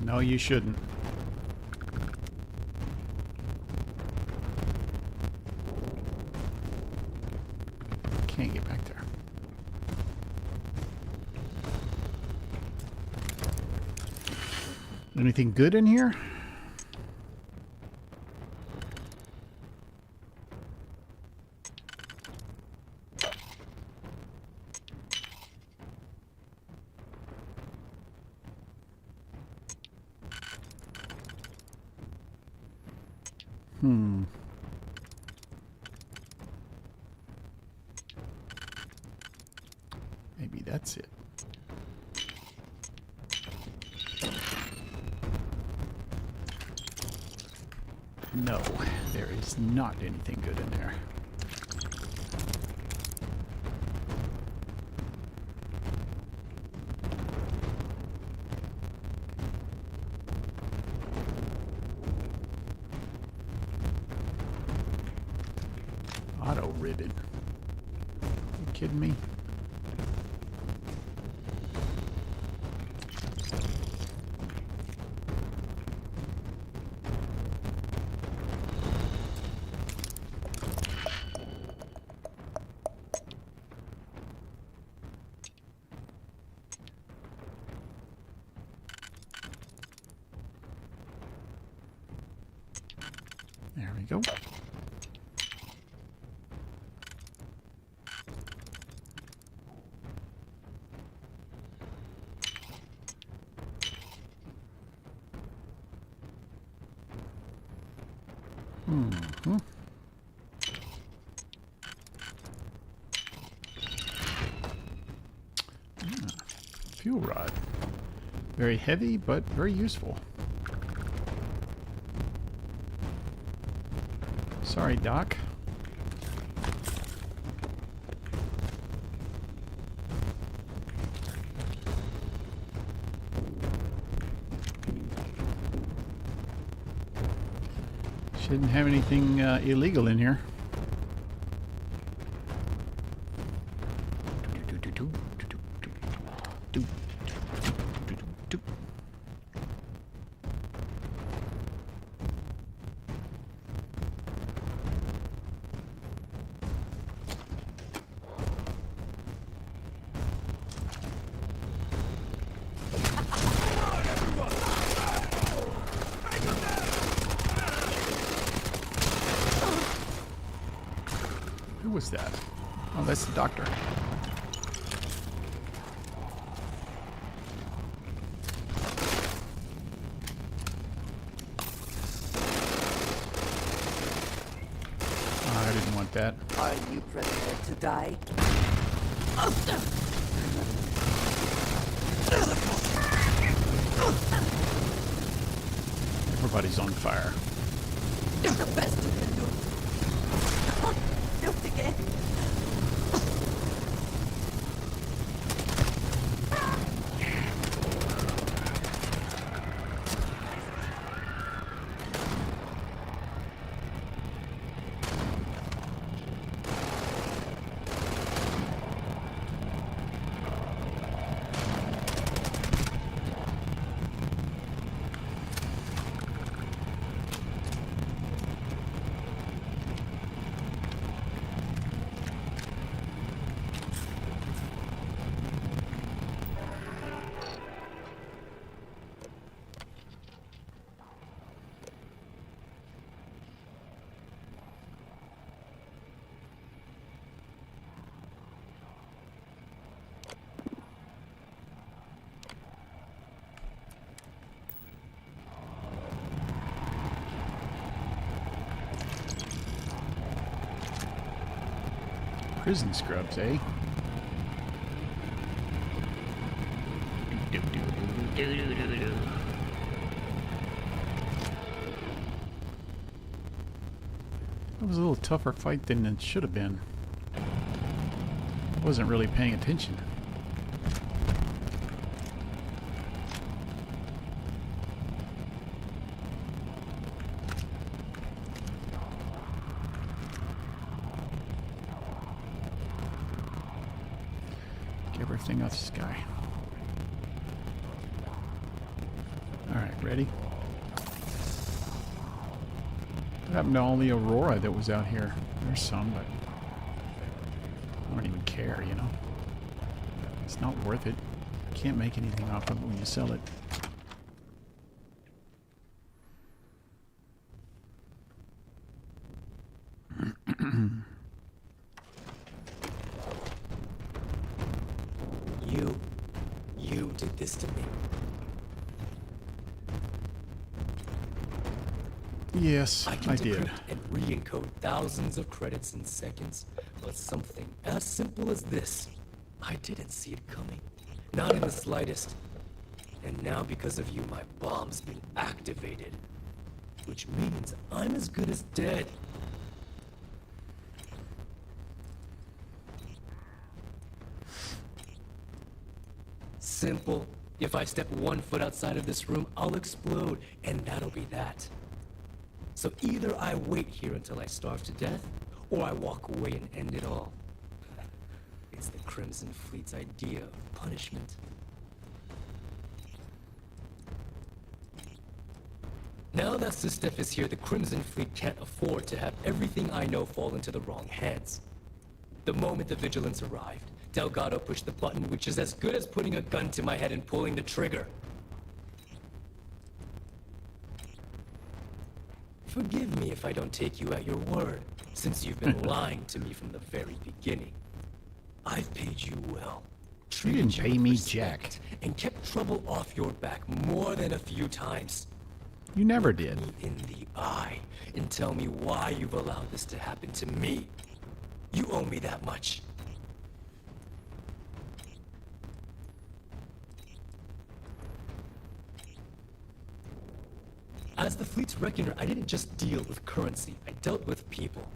No, you shouldn't. Can't get back there. Anything good in here? Maybe that's it. No, there is not anything good in there. Auto ribbon. You kidding me? There we go. Mm-hmm. Fuel rod. Very heavy, but very useful. Sorry, Doc. Shouldn't have anything illegal in here. Who was that? Oh, that's the doctor. Oh, I didn't want that. Are you prepared to die? Everybody's on fire. It's the best you can do. Do it again. Prison scrubs, eh? That was a little tougher fight than it should have been. I wasn't really paying attention. Get everything off the sky. Alright, ready? What happened to all the Aurora that was out here? There's some, but I don't even care, you know? It's not worth it. Can't make anything off of it when you sell it. You did this to me. Yes, I can I did. decrypt and re-encode thousands of credits in seconds, but something as simple as this, I didn't see it coming. Not in the slightest. And now because of you, my bomb's been activated. Which means I'm as good as dead. Simple. If I step 1 foot outside of this room, I'll explode, and that'll be that. So either I wait here until I starve to death, or I walk away and end it all. It's the Crimson Fleet's idea of punishment. Now that Sistef is here, the Crimson Fleet can't afford to have everything I know fall into the wrong hands. The moment the Vigilance arrived, Delgado pushed the button, which is as good as putting a gun to my head and pulling the trigger. Forgive me if I don't take you at your word, since you've been lying to me from the very beginning. I've paid you well. You didn't pay me jack. And kept trouble off your back more than a few times. You never did. Look me in the eye and tell me why you've allowed this to happen to me. You owe me that much. As the fleet's reckoner, I didn't just deal with currency, I dealt with people.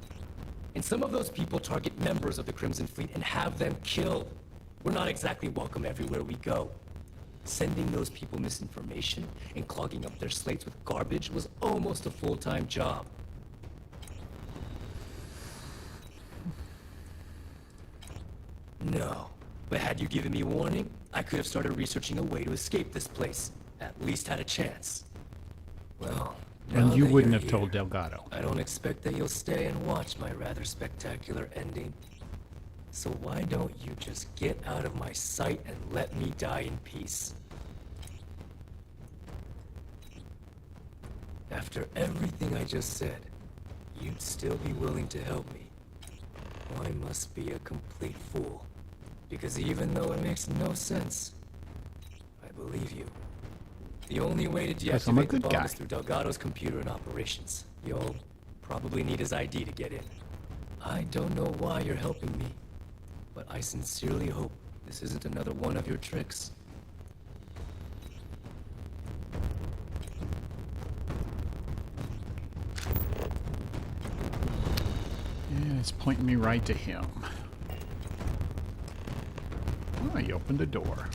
And some of those people target members of the Crimson Fleet and have them killed. We're not exactly welcome everywhere we go. Sending those people misinformation and clogging up their slates with garbage was almost a full-time job. No, but had you given me warning, I could have started researching a way to escape this place. At least had a chance. Well, And now you that wouldn't you're have told here, Delgado. I don't expect that you'll stay and watch my rather spectacular ending. So why don't you just get out of my sight and let me die in peace? After everything I just said, you'd still be willing to help me. Well, I must be a complete fool. Because even though it makes no sense, I believe you. The only way to Because I'm a deactivate the good bomb guy. is through Delgado's computer and operations. You'll probably need his ID to get in. I don't know why you're helping me, but I sincerely hope this isn't another one of your tricks. Yeah, it's pointing me right to him. Oh, he opened a door.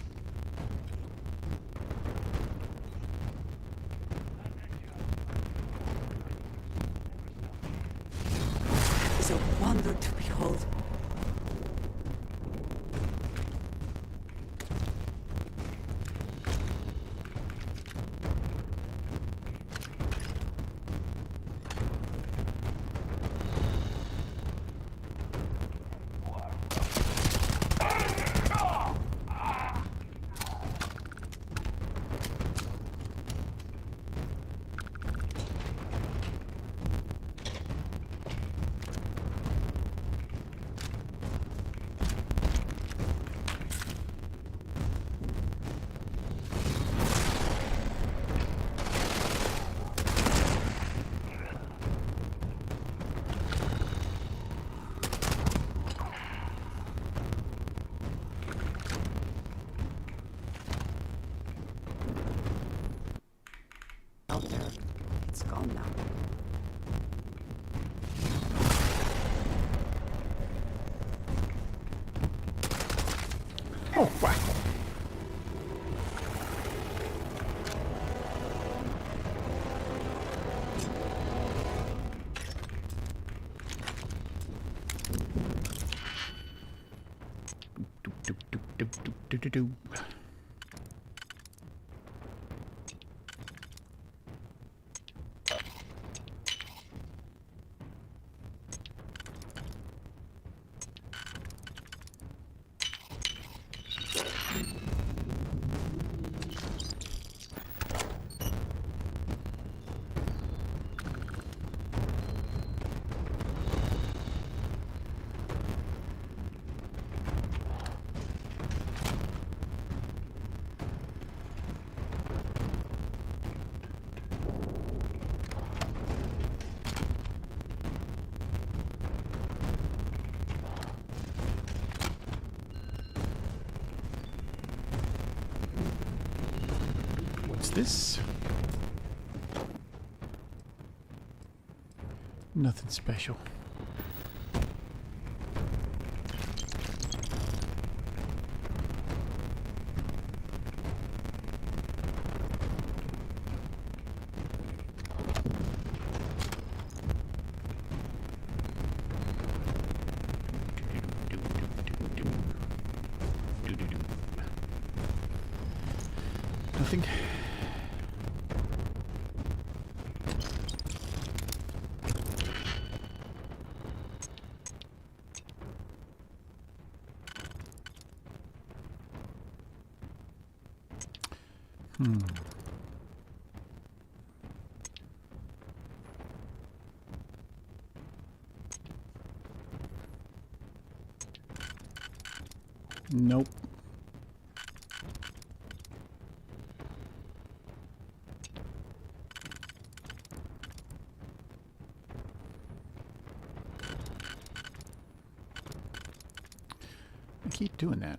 It's a wonder to behold. Out there. It's gone now. Oh, wow. Do. What's this? Nothing special. Nothing. Nope. I keep doing that.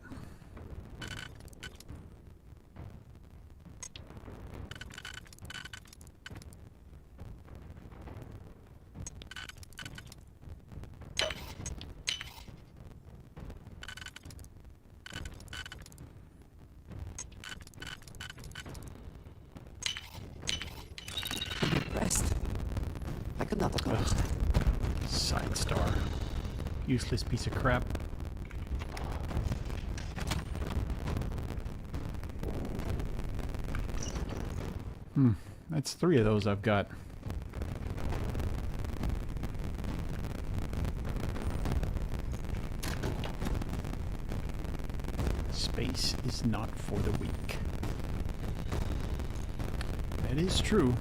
Rest. I could not accomplish that. Side star. Useless piece of crap. That's 3 of those I've got. Space is not for the weak. That is true.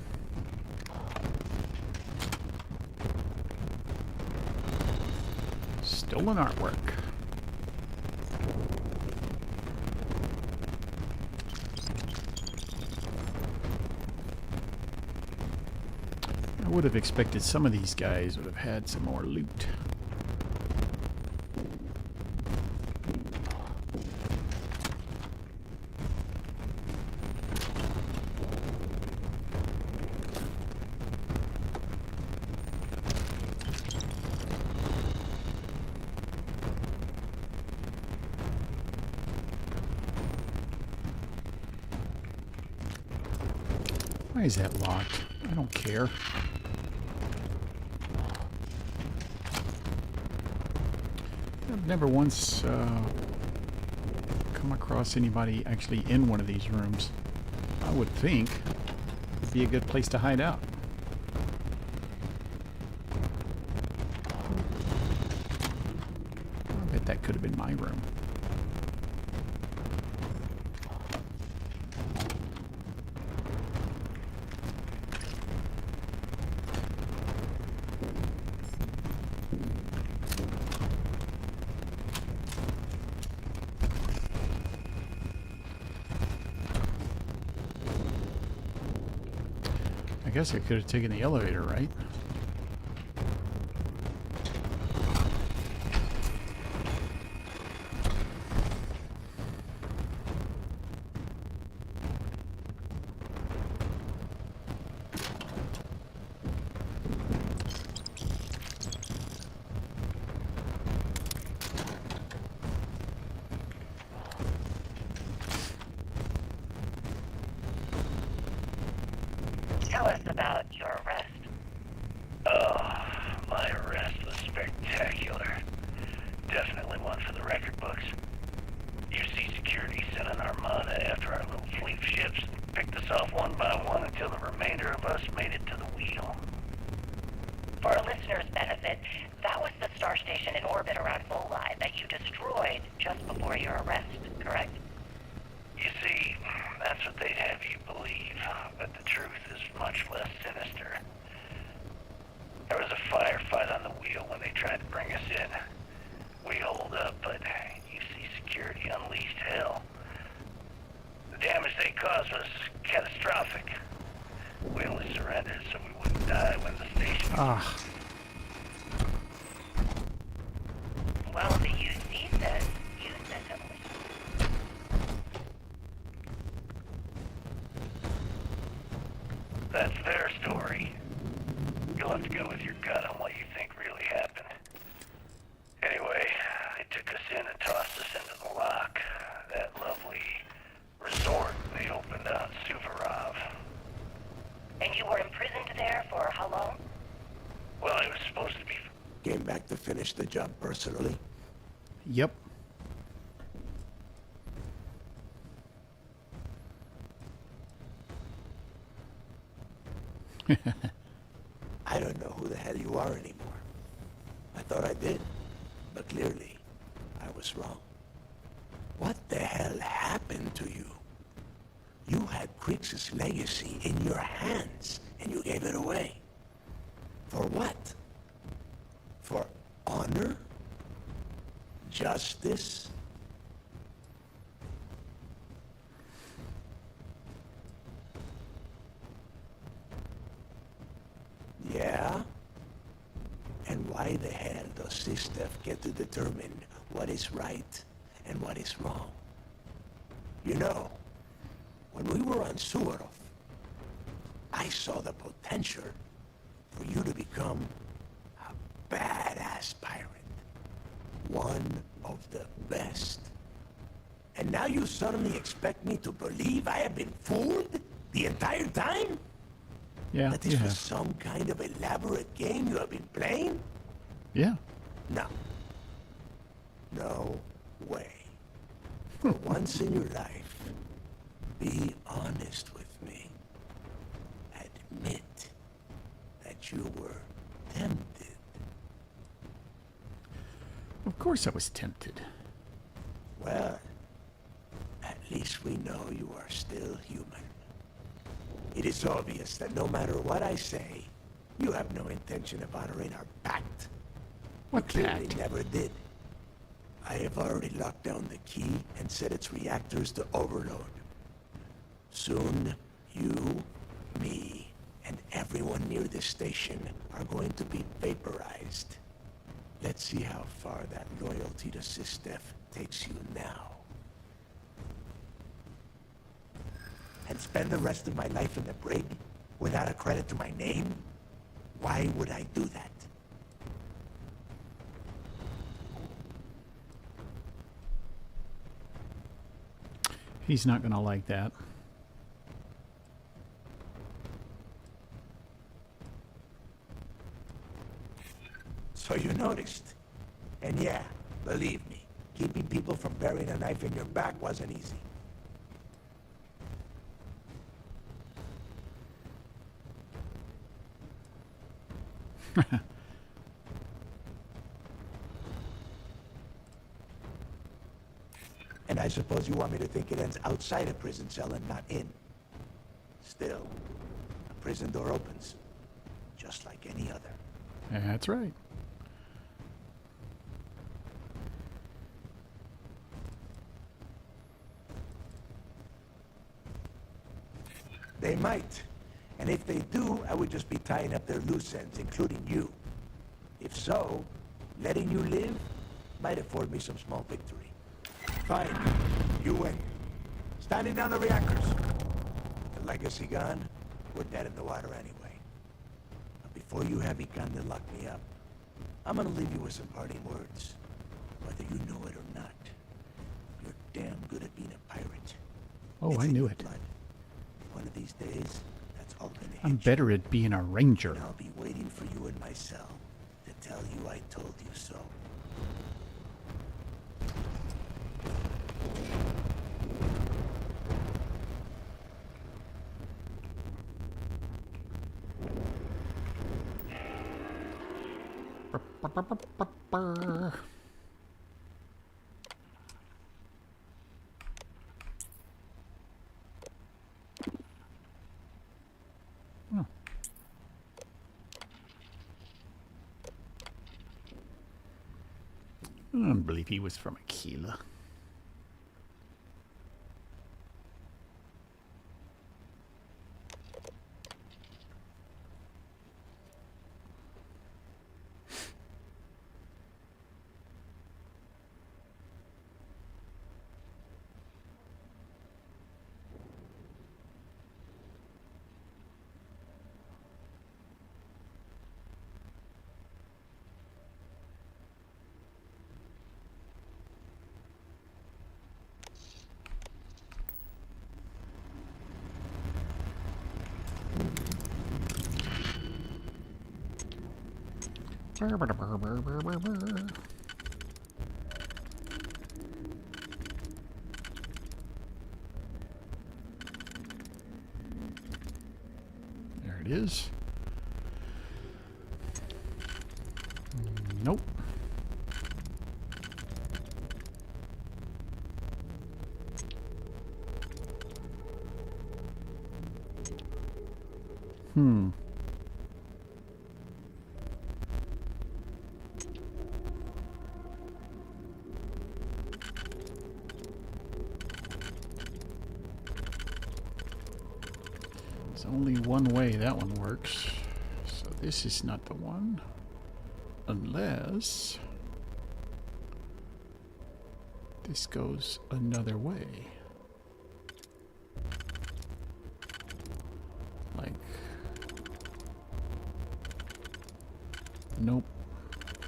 Stolen artwork. I would have expected some of these guys would have had some more loot. Why is that locked? I don't care. I've never once come across anybody actually in one of these rooms. I would think it'd be a good place to hide out. I bet that could have been my room. I guess I could have taken the elevator, right? Tell us about your arrest. Oh, my arrest was spectacular. Definitely one for the record books. UC Security sent an armada after our little fleet of ships and picked us off one by one until the remainder of us made it to the wheel. For our listeners' benefit, that was the star station in orbit around Volii that you destroyed just before your arrest, correct? You see, that's what they'd have you believe, but the truth is much less sinister. There was a firefight on the wheel when they tried to bring us in. We holed up, but UC Security unleashed hell. The damage they caused was catastrophic. We only surrendered so we wouldn't die when the station... Well, the UC says you sent them. That's their story. You'll have to go with your gut on what you think really happened. Anyway, they took us in and tossed us into the lock. That lovely resort they opened on Suvorov. And you were imprisoned there for how long? Well, it was supposed to be... Came back to finish the job personally? Yep. I don't know who the hell you are anymore. I thought I did, but clearly I was wrong. What the hell happened to you? You had Crix's legacy in your hands, and you gave it away. For what? For honor? Justice? Yeah? And why the hell does this stuff get to determine what is right and what is wrong. You know, when we were on Suarov, I saw the potential for you to become a badass pirate. One of the best. And now you suddenly expect me to believe I have been fooled the entire time? Yeah, That this was some kind of elaborate game you have been playing? Yeah. No. No way. For once in your life, be honest with me. Admit that you were tempted. Of course I was tempted. Well, at least we know you are still human. It is obvious that no matter what I say, you have no intention of honoring our pact. What you clearly pact? never did. I have already locked down the key and set its reactors to overload. Soon, you, me, and everyone near this station are going to be vaporized. Let's see how far that loyalty to Sistef takes you now. And spend the rest of my life in the brig without a credit to my name? Why would I do that? He's not going to like that. So you noticed. And yeah, believe me, keeping people from burying a knife in your back wasn't easy. And I suppose you want me to think it ends outside a prison cell and not in. Still, a prison door opens, just like any other. That's right. They might. And if they do, I would just be tying up their loose ends, including you. If so, letting you live might afford me some small victory. Fine. You win. Standing down the reactors. The legacy gone, we're dead in the water anyway. But before you have begun to lock me up, I'm gonna leave you with some parting words. Whether you know it or not, you're damn good at being a pirate. Oh, It's I in knew your it. blood. One of these days, that's all gonna hit I'm better at being a ranger. and I'll be waiting for you in my cell to tell you I told you so. Oh. I don't believe he was from Aquila. There it is. Nope. Hmm. There's only one way that one works. So this is not the one. Unless This goes another way. Like... Nope.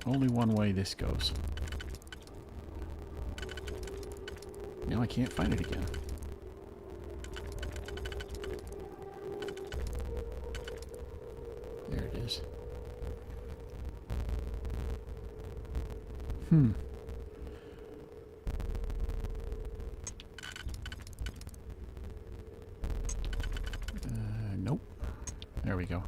Only one way this goes. Now I can't find it again. There it is. Nope. There we go.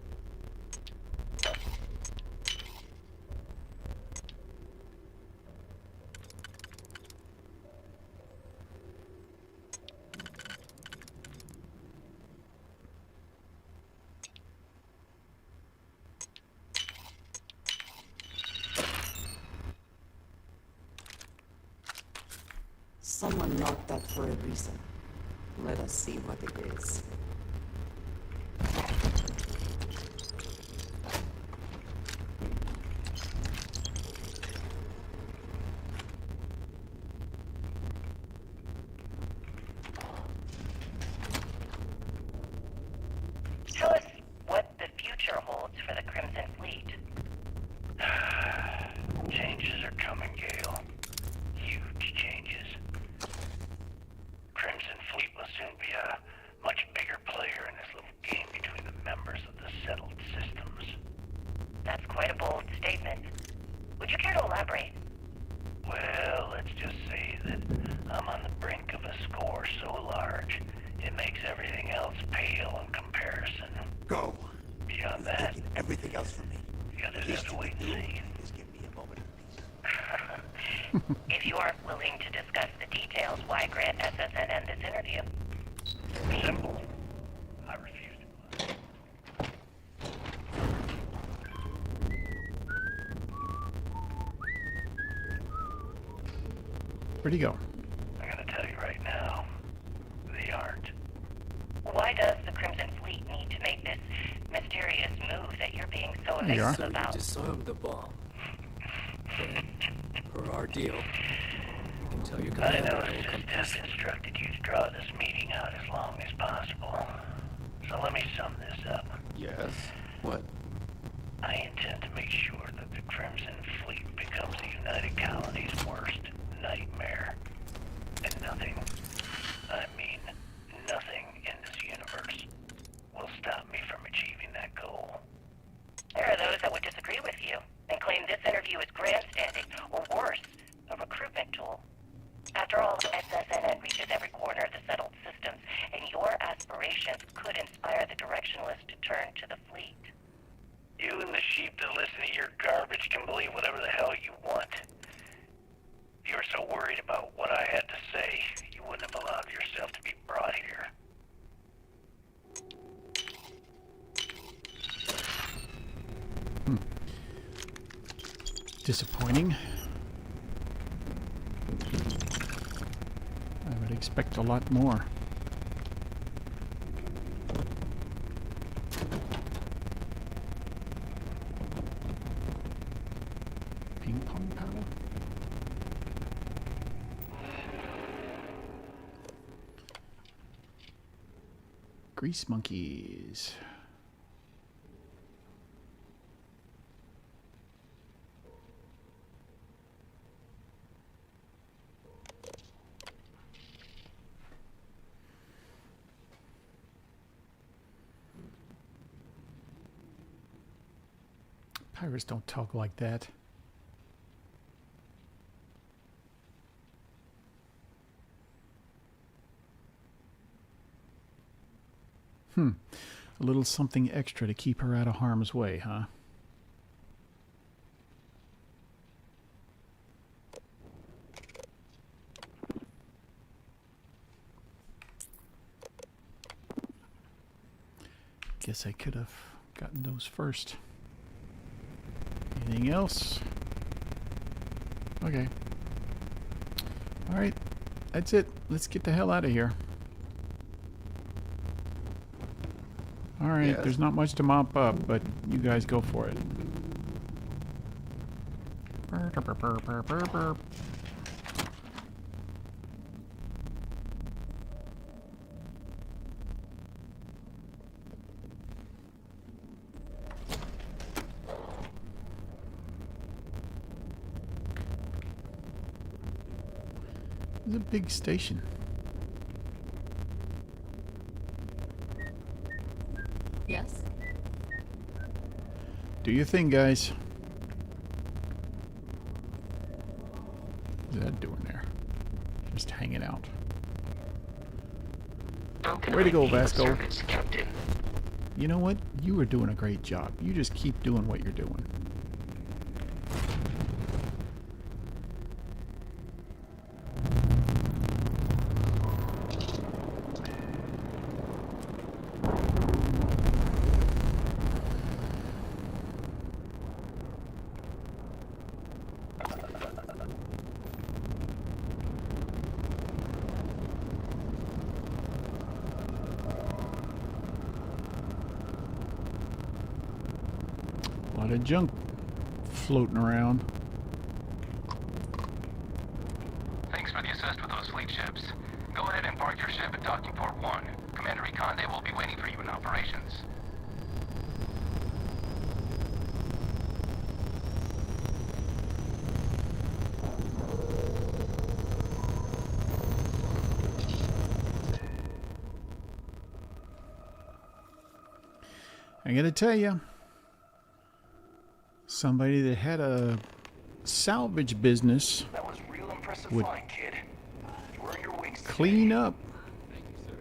Someone marked that for a reason. Let us see what it is. Tell us what the future holds for the Crimson Fleet. Changes are coming, Gale. Huge changes. Crimson Fleet will soon be a much bigger player in this little game between the members of the settled systems. That's quite a bold statement. Would you care to elaborate? Well, let's just say that I'm on the brink of a score so large, it makes everything else pale in comparison. Go. Beyond that, Taking everything else from me. the others have to wait and see. Just give me a moment of peace. If you aren't willing to discuss the details, why grant SSNN this interview? Simple. I refuse to. Where'd he go? I'm gonna tell you right now, they aren't. Why does the Crimson Fleet need to make this mysterious move that you're being so There you are. evasive about? Disarm the bomb. Then, per our deal, we can tell your I commander know I will come Steph instructed you to draw this meeting out as long as possible. So let me sum this up. Yes? What? I intend to make sure that the Crimson Fleet becomes the United Colony's worst nightmare. And nothing, I mean nothing in this universe, will stop me from achieving that goal. There are those that would disagree with you and claim this interview is grandstanding, or worse, a recruitment tool. After all, SSNN reaches every corner of the settled systems, and your aspirations could inspire the directionalists to turn to the fleet. You and the sheep that listen to your garbage can believe whatever the hell you want. If you were so worried about what I had to say, you wouldn't have allowed yourself to be brought here. Disappointing. I would expect a lot more. Ping pong paddle? Grease monkeys. Pirates don't talk like that. A little something extra to keep her out of harm's way, huh? Guess I could have gotten those first. Anything else? Okay. Alright, that's it. Let's get the hell out of here. Alright, Yes. There's not much to mop up, but you guys go for it. It's a big station. Yes? Do your thing, guys. What's that doing there? Just hanging out. Way to go, Vasco. You know what? You are doing a great job. You just keep doing what you're doing. A lot of junk floating around. Thanks for the assist with those fleet ships. Go ahead and park your ship at Docking Port 1. Commander Reconde will be waiting for you in operations. I gotta tell you, somebody that had a salvage business That was real impressive would flying, kid. You earned your wings today. clean up. Thank you, sir.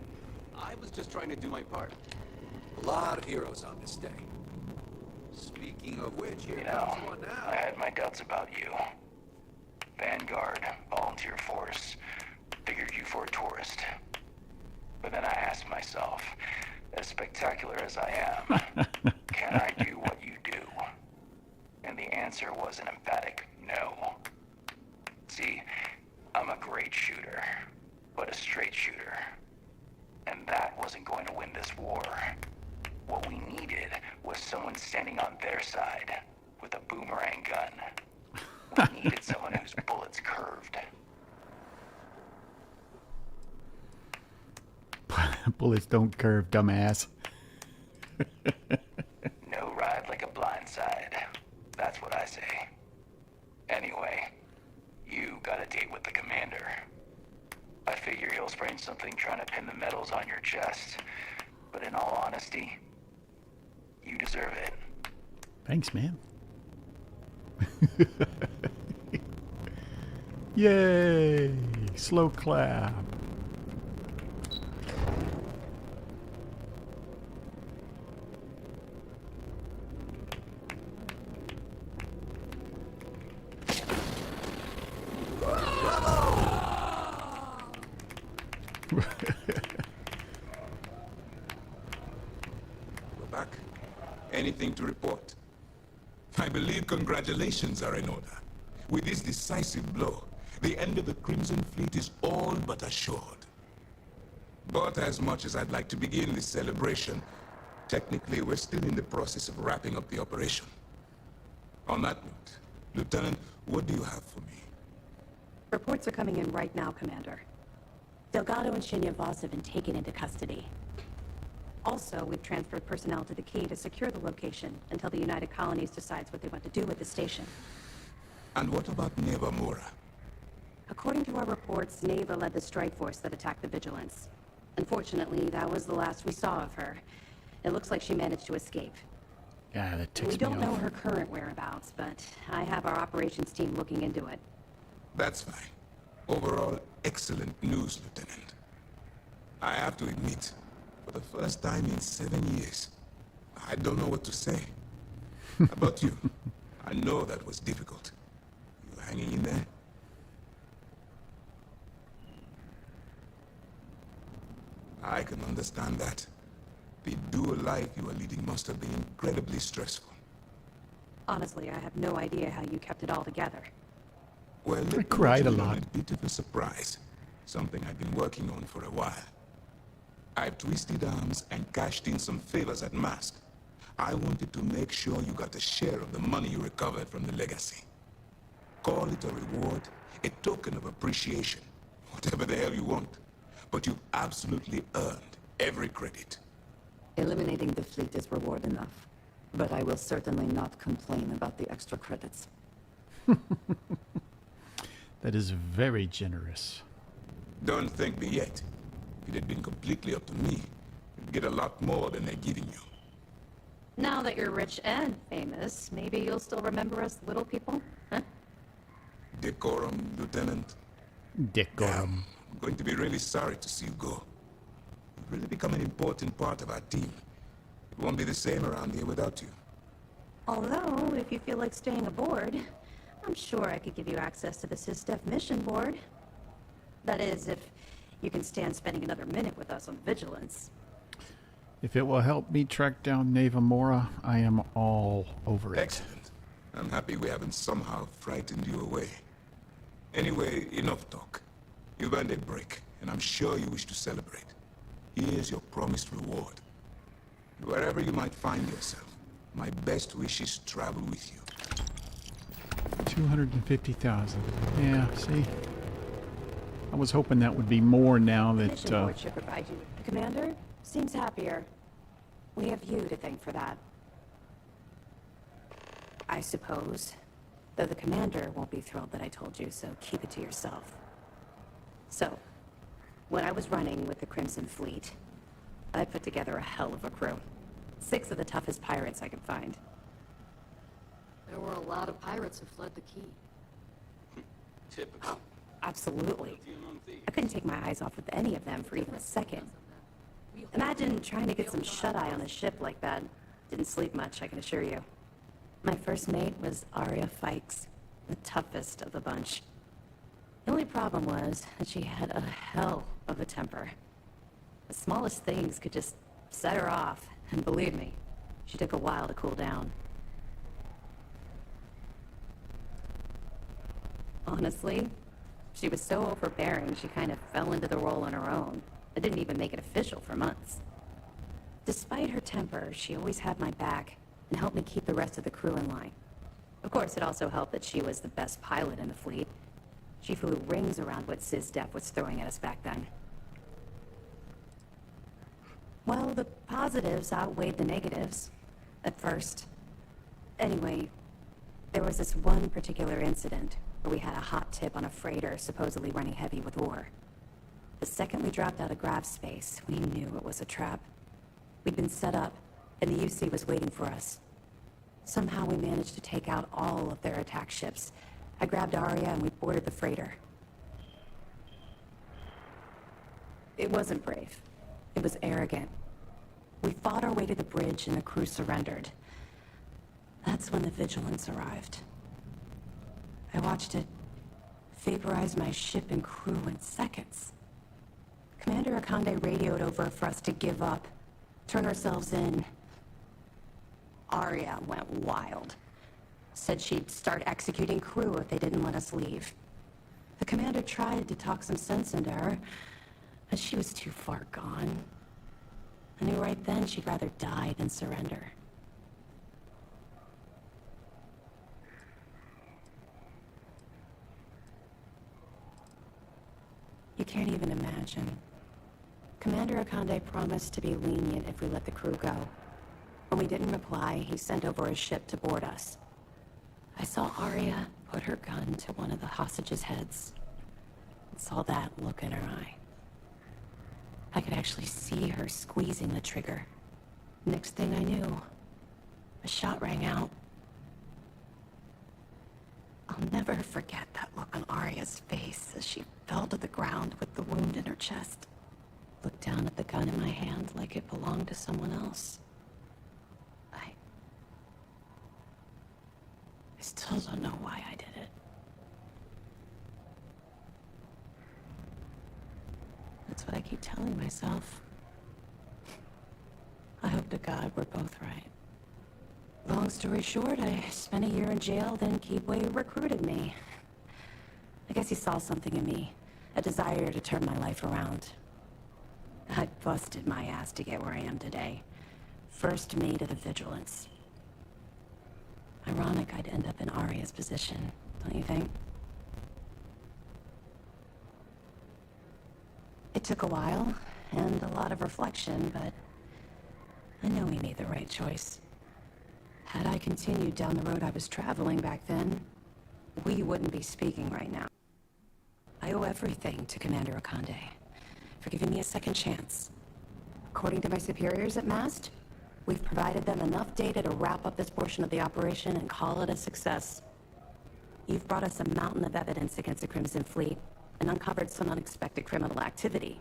I was just trying to do my part. A lot of heroes on this day. Speaking of which, here comes one now. I had my doubts about you. Vanguard, volunteer force. Figured you for a tourist. But then I asked myself, as spectacular as I am, can I do what you do? And the answer was an emphatic no. See, I'm a great shooter, but a straight shooter. And that wasn't going to win this war. What we needed was someone standing on their side with a boomerang gun. We needed someone whose bullets curved. Bullets don't curve, dumbass. No ride like a blindside. That's what I say. Anyway, you got a date with the commander. I figure he'll sprain something trying to pin the medals on your chest. But in all honesty, you deserve it. Thanks, man. Yay! Slow clap. We're back. Anything to report? I believe congratulations are in order. With this decisive blow, the end of the Crimson Fleet is all but assured. But as much as I'd like to begin this celebration, technically we're still in the process of wrapping up the operation. On that note, Lieutenant, what do you have for me? Reports are coming in right now, Commander. Delgado and Shinya Voss have been taken into custody. Also, we've transferred personnel to the Key to secure the location until the United Colonies decides what they want to do with the station. And what about Neva Mura? According to our reports, Neva led the strike force that attacked the Vigilance. Unfortunately, that was the last we saw of her. It looks like she managed to escape. Yeah, that ticks We me don't know off. her current whereabouts, but I have our operations team looking into it. That's fine. Overall, excellent news, Lieutenant. I have to admit, for the first time in 7 years, I don't know what to say. How about you? I know that was difficult. You hanging in there? I can understand that. The dual life you are leading must have been incredibly stressful. Honestly, I have no idea how you kept it all together. Well, I cried a lot. A bit of a surprise. Something I've been working on for a while. I've twisted arms and cashed in some favors at Mask. I wanted to make sure you got a share of the money you recovered from the legacy. Call it a reward, a token of appreciation, whatever the hell you want. But you've absolutely earned every credit. Eliminating the fleet is reward enough. But I will certainly not complain about the extra credits. That is very generous. Don't thank me yet. If it had been completely up to me, you'd get a lot more than they're giving you. Now that you're rich and famous, maybe you'll still remember us little people, huh? Decorum, Lieutenant. Decorum. I'm going to be really sorry to see you go. You've really become an important part of our team. It won't be the same around here without you. Although, if you feel like staying aboard, I'm sure I could give you access to the SysDef mission board. That is, if you can stand spending another minute with us on Vigilance. If it will help me track down Neva Mora, I am all over it. Excellent. I'm happy we haven't somehow frightened you away. Anyway, enough talk. You've earned a break, and I'm sure you wish to celebrate. Here's your promised reward. Wherever you might find yourself, my best wishes travel with you. 250,000. Yeah, see? I was hoping that would be more now that, Mission board should provide you. The commander seems happier. We have you to thank for that. I suppose. Though the commander won't be thrilled that I told you, so keep it to yourself. So, when I was running with the Crimson Fleet, I put together a hell of a crew. 6 of the toughest pirates I could find. There were a lot of pirates who fled the key. Typical. Absolutely. I couldn't take my eyes off of any of them for even a second. Imagine trying to get some shut-eye on a ship like that. Didn't sleep much, I can assure you. My first mate was Arya Fikes, the toughest of the bunch. The only problem was that she had a hell of a temper. The smallest things could just set her off, and believe me, she took a while to cool down. Honestly, she was so overbearing she kind of fell into the role on her own. I didn't even make it official for months. Despite her temper, she always had my back and helped me keep the rest of the crew in line. Of course, it also helped that she was the best pilot in the fleet. She flew rings around what SysDef was throwing at us back then. Well, the positives outweighed the negatives. At first. Anyway, there was this one particular incident where we had a hot tip on a freighter supposedly running heavy with ore. The second we dropped out of grav space, we knew it was a trap. We'd been set up, and the UC was waiting for us. Somehow we managed to take out all of their attack ships. I grabbed Arya and we boarded the freighter. It wasn't brave. It was arrogant. We fought our way to the bridge and the crew surrendered. That's when the Vigilance arrived. I watched it vaporize my ship and crew in seconds. Commander Akande radioed over for us to give up, turn ourselves in. Arya went wild. Said she'd start executing crew if they didn't let us leave. The commander tried to talk some sense into her, but she was too far gone. I knew right then she'd rather die than surrender. You can't even imagine. Commander Akande promised to be lenient if we let the crew go. When we didn't reply, he sent over a ship to board us. I saw Arya put her gun to one of the hostages' heads. And saw that look in her eye. I could actually see her squeezing the trigger. Next thing I knew, a shot rang out. I'll never forget that look on Arya's face as she fell to the ground with the wound in her chest. Looked down at the gun in my hand like it belonged to someone else. I still don't know why I did it. That's what I keep telling myself. I hope to God we're both right. Long story short, I spent a year in jail, then Keebway recruited me. I guess he saw something in me, a desire to turn my life around. I busted my ass to get where I am today. First mate of the Vigilance. Ironic I'd end up in Arya's position, don't you think? It took a while, and a lot of reflection, but I know we made the right choice. Had I continued down the road I was traveling back then, we wouldn't be speaking right now. I owe everything to Commander Akande for giving me a second chance. According to my superiors at MAST, we've provided them enough data to wrap up this portion of the operation and call it a success. You've brought us a mountain of evidence against the Crimson Fleet and uncovered some unexpected criminal activity.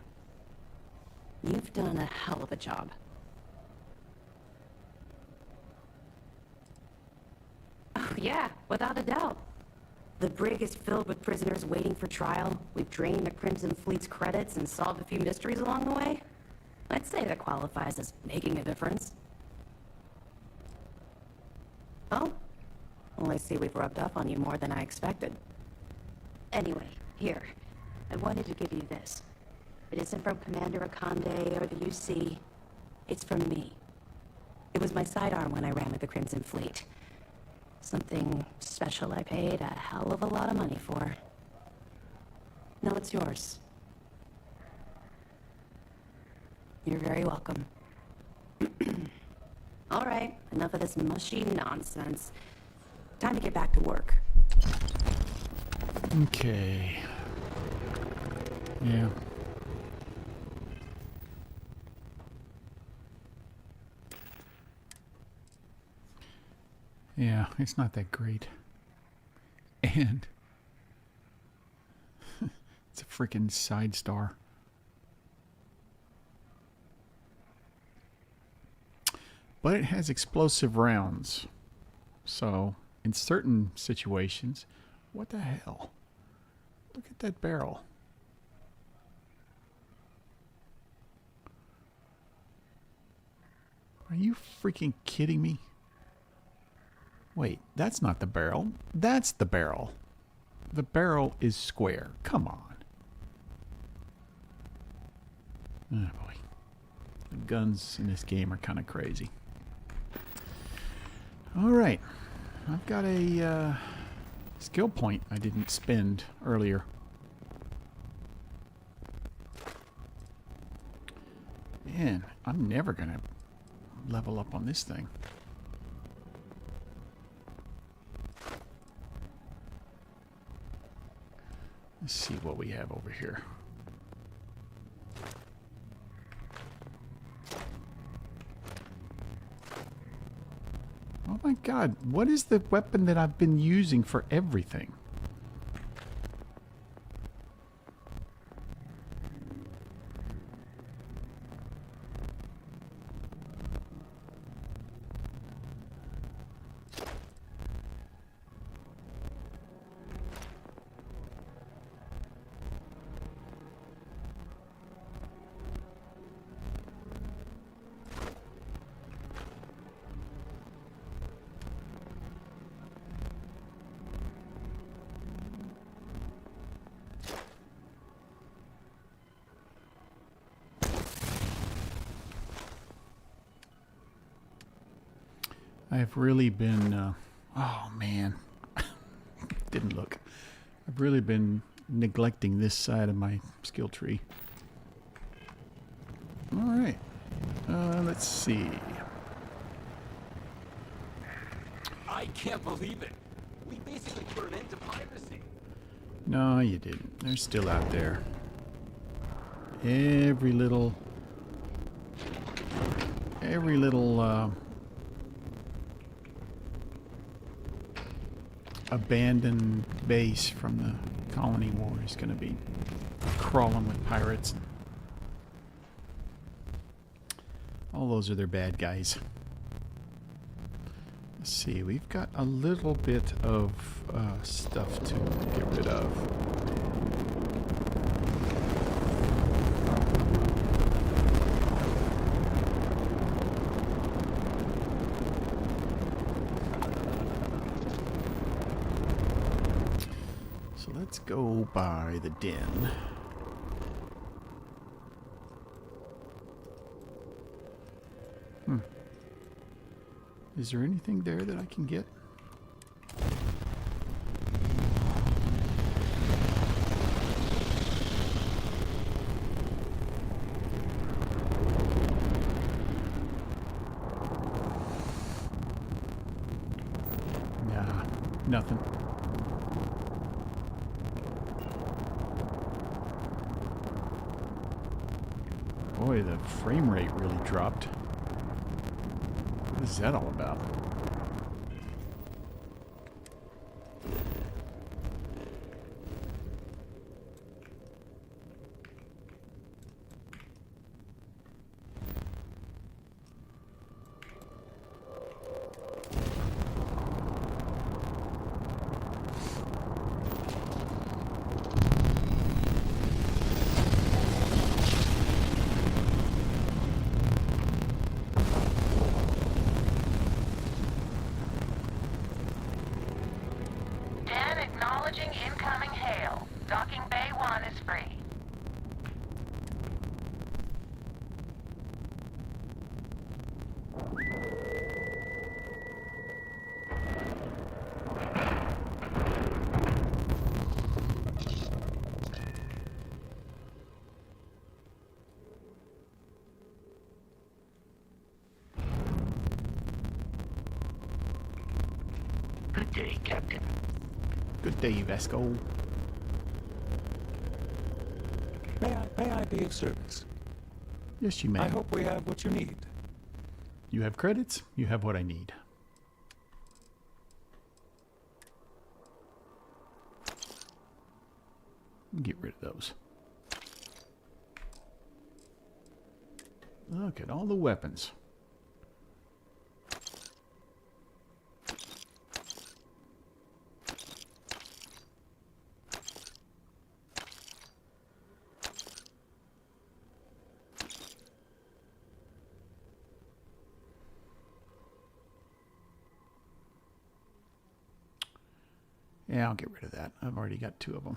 You've done a hell of a job. Oh yeah, without a doubt. The brig is filled with prisoners waiting for trial. We've drained the Crimson Fleet's credits and solved a few mysteries along the way. I'd say that qualifies as making a difference. Oh? Well, I see we've rubbed off on you more than I expected. Anyway, here. I wanted to give you this. It isn't from Commander Akande or the UC. It's from me. It was my sidearm when I ran with the Crimson Fleet. Something special I paid a hell of a lot of money for. Now it's yours. You're very welcome. All right, enough of this mushy nonsense. Time to get back to work. Okay. Yeah. Yeah, it's not that great. And it's a freaking side star. But it has explosive rounds. So, in certain situations, what the hell? Look at that barrel. Are you freaking kidding me? Wait, that's not the barrel. That's the barrel. The barrel is square. Come on. Oh boy. The guns in this game are kind of crazy. Alright. I've got a skill point I didn't spend earlier. Man, I'm never going to level up on this thing. Let's see what we have over here. Oh my god, what is the weapon that I've been using for everything? I've really been, oh man, didn't look. I've really been neglecting this side of my skill tree. Alright, let's see. I can't believe it. We basically put an end to piracy. No, you didn't. They're still out there. Every little abandoned base from the colony war is going to be crawling with pirates. All those are their bad guys. Let's see, we've got a little bit of stuff to get rid of. So let's go by the den. Is there anything there that I can get? Nah, nothing. Boy, the frame rate really dropped. What is that all about? Dan acknowledging incoming hail. Docking Bay 1 is free. Good day, Captain. Good day, Vasco. May I be of service? Yes, you may. I hope we have what you need. You have credits. You have what I need. Get rid of those. Look at all the weapons. Yeah, I'll get rid of that. I've already got 2 of them.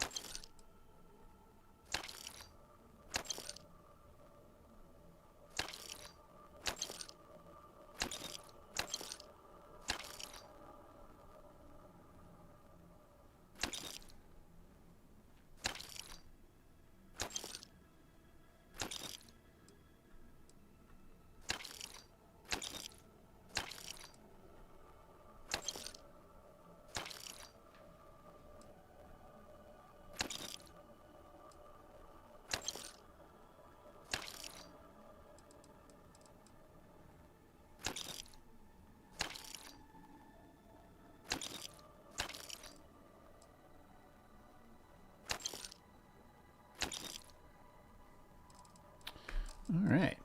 All right.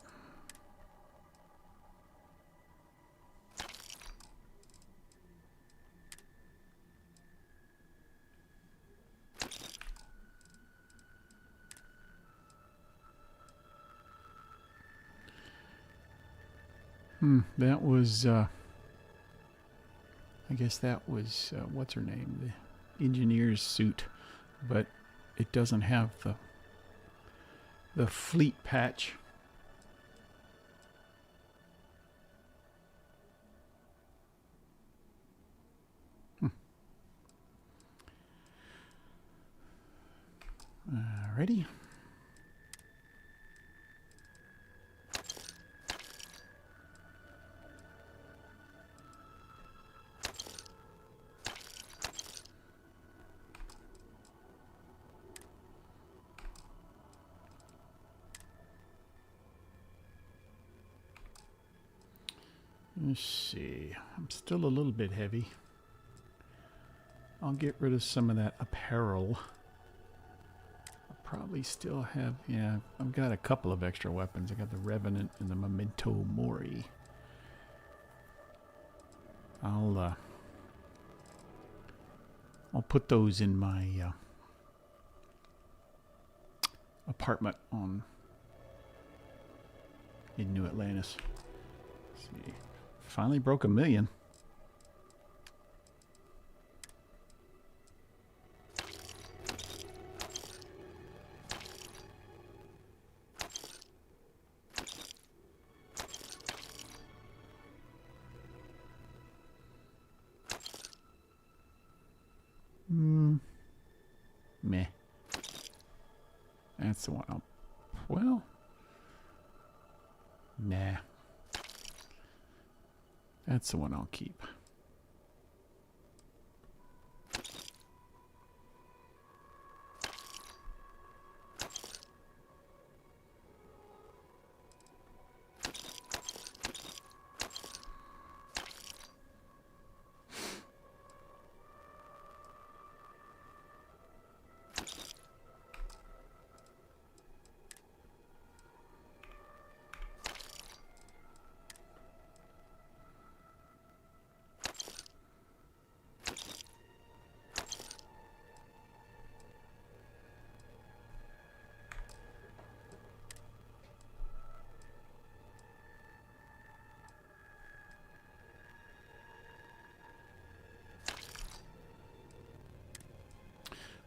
That was, I guess that was, what's her name? The engineer's suit, but it doesn't have the fleet patch. Alrighty. Let's see. I'm still a little bit heavy. I'll get rid of some of that apparel. I probably still have, yeah, I've got a couple of extra weapons. I got the Revenant and the Memento Mori. I'll put those in my apartment in New Atlantis. Let's see. Finally broke 1 million. Meh. That's the one. Well, nah. That's the one I'll keep.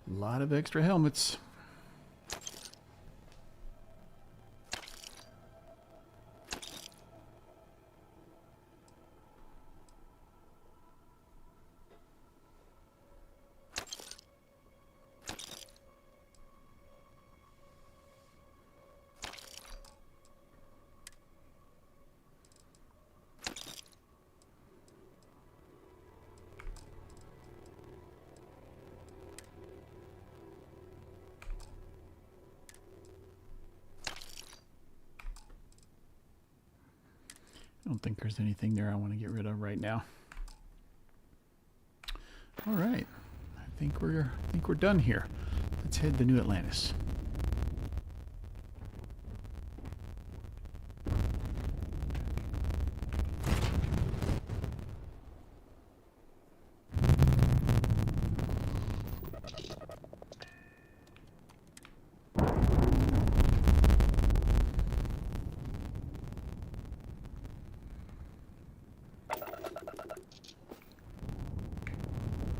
A lot of extra helmets. I don't think there's anything there I want to get rid of right now. All right, I think we're done here. Let's head to New Atlantis.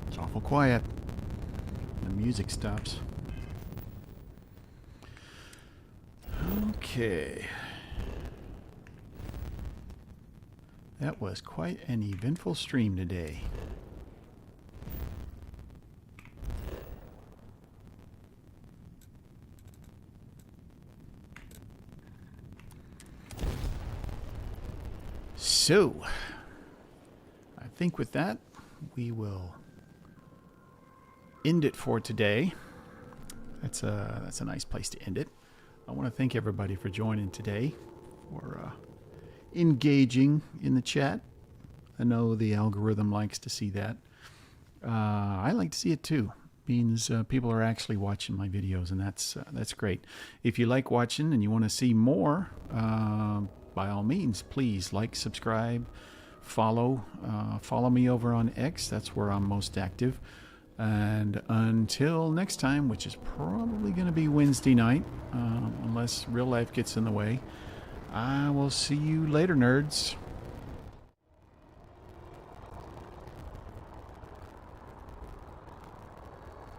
It's awful quiet. The music stops. Okay. That was quite an eventful stream today. So, I think with that, we will end it for today. That's a nice place to end it. I want to thank everybody for joining today, for engaging in the chat. I know the algorithm likes to see that. I like to see it too. Means people are actually watching my videos, and that's great. If you like watching and you want to see more, by all means, please like, subscribe, follow me over on X. That's where I'm most active. And until next time, which is probably going to be Wednesday night, unless real life gets in the way, I will see you later, nerds.